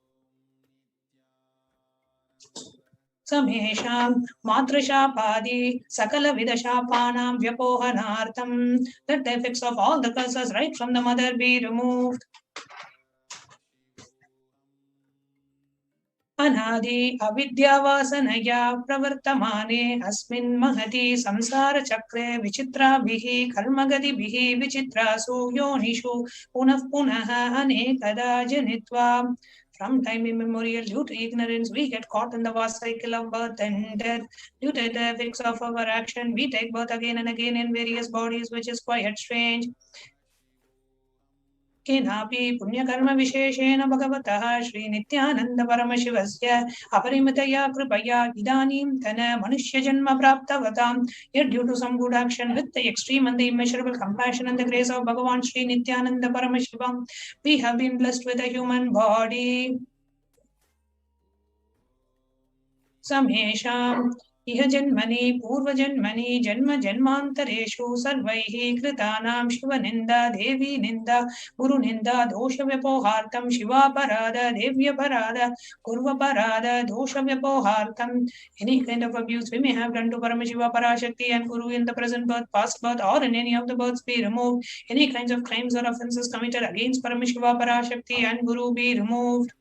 Samesham matrashapadi sakala vidashapanam vyapohanartham. Let the effects of all the curses right from the mother be removed. अनादि अविद्यावासनया प्रवर्तमाने अस्मिन् महति संसारचक्रे विचित्राभिः कर्मगतिभिः विचित्रासु योनिषु पुनः पुनः अनेकदा जनित्वा. From time immemorial, due to ignorance, we get caught in the vast cycle of birth and death. Due to the effects of our action, we take birth again and again in various bodies, which is quite strange. केनापि पुण्यकर्म विशेषेण भगवतः श्री नित्यानंद परमशिवस्य अपरिमितया कृपया इदानीन्तन मनुष्यजन्म प्राप्तवताम्. Yet due to some good action with the extreme and the immeasurable compassion and the grace of Bhagavan Sri Nithyananda Paramashivam, we have been blessed with a human body. Samesham इह जन्मनि पूर्वजन्मनि जन्म जन्मान्तरेषु सर्वैः कृतानां शिवनिन्दा देवी निन्दा गुरुनिन्दा दोषव्यपोहार्थं शिवापराध देव्यपराध गुरुवपराध दोषव्यपोहार्थं. Any kind of abuse we may have done to Paramashiva, Parashakti and Guru in the present birth, past birth or in any of the births be removed. Any kinds of crimes or offences committed against Paramashiva, Parashakti and Guru be removed.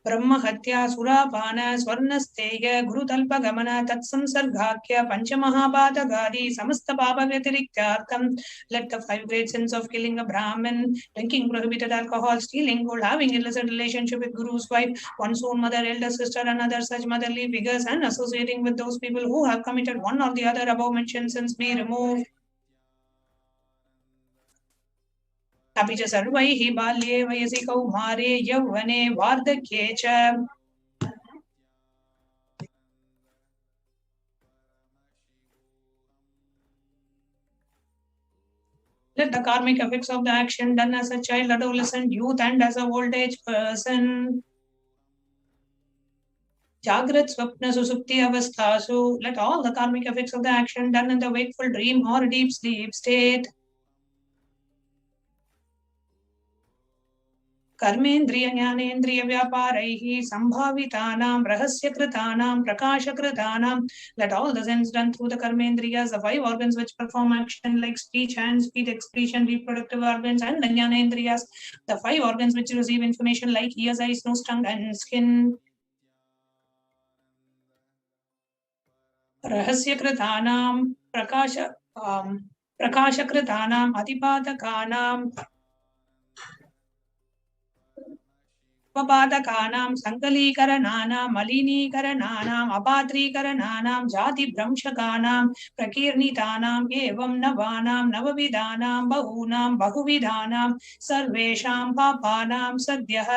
ब्रह्महत्या सुरापान स्वर्णस्तेय गुरुतल्पगमन तत्संसर्गाख्य पंचमहापातकादि समस्त पाप व्यतिरिक्तार्थं. Let the 5 great sins of killing a Brahmin, drinking prohibited alcohol, stealing gold, having illicit relationship with Guru's wife, one's own mother, elder sister, and other such motherly figures, and associating with those people who have committed one or the other above mentioned sins be removed. अपि च सर्वैः बाल्ये वयसि कौमारे यौवने वार्धक्ये च. Let the karmic effects of the action done as a child, adolescent, youth, and as a old age person. Jagrat Swapna Susupti Avasthasu. Let all the karmic effects of the action done in the wakeful dream or deep sleep state. कर्मेन्द्रिय ज्ञानेन्द्रिय व्यापारैः संभावितानां रहस्यकृतानां प्रकाशकृतानां. Let all the sins done through the karmendriyas, the 5 organs which perform action like speech, hands, feet, excretion, reproductive organs, and the jnanendriyas, the 5 organs which receive information like ears, eyes, nose, tongue, and skin. रहस्यकृतानां प्रकाशकृतानां अधिपादकानां उपपादकानां संकलीकरणानां मलिनीकरणानां अपात्रीकरणानां जातिभ्रंशकानां प्रकीर्णितानां एवं नवानां नवविधानां बहूनां बहुविधानां सर्वेषां पापानां सद्यः.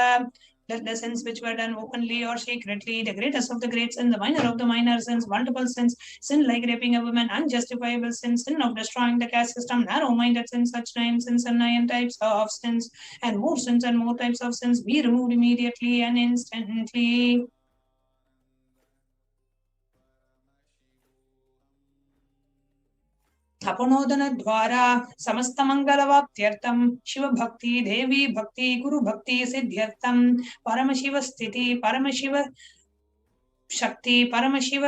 Let the sins which were done openly or secretly, the greatest of the great sins, the minor of the minor sins, multiple sins, sin like raping a woman, unjustifiable sins, sin of destroying the caste system, narrow-minded sins, such 9 sins and 9 types of sins, and more types of sins be removed immediately and instantly. अपनोदन द्वारा समस्त मंगलवाप्त्यर्थम शिव भक्ति देवी भक्ति गुरु भक्ति सिद्ध्यर्थम परमशिव स्थिति परमशिव शक्ति परमशिव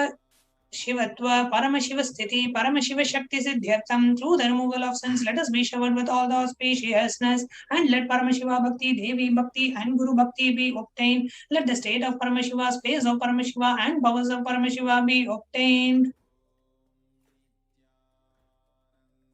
शिवत्व परमशिव स्थिति परमशिव शक्ति सिद्ध्यर्थम. Through the removal of sins, let us be showered with all the auspiciousness, and let Paramashiva bhakti, Devi bhakti, and Guru bhakti be obtained. Let the state of Paramashiva, space of Paramashiva, and powers of Paramashiva be obtained.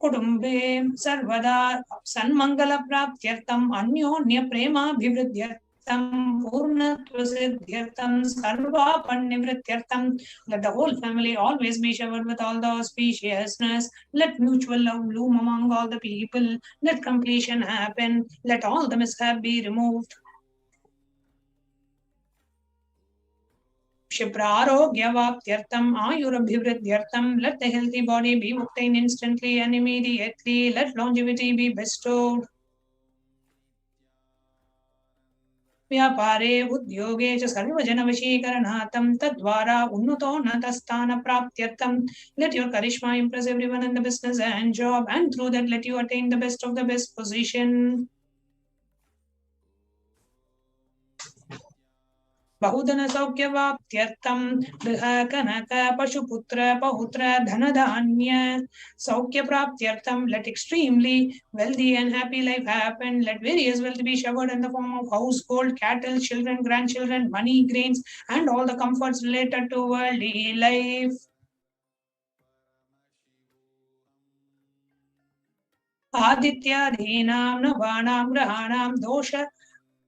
कुटुम्बे सर्वदा सन्मंगलप्राप्त्यर्थम अन्योन्य प्रेमाभिवृद्ध्यर्थम पूर्णत्वसिद्ध्यर्थम सर्वापन्निवृत्त्यर्थम. Let the whole family always be showered with all the auspiciousness. Let mutual love bloom among all the people. Let completion happen. Let all the mishap be removed. Shipraroghyavaptyartham ayurabhivriddhyartham. Let the healthy body be obtained instantly and immediately. Let longevity be bestowed. व्यापारे उद्योगे च सर्वजनवशीकरणार्थं तद्वारा उन्नतोन्नतस्थानप्राप्त्यर्थं. Let your charisma impress everyone in the business and job, and through that let you attain the best of the best position. बहुधन सौख्यवाप्त्यर्थं गृह कनक पशुपुत्र पौत्र धनधान्य सौख्यप्राप्त्यर्थं let extremely wealthy and happy life happen. Let various wealth be showered in the form of household, cattle, children, grandchildren, money, grains, and all the comforts related to worldly life. आदित्यादीनां नवानां ग्रहाणां दोष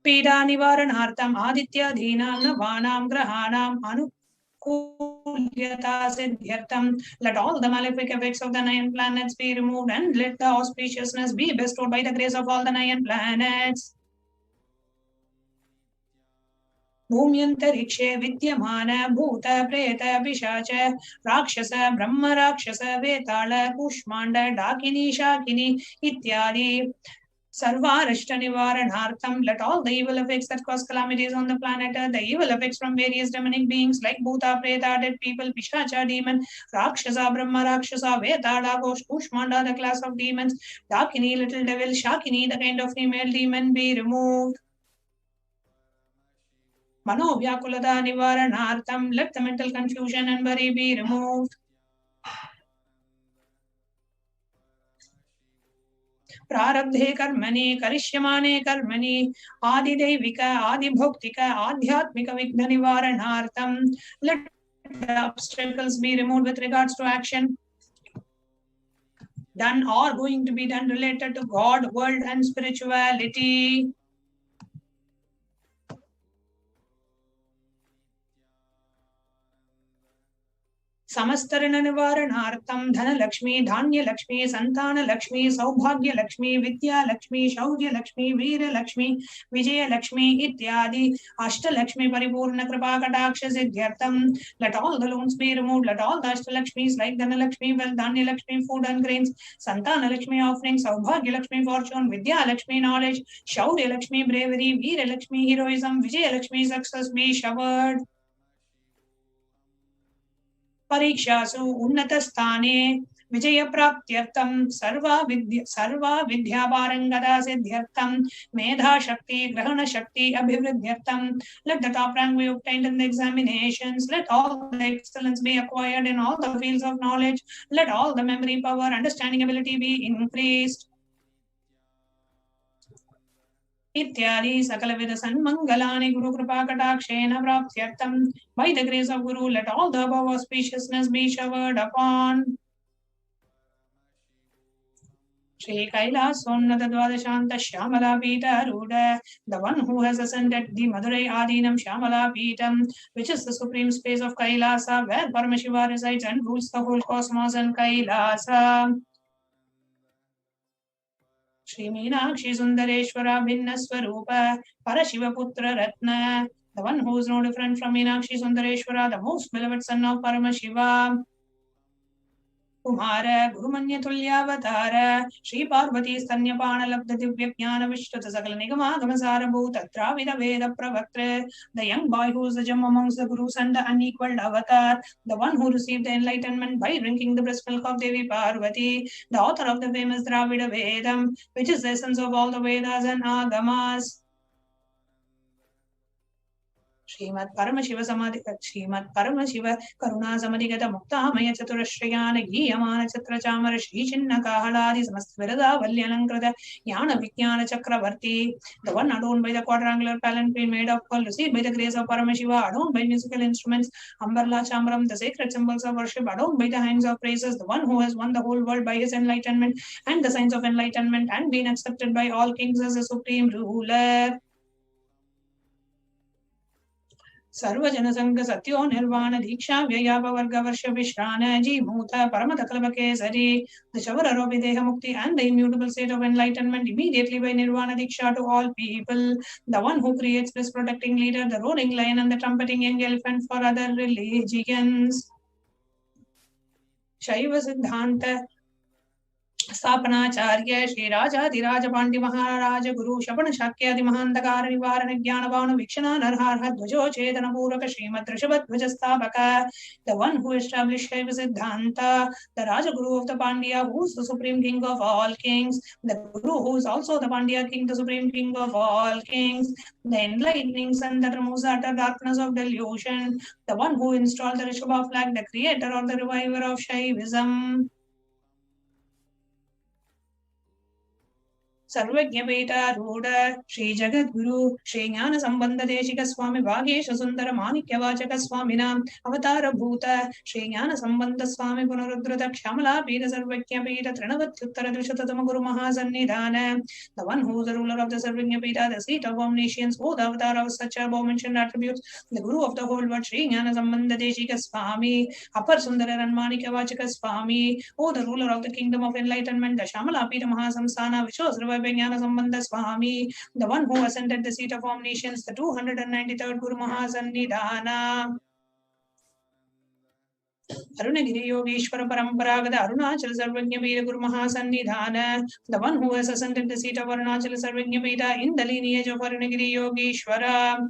पीडा निवारणार्थम् आदित्यादीनां नवानां ग्रहाणाम् अनुकूल्यता सिद्ध्यर्थं let all the malefic effects of the 9 planets be removed and let the auspiciousness be bestowed by the grace of all the 9 planets. भूम्यन्तरिक्षे विद्यमान भूत प्रेत पिशाच राक्षस ब्रह्म राक्षस वेताल कूष्माण्ड डाकिनी शाकिनी इत्यादि सर्वारिष्ट निवारणार्थं let all the evil effects that cause calamities on the planet, the evil effects from various demonic beings like bhuta preta dead people pishacha demon rakshasa brahma rakshasa vetala kushmanda the class of demons dakini little devil shakini the kind of female demon be removed. Manovyakulada nivaranartham let the mental confusion and worry be removed. प्रारब्धे कर्मणि करिष्यमाणे कर्मणि आदिदैविक आदिभौतिक आध्यात्मिक विघ्न निवारणार्थं let the obstacles be removed with regards to action done or going to be done related to God, world and spirituality. समस्तरण निवारणार्थं Dhanlaxmi Dhanyalakshmi Santanalakshmi सौभाग्यलक्ष्मी Vidyalakshmi शौर्यलक्ष्मी Veerlakshmi Vijayalakshmi इत्यादि अष्टलक्ष्मी परिपूर्ण कृपा कटाक्ष सिद्ध्यर्थं let all the loans be removed, let all the ashtalakshmis like dhanalakshmi wealth dhanyalakshmi food and grains santanalakshmi offering saubhagyalakshmi fortune vidyalakshmi knowledge shaurya-lakshmi bravery veera-lakshmi heroism vijaya-lakshmi success be showered. परीक्षासु उन्नतस्थाने विजयप्राप्त्यर्थं सर्वा विद्यापारंगता सिद्ध्यर्थं मेधाशक्ति ग्रहणशक्ति अभिवृद्ध्यर्थं let the top rank be obtained in the examinations, let all the excellence be acquired in all the fields of knowledge, let all the memory power understanding ability be increased इत्यादि सकलविध सन्मंगलानि गुरु कृपा कटाक्षेन प्राप्त्यर्थं by the grace of Guru let all the above auspiciousness be showered upon. Shri Kailasa Dvadashanta Shyamala Pita Ruda, the one who has ascended the Madurai Adinam Shyamala Pitam, which is the supreme space of Kailasa, where Paramashiva resides and rules the whole cosmos and Kailasa. Shri Meenakshi Sundareshwara Bhinna Swarupa Parashiva Putra Ratna, the one who is no different from Meenakshi Sundareshwara, the most beloved son of Paramashiva. Kumara Gurumanya Tulyavatara Shri Parvati Stanyapana Labdha Divya Jnana Vishtata Sakala Nigama Gamasara Bhuta Dravida Veda Pravatre, the young boy who is the gem amongst the Gurus and the unequaled avatar, the one who received the enlightenment by drinking the breast milk of Devi Parvati, the author of the famous Dravida Vedam, which is the essence of all the Vedas and Agamas. Srimad Paramashiva Karuna Samadhigata Muktamaya Chaturashriyana Giyamana Chatrachamara Shri Chinna Kahaladi Samastvirada Valyanankrata Yana Vikyana Chakravarti, the one adorned by the quadrangular palanquin made of pearl, received by the grace of Paramashiva, adorned by musical instruments, Ambarla Chamram, the sacred symbols of worship, adorned by the hands of praises, the one who has won the whole world by his enlightenment and the signs of enlightenment and been accepted by all kings as a supreme ruler. सर्वजन संघ सत्यो निर्वाण दीक्षा व्ययाप वर्ग वर्ष विश्रान जीमूत परम तकल्प Kesari the Shavara Deha Mukti and the immutable state of enlightenment immediately by Nirvana Diksha to all people, the one who creates this protecting leader, the roaring lion and the trumpeting young elephant for other religions. Shaiva Siddhanta स्थापनाचार्य Shri राजाधिराज पांड्य महाराज गुरु शपन शाक्यादि महांधकार निवारण ज्ञान भावना वीक्षणा नरहार ध्वजो चेतन पूरक श्रीमद ऋषभध्वज स्थापक the one who established Shaiva Siddhanta, the Rajaguru of the Pandya, who is the supreme king of all kings, the Guru who is also the Pandya king, the supreme king of all kings, the enlightening sun that removes the utter darkness of delusion, the one who installed the Rishabha flag, the creator or the reviver of Shaivism. सर्वज्ञपीठारूढ़ Shri जगद्गुरु श्री ज्ञान संबंध देशिक स्वामी भागेश सुंदर माणिक्यवाचक स्वामिनां अवतार भूत श्री ज्ञान संबंध स्वामी पुनरुद्धृत श्यामला पीठ सर्वज्ञ पीठ तृणवत्युत्तर द्विशततम गुरु महासन्निधान the one who is the ruler of the सर्वज्ञ पीठ the seat of omniscience who the avatar of such above-mentioned attributes the guru of the whole world Shri ज्ञान संबंध देशिक स्वामी अपर सुंदर माणिक्यवाचक स्वामी who the ruler of the kingdom of enlightenment the Shyamala पीठ महासंस्थान विश्व Jnana Sambandha Swami, the one who ascended the seat of omniscience, the 293rd Guru Mahasannidhana. Arunagiri Yogeshwara Paramparagada Arunachal Sarvajna Veeda Guru Mahasannidhana, the one who has ascended the seat of Arunachal Sarvajna Veeda in the lineage of Arunagiri Yogeshwara.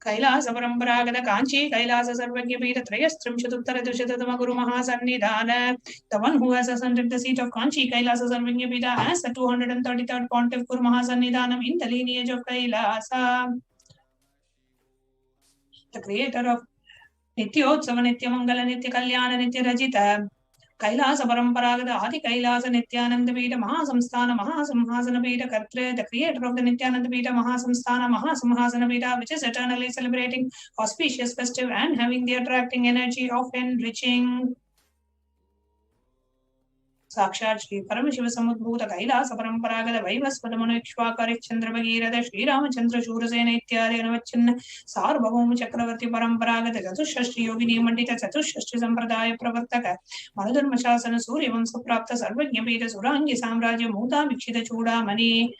Kailasa Paramparagada Kanchi, Kailasa Sarvajna Veeda Trayastrimshatutara Dushatatama Guru Mahasannidhana, the one who has ascended the seat of Kanchi, Kailasa Sarvajna Veeda as the 233rd Pontiff Guru Mahasannidhanam in the lineage of Kailasa. The creator of Nityotsava Nityamangala Nitya Kalyana Nitya Rajita Kailasa Paramparagada Adi Kailasa Nithyananda Paramashivoham Mahasamhasana Pita Kartre, the creator of the Nithyananda Pita Mahasamsthana Mahasamhasana Pita, which is eternally celebrating, auspicious, festive, and having the attracting energy of enriching. Sakshat Shri Paramashivoham Kailasa Paramparagada Vaivaspada Ikshvakari Chandra Bhagirada Shri Ramachandra Shurasena Ityari Anavachin Sarvabhauma Chakravarti Paramparagada Chatushashri Yogini Mandita Chatushashri Sampradaya Pravartaka Manudharma Shasana Surya Vamsa Prapta Sarvajna Pita Surangi Samrajya Muta Vikshita Chudamani.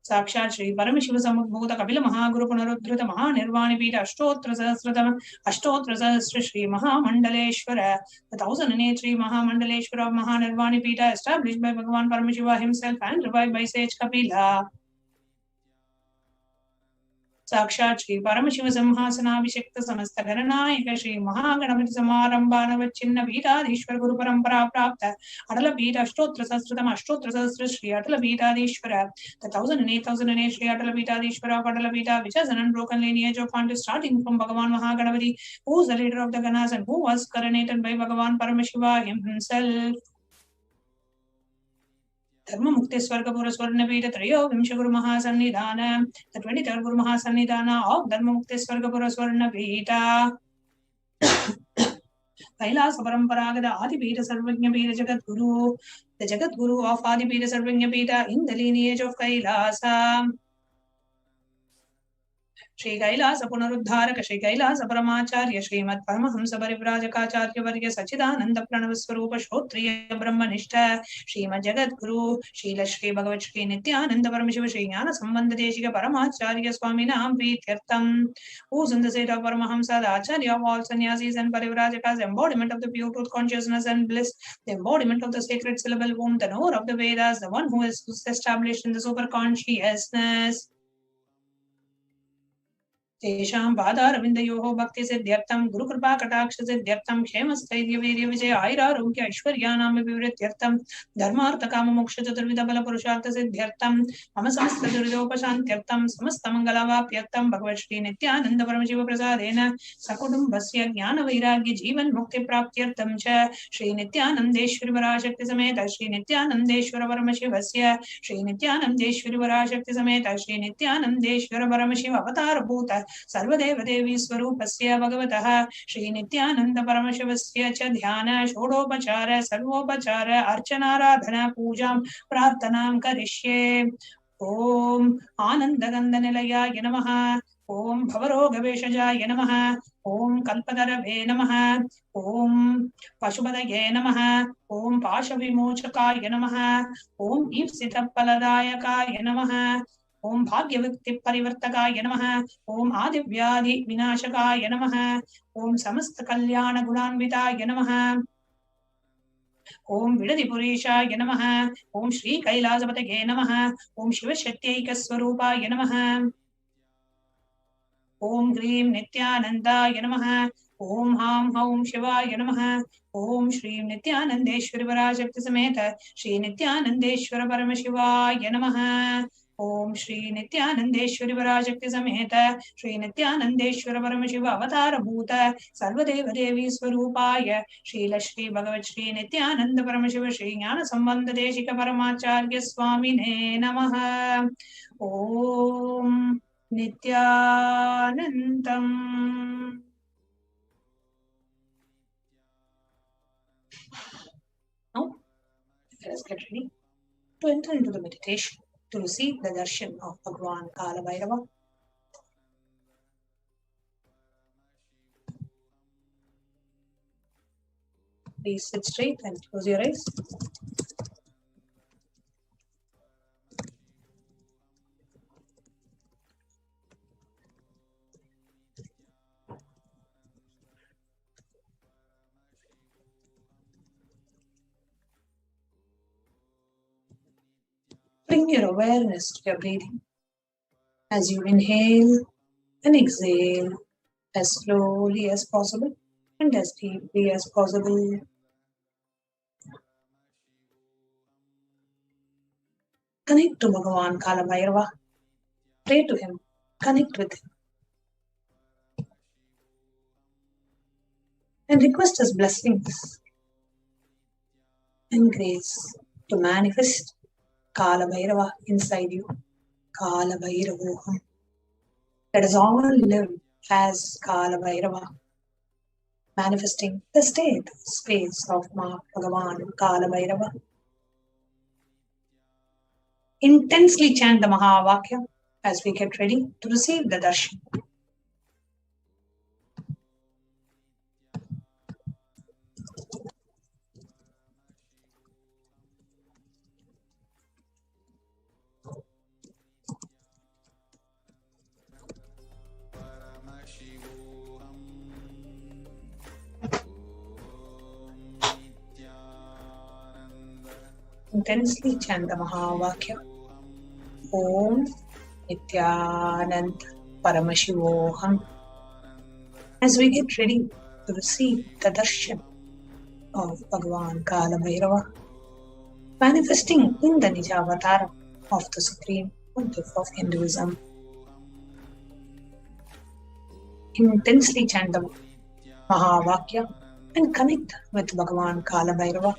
Sakshat Shri Paramashivoham Kapila Mahaguru Punaruddhrita Mahanirvani Pita Ashtotra Sahasra Shri Mahamandaleshwara, the 1008 Shri Mahamandaleshwara of Mahanirvani Pita, established by Bhagavan Paramashiva himself and revived by sage Kapila. Sakshat Shri Paramashivoham Simhasanaabhishekta Samasta Garanayaka Shri Mahaganapati Samarambhana Vachinna Pitaadhishwara Guru Parampara Prapta Atala Pita Ashtotra Sahasra Shri Atala Pitaadhishwara, the 1008 Shri Atala Pitaadhishwara of Atala Pita, which has an unbroken lineage of Pandit starting from Bhagavan Mahaganapati, who is the leader of the Ganas and who was coronated by Bhagavan Paramashiva himself. Dharma Mukti Swargapura Swarnapita Trayo Vimsha Guru Mahasannidhana, the 23rd Guru Mahasannidhana of Dharma Mukti Swargapura Swarnapita. Kailasa Paramparagada Adipita Sarvajna Pita Jagat Guru, the Jagat Guru of Adipita Sarvajna Pita in the lineage of Kailasa. Shri Kailasa Punaruddharaka Shri Kailasa Paramacharya Srimad Paramahamsa Parivrajakaacharya Varya Sachidananda Pranavaswarupa Shrotriya Brahmanishta Srimad Jagat Guru Srila Shri Bhagavat Shri Nithyananda Paramashiva Shri Jnana Sambandha Deshika Paramacharya Swaminam Prityartham, who is in the state of Paramahamsa, the Acharya of all sannyasis and Parivrajakas, embodiment of the pure truth consciousness and bliss, the embodiment of the sacred syllable womb, the knower of the Vedas, the one who is established in the super consciousness. Tesham Padaravindayoho Bhakti Siddhyartham Guru Kripa Kataksha Siddhyartham Kshema Stairya Virya Vijaya Aira Arogya Aishwaryanam Vivrityartham Dharmartha Kama Moksha Chaturvida Bala Purushartha Siddhyartham Mama Samasta Duridopashantyartham Samasta Mangalavapyartham Bhagavad Shri Nithyananda Paramashiva Prasadena Sakudumbasya Jnana Vairagya Jivan Mukti Praptyartham Cha Shri Nithyanandeshwari Varashakti Sameta Shri Nithyanandeshwara Paramashivasya Shri Nithyanandeshwari Varashakti Sameta Shri Nithyanandeshwara Paramashiva Avatar Bhuta Sarvadeva Devi Swarupasya Bhagavataha Shri Nithyananda Paramashivasya Cha Dhyana Shodopachara Sarvopachara Archanaradhana Pujam Prarthanam Karishye. Om Anandagandhanilaya Namaha, Om Bhavarogaveshajaya Namaha, Om Kalpadarave Namaha, Om Pashubhadaye Namaha, Om Pashavimochakaya Namaha, Om Ipsitapaladayakaya Namaha, Om Bhagyavakti Parivartakaya Namaha. Om Adivyadi Vinashakaya Namaha. Om Samasta Kalyana Gunanvitaya Namaha. Om Vidadipurishaya Namaha. Om Shri Kailasa Namaha. Om Shiva Shakti Swarupaya Namaha. Om Grim Nithyanandaya Namaha. Om Ham Haum Shivaya Namaha. Om Shri Nithyanandeshwari Varashakti Sameta Shri Nithyanandeshwara Paramashivaya Namaha. Om Shri Nithyanandeshwari Varashakti Sameta Shri Nithyanandeshwara Paramashiva Avatara Bhuta Sarvadeva Devi Swarupaya Shri Lashri Bhagavat Shri Nithyananda Paramashiva Shri Jnana Sambandha Deshika Paramacharya Swamine Namaha. Om Nithyanandam. Now, let us get ready to enter into the meditation to receive the darshan of Bhagavan Kala Bhairava. Please sit straight and close your eyes. Bring your awareness to your breathing as you inhale and exhale as slowly as possible and as deeply as possible. Connect to Bhagavan Kala Bhairava. Pray to him. Connect with him. And request his blessings and grace to manifest Kala Bhairava inside you. Kala Bhairavoham. Let us all live as Kala Bhairava, manifesting the state, space of Bhagavan Kala Bhairava. Intensely chant the Mahavakya as we get ready to receive the darshan. Intensely chant the Mahavakya. Om Nithyananda Paramashivoham. As we get ready to receive the darshan of Bhagavan Kala Bhairava, manifesting in the Nijavatara of the Supreme Pontiff of Hinduism. Intensely chant the Mahavakya and connect with Bhagavan Kala Bhairava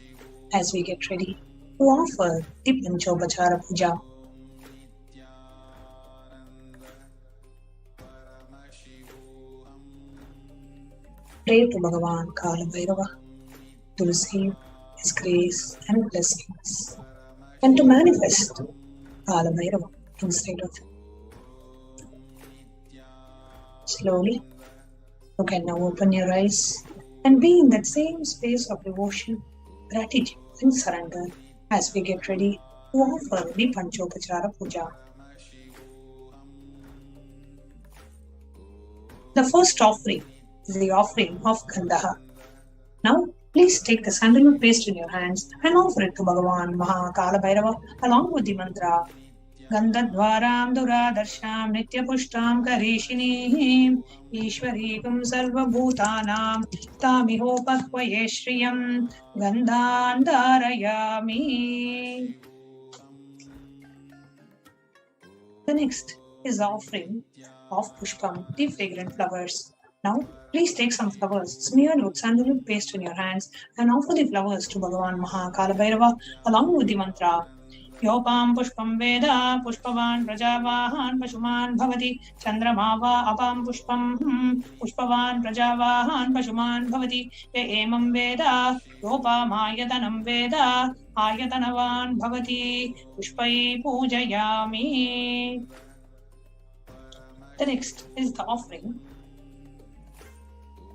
as we get ready to offer the Panchopachara Puja. Pray to Bhagavan Kala Bhairava to receive his grace and blessings and to manifest Kala Bhairava inside of him. Slowly, you can now open your eyes and be in that same space of devotion, gratitude and surrender as we get ready to offer the Panchopachara Puja. The first offering is the offering of Gandha. Now, please take the sandalwood paste in your hands and offer it to Bhagavan Kala Bhairava along with the mantra Gandhadvaram Duradarsham Nityapushtam Karishiniim Ishwarikam Sarvabhutanam Tamiho Pakvaye Shriyam Gandhandarayami. The next is the offering of Pushpam, the fragrant flowers. Now, please take some flowers smeared with sandalwood paste in your hands and offer the flowers to Bhagavan Kala Bhairava along with the mantra Yopam Pushpam Veda Pushpavan Prajavahan Pashuman Bhavati Chandramava Apam Pushpam Pushpavan Prajavahan Pashuman Bhavati Ye Emam Veda Yopam Ayatanam Veda Ayatanavan Bhavati Pushpai Pujayami. The next is the offering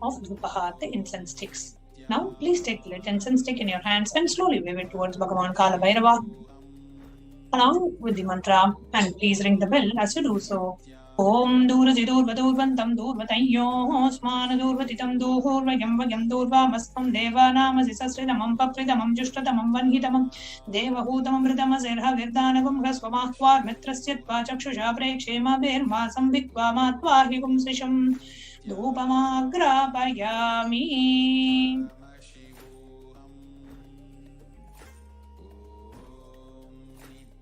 of Dhupaha, the incense sticks. Now, please take the lit incense stick in your hands and slowly wave it towards Bhagavan Kala Bhairava. along with the mantra, and please ring the bell as you do so. Om Durasi Durvatam Durvatayyo Sman Durvatitam Durvayam Vayam Durvamastam Devanamasi Sasridamam Papridamam Jushtatamam Vanhitamam Devahutamam Ridamazerha Virdanagum Rasvamahwar Mitrasyatva Chakshusha Prekshema Virmasam Vikvamatva Higum Sisham Dhupamagrapayami.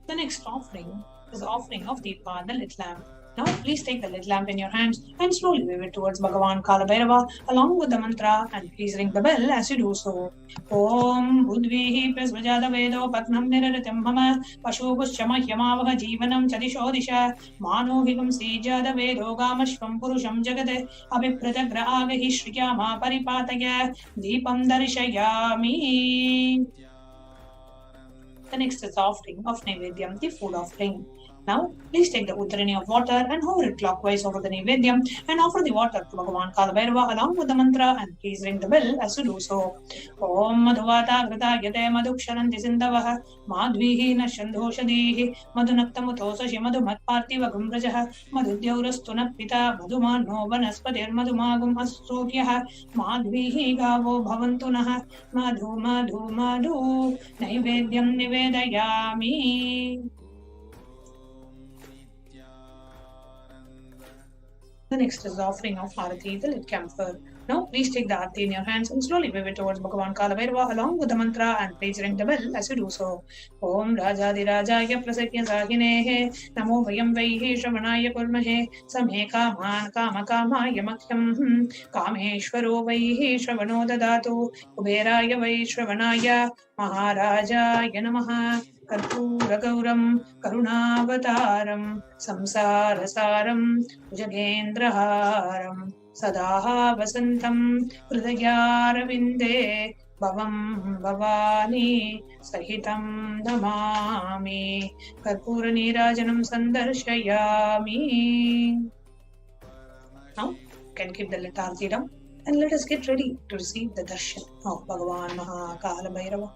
The next offering is the offering of the lit lamp. Now, please take the lit lamp in your hands and slowly wave it towards Bhagavan Kalabhairava along with the mantra, and please ring the bell as you do so. Om Budvihi Prasvajada Vedo Patnam Niraritam Mama Pashubhushama Yamavaha Jivanam Chadishodisha Manohigam Sijada Vedo Gamashvam Purusham Jagade Abhipratagragahi Shriyama Paripataya Deepam Darshayami. The next is the offering of Naivedyam, the food offering. Now, please take the Uddarani of water and hover it clockwise over the Naivedyam and offer the water to Bhagavan Kalabhairava along with the mantra, and please ring the bell as you do so. Om Madhuvata Grita Yade Madhuksharanti Sindavaha Madhvihi Nashandhoshadihi Madhunaktamutosashi Madhumatpartiva Gumbrajaha Madhudyaurastuna Pita Madhumano Vanaspadir Madhumagum Astrutyaha Madhvihi Gavo Bhavantunaha Madhu Madhu Madhu Naivedyam Nivedayami. The next is the offering of Arati, the lit camphor. Now, please take the Arati in your hands and slowly wave it towards Bhagavan Kalabhairava along with the mantra, and please ring the bell as you do so. Om Rajadi Rajaya Prasakya Sahinehe Namo Vayam Vaihe Shravanaya Kurmahe Samhe Kaman Kama Kama Yamakyam Kameshwaro Vaihe Shravano Dadatu Kuberaya Vai Shravanaya Maharajaya Namaha Karpura Gauram Karunavataram Samsarasaram Jagendraharam Sadaha Vasantam Hridayaravinде Bhavam Bhavani Sahitam Namami Karpura Nirajanam Sandarshayami. Now, you can keep the lit arati down and let us get ready to receive the darshan of Bhagavan Kalabhairava.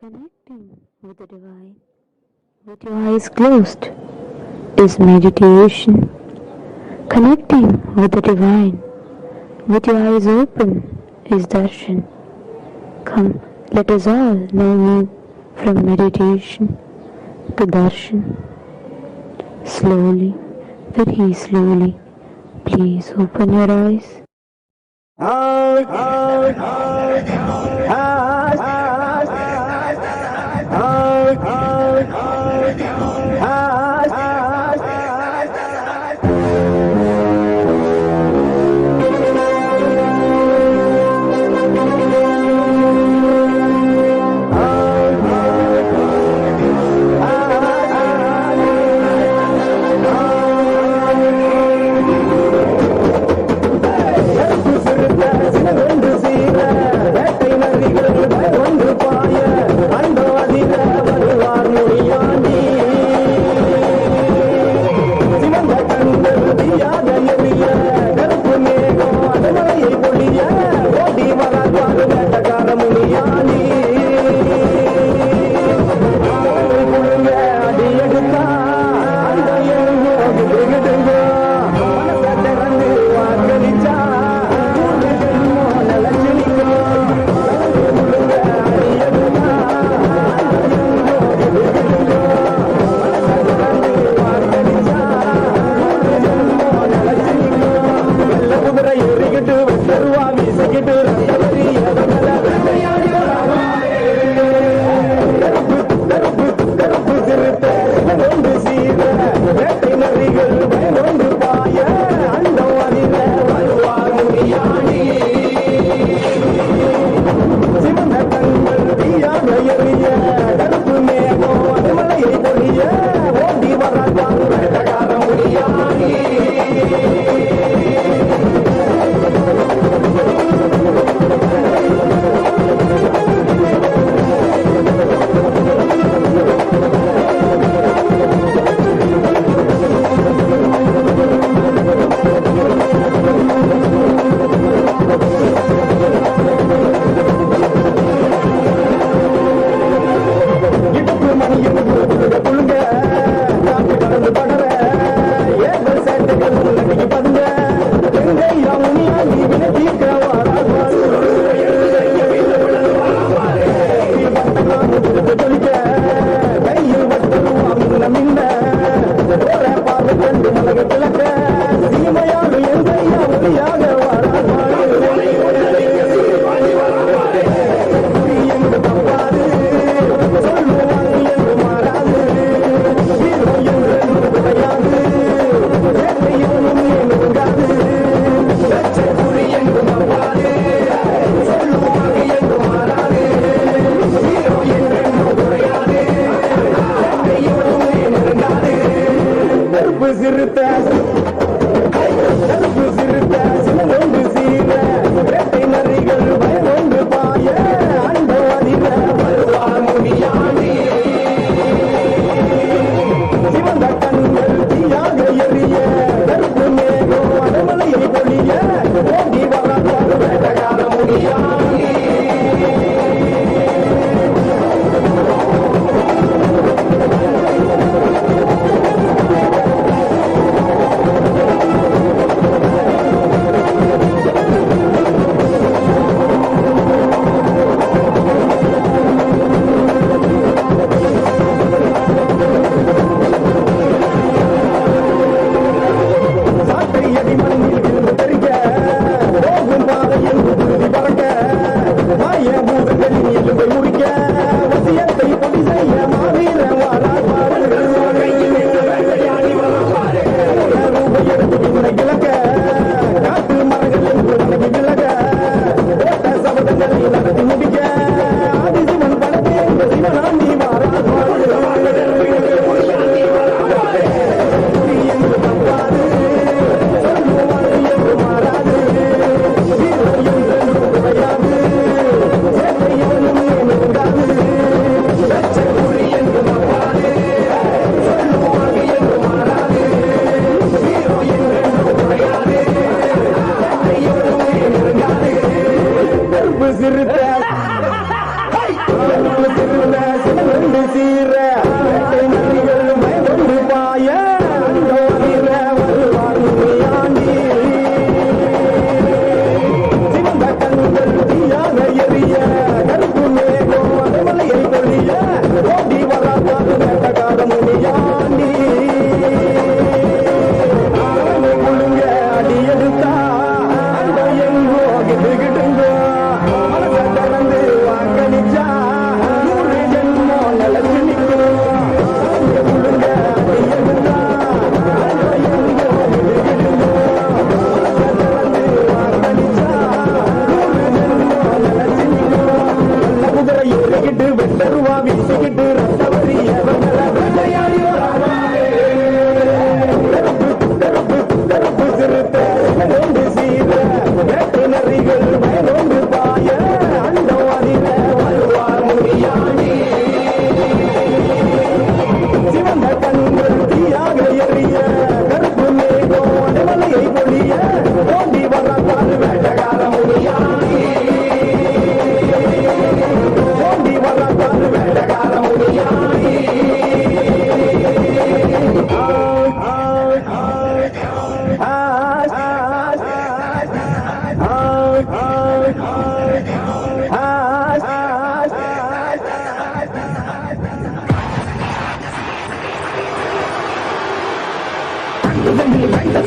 Connecting with the divine with your eyes closed is meditation. Connecting with the divine with your eyes open is darshan. Come, let us all now move from meditation to darshan. Slowly, very slowly, please open your eyes.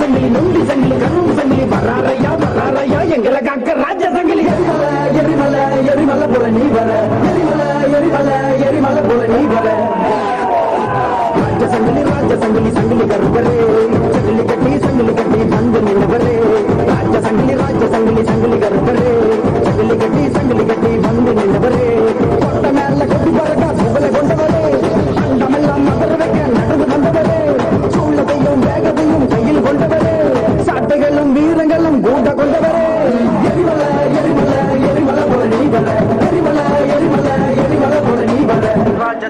சங்கிலி நொண்டி சங்கிலி கரும் சங்கிலி வராரையா வராரையா எங்களை காக்க ராஜ சங்கிலி. எரிமலை எரிமலை போல நீ வர, எரிமலை எரிமலை எரிமலை போல நீ வர. ராஜ சங்கிலி சங்கிலி கருப்பரே, சங்கிலி கட்டி வந்து நின்றவரே. ராஜ சங்கிலி சங்கிலி கருப்பரே, சங்கிலி கட்டி வந்து நின்றவரே. கொட்ட மேல கொட்டி பறக்க சுவலை கொண்டவரே, அண்டமெல்லாம் மதர் வைக்க நடந்து வந்தவரே. சூழத்தையும் வேகத்தையும் கையில் கொண்டவரே, சாட்டைகளும் வீரங்களும் கூட்ட கொண்டவரே. எரிமலை எரிமலை எரிமலை போல நீ வர, எரிமலை எரிமலை எரிமலை போல நீ வர. ராஜ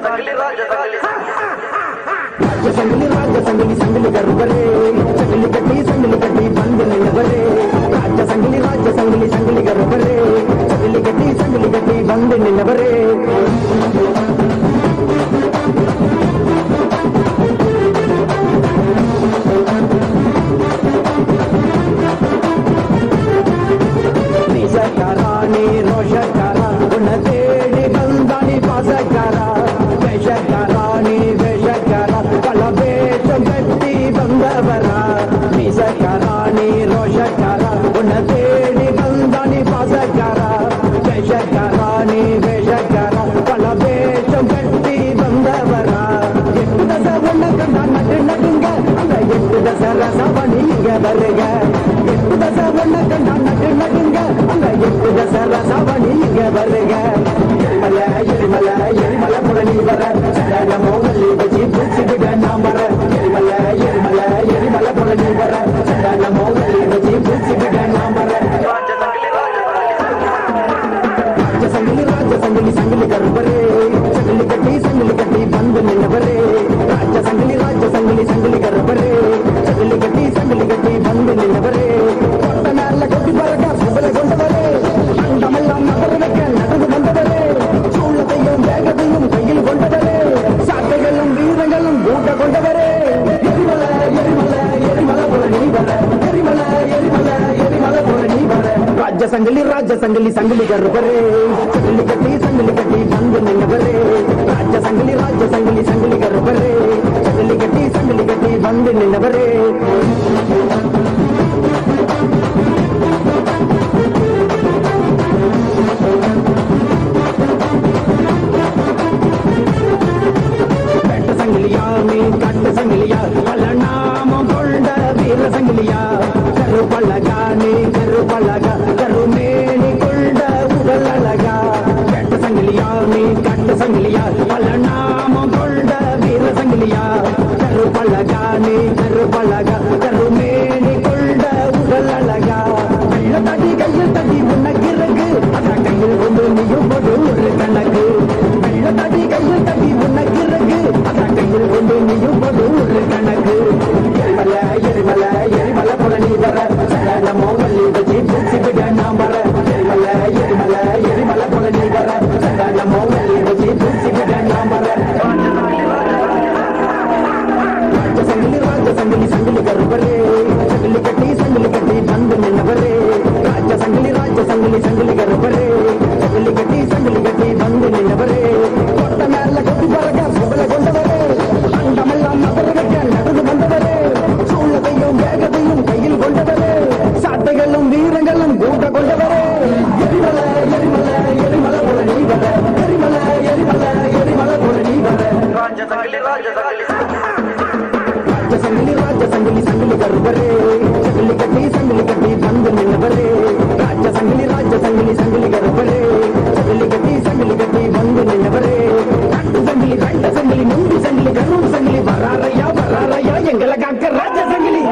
சங்கிலி சங்கிலி கருப்பரே, சங்கிலி கட்டி வந்து நின்றவரே. ராஜ சங்கிலி சங்கிலி கருப்பரே, சங்கிலி கட்டி வந்து நின்றவரே. நீசக்காரானே ரோஷக்காரா, உன்னை தேடி வந்தானி பாசக்காரா. வேஷக்காரானே வேஷக்காரா, பல வேஷம் கட்டி வந்தவரா. நீசக்காரானே ரோஷக்காரா, உன்னை தேடி வந்தானி பாசக்காரா. வேஷக்காரானே வேஷக்காரா, பல வேஷம் கட்டி வந்தவரா. எட்டு தசை ஒன்ன கண்டா நட்டு நடுங்க, அந்த எட்டு தசை ரசவணி இங்க வருக. எட்டு தசை ஒன்ன கண்டா நட்டு நடுங்க, அந்த எட்டு தசை ரசவணி இங்க வருக. எரிமலை எரிமலை எரிமலை போல நீ வர, சடல மோகலி வச்சு பூச்சிவிட நாம் வர. எரிமலை எரிமலை எரிமலை போல நீ வர, சடல மோகலி வச்சு பூச்சிவிட நாம் வர. ராஜ சங்கிலி சங்கிலி கருப்பரே, சங்கிலி கட்டி வந்து நின்றவரே. ராஜ சங்கிலி சங்கிலி கருப்பரே, சங்கிலி கட்டி வந்து நின்றவரே. கொட்ட மேல கொட்டி பறக்க சுவலை கொண்டவரே, அண்டமெல்லாம் நகர வைக்க நடந்து வந்தவரே. சூழத்தையும் வேகத்தையும் கையில் கொண்டவரே, சாட்டைகளும் வீரங்களும் கூட்ட கொண்டவரே. எரிமலை எரிமலை எரிமலை போல நீ வர, எரிமலை எரிமலை எரிமலை போல நீ வர. ராஜ சங்கிலி சங்கிலி கருப்பரே, சங்கிலி கட்டி வந்து நின்றவரே. ராஜ சங்கிலி சங்கிலி கருப்பரே, சங்கிலி கட்டி வந்து நின்றவரே. வெட்ட சங்கிலியா நீ கட்ட சங்கிலியா, பல நாமம் கொண்ட வீர சங்கிலியா. கருப்பழகா நீ கருப்பழகா, கருமேனி கொண்ட உடல் அழகா. வெட்ட சங்கிலியா நீ கட்ட சங்கிலியா, பல நாமம் கொண்ட வீர சங்கிலியா. கருப்பழகா நீ கருப்பழகா, கருமேனி கொண்ட உடல் அழகா. கையில் தட்டி உனக்கு இருக்கு, அதான் கையில் கொண்டு நீயும் போடு ஒரு கணக்கு. கையில் தட்டி உனக்கு இருக்கு, அதான் கையில் கொண்டு நீயும் போடு ஒரு கணக்கு. எரிமலை எரிமலை எரிமலை போல நீ வர, சடல மோகலி வச்சு பூச்சி விட நாம் வர. எரிமலை எரிமலை எரிமலை போல நீ வர, சடல மோகலி வச்சு பூச்சி விட நாம் வர. ராஜ சங்கிலி சங்கிலி கருப்பரே, சங்கிலி கட்டி வந்து நின்றவரே. ராஜ சங்கிலி சங்கிலி கருப்பரே, சங்கிலி கட்டி வந்து நின்றவரே. கொட்ட மேல கொட்டி பறக்க சுவலை கொண்டவரே, அண்டமெல்லாம் மதர் வைக்க நடந்து வந்தவரே. சூழத்தையும் வேகத்தையும் கையில் கொண்டவரே, சாட்டைகளும் வீரங்களும் கூட்ட கொண்டவரே. எரிமலை எரிமலை எரிமலை போல நீ வர, எரிமலை எரிமலை எரிமலை போல நீ வர. ராஜ சங்கிலி சங்கிலி கருப்பரே, சங்கிலி கட்டி வந்து நின்றவரே. ராஜ சங்கிலி சங்கிலி கருப்பரே, சங்கிலி கட்டி வந்து நின்றவரே. ரெண்டு சங்கிலி நொண்டி சங்கிலி கரும் சங்கிலி வராரையா வராரையா எங்களை காக்க ராஜ சங்கிலி.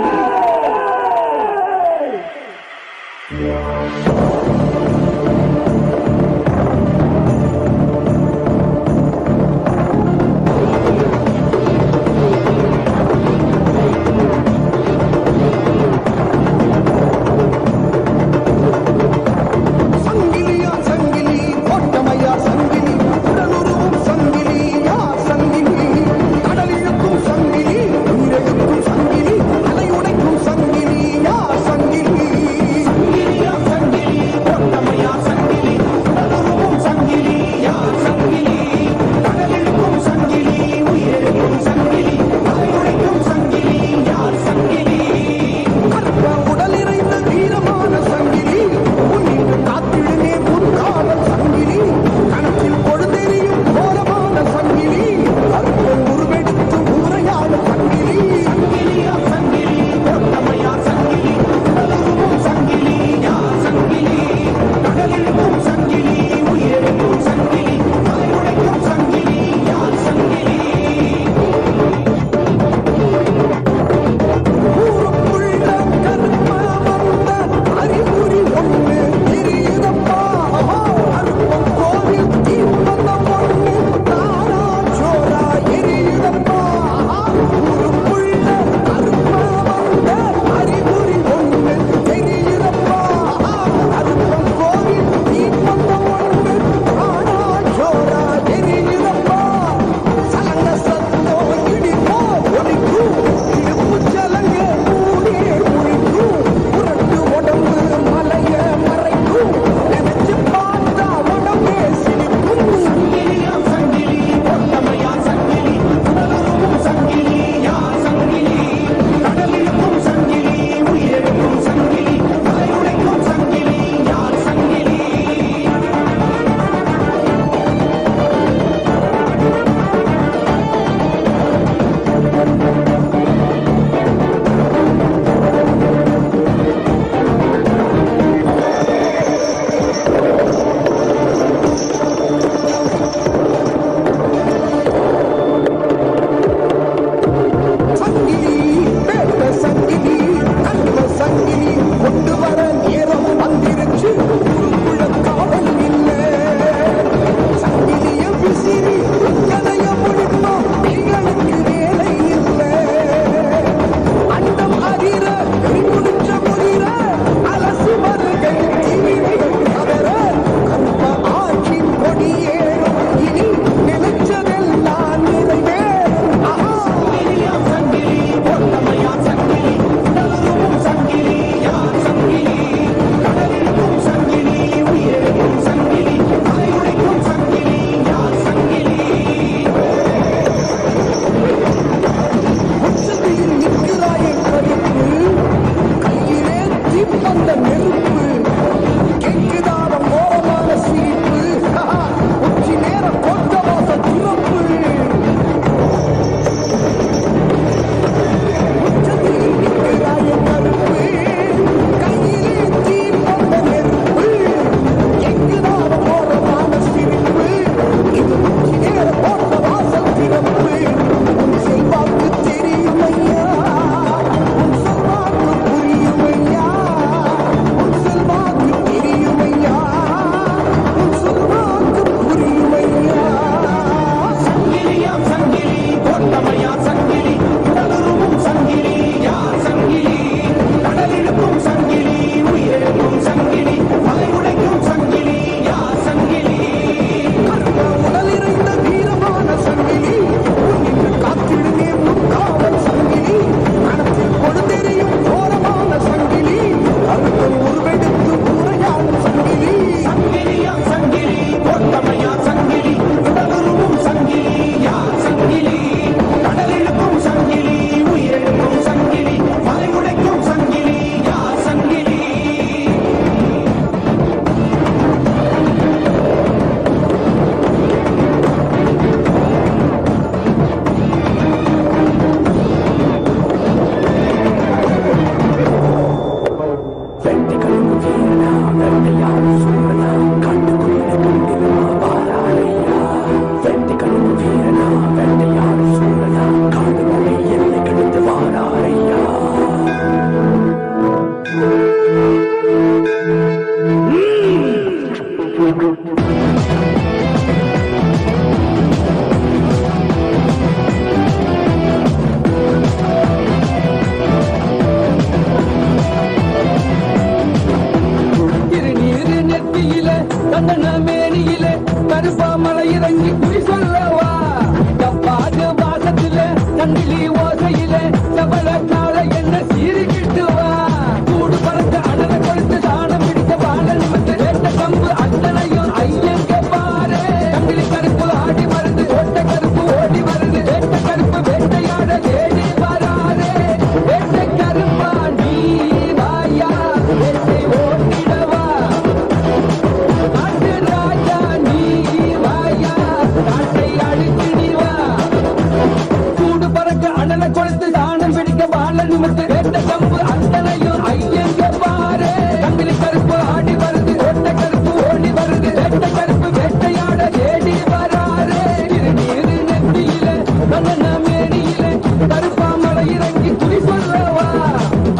நிமித்து வேட்ட கம்பு அத்தனையும் ஐயங்க பாரு கம்பிலி கருப்பு ஆடி வருது வேட்ட கருப்பு ஓடி வருது வேட்ட கருப்பு வேட்டையாட தேடி வராரு திருநீரு நெத்தியில கண்ணன மேனியில கருப்பாமலை இறங்கி துணி சொல்லவா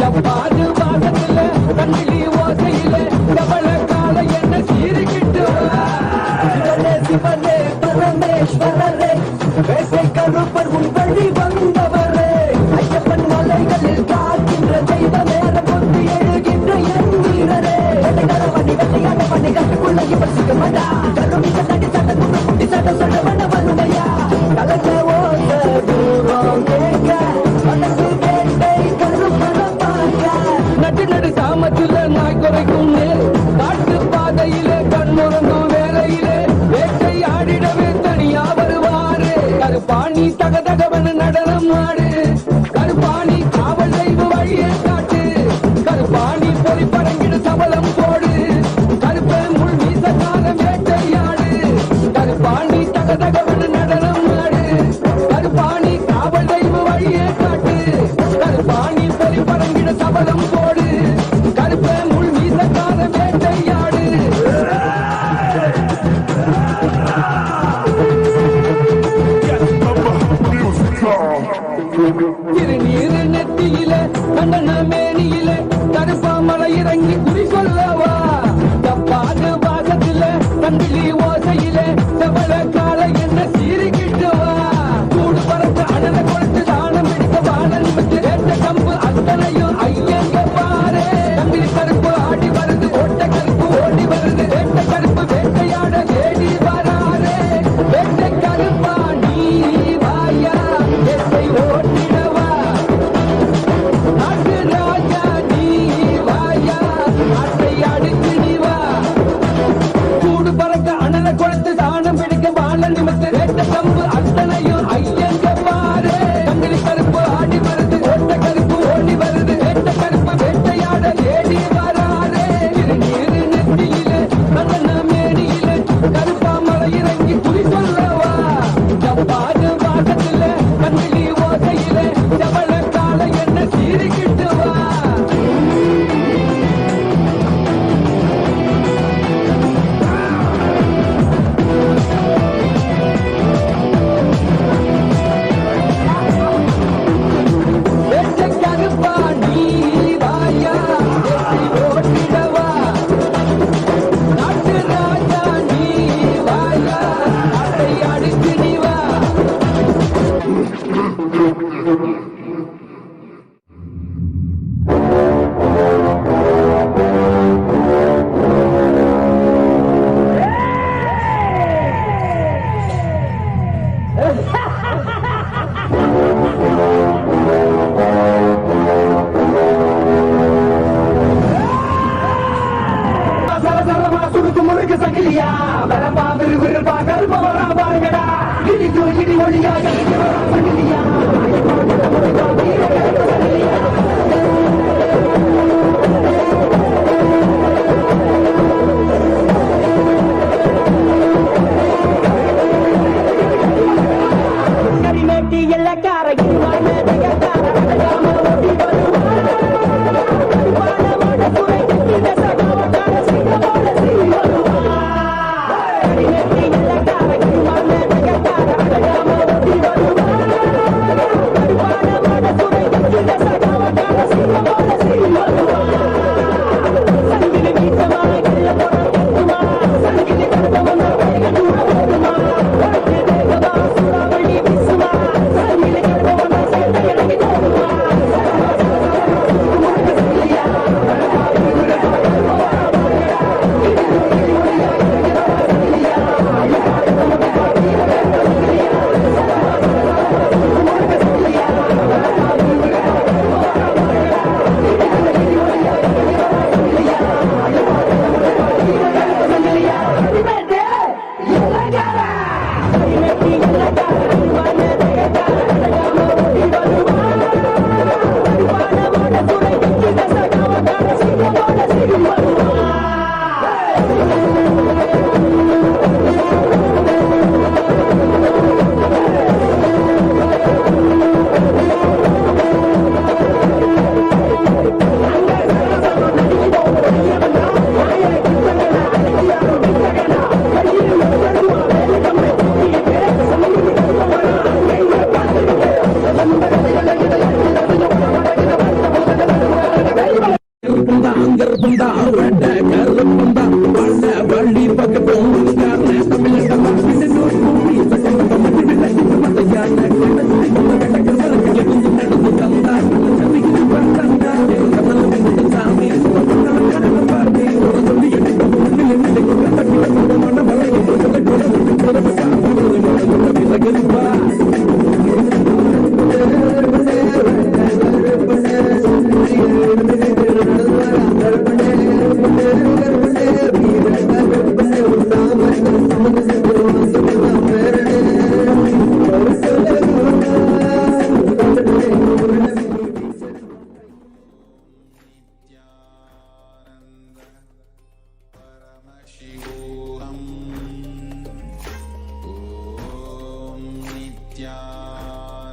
ஜப்பாது வாசத்துல கண்ணிலி ஓசையில கவல கால என்ன சீரிக்கிட்டு சிவனே சிவனே பரமேஸ்வரரே வேட்டை கருப்பர் உன் வழி வந்தவரே ஐயப்பன் மலைகளில் காக்கின்ற தெய்வ நேர பொத்தி எழுகின்ற என் வீரரே வேட்டைக்கார பண்ணி வேட்டையாட பண்ணி கட்டுக்குள்ள இவர் சுகமடா கருமிக்க தடி சட்ட குண்டு குட்டி சட்ட சொல்ல வண்ண வறுமையா கலக்க ஓச தூரம் கேட்க மனசு வேட்டை கருப்பர பார்க்க நட்டு நடு சாமத்துல நாய் குறைக்கும் மேல் காட்டு பாதையிலே கண்ணுறங்கும் வேலையிலே வேட்டை ஆடிடவே தனியா வருவாரு கருப்பாணி தகதகவன் நடனம் ஆடு கருப்பாணி காவல் தெய்வ வழியே காட்டு கருப்பாணி பொறி பறங்கிடு சபலம் போடு கருப்ப முள் வீசக்கார வேட்டையாடு கருப்பாணி தகதகவன் நடனம் ஆடு கருப்பாணி காவல் தெய்வ வழியே காட்டு கருப்பாணி பொறி பறங்கிடு சபலம் போடு கருப்ப முள் வீசக்கார வேட்டையாடு திருநீரு நெத்தியில கண்ணன மேனியில கருப்பாமலை இறங்கி குறி சொல்லவா தப்பாது வாசத்துல கண்பிலி ஓசையில செவல கால என்ன சீரிக்கிட்டுவா கூடு பறக்க அனல கொடுத்து தானம் பிடிக்க வாழன் விட்டு வேட்ட கம்பு அத்தனையும் ஐயங்க பாரு கம்பிலி கருப்பு ஆடி வருது ஓட்ட கருப்பு ஓடி வருது வேட்ட கருப்பு வேட்டையாட தேடி வராரு வேட்ட கருப்பா நீ வாயா வேட்டை ஓட்டிடவா நாட்டு ராஜா நீ வாயா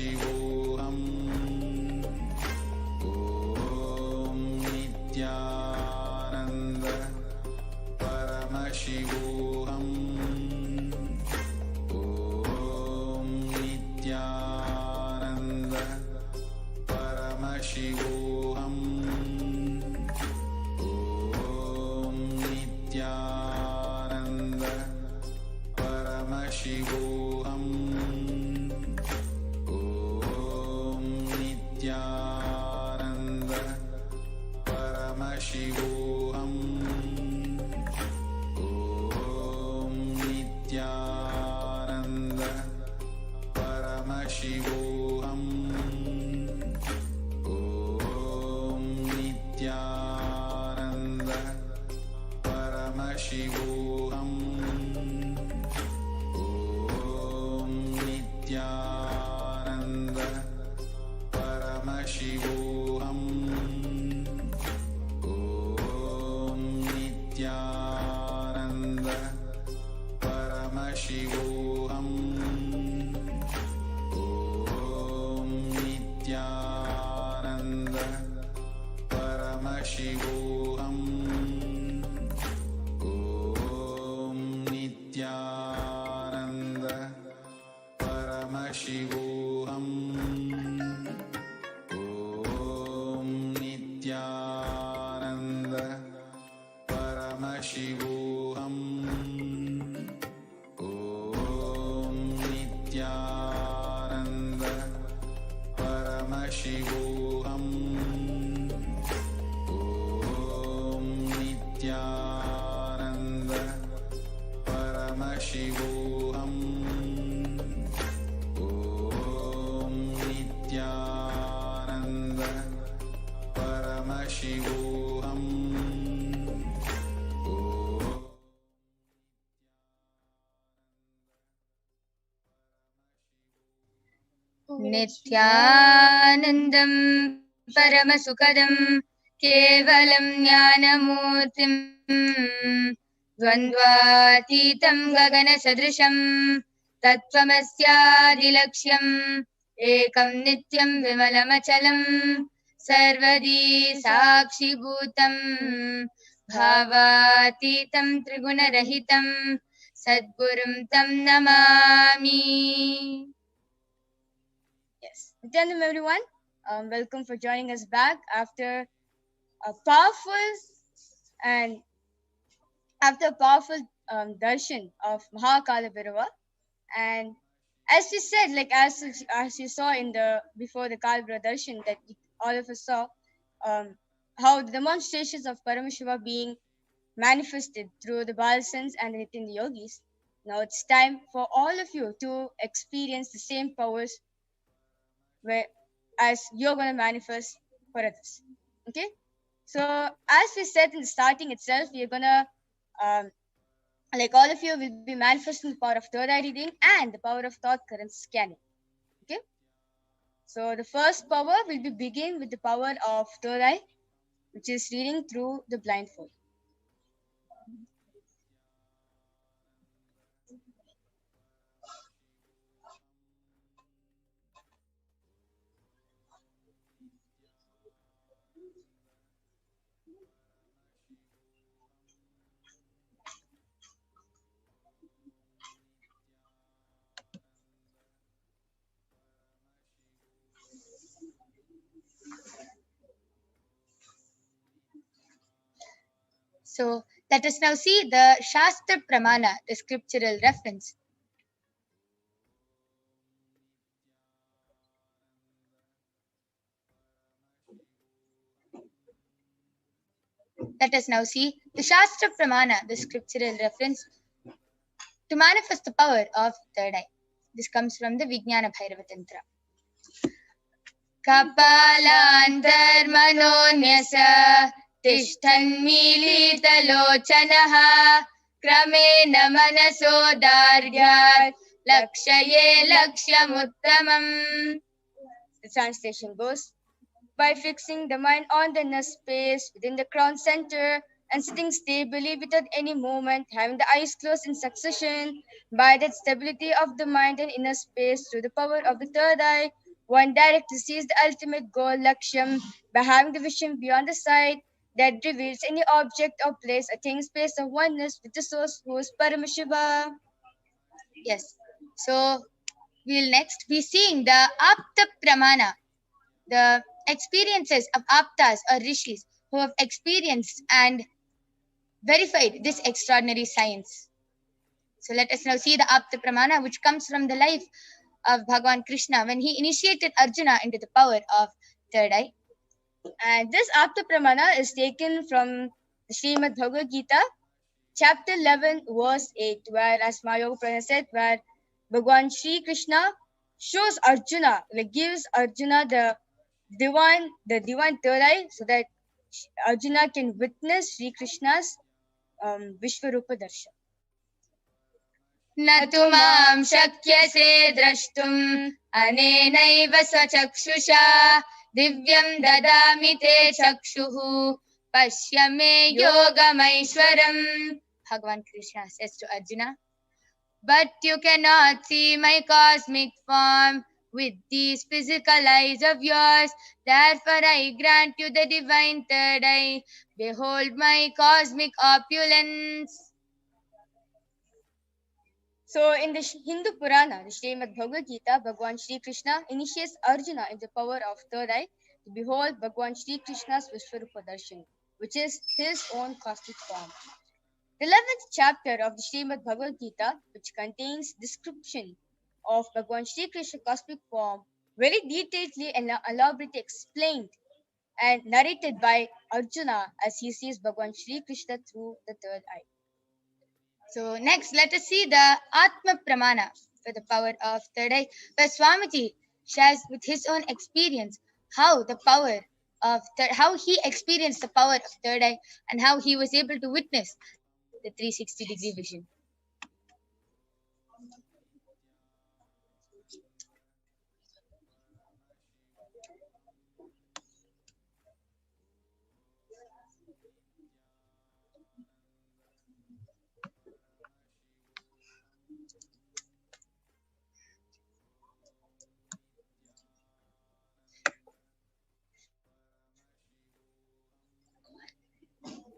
Paramashivoham. Om Nithyananda Paramashivoham. Om Nithyananda Paramashivoham. Om Nithyananda Paramashivoham. Om Nithyananda Paramashivoham. Om Nithyananda Paramashivoham. Om Nithyananda Paramashivoham. Om Nithyananda Paramashivoham. Om Nithyananda Paramashivoham. Om Nithyananda Paramashivoham. Om Nithyananda Paramashivoham. Om Nithyananda Paramashivoham. Om Nithyananda Paramashivoham. Om Nithyananda Paramashivoham. Om Nithyananda Paramashivoham. नित्यानन्दं परमसुखदं केवलं ज्ञानमूर्तिं द्वन्द्वातीतं गगनसदृशं तत्त्वमस्यादिलक्ष्यम् एकं नित्यं विमलमचलं सर्वदी साक्षिभूतं भावातीतं त्रिगुणरहितं सद्गुरुं तं Namami. Yes, Nityanandam everyone. Welcome for joining us back after a powerful darshan of Mahakala. And as we said, like as you saw in the before the Kalbra darshan that all of us saw, how the demonstrations of Paramashiva being manifested through the Balasans and the Nityanda yogis. Now it's time for all of you to experience the same powers as you're going to manifest for others. Okay? So as we said in the starting itself, we are going to, like all of you will be manifesting the power of third eye reading and the power of thought current scanning. Okay? So the first power will be begin with the power of third eye, which is reading through the blindfold. So let us now see the Shastra Pramana, the scriptural reference. Let us now see the Shastra Pramana, the scriptural reference to manifest the power of third eye. This comes from the Vijnana Bhairava Tantra. Kapalantarmanonyasa tishthanmilitalochanaha kramena manasodaryat lakshaye lakshamuttamam. The translation goes, by fixing the mind on the inner space within the crown center and sitting stably without any movement, having the eyes closed in succession, by that stability of the mind and inner space through the power of the third eye, One directly sees the ultimate goal, Lakshyam, by having the vision beyond the sight that reveals any object or place, a thing, space of oneness with the source who is Paramashiva. Yes. So we'll next be seeing the Apta Pramana, the experiences of Aptas or Rishis who have experienced and verified this extraordinary science. So let us now see the Apta Pramana, which comes from the life of Bhagavan Krishna when he initiated Arjuna into the power of third eye. And this Apta Pramana is taken from the Srimad Bhagavad Gita, chapter 11, verse 8, where, as Mayoga Prana said, where Bhagavan Shri Krishna shows Arjuna, like gives Arjuna the divine third eye, so that Arjuna can witness Shri Krishna's Vishwarupa Darshan. न तु मां शक्यसे द्रष्टुम् अनेनैव स्वचक्षुषा दिव्यं ददामि ते चक्षुः पश्य मे योगमैश्वरम्. Bhagavan Krishna says to Arjuna, but you cannot see my cosmic form with these physical eyes of yours. Therefore I grant you the divine third eye. Behold my cosmic opulence. So in the Hindu Purana, the Srimad Bhagavad Gita, Bhagavan Shri Krishna initiates Arjuna in the power of third eye to behold Bhagavan Shri Krishna's Vishwarupa Darshan, which is his own cosmic form. The 11th chapter of the Srimad Bhagavad Gita, which contains description of Bhagavan Shri Krishna's cosmic form, very detailedly and elaborately explained and narrated by Arjuna as he sees Bhagavan Shri Krishna through the third eye. So next, let us see the Atma Pramana for the power of third eye, where Swamiji shares with his own experience how he experienced the power of third eye and how he was able to witness the 360-degree vision.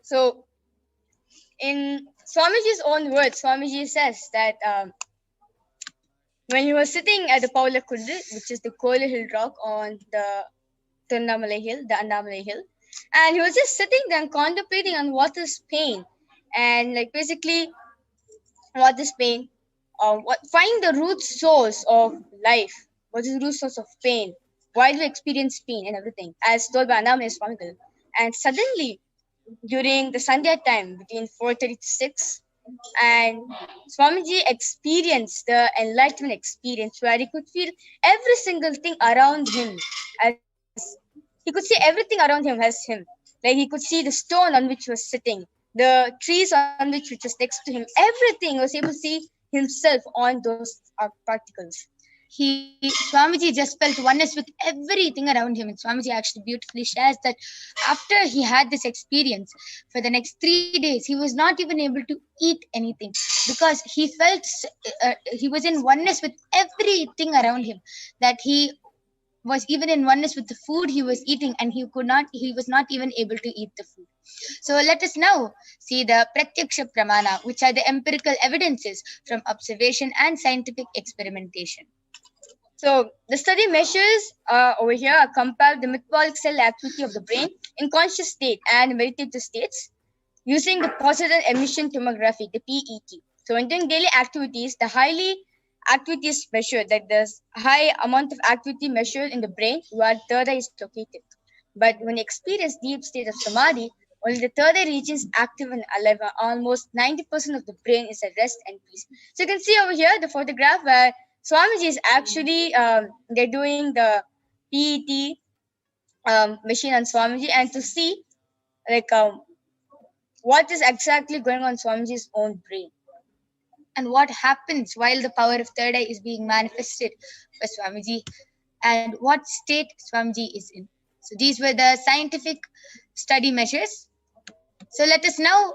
So, in Swamiji's own words, Swamiji says that when he was sitting at the Paula Kundu, which is the Kola Hill rock on the Annamalai Hill, and he was just sitting there and contemplating on what is pain, and like basically what is pain, find the root source of life, what is the root source of pain, why do we experience pain and everything, as told by Annamalai Swamigal. And suddenly, during the Sandhya time between 4:30 to 6, and Swamiji experienced the enlightenment experience where he could feel every single thing around him, as he could see everything around him as him. Like he could see the stone on which he was sitting, the trees on which was next to him, everything. He was able to see himself on those particles. Swamiji just felt oneness with everything around him. And Swamiji actually beautifully shares that after he had this experience, for the next 3 days, he was not even able to eat anything because he felt he was in oneness with everything around him, that he was even in oneness with the food he was eating, and he was not even able to eat the food. So let us now see the Pratyaksha Pramana, which are the empirical evidences from observation and scientific experimentation. So the study measures over here compare the metabolic cell activity of the brain in conscious state and meditative states using the positive emission tomography, the PET. So when doing daily activities, the highly activity is measured, that there's high amount of activity measured in the brain where third eye is located. But when you experience deep state of samadhi, only the third eye region is active and alive. Almost 90% of the brain is at rest and peace. So you can see over here the photograph where Swamiji is actually they're doing the PET machine on Swamiji, and to see like what is exactly going on in Swamiji's own brain and what happens while the power of third eye is being manifested by Swamiji and what state Swamiji is in. So these were the scientific study measures. So let us now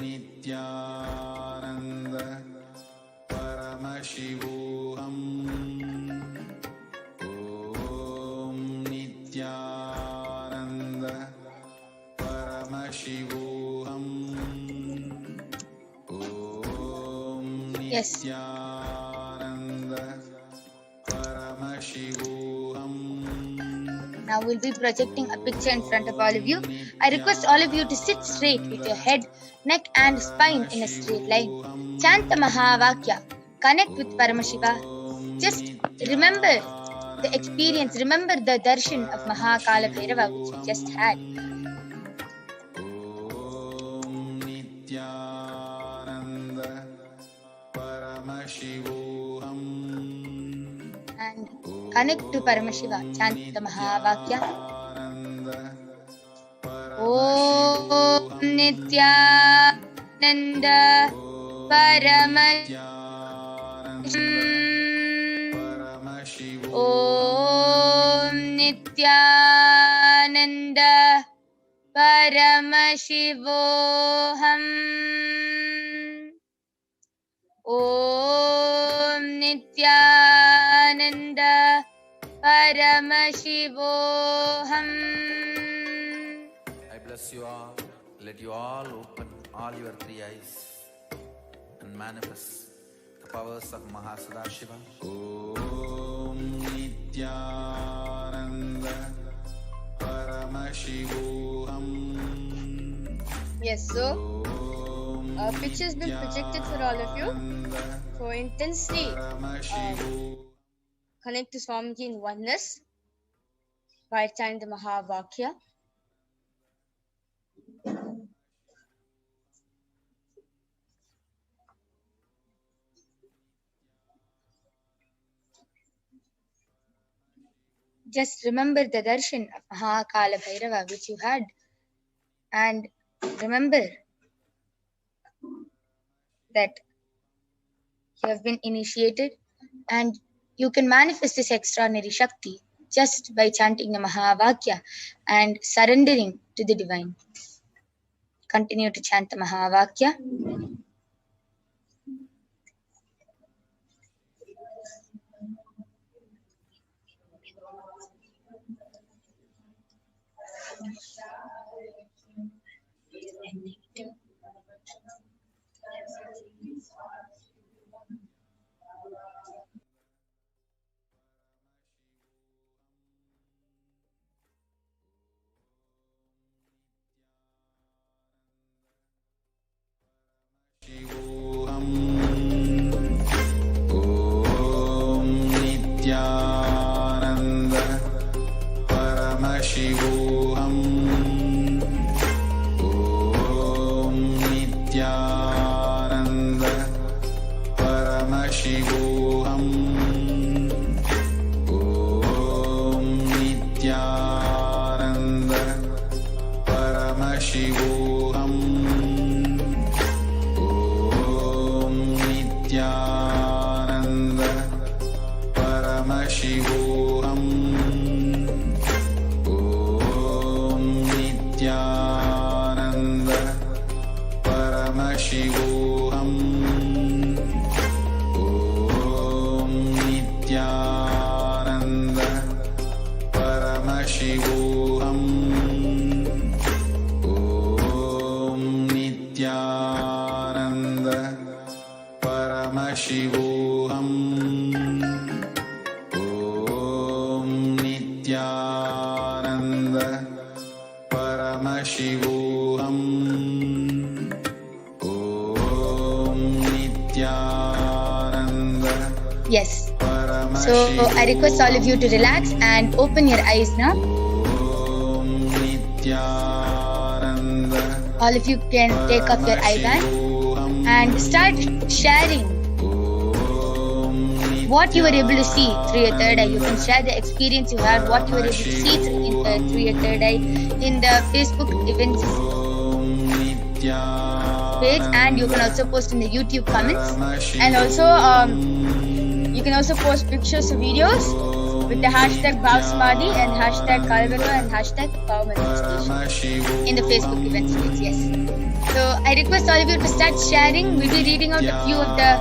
Nithyananda Paramashivoham. Om Paramashivoham. Om Yes. Nithyananda Paramashivoham. Now we'll be projecting a picture in front of all of you. I request all of you to sit straight with your head, neck and spine in a straight line. Chant the Mahavakya. Connect with Paramashiva. Just remember the experience. Remember the darshan of Mahakala Bhairava which we just had. Om Nithyananda Paramashivoham. And connect to Paramashiva. Chant the Mahavakya. Om Nithyananda Paramashivam. Om Nithyananda Paramashivoham. Om Nithyananda Paramashivoham. I bless you all. Let you all open all your three eyes and manifest the powers of Mahasadashiva. Om Nithyananda Paramashivoham. Yes, so a picture has been projected for all of you. So intensely connect to Swamiji in oneness by chanting the Mahavakya. Just remember the darshan of Mahakala Bhairava which you had, and remember that you have been initiated and you can manifest this extraordinary Shakti just by chanting the Mahavakya and surrendering to the divine. Continue to chant the Mahavakya. Om Nithyananda Paramashivoham. Om Nithyananda Paramashivoham. Om Nithyananda Paramashivoham. Om Nithyananda Paramashivoham. Om Nithyananda Paramashivoham. Om Nithyananda Paramashivoham. Om Nithyananda Paramashivoham. Om Nithyananda Paramashivoham. Om Nithyananda. Yes. So I request all of you to relax and open your eyes now. Om Nithyananda. All of you can take off your eye band and start sharing what you were able to see through your third eye. You can share the experience you had, what you were able to see through your third eye in the Facebook events page, and you can also post in the YouTube comments, and also you can also post pictures or videos with the hashtag BHAVASAMADHI and hashtag Kailasa and hashtag Power Manifestation in the Facebook events page. Yes. So I request all of you to start sharing. We'll be reading out a few of the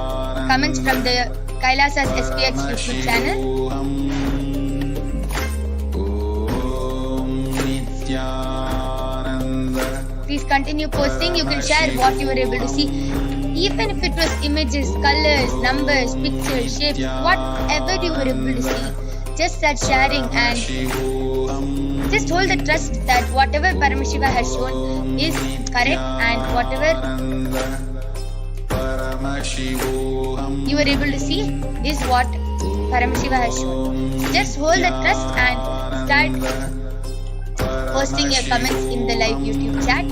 comments from the Kailasa's SPX YouTube channel. Please continue posting. You can share what you were able to see. Even if it was images, colors, numbers, pictures, shapes, whatever you were able to see, just start sharing and just hold the trust that whatever Paramashiva has shown is correct and whatever you were able to see is what Paramashiva has shown. Just hold the trust and start posting your comments in the live YouTube chat.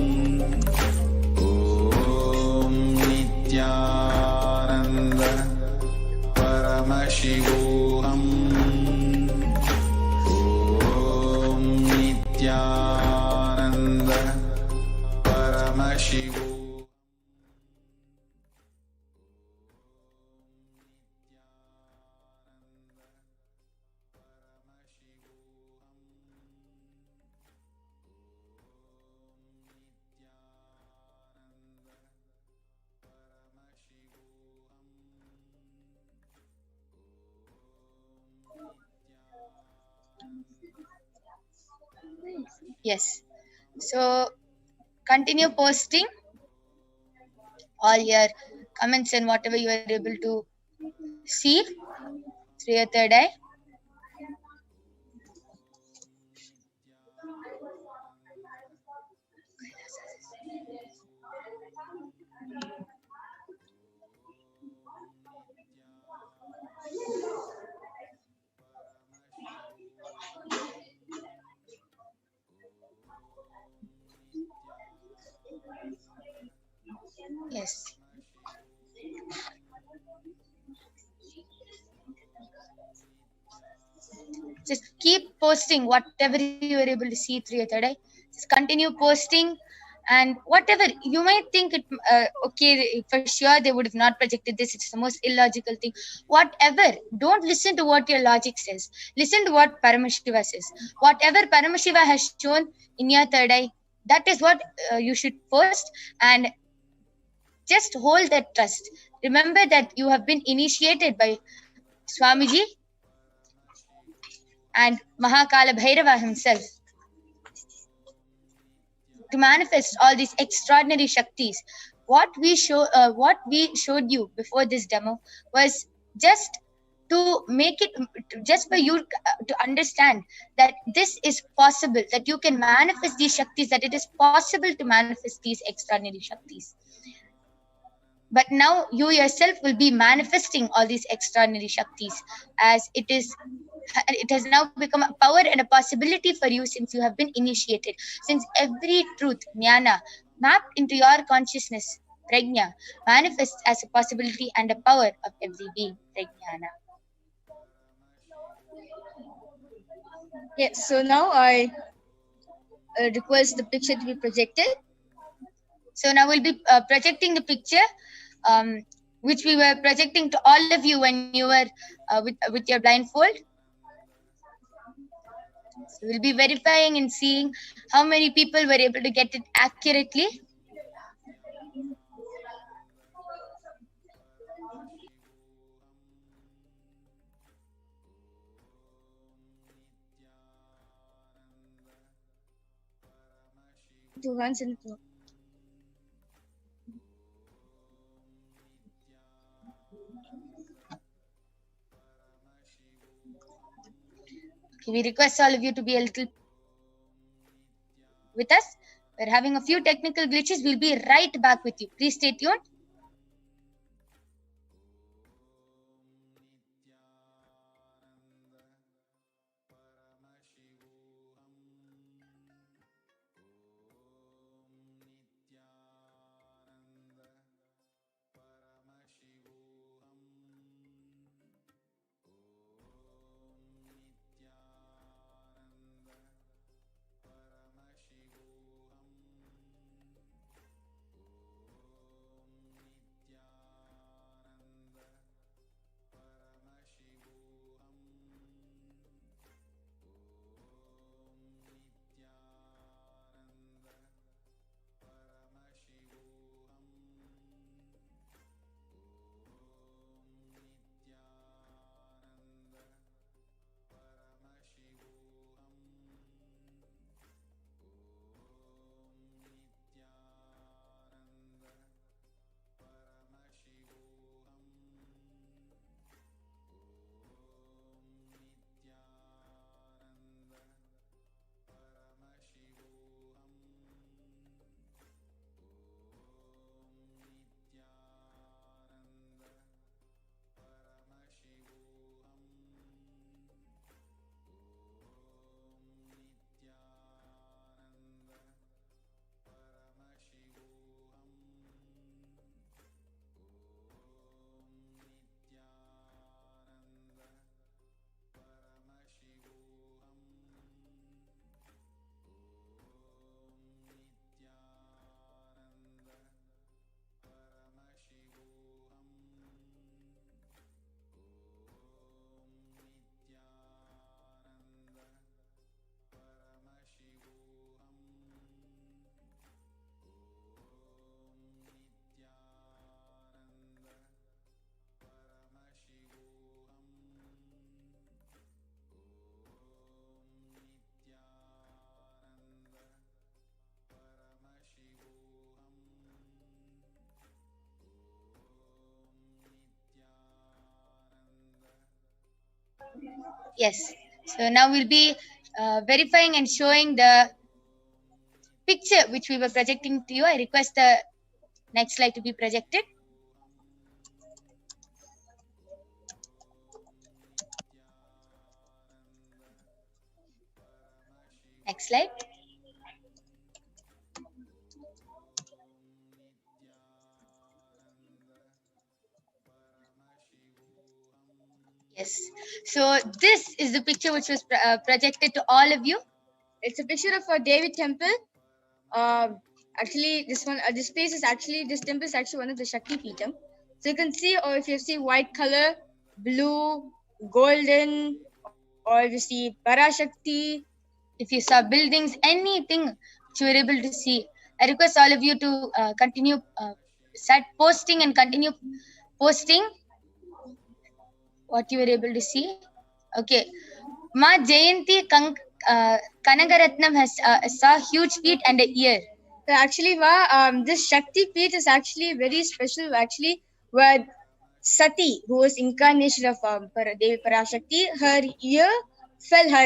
Nithyananda Paramashivoham. Om Nithyananda Paramashivoham. Yes. So continue posting all your comments and whatever you are able to see through your third eye. Yes. Just keep posting whatever you are able to see through your third eye. Just continue posting, and whatever you might think it okay, for sure they would have not projected this, it's the most illogical thing. Whatever, don't listen to what your logic says. Listen to what Paramashiva says. Whatever Paramashiva has shown in your third eye, that is what you should post, and just hold that trust. Remember that you have been initiated by Swamiji and Mahakala Bhairava himself to manifest all these extraordinary Shaktis. What we showed you before this demo was just to make it, just for you to understand that this is possible, that you can manifest these Shaktis, that it is possible to manifest these extraordinary Shaktis. But now you yourself will be manifesting all these extraordinary Shaktis, as it has now become a power and a possibility for you since you have been initiated. Since every truth, jnana, mapped into your consciousness, prajna, manifests as a possibility and a power of every being, prajnana. Yes, so now I request the picture to be projected. So now we'll be projecting the picture, which we were projecting to all of you when you were with your blindfold. So we'll be verifying and seeing how many people were able to get it accurately. Two hands and two. We request all of you to be a little with us. We're having a few technical glitches. We'll be right back with you. Please stay tuned. Yes. So now we'll be verifying and showing the picture which we were projecting to you. I request the next slide to be projected. Next slide. Yes. So this is the picture which was projected to all of you. It's a picture of a Devi temple. Actually, this temple is actually one of the Shakti Peetham. So you can see, or if you see white color, blue, golden, or if you see Parashakti, if you saw buildings, anything which you were able to see. I request all of you to continue, start posting and continue posting what you were able to see. Okay. Ma Jayanti Kanagaratnam has saw huge feet and a ear. So actually, this Shakti Peeth is actually very special. Actually, where Sati, who was incarnation of Devi Parashakti, her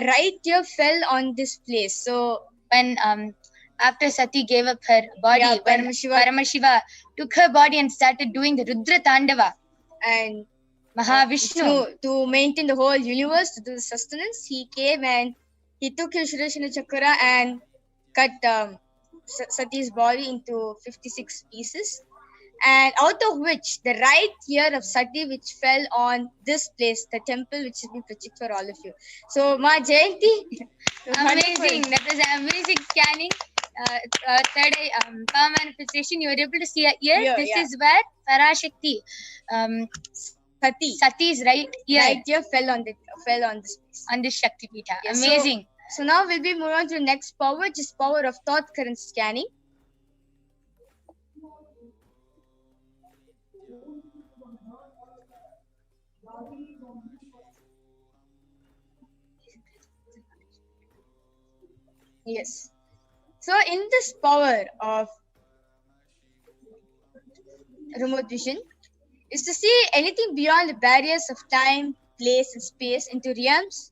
right ear fell on this place. So when after Sati gave up her body, when Paramashiva took her body and started doing the Rudra Tandava, and Mahavishnu, to maintain the whole universe, to do the sustenance, he came and he took his Sudarshana Chakra and cut Sati's body into 56 pieces, and out of which the right ear of Sati, which fell on this place, the temple which has been projected for all of you. So, Ma Jayanti, amazing. That was amazing scanning. Third eye power manifestation. You were able to see a ear. This is where Parashakti, Sati's right ear fell on this place, on this Shakti Peetha. Yes, amazing. So now we'll be moving on to the next power, which is power of thought current scanning. Yes. So in this power of remote vision is to see anything beyond the barriers of time, place, and space into realms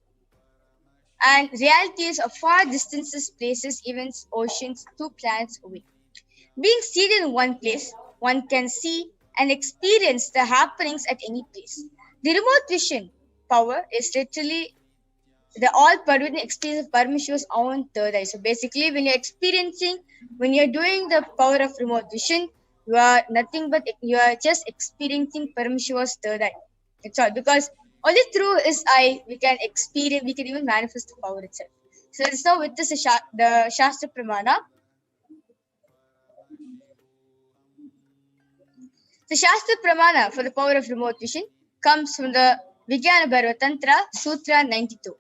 and realities of far distances, places, events, oceans, 2 planets away. Being seated in one place, one can see and experience the happenings at any place. The remote vision power is literally the all-pervading experience of Paramashiva's own third eye. So basically, when you're doing the power of remote vision, you are just experiencing Paramashiva's third eye. That's all. Because only through his eye we can even manifest the power itself. So let's now witness the Shastra Pramana. The Shastra Pramana for the power of remote vision comes from the Vijnana Bhairava Tantra, Sutra 92.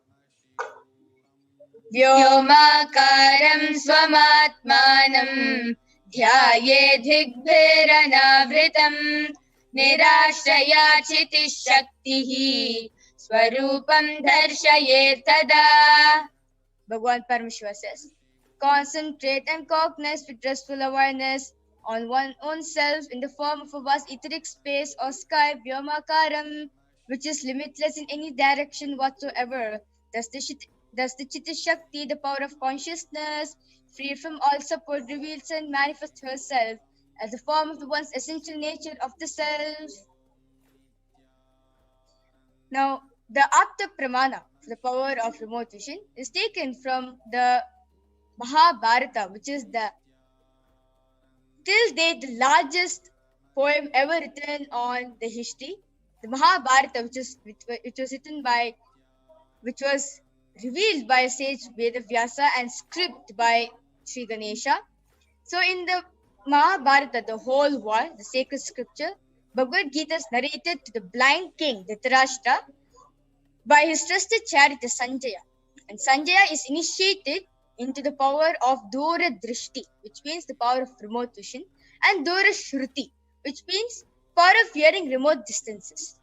Vyomakaram swamatmanam ध्यायेधिग्भिरनावृतं निराश्रया चितिशक्तिः स्वरूपं दर्शयेत् तदा. Bhagavan Paramashiva says, concentrate and cognize with restful awareness on one's own self in the form of a vast etheric space or sky, Vyomakaram, which is limitless in any direction whatsoever. Thus the Chitta Shakti, the power of consciousness, free from all support, reveals and manifests herself as the form of one's essential nature of the self. Now, the Apta Pramana, the power of remote vision, is taken from the Mahabharata, which is till date the largest poem ever written on the history. The Mahabharata, which was revealed by sage Vedavyasa and script by Sri Ganesha. So in the Mahabharata, the whole war, the sacred scripture, Bhagavad Gita is narrated to the blind king Dhritarashtra by his trusted chariot Sanjaya. And Sanjaya is initiated into the power of Dura Drishti, which means the power of remote vision, and Dura Shruti, which means power of hearing remote distances.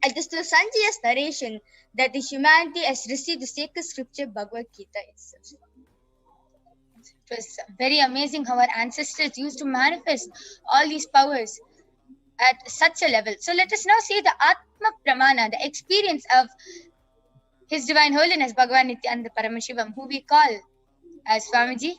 It is through Sanjaya's narration that the humanity has received the sacred scripture Bhagavad Gita itself. It was very amazing how our ancestors used to manifest all these powers at such a level. So let us now see the Atma Pramana, the experience of His Divine Holiness Bhagavan Nithyananda Paramashivam, who we call as Swamiji.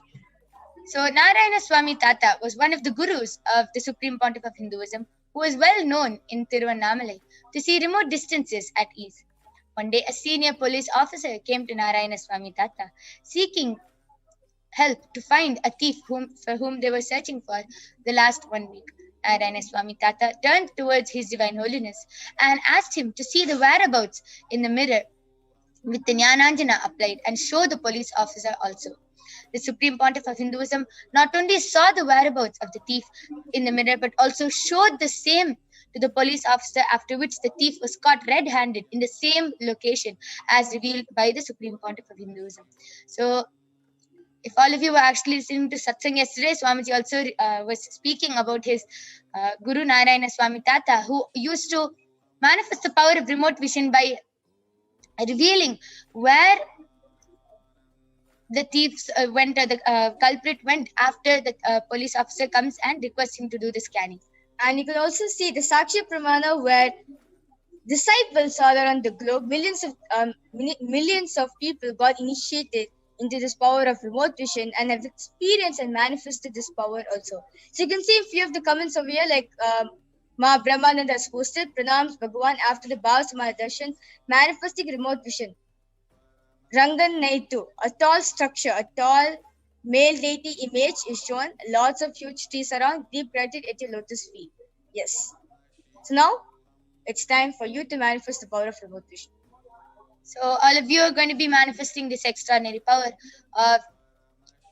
So Narayana Swami Tata was one of the gurus of the Supreme Pontiff of Hinduism, who was well known in Tiruvannamalai to see remote distances at ease. One day, a senior police officer came to Narayana Swami Tata seeking help to find a thief for whom they were searching for the last 1 week. Narayana Swami Tata turned towards His Divine Holiness and asked him to see the whereabouts in the mirror with the Jnananjana applied and show the police officer also. The Supreme Pontiff of Hinduism not only saw the whereabouts of the thief in the mirror, but also showed the same to the police officer, after which the thief was caught red-handed in the same location as revealed by the Supreme Pontiff of Hinduism. So, if all of you were actually listening to Satsang yesterday, Swamiji also was speaking about his Guru Narayana Swami Tata, who used to manifest the power of remote vision by revealing where the thieves went, or the culprit went, after the police officer comes and requests him to do the scanning. And you can also see the Sakshi Pramana, where disciples all around the globe, millions of people got initiated into this power of remote vision and have experienced and manifested this power also. So you can see a few of the comments over here, like Ma Brahmananda has posted, Pranams Bhagavan after the BHAVASAMADHI darshan, manifesting remote vision. Rangan Naitu, a tall structure, a tall male deity image is shown, lots of huge trees around, deep rooted at your lotus feet. Yes. So now it's time for you to manifest the power of remote vision. So all of you are going to be manifesting this extraordinary power of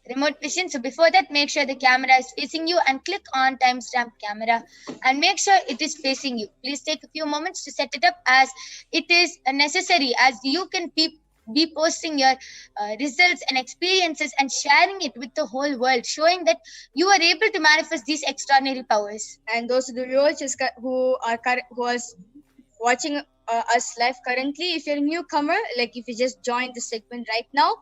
remote vision. So before that, make sure the camera is facing you and click on timestamp camera and make sure it is facing you. Please take a few moments to set it up, as it is necessary, as you can be posting your results and experiences and sharing it with the whole world, showing that you are able to manifest these extraordinary powers. And those of the viewers who are watching us live currently, if you're a newcomer, like if you just joined the segment right now,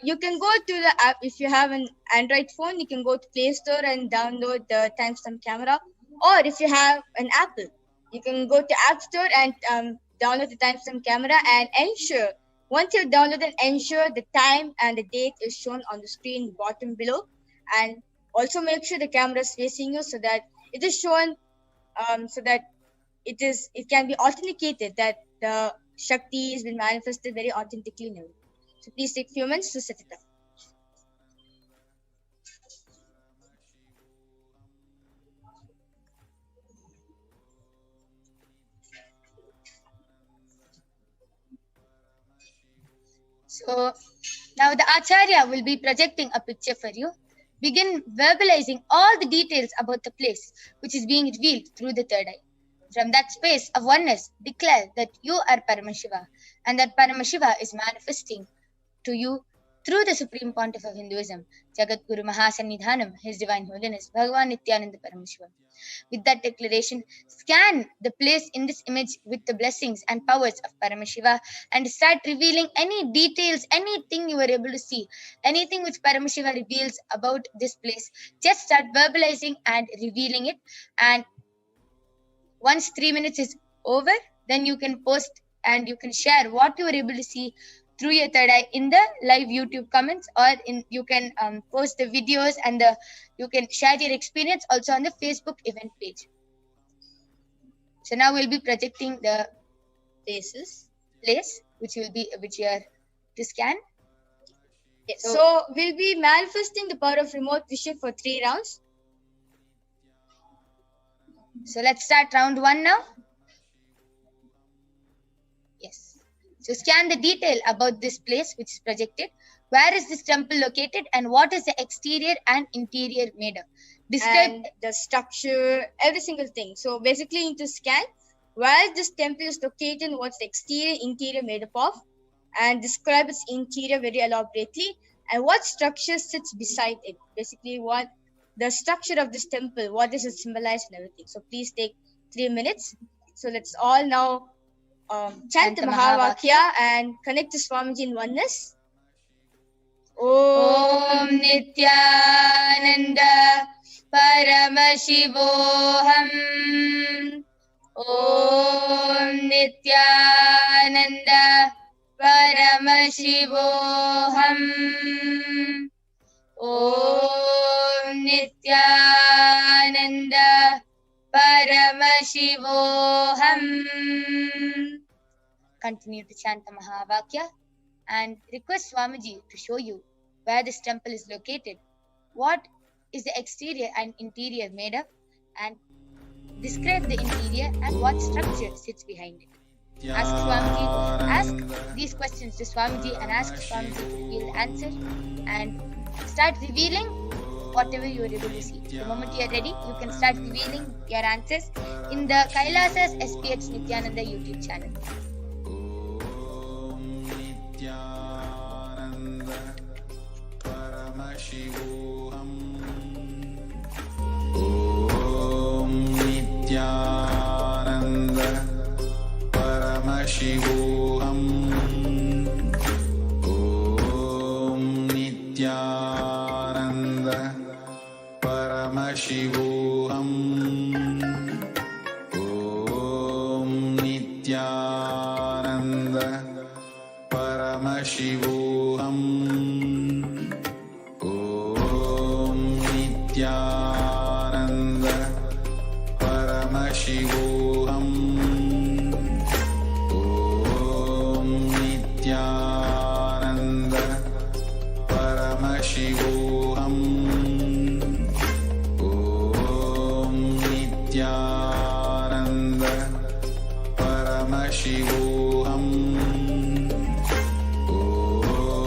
you can go to the app. If you have an Android phone, you can go to Play Store and download the timestamp camera. Or if you have an Apple, you can go to App Store and download the timestamp camera, and ensure, once you've downloaded, ensure the time and the date is shown on the screen bottom below. And also make sure the camera is facing you, so that it is shown, so that it can be authenticated that the Shakti has been manifested very authentically now. So please take a few minutes to set it up. So now the Acharya will be projecting a picture for you. Begin verbalizing all the details about the place which is being revealed through the third eye. From that space of oneness, declare that you are Paramashiva and that Paramashiva is manifesting to you through the Supreme Pontiff of Hinduism, Jagat Guru Mahasannidhanam, His Divine Holiness, Bhagavan Nithyananda Paramashivam. With that declaration, scan the place in this image with the blessings and powers of Paramashiva and start revealing any details, anything you were able to see, anything which Paramashiva reveals about this place. Just start verbalizing and revealing it. And once 3 minutes is over, then you can post and you can share what you were able to see through your third eye in the live YouTube comments, or you can post the videos and you can share your experience also on the Facebook event page. So now we'll be projecting the place which you are to scan. Yes. So we'll be manifesting the power of remote vision for 3 rounds. So let's start round 1 now. Yes. So scan the detail about this place which is projected. Where is this temple located and what is the exterior and interior made of? Describe and the structure, every single thing. So basically you need to scan where this temple is located, what's the exterior, interior made up of, and describe its interior very elaborately, and what structure sits beside it. Basically what the structure of this temple, what does it symbolize and everything. So please take 3 minutes. So let's all now chant the Mahavakya and connect to Swamiji in oneness. Om Nithyananda Paramashivoham. Om Nithyananda Paramashivoham. Paramashivoham. Om Nithyananda Paramashivoham. Continue to chant the Mahavakya and request Swamiji to show you where this temple is located, what is the exterior and interior made of, and describe the interior and what structure sits behind it. Ask Swamiji, ask these questions to Swamiji and ask Swamiji to reveal the answer and start revealing whatever you are able to see. The moment you are ready, you can start revealing your answers in the Kailasa's HDH Nithyananda YouTube channel. Paramashivoham. Om Nithyananda Paramashivoham. Om Nithyananda Paramashivoham. Om Nithyananda Paramashivoham. Om Nithyananda Paramashivoham. Om Nithyananda Paramashivoham. Om Nithyananda Paramashivoham. Om Nithyananda Paramashivoham.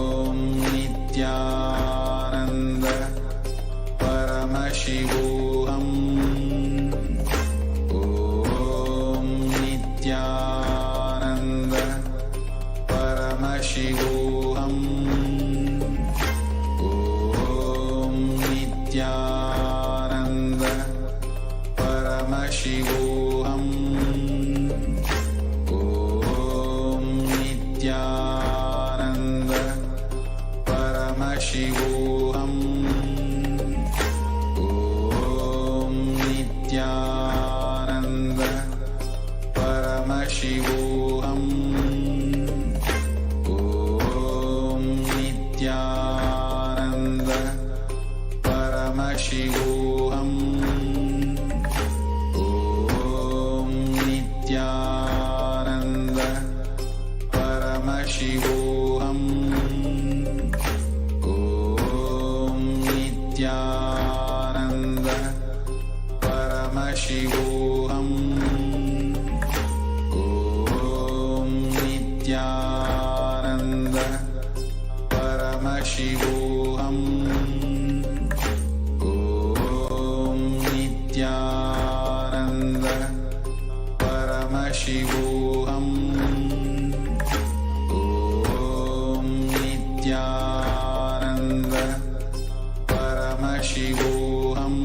Om Nithyananda Paramashivoham. Om Nithyananda Paramashivoham. Om Nithyananda Paramashivoham. Om Nithyananda Paramashivoham. Om Nithyananda Paramashivoham. Om Nithyananda Paramashivoham. Om Nithyananda Paramashivoham. Om Nithyananda Paramashivoham. Om Nithyananda Paramashivoham. Om Nithyananda Paramashivoham.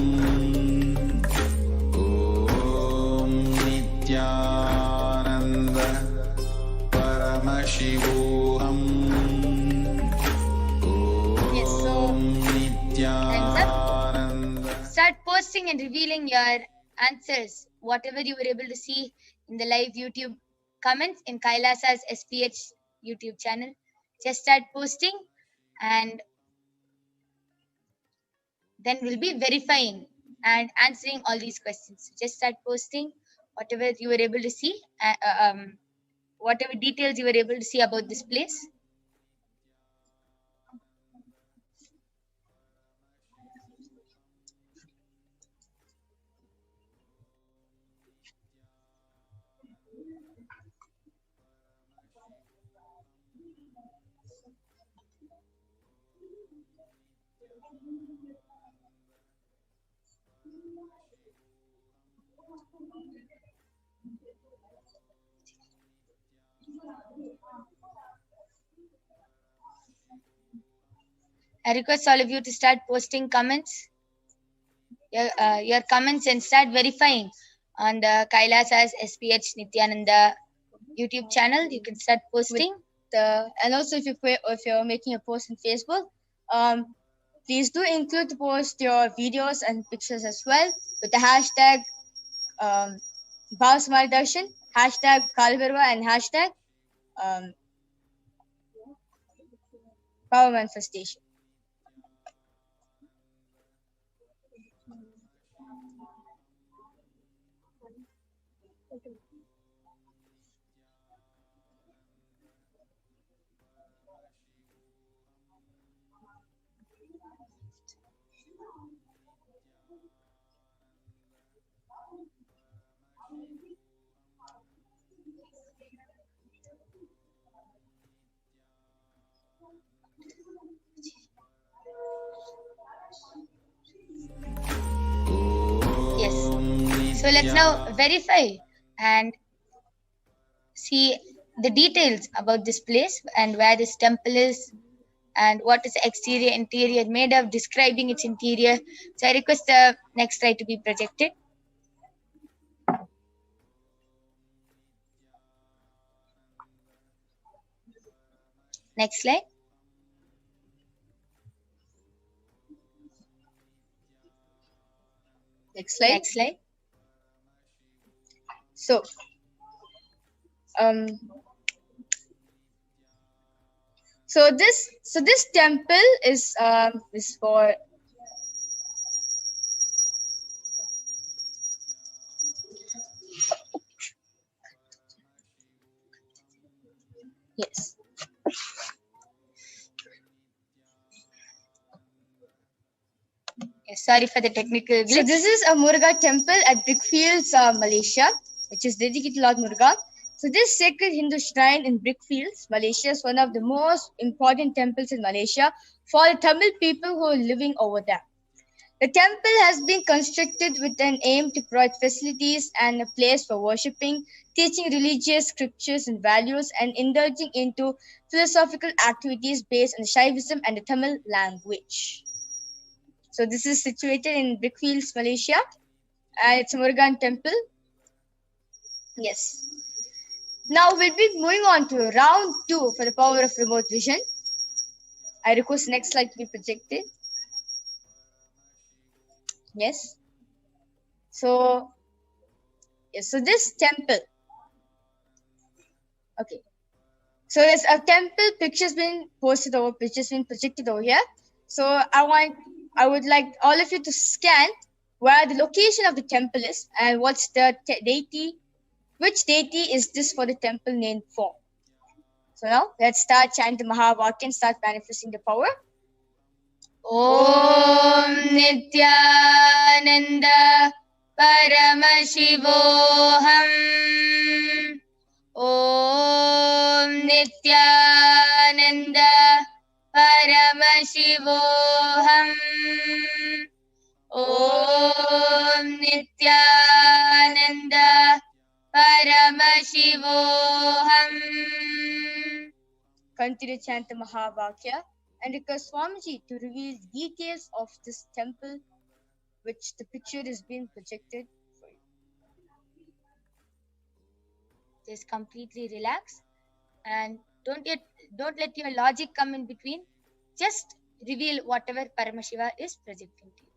Om Nithyananda Paramashivoham. Yes, so Om time's up. Nithyananda. Start posting and revealing your answers, whatever you were able to see in the live YouTube comments in Kailasa's SPH YouTube channel. Just start posting and then we'll be verifying and answering all these questions. So just start posting whatever you were able to see, whatever details you were able to see about this place. I request all of you to start posting comments, your comments, and start verifying on the Kailasa's SPH Nithyananda YouTube channel. You can start posting. And also if you're making a post on Facebook, please do include to post your videos and pictures as well with the hashtag BHAVASAMADHI darshan, hashtag Kalbirva, and hashtag power manifestation. Yes. So let's now verify and see the details about this place and where this temple is and what is the exterior, interior made of, describing its interior. So I request the next slide to be projected. Next slide. Next slide. Next slide. So, this temple is for yes. Sorry for the technical glitch. So this is a Muruga temple at Brickfields, Malaysia, which is dedicated to Lord Muruga. So this sacred Hindu shrine in Brickfields, Malaysia, is one of the most important temples in Malaysia for the Tamil people who are living over there. The temple has been constructed with an aim to provide facilities and a place for worshipping, teaching religious scriptures and values, and indulging into philosophical activities based on Shaivism and the Tamil language. So this is situated in Brickfields, Malaysia, and it's a Murugan temple. Yes. Now we'll be moving on to round 2 for the power of remote vision. I request the next slide to be projected. Yes. So this temple. Okay. So there's a temple picture's been projected over here. So I would like all of you to scan where the location of the temple is and what's the deity, which deity is this for the temple name for. So now let's start chanting the Mahavakya and start manifesting the power. Om Nithyananda Paramashivoham. Om Nithyananda Paramashivoham. Om Nithyananda Paramashivoham. Continue to chant the Mahavakya and request Swamiji to reveal details of this temple, which the picture is being projected for you. Just completely relax and don't let your logic come in between. Just reveal whatever Paramashiva is projecting to you.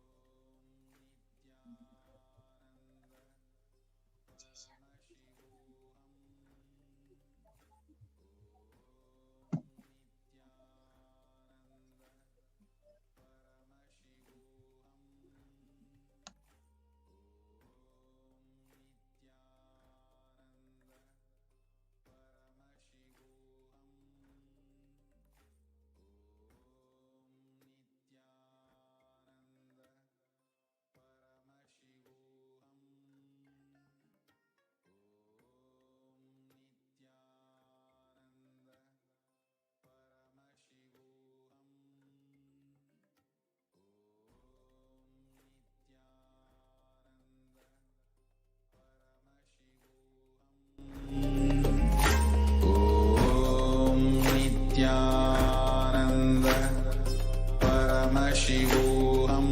Paramashivoham.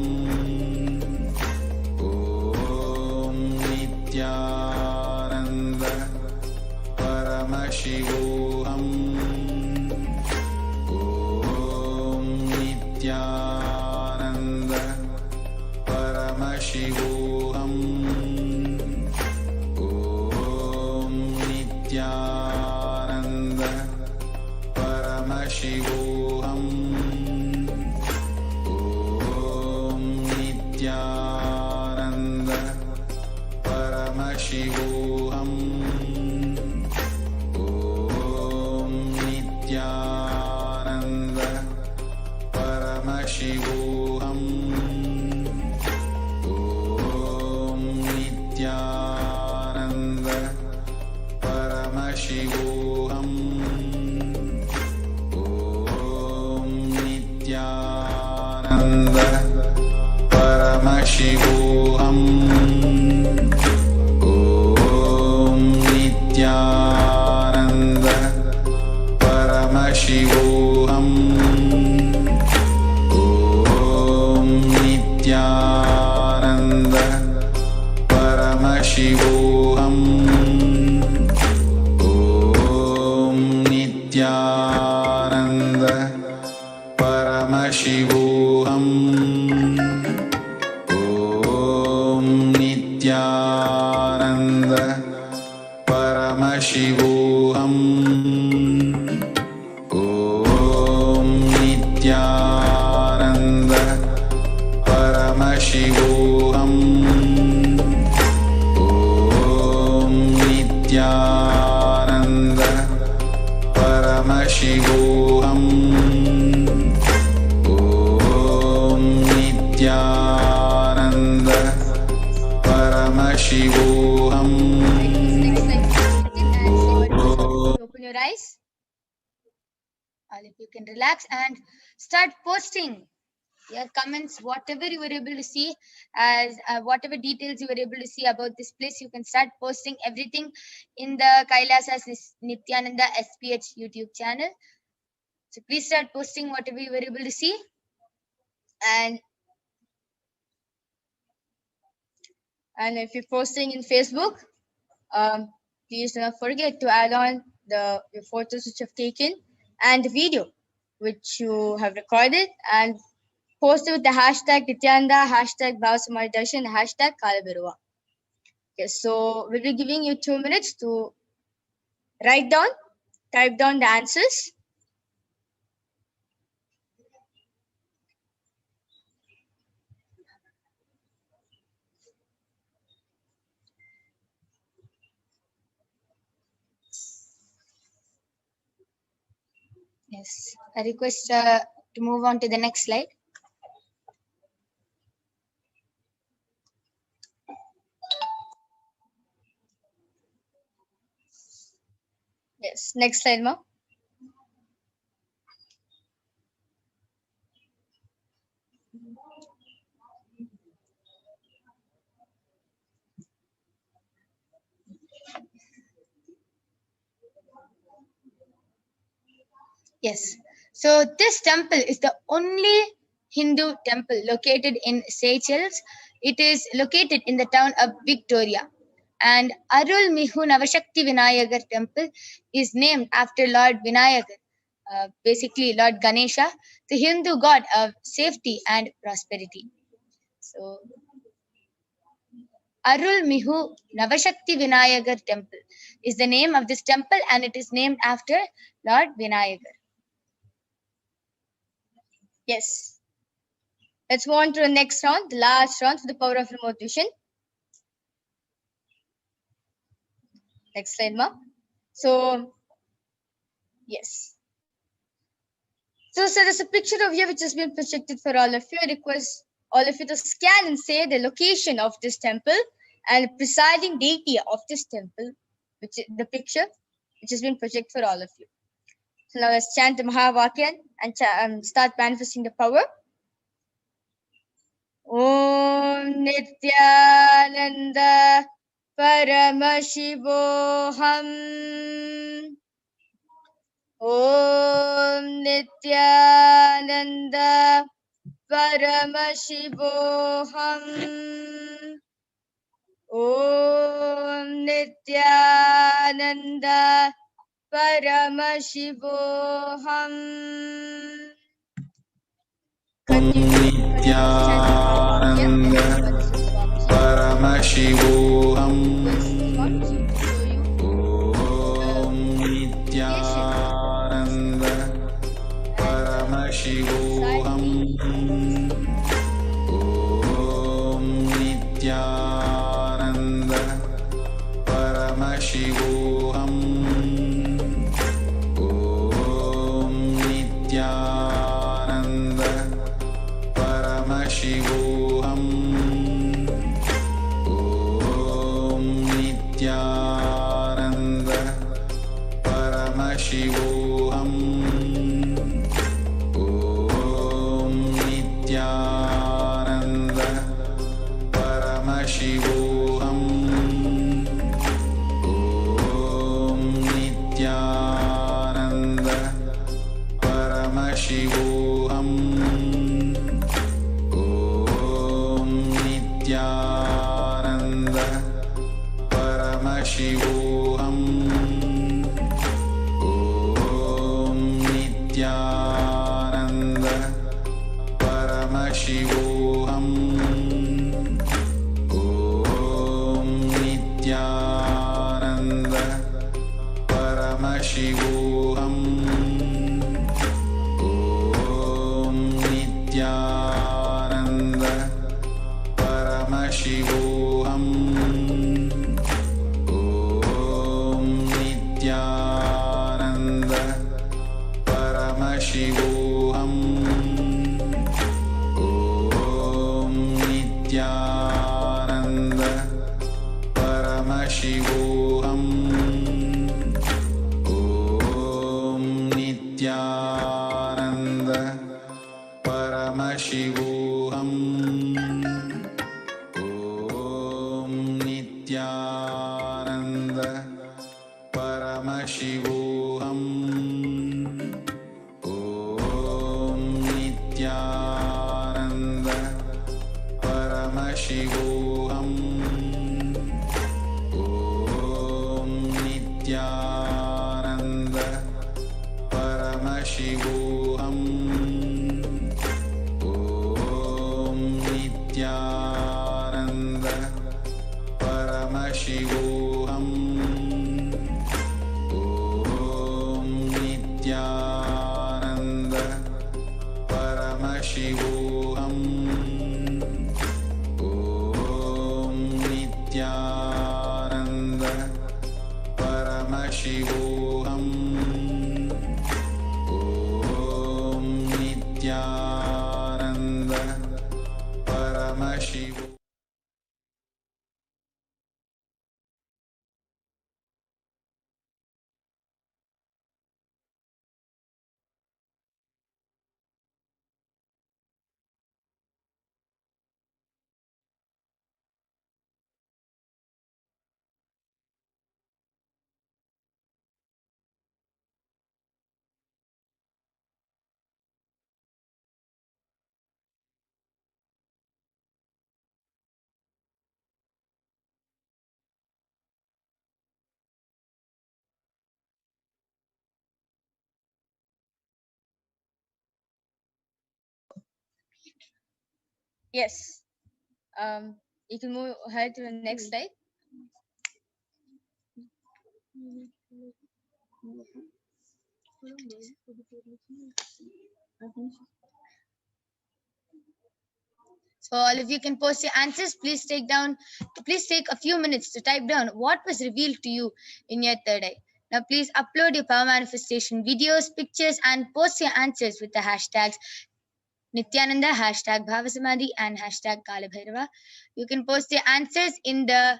Om Nithyananda Paramashivoham. Om Nithyananda Paramashivoham. Om Nithyananda Paramashivoham. Paramashivoham. Om Nithyananda Paramashivoham. Om Nithyananda Paramashivoham. Om Nithyananda Paramashivoham. Om Nithyananda Paramashivoham. Om Nithyananda Paramashivoham. Om Nithyananda Paramashivoham. Om Nithyananda Paramashivoham. Om Nithyananda Paramashivoham. Om Nithyananda Paramashivoham. Om Nithyananda Paramashivoham. Open your eyes. All of you can relax and start posting your comments, whatever you were able to see, as whatever details you were able to see about this place. You can start posting everything in the Kailasa Nithyananda SPH YouTube channel. So please start posting whatever you were able to see. And if you're posting in Facebook, please do not forget to add on your photos which you have taken and the video which you have recorded, and post it with the hashtag Nithyananda, hashtag BHAVASAMADHI, DARSHAN, hashtag Kalabhairava. Okay, so we'll be giving you 2 minutes to type down the answers. Yes, I request to move on to the next slide. Yes, next slide, Ma. Yes, so this temple is the only Hindu temple located in Seychelles. It is located in the town of Victoria. And Arul Mihu Navashakti Vinayagar temple is named after Lord Vinayagar, basically Lord Ganesha, the Hindu god of safety and prosperity. So Arul Mihu Navashakti Vinayagar temple is the name of this temple, and it is named after Lord Vinayagar. Yes. Let's move on to the next round, the last round for the power of remote vision. Next slide, Ma. So, yes. So there's a picture of you which has been projected for all of you. I request all of you to scan and say the location of this temple and presiding deity of this temple, which is the picture which has been projected for all of you. So now let's chant the Mahavakya and start manifesting the power. Om Nithyananda Paramashivoham. Om Nithyananda Paramashivoham. Om Nithyananda Paramashivoham. Nithyananda Paramashivoham. Om Nithyananda Paramashivoham. Om Nithyananda Nithyananda Paramashivoham. Om Nithyananda Paramashivoham. Om Nithyananda Paramashivoham. Om Nithyananda Paramashivoham. Om Nithyananda Paramashivoham. Om Nithyananda Paramashivoham. Om Nithyananda Paramashivoham. Om Nithyananda Paramashivoham. Om Nithyananda Paramashivoham. Om Nithyananda Paramashivoham. Om Nithyananda Paramashivoham. Om Nithyananda Paramashivoham. Om Nithyananda Paramashivoham. Om Nithyananda Paramashivoham. Om Nithyananda Paramashivoham. Om Nithyananda Paramashivoham. Om Nithyananda Paramashivoham. Yes. You can move ahead to the next slide. So all of you can post your answers. Please take a few minutes to type down what was revealed to you in your third eye. Now please upload your power manifestation videos, pictures, and post your answers with the hashtags Nithyananda, hashtag BHAVASAMADHI, and hashtag Kalabhairava. You can post your answers in the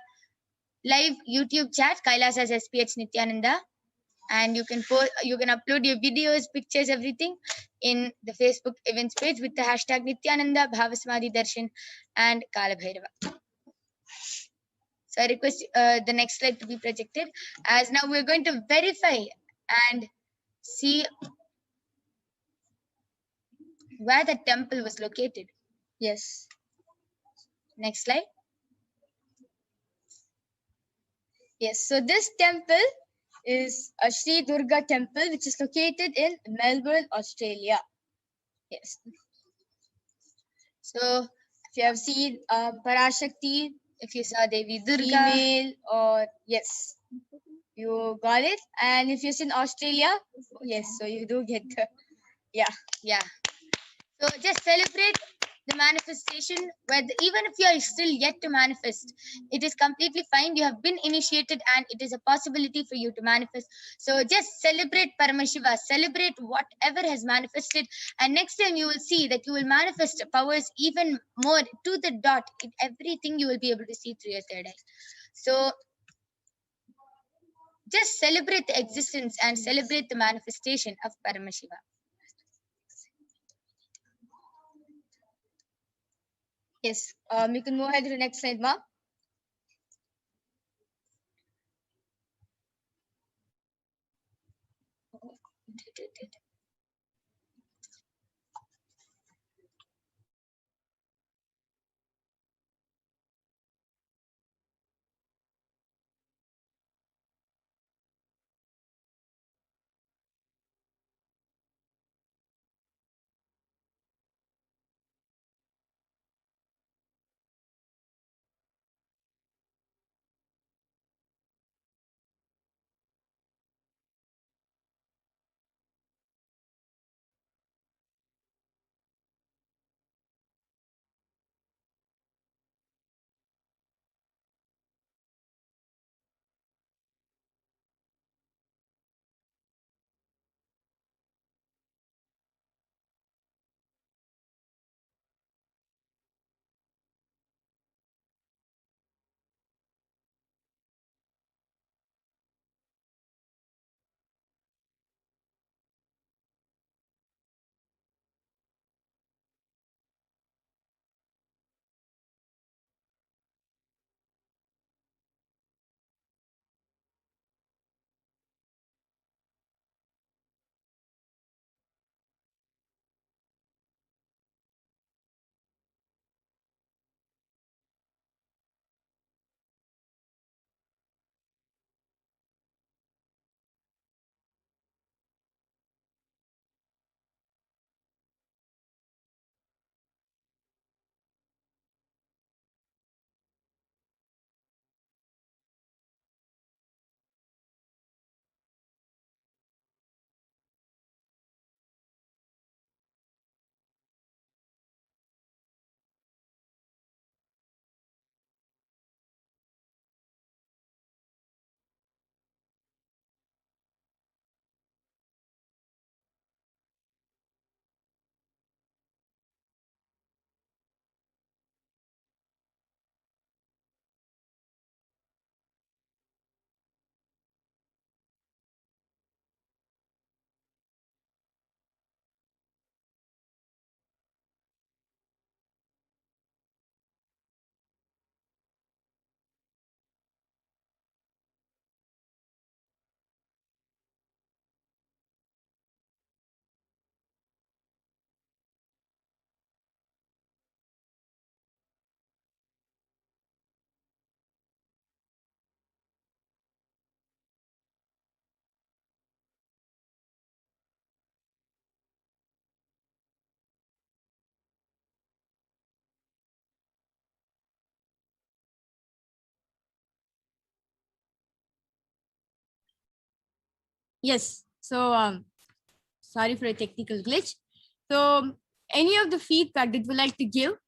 live YouTube chat, Kailasa says HDH Nithyananda. And you can upload your videos, pictures, everything in the Facebook events page with the hashtag Nithyananda, BHAVASAMADHI, DARSHAN, and Kalabhairava. So I request the next slide to be projected, as now we're going to verify and see where the temple was located. Yes. Next slide. Yes, so this temple is a Sri Durga temple, which is located in Melbourne, Australia. Yes. So if you have seen Parashakti, if you saw Devi Durga, female, or yes, you got it. And if you're in Australia, yes, so you do get the, yeah. So just celebrate the manifestation, even if you are still yet to manifest, it is completely fine. You have been initiated and it is a possibility for you to manifest. So just celebrate Paramashiva, celebrate whatever has manifested, and next time you will see that you will manifest powers even more to the dot. Everything you will be able to see through your third eye. So just celebrate the existence and celebrate the manifestation of Paramashiva. Yes, you can move ahead to the next slide, Ma. Yes. So, sorry for a technical glitch. So, any of the feedback that you would like to give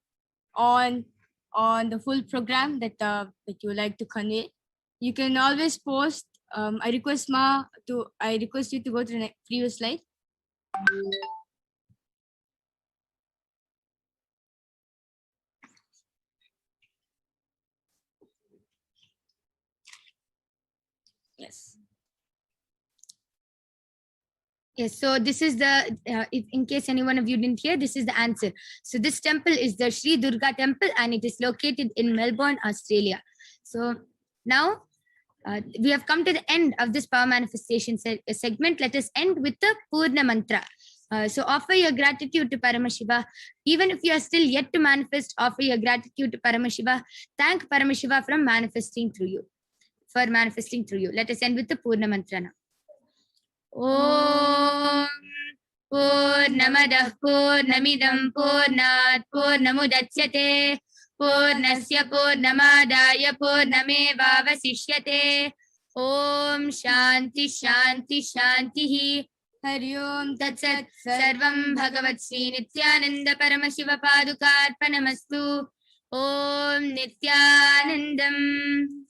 on the full program that that you would like to convey, you can always post. I request you to go to the previous slide. Yes. Yes, so this is the, if in case any one of you didn't hear, this is the answer. So this temple is the Sri Durga temple and it is located in Melbourne, Australia. So now we have come to the end of this power manifestation segment. Let us end with the Purna Mantra. So offer your gratitude to Paramashiva. Even if you are still yet to manifest, offer your gratitude to Paramashiva. Thank Paramashiva for manifesting through you. Let us end with the Purna Mantra now. Om Purnamadah Purnamidam Purnat Purnamudachyate Purnasya Purnamadaya Purnamevavasishyate. Om Shanti Shanti Shantihi. Hari Om Tat Sat. Sarvam Bhagavat Sri Nithyananda Paramashiva Padukarpanamastu. Om Nithyanandam.